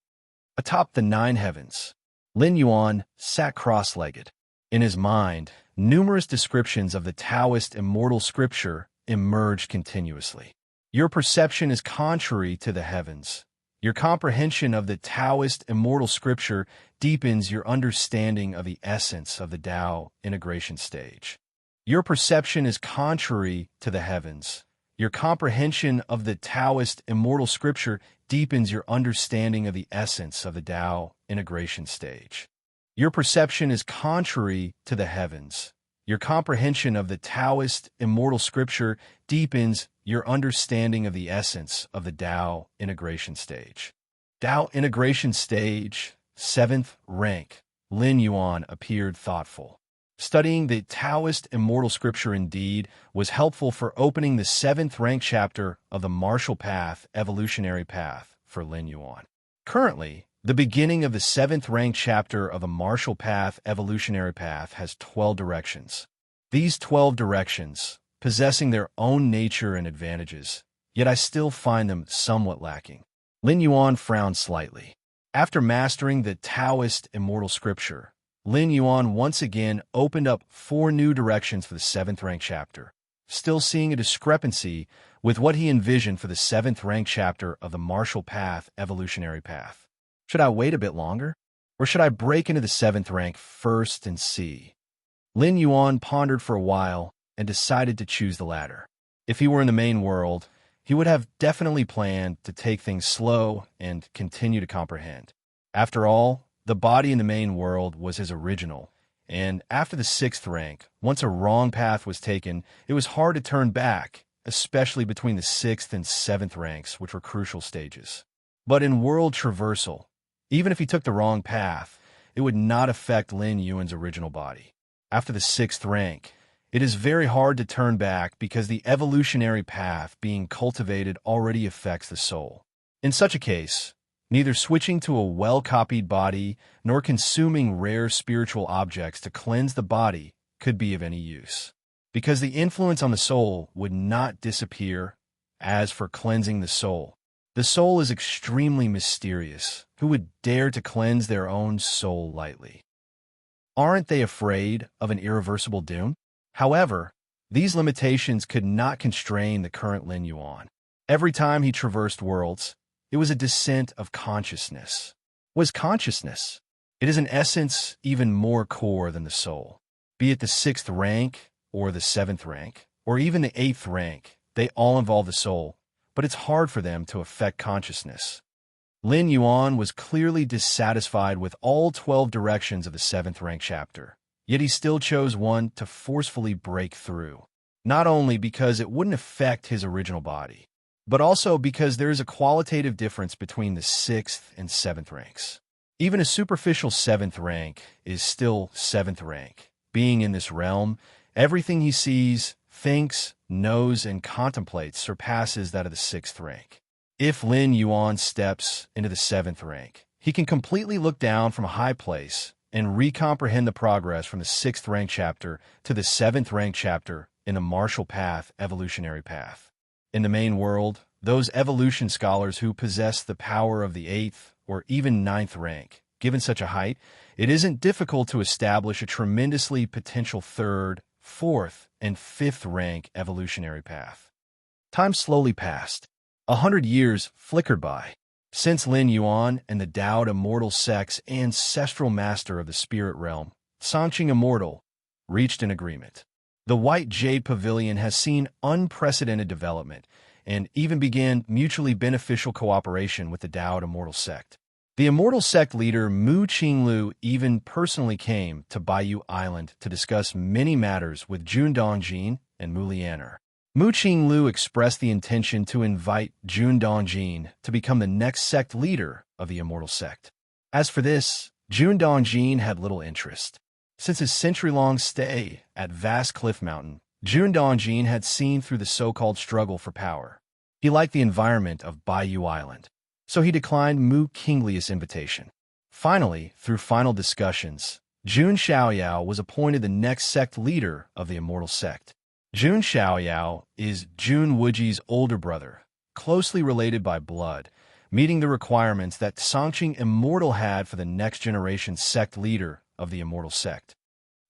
Atop the 9 heavens, Lin Yuan sat cross-legged. In his mind, numerous descriptions of the Taoist immortal scripture emerged continuously. Your perception is contrary to the heavens. Your comprehension of the Taoist immortal scripture deepens your understanding of the essence of the Tao integration stage. Your perception is contrary to the heavens. Your comprehension of the Taoist immortal scripture deepens your understanding of the essence of the Tao integration stage. Your perception is contrary to the heavens. Your comprehension of the Taoist immortal scripture deepens your understanding of the essence of the Tao integration stage. Tao integration stage, 7th rank. Lin Yuan appeared thoughtful. Studying the Taoist immortal scripture indeed was helpful for opening the 7th rank chapter of the martial path, evolutionary path, for Lin Yuan. Currently, the beginning of the 7th rank chapter of the martial path, evolutionary path, has 12 directions. These 12 directions, possessing their own nature and advantages, yet I still find them somewhat lacking. Lin Yuan frowned slightly. After mastering the Taoist immortal scripture, Lin Yuan once again opened up 4 new directions for the 7th rank chapter, still seeing a discrepancy with what he envisioned for the 7th rank chapter of the martial path, evolutionary path. Should I wait a bit longer? Or should I break into the 7th rank first and see? Lin Yuan pondered for a while and decided to choose the latter. If he were in the main world, he would have definitely planned to take things slow and continue to comprehend. After all, the body in the main world was his original, and after the 6th rank, once a wrong path was taken, it was hard to turn back, especially between the 6th and 7th ranks, which were crucial stages. But in world traversal, even if he took the wrong path, it would not affect Lin Yuan's original body. After the 6th rank, it is very hard to turn back because the evolutionary path being cultivated already affects the soul. In such a case, neither switching to a well-copied body nor consuming rare spiritual objects to cleanse the body could be of any use, because the influence on the soul would not disappear. As for cleansing the soul is extremely mysterious. Who would dare to cleanse their own soul lightly? Aren't they afraid of an irreversible doom? However, these limitations could not constrain the current Lin Yuan. Every time he traversed worlds, it was a descent of consciousness. What is consciousness? It is an essence even more core than the soul. Be it the 6th rank, or the 7th rank, or even the 8th rank, they all involve the soul, but it's hard for them to affect consciousness. Lin Yuan was clearly dissatisfied with all 12 directions of the 7th rank chapter, yet he still chose one to forcefully break through, not only because it wouldn't affect his original body, but also because there is a qualitative difference between the 6th and 7th ranks. Even a superficial 7th rank is still 7th rank. Being in this realm, everything he sees, thinks, knows, and contemplates surpasses that of the 6th rank. If Lin Yuan steps into the 7th rank, he can completely look down from a high place and recomprehend the progress from the 6th rank chapter to the 7th rank chapter in the martial path, evolutionary path. In the main world, those evolution scholars who possess the power of the 8th or even 9th rank, given such a height, it isn't difficult to establish a tremendously potential 3rd, 4th, and 5th rank evolutionary path. Time slowly passed. 100 years flickered by, since Lin Yuan and the Taoist immortal sect's ancestral master of the spirit realm, Songqing Immortal, reached an agreement. The White Jade Pavilion has seen unprecedented development and even began mutually beneficial cooperation with the Taoist immortal sect. The immortal sect leader Mu Qinglu even personally came to Baiyu Island to discuss many matters with Jun Dongjin and Mu Lianer. Mu Qinglu expressed the intention to invite Jun Dongjin to become the next sect leader of the Immortal Sect. As for this, Jun Dongjin had little interest. Since his century-long stay at Vast Cliff Mountain, Jun Dongjin had seen through the so-called struggle for power. He liked the environment of Baiyu Island, so he declined Mu Qingli's invitation. Finally, through final discussions, Jun Xiaoyao was appointed the next sect leader of the Immortal Sect. Jun Xiaoyao is Jun Wuji's older brother, closely related by blood, meeting the requirements that Songqing Immortal had for the next generation sect leader of the Immortal Sect.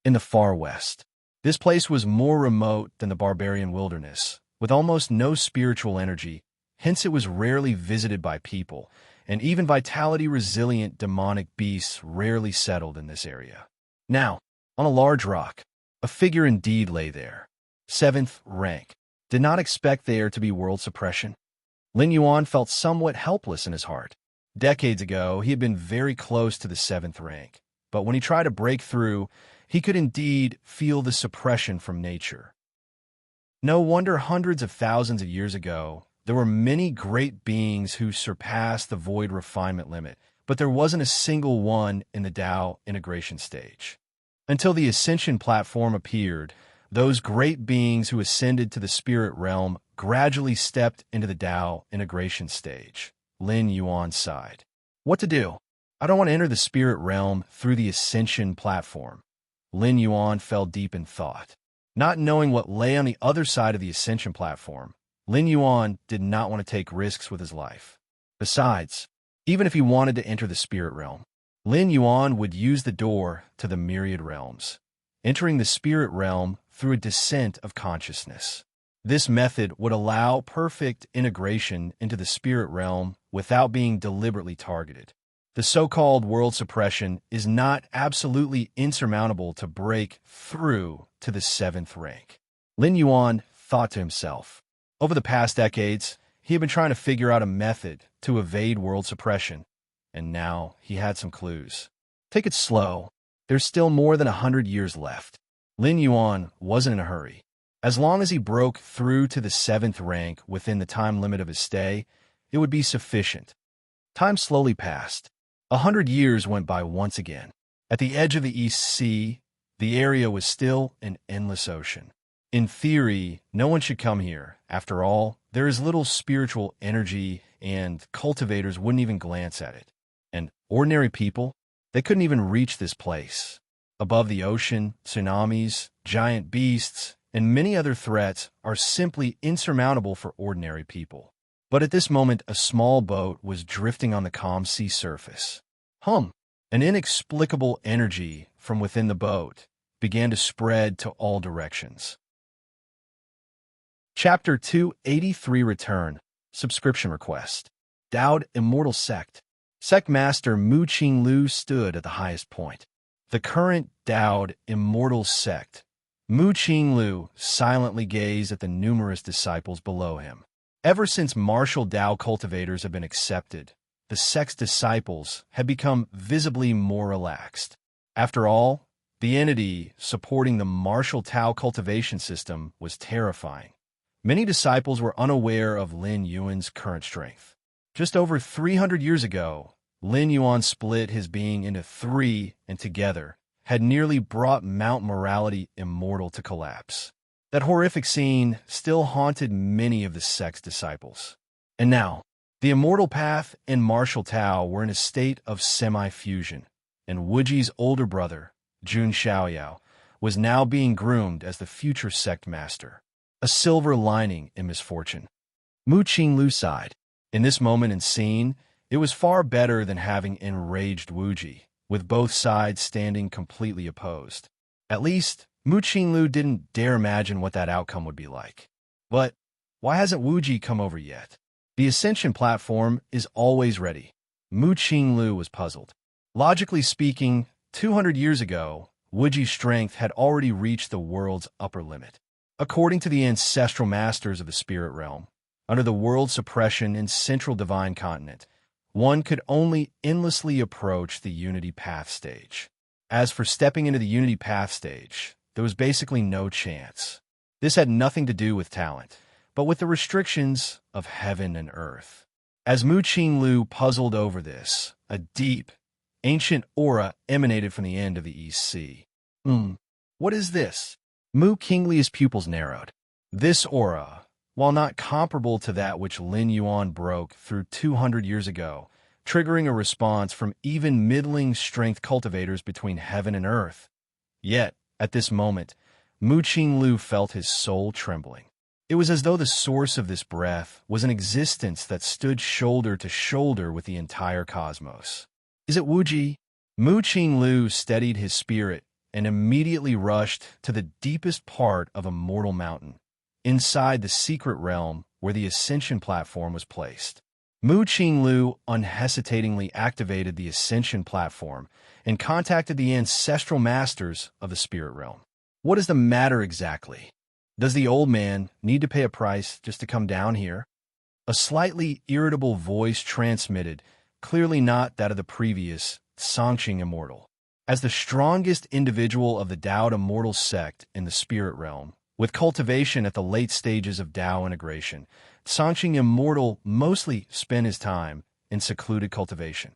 In the far west, this place was more remote than the barbarian wilderness, with almost no spiritual energy, hence it was rarely visited by people, and even vitality-resilient demonic beasts rarely settled in this area. Now, on a large rock, a figure indeed lay there. 7th rank. Did not expect there to be world suppression. Lin Yuan felt somewhat helpless in his heart. Decades ago, he had been very close to the 7th rank, but when he tried to break through, he could indeed feel the suppression from nature. No wonder hundreds of thousands of years ago, there were many great beings who surpassed the void refinement limit, but there wasn't a single one in the Tao integration stage. Until the Ascension platform appeared, those great beings who ascended to the spirit realm gradually stepped into the Tao integration stage. Lin Yuan sighed. What to do? I don't want to enter the spirit realm through the Ascension platform. Lin Yuan fell deep in thought. Not knowing what lay on the other side of the Ascension platform, Lin Yuan did not want to take risks with his life. Besides, even if he wanted to enter the spirit realm, Lin Yuan would use the door to the myriad realms, entering the spirit realm through a descent of consciousness. This method would allow perfect integration into the spirit realm without being deliberately targeted. The so-called world suppression is not absolutely insurmountable to break through to the 7th rank. Lin Yuan thought to himself. Over the past decades, he had been trying to figure out a method to evade world suppression, and now he had some clues. Take it slow. There's still more than 100 years left. Lin Yuan wasn't in a hurry. As long as he broke through to the 7th rank within the time limit of his stay, it would be sufficient. Time slowly passed. 100 years went by once again. At the edge of the East Sea, the area was still an endless ocean. In theory, no one should come here. After all, there is little spiritual energy, and cultivators wouldn't even glance at it. And ordinary people, they couldn't even reach this place. Above the ocean, tsunamis, giant beasts, and many other threats are simply insurmountable for ordinary people. But at this moment, a small boat was drifting on the calm sea surface. An inexplicable energy from within the boat began to spread to all directions. Chapter 283 Return. Subscription Request. Dowd Immortal Sect. Sect Master Mu Qinglu stood at the highest point. The current Dowd Immortal Sect. Mu Qinglu silently gazed at the numerous disciples below him. Ever since martial Tao cultivators have been accepted, the sect's disciples have become visibly more relaxed. After all, the entity supporting the martial Tao cultivation system was terrifying. Many disciples were unaware of Lin Yuan's current strength. Just over 300 years ago, Lin Yuan split his being into three and together had nearly brought Mount Morality Immortal to collapse. That horrific scene still haunted many of the sect's disciples. And now, the Immortal Path and Martial Tao were in a state of semi-fusion, and Wuji's older brother, Jun Xiaoyao, was now being groomed as the future sect master. A silver lining in misfortune. Mu Qinglu sighed. In this moment and scene, it was far better than having enraged Wuji, with both sides standing completely opposed. At least, Mu Qinglu didn't dare imagine what that outcome would be like. But why hasn't Wuji come over yet? The Ascension platform is always ready. Mu Qinglu was puzzled. Logically speaking, 200 years ago, Wuji's strength had already reached the world's upper limit. According to the ancestral masters of the spirit realm, under the world suppression and central divine continent, one could only endlessly approach the Unity Path stage. As for stepping into the Unity Path stage, there was basically no chance. This had nothing to do with talent, but with the restrictions of heaven and earth. As Mu Qinglu puzzled over this, a deep, ancient aura emanated from the end of the East Sea. What is this? Mu Qingli's pupils narrowed. This aura, while not comparable to that which Lin Yuan broke through 200 years ago, triggering a response from even middling strength cultivators between heaven and earth. Yet, at this moment, Mu Qinglu felt his soul trembling. It was as though the source of this breath was an existence that stood shoulder to shoulder with the entire cosmos. Is it Wuji? Mu Qinglu steadied his spirit and immediately rushed to the deepest part of a mortal mountain, inside the secret realm where the ascension platform was placed. Mu Qinglu unhesitatingly activated the ascension platform and contacted the ancestral masters of the spirit realm. What is the matter exactly? Does the old man need to pay a price just to come down here? A slightly irritable voice transmitted, clearly not that of the previous Songqing Immortal. As the strongest individual of the Dao Immortal sect in the spirit realm, with cultivation at the late stages of Dao integration, Songqing Immortal mostly spent his time in secluded cultivation.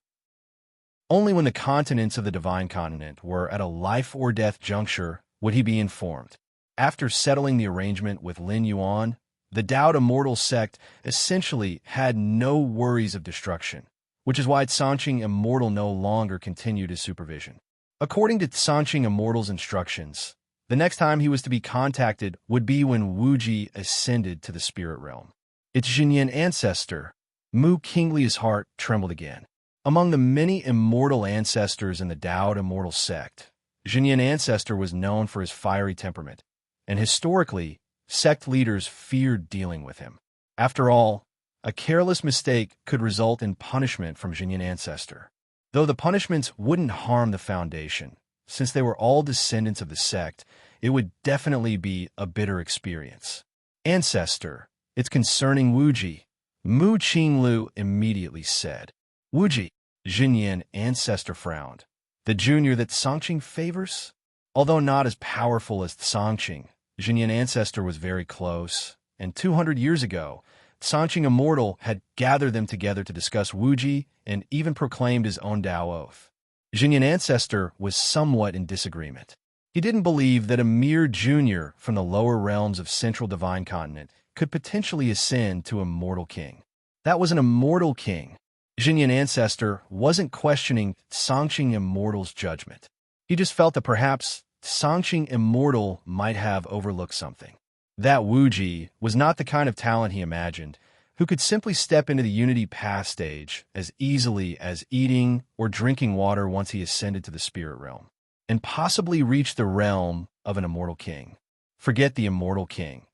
Only when the continents of the Divine Continent were at a life-or-death juncture would he be informed. After settling the arrangement with Lin Yuan, the Dao Immortal sect essentially had no worries of destruction, which is why Songqing Immortal no longer continued his supervision. According to Songqing Immortal's instructions, the next time he was to be contacted would be when Wuji ascended to the spirit realm. Its Jinyan ancestor, Mu Qingli's heart trembled again. Among the many immortal ancestors in the Dao Immortal sect, Jinyan ancestor was known for his fiery temperament, and historically, sect leaders feared dealing with him. After all, a careless mistake could result in punishment from Jinyan ancestor. Though the punishments wouldn't harm the Foundation, since they were all descendants of the sect, it would definitely be a bitter experience. Ancestor, it's concerning Wuji, Mu Qinglu immediately said. Wuji, Jinyan ancestor frowned. The junior that Songqing favors? Although not as powerful as Songqing, Jinyan ancestor was very close, and 200 years ago, Songqing Immortal had gathered them together to discuss Wuji and even proclaimed his own Dao oath. Jinyan ancestor was somewhat in disagreement. He didn't believe that a mere junior from the lower realms of Central Divine Continent could potentially ascend to Immortal King. That was an Immortal King. Jinyan ancestor wasn't questioning Songqing Immortal's judgment. He just felt that perhaps Songqing Immortal might have overlooked something. That Wuji was not the kind of talent he imagined, who could simply step into the Unity Path stage as easily as eating or drinking water once he ascended to the spirit realm, and possibly reach the realm of an Immortal King. Forget the Immortal King.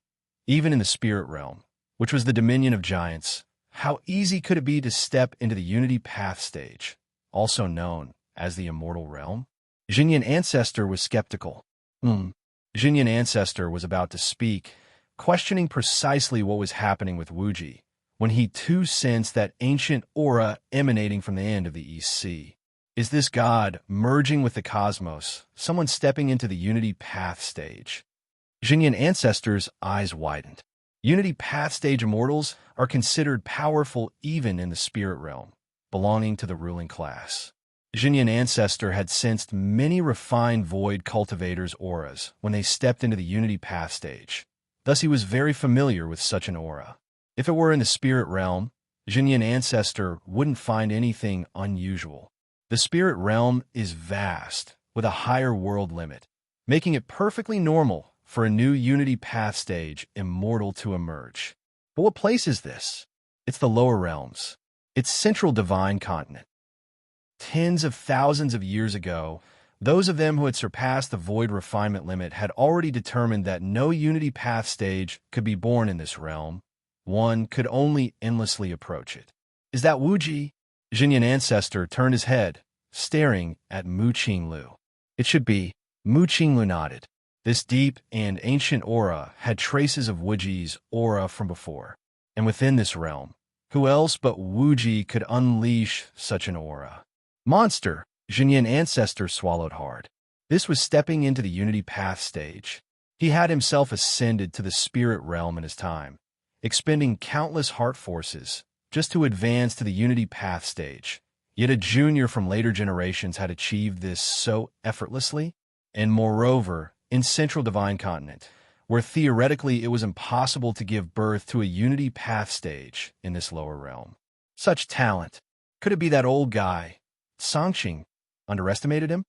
Even in the spirit realm, which was the dominion of giants, how easy could it be to step into the Unity Path stage, also known as the Immortal Realm? Jinyan ancestor was skeptical. Jinyan ancestor was about to speak, questioning precisely what was happening with Wuji, when he too sensed that ancient aura emanating from the end of the East Sea. Is this god merging with the cosmos, someone stepping into the Unity Path stage? Jinyan ancestor's eyes widened. Unity Path stage immortals are considered powerful even in the spirit realm, belonging to the ruling class. Jinyan ancestor had sensed many refined void cultivators' auras when they stepped into the Unity Path stage. Thus he was very familiar with such an aura. If it were in the spirit realm, Jinyan ancestor wouldn't find anything unusual. The spirit realm is vast, with a higher world limit, making it perfectly normal for a new Unity Path stage immortal to emerge. But what place is this? It's the lower realms. It's Central Divine Continent. Tens of thousands of years ago, those of them who had surpassed the void refinement limit had already determined that no Unity Path stage could be born in this realm. One could only endlessly approach it. Is that Wuji? Jinyan ancestor turned his head, staring at Mu Qinglu. It should be. Mu Qinglu nodded. This deep and ancient aura had traces of Wuji's aura from before. And within this realm, who else but Wuji could unleash such an aura? Monster! Jinyan ancestor swallowed hard. This was stepping into the Unity Path stage. He had himself ascended to the spirit realm in his time, expending countless heart forces just to advance to the Unity Path stage. Yet a junior from later generations had achieved this so effortlessly, and moreover, in Central Divine Continent, where theoretically it was impossible to give birth to a Unity Path stage in this lower realm. Such talent. Could it be that old guy, Songqing, underestimated him?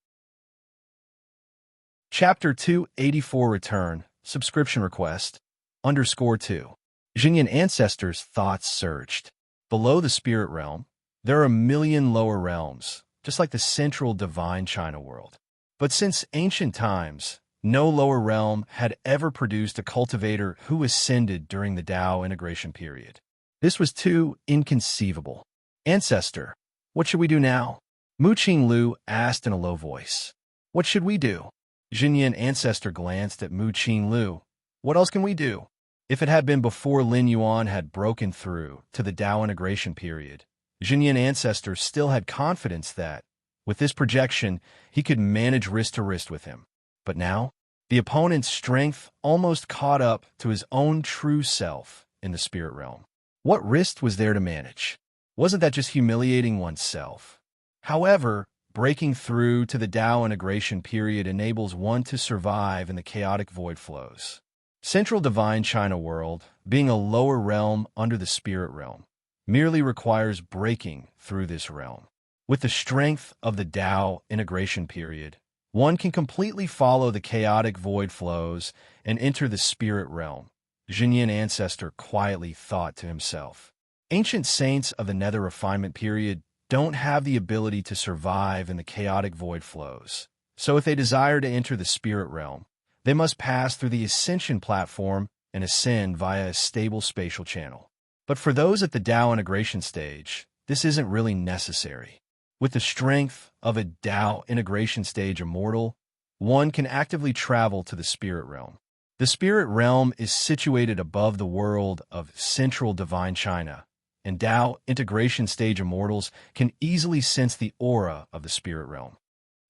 Chapter 284 Return, Subscription Request, _2. Xingyan Ancestors' thoughts surged. Below the spirit realm, there are a million lower realms, just like the central divine China world. But since ancient times, no lower realm had ever produced a cultivator who ascended during the Tao integration period. This was too inconceivable. Ancestor, what should we do now? Mu Qinglu asked in a low voice. What should we do? Xingyan Ancestor glanced at Mu Qinglu. What else can we do? If it had been before Lin Yuan had broken through to the Tao integration period, Xingyan Ancestor still had confidence that, with this projection, he could manage wrist to wrist with him. But now, the opponent's strength almost caught up to his own true self in the spirit realm. What wrist was there to manage? Wasn't that just humiliating oneself? However, breaking through to the Tao integration period enables one to survive in the chaotic void flows. Central Divine China World, being a lower realm under the spirit realm, merely requires breaking through this realm. With the strength of the Tao integration period, one can completely follow the chaotic void flows and enter the spirit realm. Xingyan Ancestor quietly thought to himself. Ancient saints of the nether refinement period don't have the ability to survive in the chaotic void flows. So if they desire to enter the spirit realm, they must pass through the ascension platform and ascend via a stable spatial channel. But for those at the Tao integration stage, this isn't really necessary. With the strength of a Tao integration stage immortal, one can actively travel to the spirit realm. The spirit realm is situated above the world of Central Divine China, and Tao integration stage immortals can easily sense the aura of the spirit realm.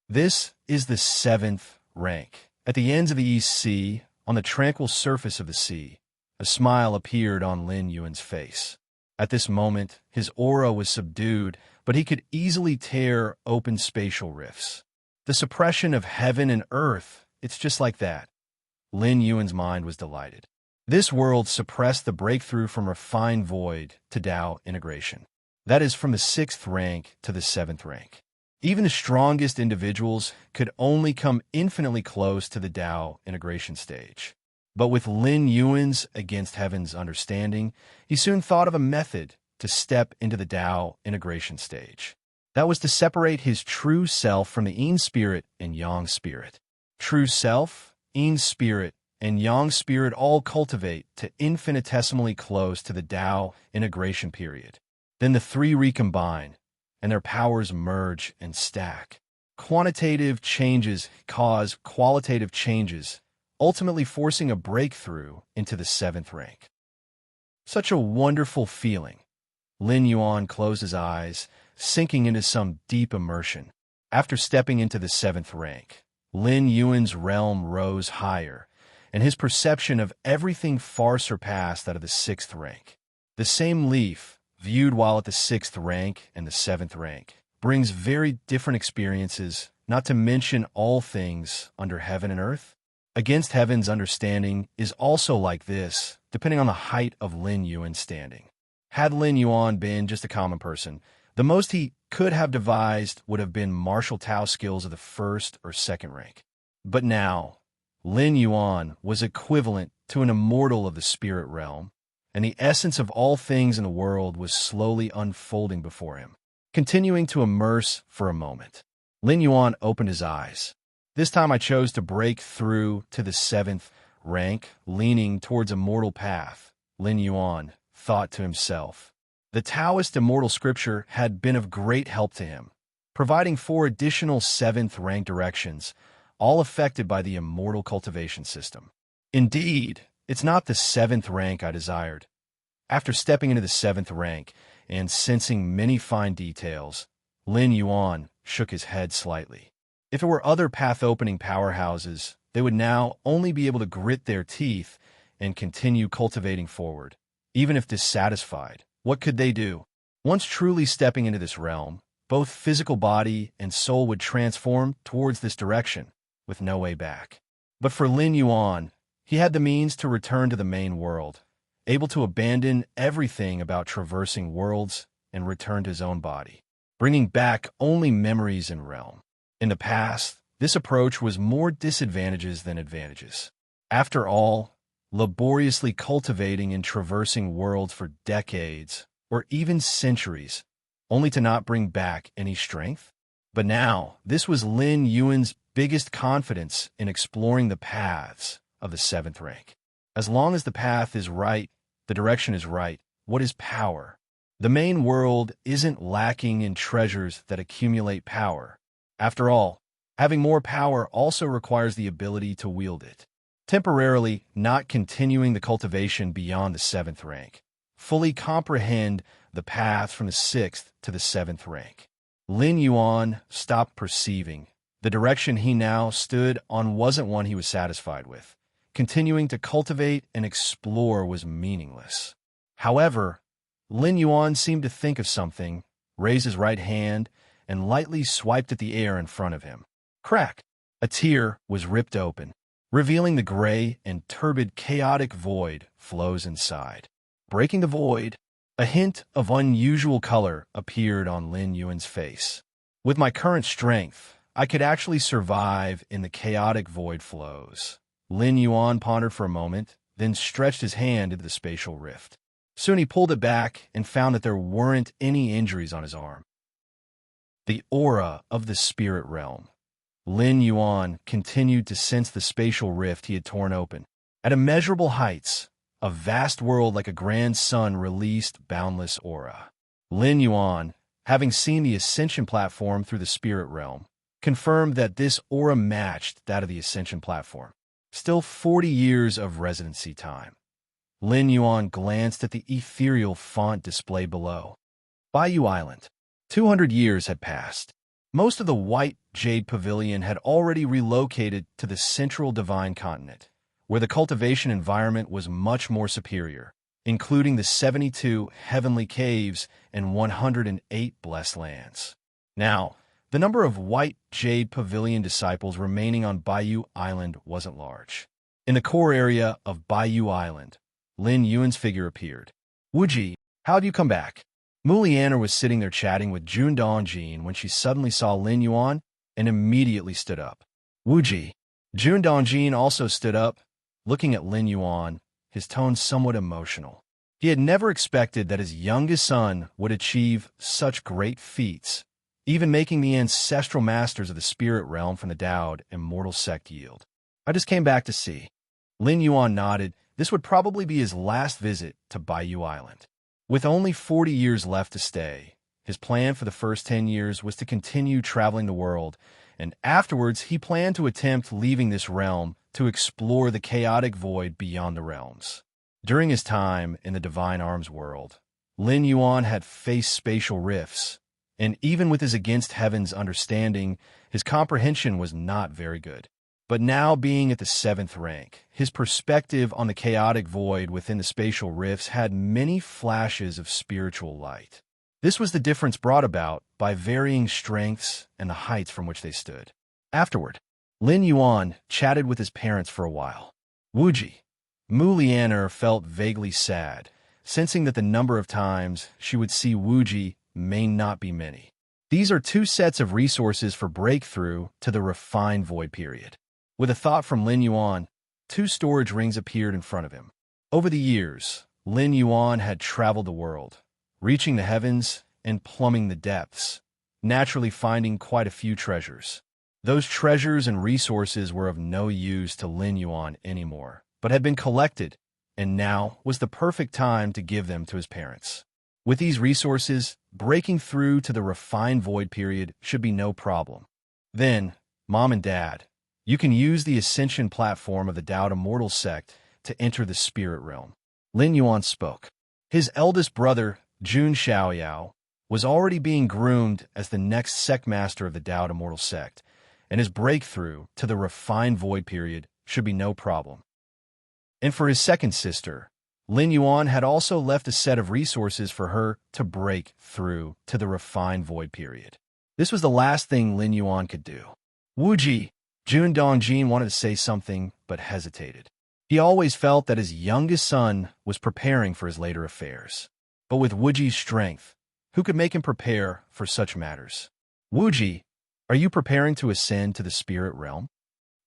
This is the 7th rank. At the ends of the East Sea, on the tranquil surface of the sea, a smile appeared on Lin Yuan's face. At this moment, his aura was subdued, but he could easily tear open spatial rifts. The suppression of heaven and earth, it's just like that. Lin Yuan's mind was delighted. This world suppressed the breakthrough from refined void to Tao integration. That is from the 6th rank to the 7th rank. Even the strongest individuals could only come infinitely close to the Tao integration stage. But with Lin Yuan's against heaven's understanding, he soon thought of a method to step into the Tao integration stage. That was to separate his true self from the Yin spirit and Yang spirit. True self, Yin spirit, and Yang spirit all cultivate to infinitesimally close to the Tao integration period. Then the three recombine, and their powers merge and stack. Quantitative changes cause qualitative changes, ultimately forcing a breakthrough into the 7th rank. Such a wonderful feeling. Lin Yuan closed his eyes, sinking into some deep immersion. After stepping into the 7th rank, Lin Yuan's realm rose higher, and his perception of everything far surpassed that of the 6th rank. The same leaf, viewed while at the 6th rank and the 7th rank, brings very different experiences, not to mention all things under heaven and earth. Against heaven's understanding is also like this, depending on the height of Lin Yuan's standing. Had Lin Yuan been just a common person, the most he could have devised would have been martial Tao skills of the 1st or 2nd rank. But now, Lin Yuan was equivalent to an immortal of the spirit realm, and the essence of all things in the world was slowly unfolding before him. Continuing to immerse for a moment, Lin Yuan opened his eyes. This time I chose to break through to the 7th rank, leaning towards a mortal path, Lin Yuan thought to himself. The Taoist immortal scripture had been of great help to him, providing 4 additional 7th rank directions, all affected by the immortal cultivation system. Indeed, it's not the 7th rank I desired. After stepping into the 7th rank and sensing many fine details, Lin Yuan shook his head slightly. If it were other path-opening powerhouses, they would now only be able to grit their teeth and continue cultivating forward. Even if dissatisfied, what could they do? Once truly stepping into this realm, both physical body and soul would transform towards this direction, with no way back. But for Lin Yuan, he had the means to return to the main world, able to abandon everything about traversing worlds and return to his own body, bringing back only memories and realm. In the past, this approach was more disadvantages than advantages. After all, laboriously cultivating and traversing worlds for decades, or even centuries, only to not bring back any strength? But now, this was Lin Yuan's biggest confidence in exploring the paths of the 7th rank. As long as the path is right, the direction is right, what is power? The main world isn't lacking in treasures that accumulate power. After all, having more power also requires the ability to wield it. Temporarily not continuing the cultivation beyond the 7th rank. Fully comprehend the path from the 6th to the 7th rank. Lin Yuan stopped perceiving. The direction he now stood on wasn't one he was satisfied with. Continuing to cultivate and explore was meaningless. However, Lin Yuan seemed to think of something, raised his right hand, and lightly swiped at the air in front of him. Crack! A tear was ripped open, revealing the gray and turbid chaotic void flows inside. Breaking the void, a hint of unusual color appeared on Lin Yuan's face. With my current strength, I could actually survive in the chaotic void flows. Lin Yuan pondered for a moment, then stretched his hand into the spatial rift. Soon he pulled it back and found that there weren't any injuries on his arm. The aura of the spirit realm. Lin Yuan continued to sense the spatial rift he had torn open. At immeasurable heights, a vast world like a grand sun released boundless aura. Lin Yuan, having seen the ascension platform through the spirit realm, confirmed that this aura matched that of the ascension platform. Still 40 years of residency time. Lin Yuan glanced at the ethereal font displayed below. Bayou Island. 200 years had passed. Most of the white jade pavilion had already relocated to the central divine continent, where the cultivation environment was much more superior, including the 72 heavenly caves and 108 blessed lands. Now, the number of white jade pavilion disciples remaining on Bayou Island wasn't large. In the core area of Bayou Island, Lin Yuan's figure appeared. Wuji, how have you come back? Mulianer was sitting there chatting with Jun Dongjin when she suddenly saw Lin Yuan and immediately stood up. Wuji. Jun Dongjin also stood up, looking at Lin Yuan, his tone somewhat emotional. He had never expected that his youngest son would achieve such great feats, even making the ancestral masters of the spirit realm from the Dowd immortal sect yield. I just came back to see. Lin Yuan nodded. This would probably be his last visit to Bayou Island. With only 40 years left to stay, his plan for the first 10 years was to continue traveling the world, and afterwards he planned to attempt leaving this realm to explore the chaotic void beyond the realms. During his time in the Divine Arms world, Lin Yuan had faced spatial rifts, and even with his against heaven's understanding, his comprehension was not very good. But now being at the 7th rank, his perspective on the chaotic void within the spatial rifts had many flashes of spiritual light. This was the difference brought about by varying strengths and the heights from which they stood. Afterward, Lin Yuan chatted with his parents for a while. Wuji. Mulianer felt vaguely sad, sensing that the number of times she would see Wuji may not be many. These are 2 sets of resources for breakthrough to the refined void period. With a thought from Lin Yuan, 2 storage rings appeared in front of him. Over the years, Lin Yuan had traveled the world, reaching the heavens and plumbing the depths, naturally finding quite a few treasures. Those treasures and resources were of no use to Lin Yuan anymore, but had been collected, and now was the perfect time to give them to his parents. With these resources, breaking through to the refined void period should be no problem. Then, Mom and Dad, you can use the ascension platform of the Dowd Immortal sect to enter the spirit realm. Lin Yuan spoke. His eldest brother, Jun Xiaoyao, was already being groomed as the next sect master of the Dowd Immortal sect, and his breakthrough to the refined void period should be no problem. And for his second sister, Lin Yuan had also left a set of resources for her to break through to the refined void period. This was the last thing Lin Yuan could do. Wuji, Jun Dongjin wanted to say something, but hesitated. He always felt that his youngest son was preparing for his later affairs. But with Wuji's strength, who could make him prepare for such matters? Wuji, are you preparing to ascend to the spirit realm?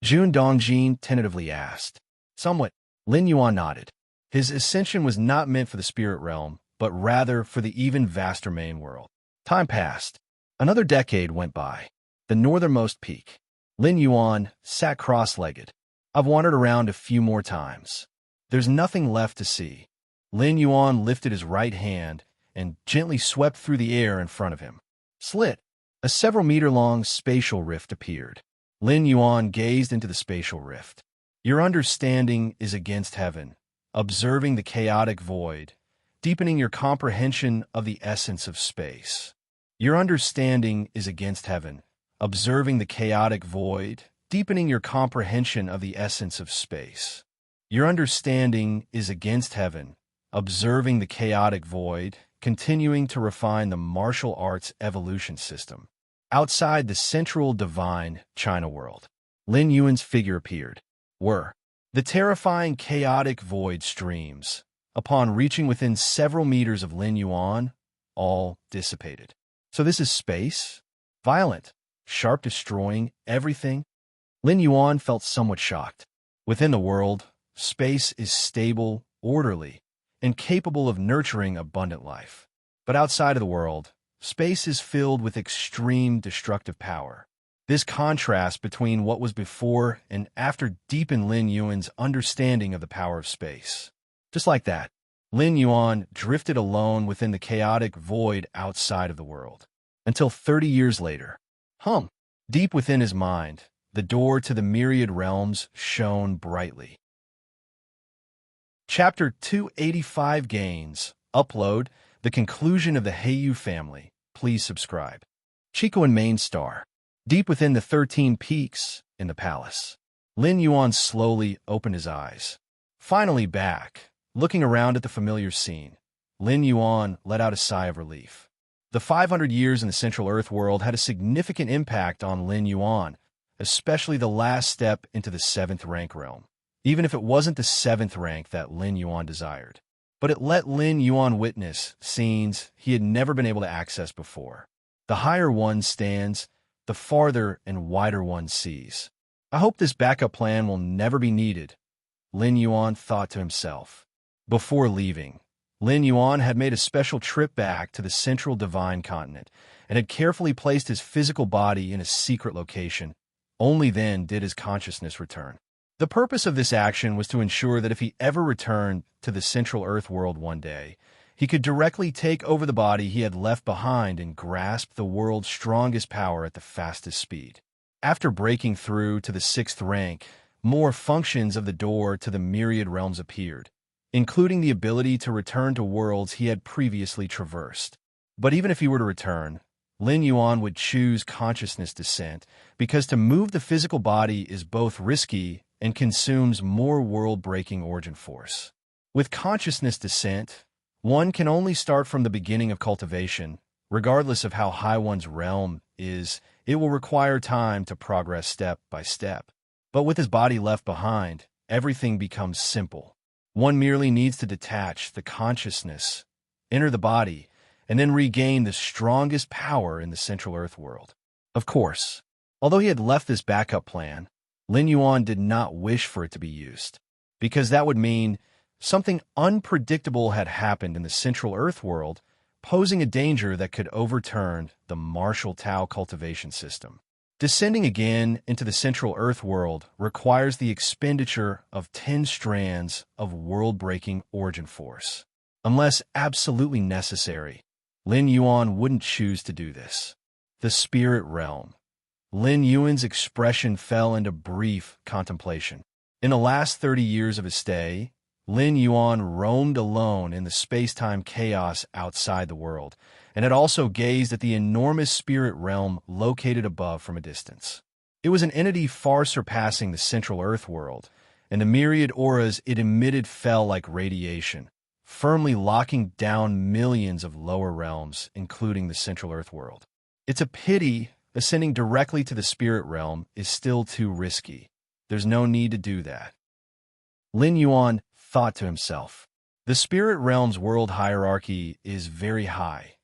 Jun Dongjin tentatively asked. Somewhat, Lin Yuan nodded. His ascension was not meant for the spirit realm, but rather for the even vaster main world. Time passed. Another decade went by. The northernmost peak. Lin Yuan sat cross-legged. I've wandered around a few more times. There's nothing left to see. Lin Yuan lifted his right hand and gently swept through the air in front of him. Slit. A several-meter-long spatial rift appeared. Lin Yuan gazed into the spatial rift. Your understanding is against heaven, observing the chaotic void, deepening your comprehension of the essence of space. Your understanding is against heaven, observing the chaotic void, deepening your comprehension of the essence of space. Your understanding is against heaven, observing the chaotic void, continuing to refine the martial arts evolution system. Outside the central divine China world, Lin Yuan's figure appeared. The terrifying chaotic void streams, upon reaching within several meters of Lin Yuan, all dissipated. So this is space? Violent, sharp, destroying everything? Lin Yuan felt somewhat shocked. Within the world, space is stable, orderly, and capable of nurturing abundant life. But outside of the world, space is filled with extreme destructive power. This contrast between what was before and after deepened Lin Yuan's understanding of the power of space. Just like that, Lin Yuan drifted alone within the chaotic void outside of the world. Until 30 years later. Deep within his mind, the door to the myriad realms shone brightly. Chapter 285 Gains. Upload. The conclusion of the Heiyu family. Please subscribe. Chico and Main Star. Deep within the 13 peaks in the palace, Lin Yuan slowly opened his eyes. Finally back, looking around at the familiar scene, Lin Yuan let out a sigh of relief. The 500 years in the Central Earth world had a significant impact on Lin Yuan, especially the last step into the 7th rank realm, even if it wasn't the 7th rank that Lin Yuan desired. But it let Lin Yuan witness scenes he had never been able to access before. The higher one stands, the farther and wider one sees. I hope this backup plan will never be needed, Lin Yuan thought to himself. Before leaving, Lin Yuan had made a special trip back to the central divine continent and had carefully placed his physical body in a secret location. Only then did his consciousness return. The purpose of this action was to ensure that if he ever returned to the Central Earth world one day, he could directly take over the body he had left behind and grasp the world's strongest power at the fastest speed. After breaking through to the 6th rank, more functions of the door to the myriad realms appeared, including the ability to return to worlds he had previously traversed. But even if he were to return, Lin Yuan would choose consciousness descent because to move the physical body is both risky and consumes more world-breaking origin force. With consciousness descent, one can only start from the beginning of cultivation. Regardless of how high one's realm is, it will require time to progress step by step. But with his body left behind, everything becomes simple. One merely needs to detach the consciousness, enter the body, and then regain the strongest power in the Central Earth world. Of course, although he had left this backup plan, Lin Yuan did not wish for it to be used, because that would mean something unpredictable had happened in the Central Earth world, posing a danger that could overturn the martial Tao cultivation system. Descending again into the Central Earth world requires the expenditure of 10 strands of world-breaking origin force. Unless absolutely necessary, Lin Yuan wouldn't choose to do this. The spirit realm. Lin Yuan's expression fell into brief contemplation. In the last 30 years of his stay, Lin Yuan roamed alone in the space-time chaos outside the world, and had also gazed at the enormous spirit realm located above from a distance. It was an entity far surpassing the central Earth world, and the myriad auras it emitted fell like radiation, firmly locking down millions of lower realms, including the central Earth world. It's a pity ascending directly to the spirit realm is still too risky. There's no need to do that. Lin Yuan thought to himself. The spirit realm's world hierarchy is very high.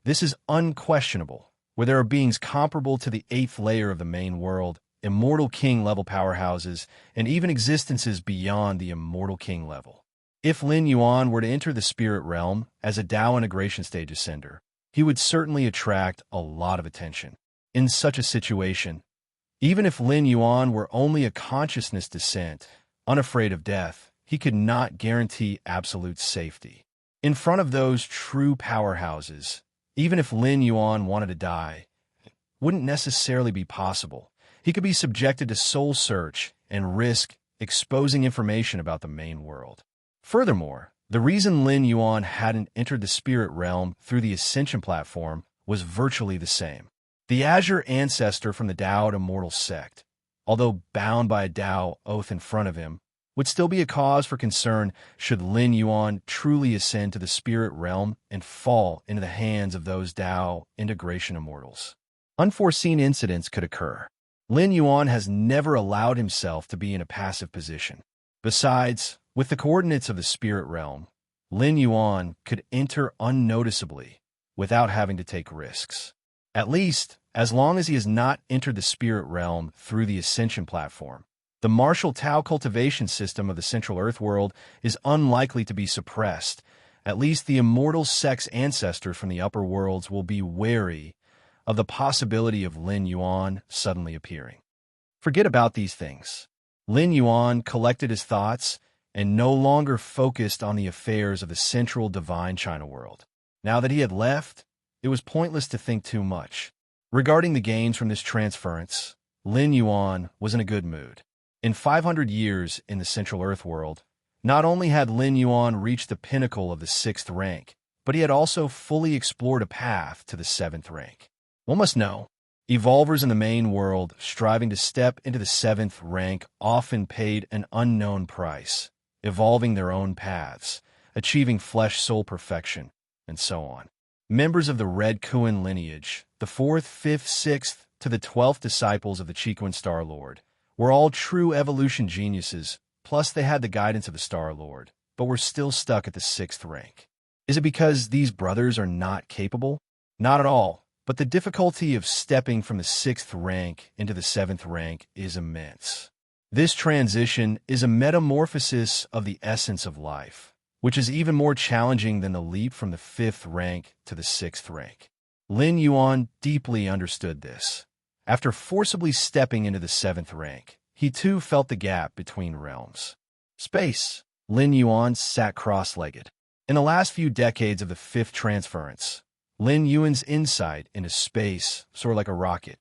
This is unquestionable, where there are beings comparable to the 8th layer of the main world, immortal king-level powerhouses, and even existences beyond the immortal king level. If Lin Yuan were to enter the spirit realm as a Dao integration stage ascender, he would certainly attract a lot of attention. In such a situation, even if Lin Yuan were only a consciousness descent, unafraid of death, he could not guarantee absolute safety. In front of those true powerhouses, even if Lin Yuan wanted to die, it wouldn't necessarily be possible. He could be subjected to soul search and risk exposing information about the main world. Furthermore, the reason Lin Yuan hadn't entered the spirit realm through the Ascension platform was virtually the same. The Azure ancestor from the Dao Immortal sect, although bound by a Dao oath in front of him, would still be a cause for concern should Lin Yuan truly ascend to the spirit realm and fall into the hands of those Dao integration immortals. Unforeseen incidents could occur. Lin Yuan has never allowed himself to be in a passive position. Besides, with the coordinates of the spirit realm, Lin Yuan could enter unnoticeably without having to take risks. At least, as long as he has not entered the spirit realm through the Ascension platform. The martial Tao cultivation system of the Central Earth world is unlikely to be suppressed. At least the immortal sex ancestors from the upper worlds will be wary of the possibility of Lin Yuan suddenly appearing. Forget about these things. Lin Yuan collected his thoughts and no longer focused on the affairs of the central divine China world. Now that he had left, it was pointless to think too much. Regarding the gains from this transference, Lin Yuan was in a good mood. In 500 years in the Central Earth world, not only had Lin Yuan reached the pinnacle of the 6th rank, but he had also fully explored a path to the 7th rank. One must know, evolvers in the main world striving to step into the 7th rank often paid an unknown price, evolving their own paths, achieving flesh-soul perfection, and so on. Members of the Red Kuan lineage, the 4th, 5th, 6th, to the 12th disciples of the Chiquan Star Lord, were all true evolution geniuses, plus they had the guidance of the Star Lord, but were still stuck at the 6th rank. Is it because these brothers are not capable? Not at all, but the difficulty of stepping from the 6th rank into the 7th rank is immense. This transition is a metamorphosis of the essence of life, which is even more challenging than the leap from the 5th rank to the 6th rank. Lin Yuan deeply understood this. After forcibly stepping into the 7th rank, he too felt the gap between realms. Space. Lin Yuan sat cross-legged. In the last few decades of the 5th transference, Lin Yuan's insight into space soared like a rocket.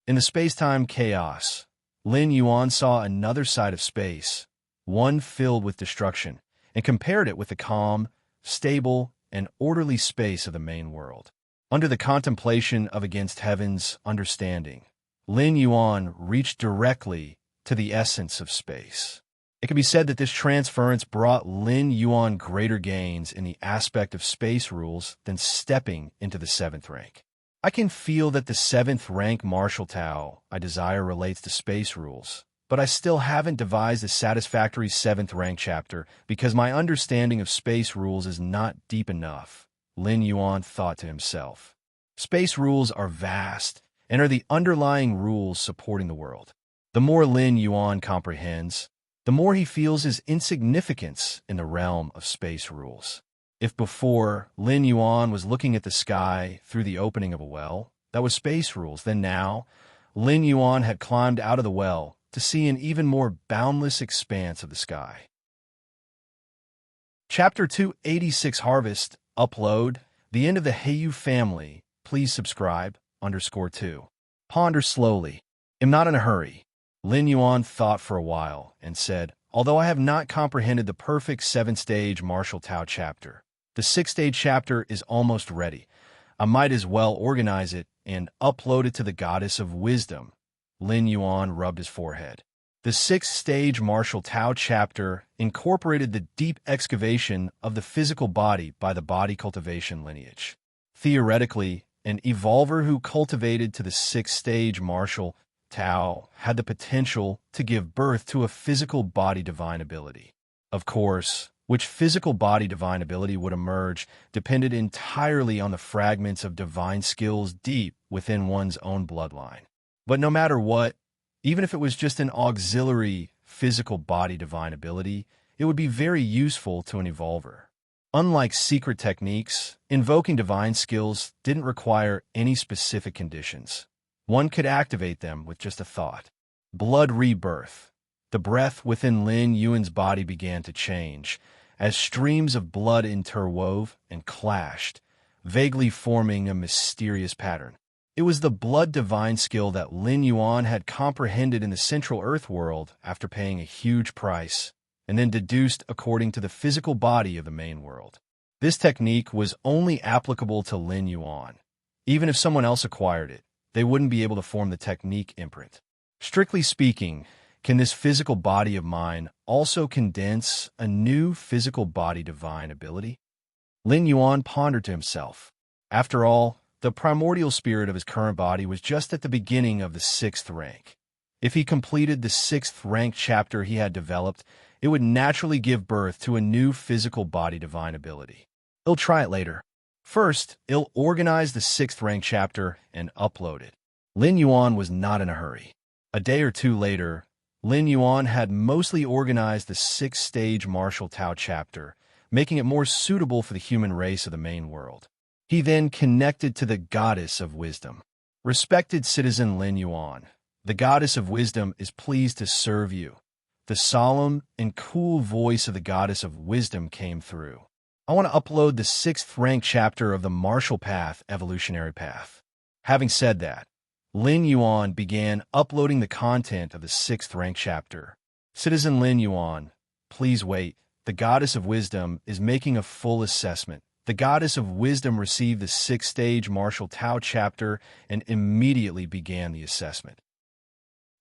In the space-time chaos, Lin Yuan saw another side of space, one filled with destruction, and compared it with the calm, stable, and orderly space of the main world. Under the contemplation of Against Heaven's understanding, Lin Yuan reached directly to the essence of space. It can be said that this transference brought Lin Yuan greater gains in the aspect of space rules than stepping into the 7th rank. I can feel that the 7th rank martial Tao I desire relates to space rules, but I still haven't devised a satisfactory 7th rank chapter because my understanding of space rules is not deep enough, Lin Yuan thought to himself. Space rules are vast and are the underlying rules supporting the world. The more Lin Yuan comprehends, the more he feels his insignificance in the realm of space rules. If before Lin Yuan was looking at the sky through the opening of a well, that was space rules, then now Lin Yuan had climbed out of the well to see an even more boundless expanse of the sky. Chapter 286 Harvest. Upload. The end of the Heyu family. Please subscribe. _2. Ponder slowly. Am not in a hurry. Lin Yuan thought for a while and said, although I have not comprehended the perfect 7th-stage martial Tao chapter, the 6th-stage chapter is almost ready. I might as well organize it and upload it to the Goddess of Wisdom, Lin Yuan rubbed his forehead. The sixth-stage martial Tao chapter incorporated the deep excavation of the physical body by the body cultivation lineage. Theoretically, an evolver who cultivated to the sixth-stage martial Tao had the potential to give birth to a physical body divine ability. Of course, which physical body divine ability would emerge depended entirely on the fragments of divine skills deep within one's own bloodline. But no matter what, even if it was just an auxiliary physical body divine ability, it would be very useful to an evolver. Unlike secret techniques, invoking divine skills didn't require any specific conditions. One could activate them with just a thought. Blood rebirth. The breath within Lin Yuan's body began to change, as streams of blood interwove and clashed, vaguely forming a mysterious pattern. It was the blood divine skill that Lin Yuan had comprehended in the Central Earth world after paying a huge price, and then deduced according to the physical body of the main world. This technique was only applicable to Lin Yuan. Even if someone else acquired it, they wouldn't be able to form the technique imprint. Strictly speaking, can this physical body of mine also condense a new physical body divine ability? Lin Yuan pondered to himself. After all, the primordial spirit of his current body was just at the beginning of the 6th rank. If he completed the 6th rank chapter he had developed, it would naturally give birth to a new physical body divine ability. He'll try it later. First, he'll organize the 6th rank chapter and upload it. Lin Yuan was not in a hurry. A day or two later, Lin Yuan had mostly organized the 6th-stage martial Tao chapter, making it more suitable for the human race of the main world. He then connected to the Goddess of Wisdom. Respected citizen Lin Yuan, the Goddess of Wisdom is pleased to serve you. The solemn and cool voice of the Goddess of Wisdom came through. I want to upload the 6th rank chapter of the Martial Path Evolutionary Path. Having said that, Lin Yuan began uploading the content of the 6th rank chapter. Citizen Lin Yuan, please wait. The Goddess of Wisdom is making a full assessment. The Goddess of Wisdom received the 6th-stage martial Tao chapter and immediately began the assessment.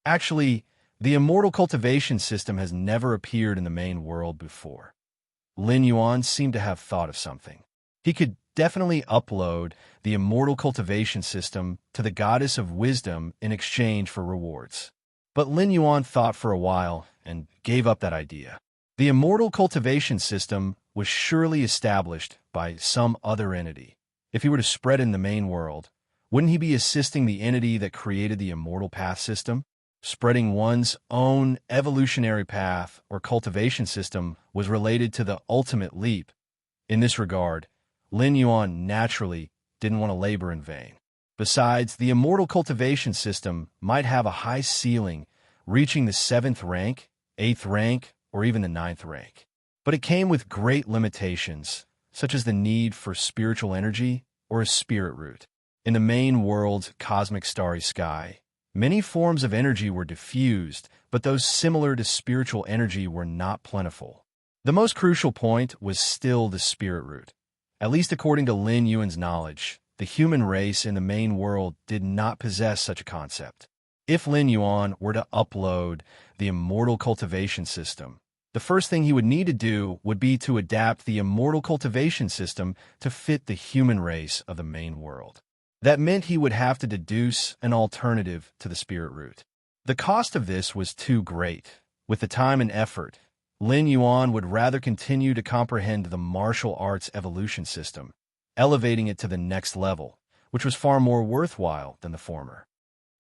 Actually, the immortal cultivation system has never appeared in the main world before. Lin Yuan seemed to have thought of something. He could definitely upload the immortal cultivation system to the Goddess of Wisdom in exchange for rewards. But Lin Yuan thought for a while and gave up that idea. The immortal cultivation system was surely established by some other entity. If he were to spread in the main world, wouldn't he be assisting the entity that created the immortal path system? Spreading one's own evolutionary path or cultivation system was related to the ultimate leap. In this regard, Lin Yuan naturally didn't want to labor in vain. Besides, the immortal cultivation system might have a high ceiling, reaching the 7th rank, 8th rank, or even the 9th rank. But it came with great limitations, such as the need for spiritual energy or a spirit root. In the main world's cosmic starry sky, many forms of energy were diffused, but those similar to spiritual energy were not plentiful. The most crucial point was still the spirit root. At least according to Lin Yuan's knowledge, the human race in the main world did not possess such a concept. If Lin Yuan were to upload the immortal cultivation system, the first thing he would need to do would be to adapt the immortal cultivation system to fit the human race of the main world. That meant he would have to deduce an alternative to the spirit root. The cost of this was too great. With the time and effort, Lin Yuan would rather continue to comprehend the martial arts evolution system, elevating it to the next level, which was far more worthwhile than the former.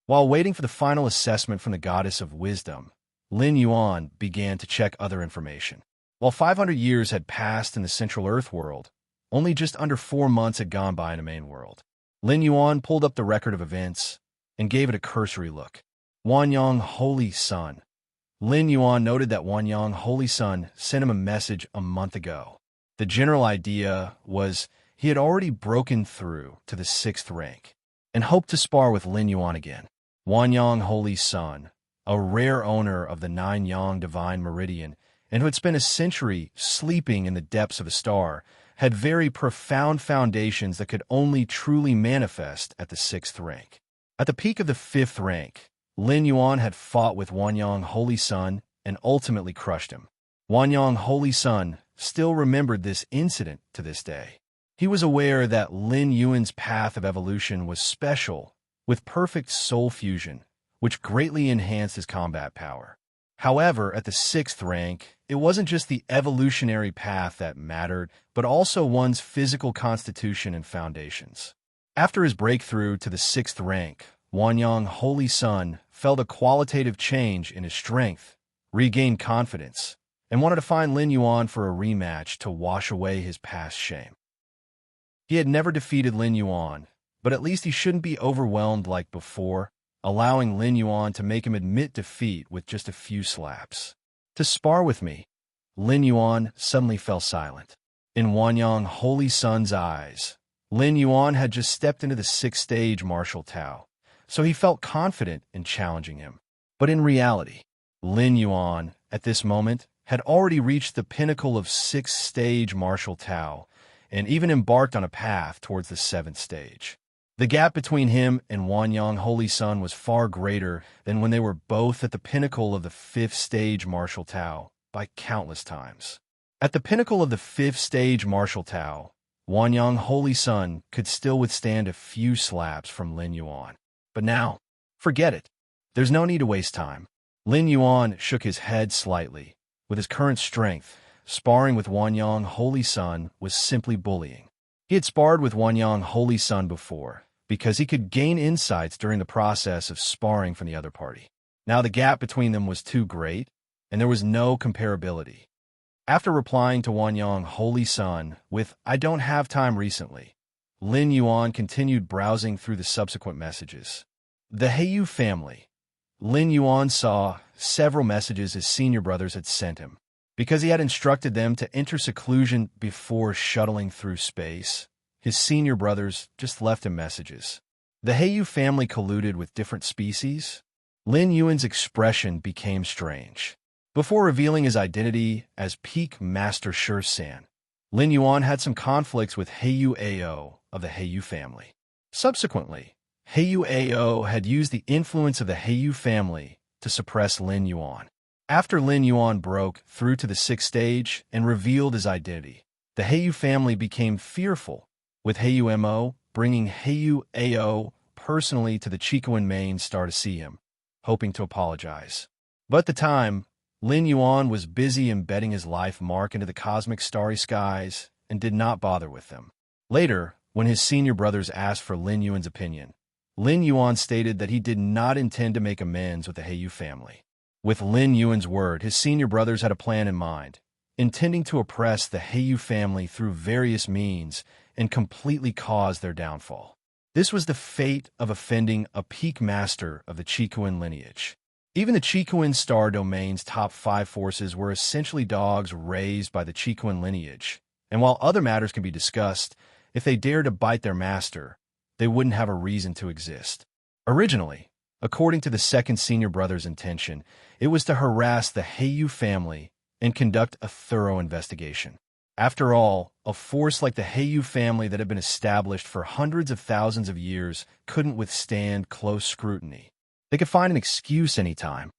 While waiting for the final assessment from the Goddess of Wisdom, Lin Yuan began to check other information. While 500 years had passed in the Central Earth world, only just under 4 months had gone by in the main world. Lin Yuan pulled up the record of events and gave it a cursory look. Wanyang Holy Sun. Lin Yuan noted that Wanyang Holy Sun sent him a message a month ago. The general idea was he had already broken through to the 6th rank and hoped to spar with Lin Yuan again. Wanyang Holy Sun, a rare owner of the 9 Yang Divine Meridian and who had spent a century sleeping in the depths of a star, had very profound foundations that could only truly manifest at the 6th rank. At the peak of the 5th rank, Lin Yuan had fought with Wanyang Holy Sun and ultimately crushed him. Wanyang Holy Sun still remembered this incident to this day. He was aware that Lin Yuan's path of evolution was special, with perfect soul fusion, which greatly enhanced his combat power. However, at the 6th rank, it wasn't just the evolutionary path that mattered, but also one's physical constitution and foundations. After his breakthrough to the 6th rank, Wanyang Holy Sun felt a qualitative change in his strength, regained confidence, and wanted to find Lin Yuan for a rematch to wash away his past shame. He had never defeated Lin Yuan, but at least he shouldn't be overwhelmed like before, allowing Lin Yuan to make him admit defeat with just a few slaps. "To spar with me." Lin Yuan suddenly fell silent. In Wanyang Holy Sun's eyes, Lin Yuan had just stepped into the 6th stage martial Tao, so he felt confident in challenging him. But in reality, Lin Yuan, at this moment, had already reached the pinnacle of 6th stage martial Tao and even embarked on a path towards the 7th stage. The gap between him and Wanyang Holy Sun was far greater than when they were both at the pinnacle of the 5th stage martial Tao by countless times. At the pinnacle of the 5th stage martial Tao, Wanyang Holy Sun could still withstand a few slaps from Lin Yuan. But now, forget it. There's no need to waste time. Lin Yuan shook his head slightly. With his current strength, sparring with Wanyang Holy Sun was simply bullying. He had sparred with Wanyang Holy Sun before, because he could gain insights during the process of sparring from the other party. Now the gap between them was too great, and there was no comparability. After replying to Wanyang Holy Sun with, "I don't have time recently," Lin Yuan continued browsing through the subsequent messages. The Heiyu family. Lin Yuan saw several messages his senior brothers had sent him. Because he had instructed them to enter seclusion before shuttling through space, his senior brothers just left him messages. The Heiyu family colluded with different species. Lin Yuan's expression became strange. Before revealing his identity as Peak Master Shursan, Lin Yuan had some conflicts with Heiyu Ao of the Heiyu family. Subsequently, Heiyu Ao had used the influence of the Heiyu family to suppress Lin Yuan. After Lin Yuan broke through to the 6th stage and revealed his identity, the Heiyu family became fearful, with Heiyu Mo bringing Heiyu Ao personally to the Chikuan main star to see him, hoping to apologize. But at the time, Lin Yuan was busy embedding his life mark into the cosmic starry skies and did not bother with them. Later, when his senior brothers asked for Lin Yuan's opinion, Lin Yuan stated that he did not intend to make amends with the Heiyu family. With Lin Yuan's word, his senior brothers had a plan in mind, intending to oppress the Heiyu family through various means and completely cause their downfall. This was the fate of offending a peak master of the Chikuan lineage. Even the Chikuan star domain's top 5 forces were essentially dogs raised by the Chikuan lineage, and while other matters can be discussed, if they dared to bite their master, they wouldn't have a reason to exist. Originally, according to the second senior brother's intention, it was to harass the Heiyu family and conduct a thorough investigation. After all, a force like the Heiyu family that had been established for hundreds of thousands of years couldn't withstand close scrutiny. They could find an excuse anytime.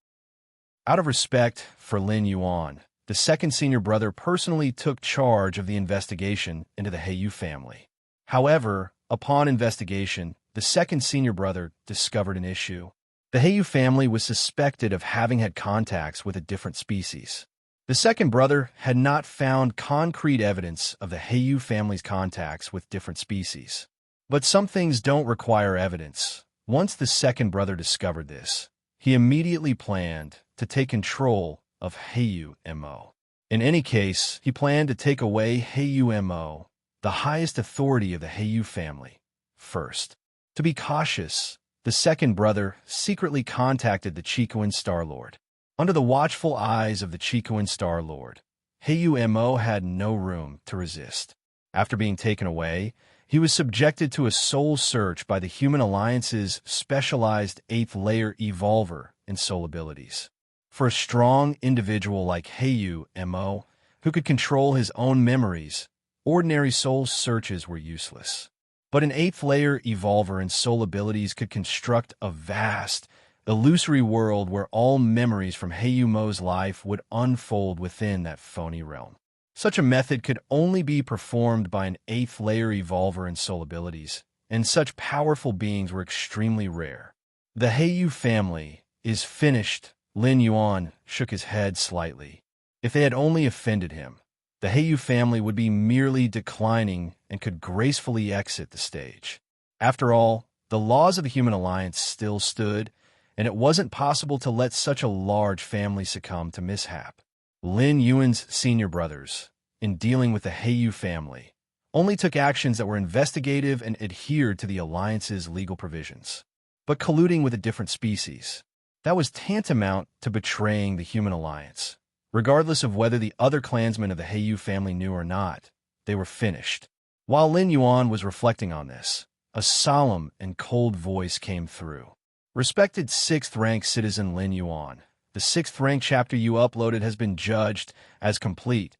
Out of respect for Lin Yuan, the second senior brother personally took charge of the investigation into the Heiyu family. However, upon investigation, the second senior brother discovered an issue. The Heiyu family was suspected of having had contacts with a different species. The second brother had not found concrete evidence of the Heiyu family's contacts with different species. But some things don't require evidence. Once the second brother discovered this, he immediately planned to take control of Heiyu Mo. In any case, he planned to take away Heiyu Mo, the highest authority of the Heiyu family, first. To be cautious, the second brother secretly contacted the Chikuan Star Lord. Under the watchful eyes of the Chikuan Star Lord, Heiyu Mo had no room to resist. After being taken away, he was subjected to a soul search by the Human Alliance's specialized 8th layer evolver in soul abilities. For a strong individual like Heiyu Mo, who could control his own memories, ordinary soul searches were useless. But an 8th layer evolver in soul abilities could construct a vast, illusory world where all memories from Heiyu Mo's life would unfold within that phony realm. Such a method could only be performed by an 8th-layer evolver in soul abilities, and such powerful beings were extremely rare. The Heiyu family is finished. Lin Yuan shook his head slightly. If they had only offended him, the Heiyu family would be merely declining and could gracefully exit the stage. After all, the laws of the human alliance still stood, and it wasn't possible to let such a large family succumb to mishap. Lin Yuan's senior brothers, in dealing with the Heiyu family, only took actions that were investigative and adhered to the alliance's legal provisions. But colluding with a different species, that was tantamount to betraying the human alliance. Regardless of whether the other clansmen of the Heiyu family knew or not, they were finished. While Lin Yuan was reflecting on this, a solemn and cold voice came through. Respected 6th-rank citizen Lin Yuan, the 6th-rank chapter you uploaded has been judged as complete.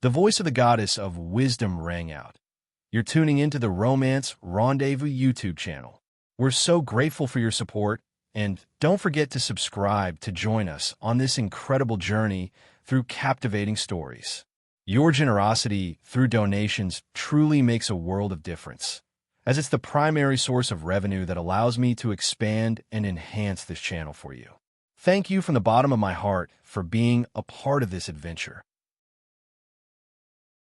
The voice of the goddess of wisdom rang out. You're tuning into the Romance Rendezvous YouTube channel. We're so grateful for your support, and don't forget to subscribe to join us on this incredible journey through captivating stories. Your generosity through donations truly makes a world of difference, as it's the primary source of revenue that allows me to expand and enhance this channel for you. Thank you from the bottom of my heart for being a part of this adventure.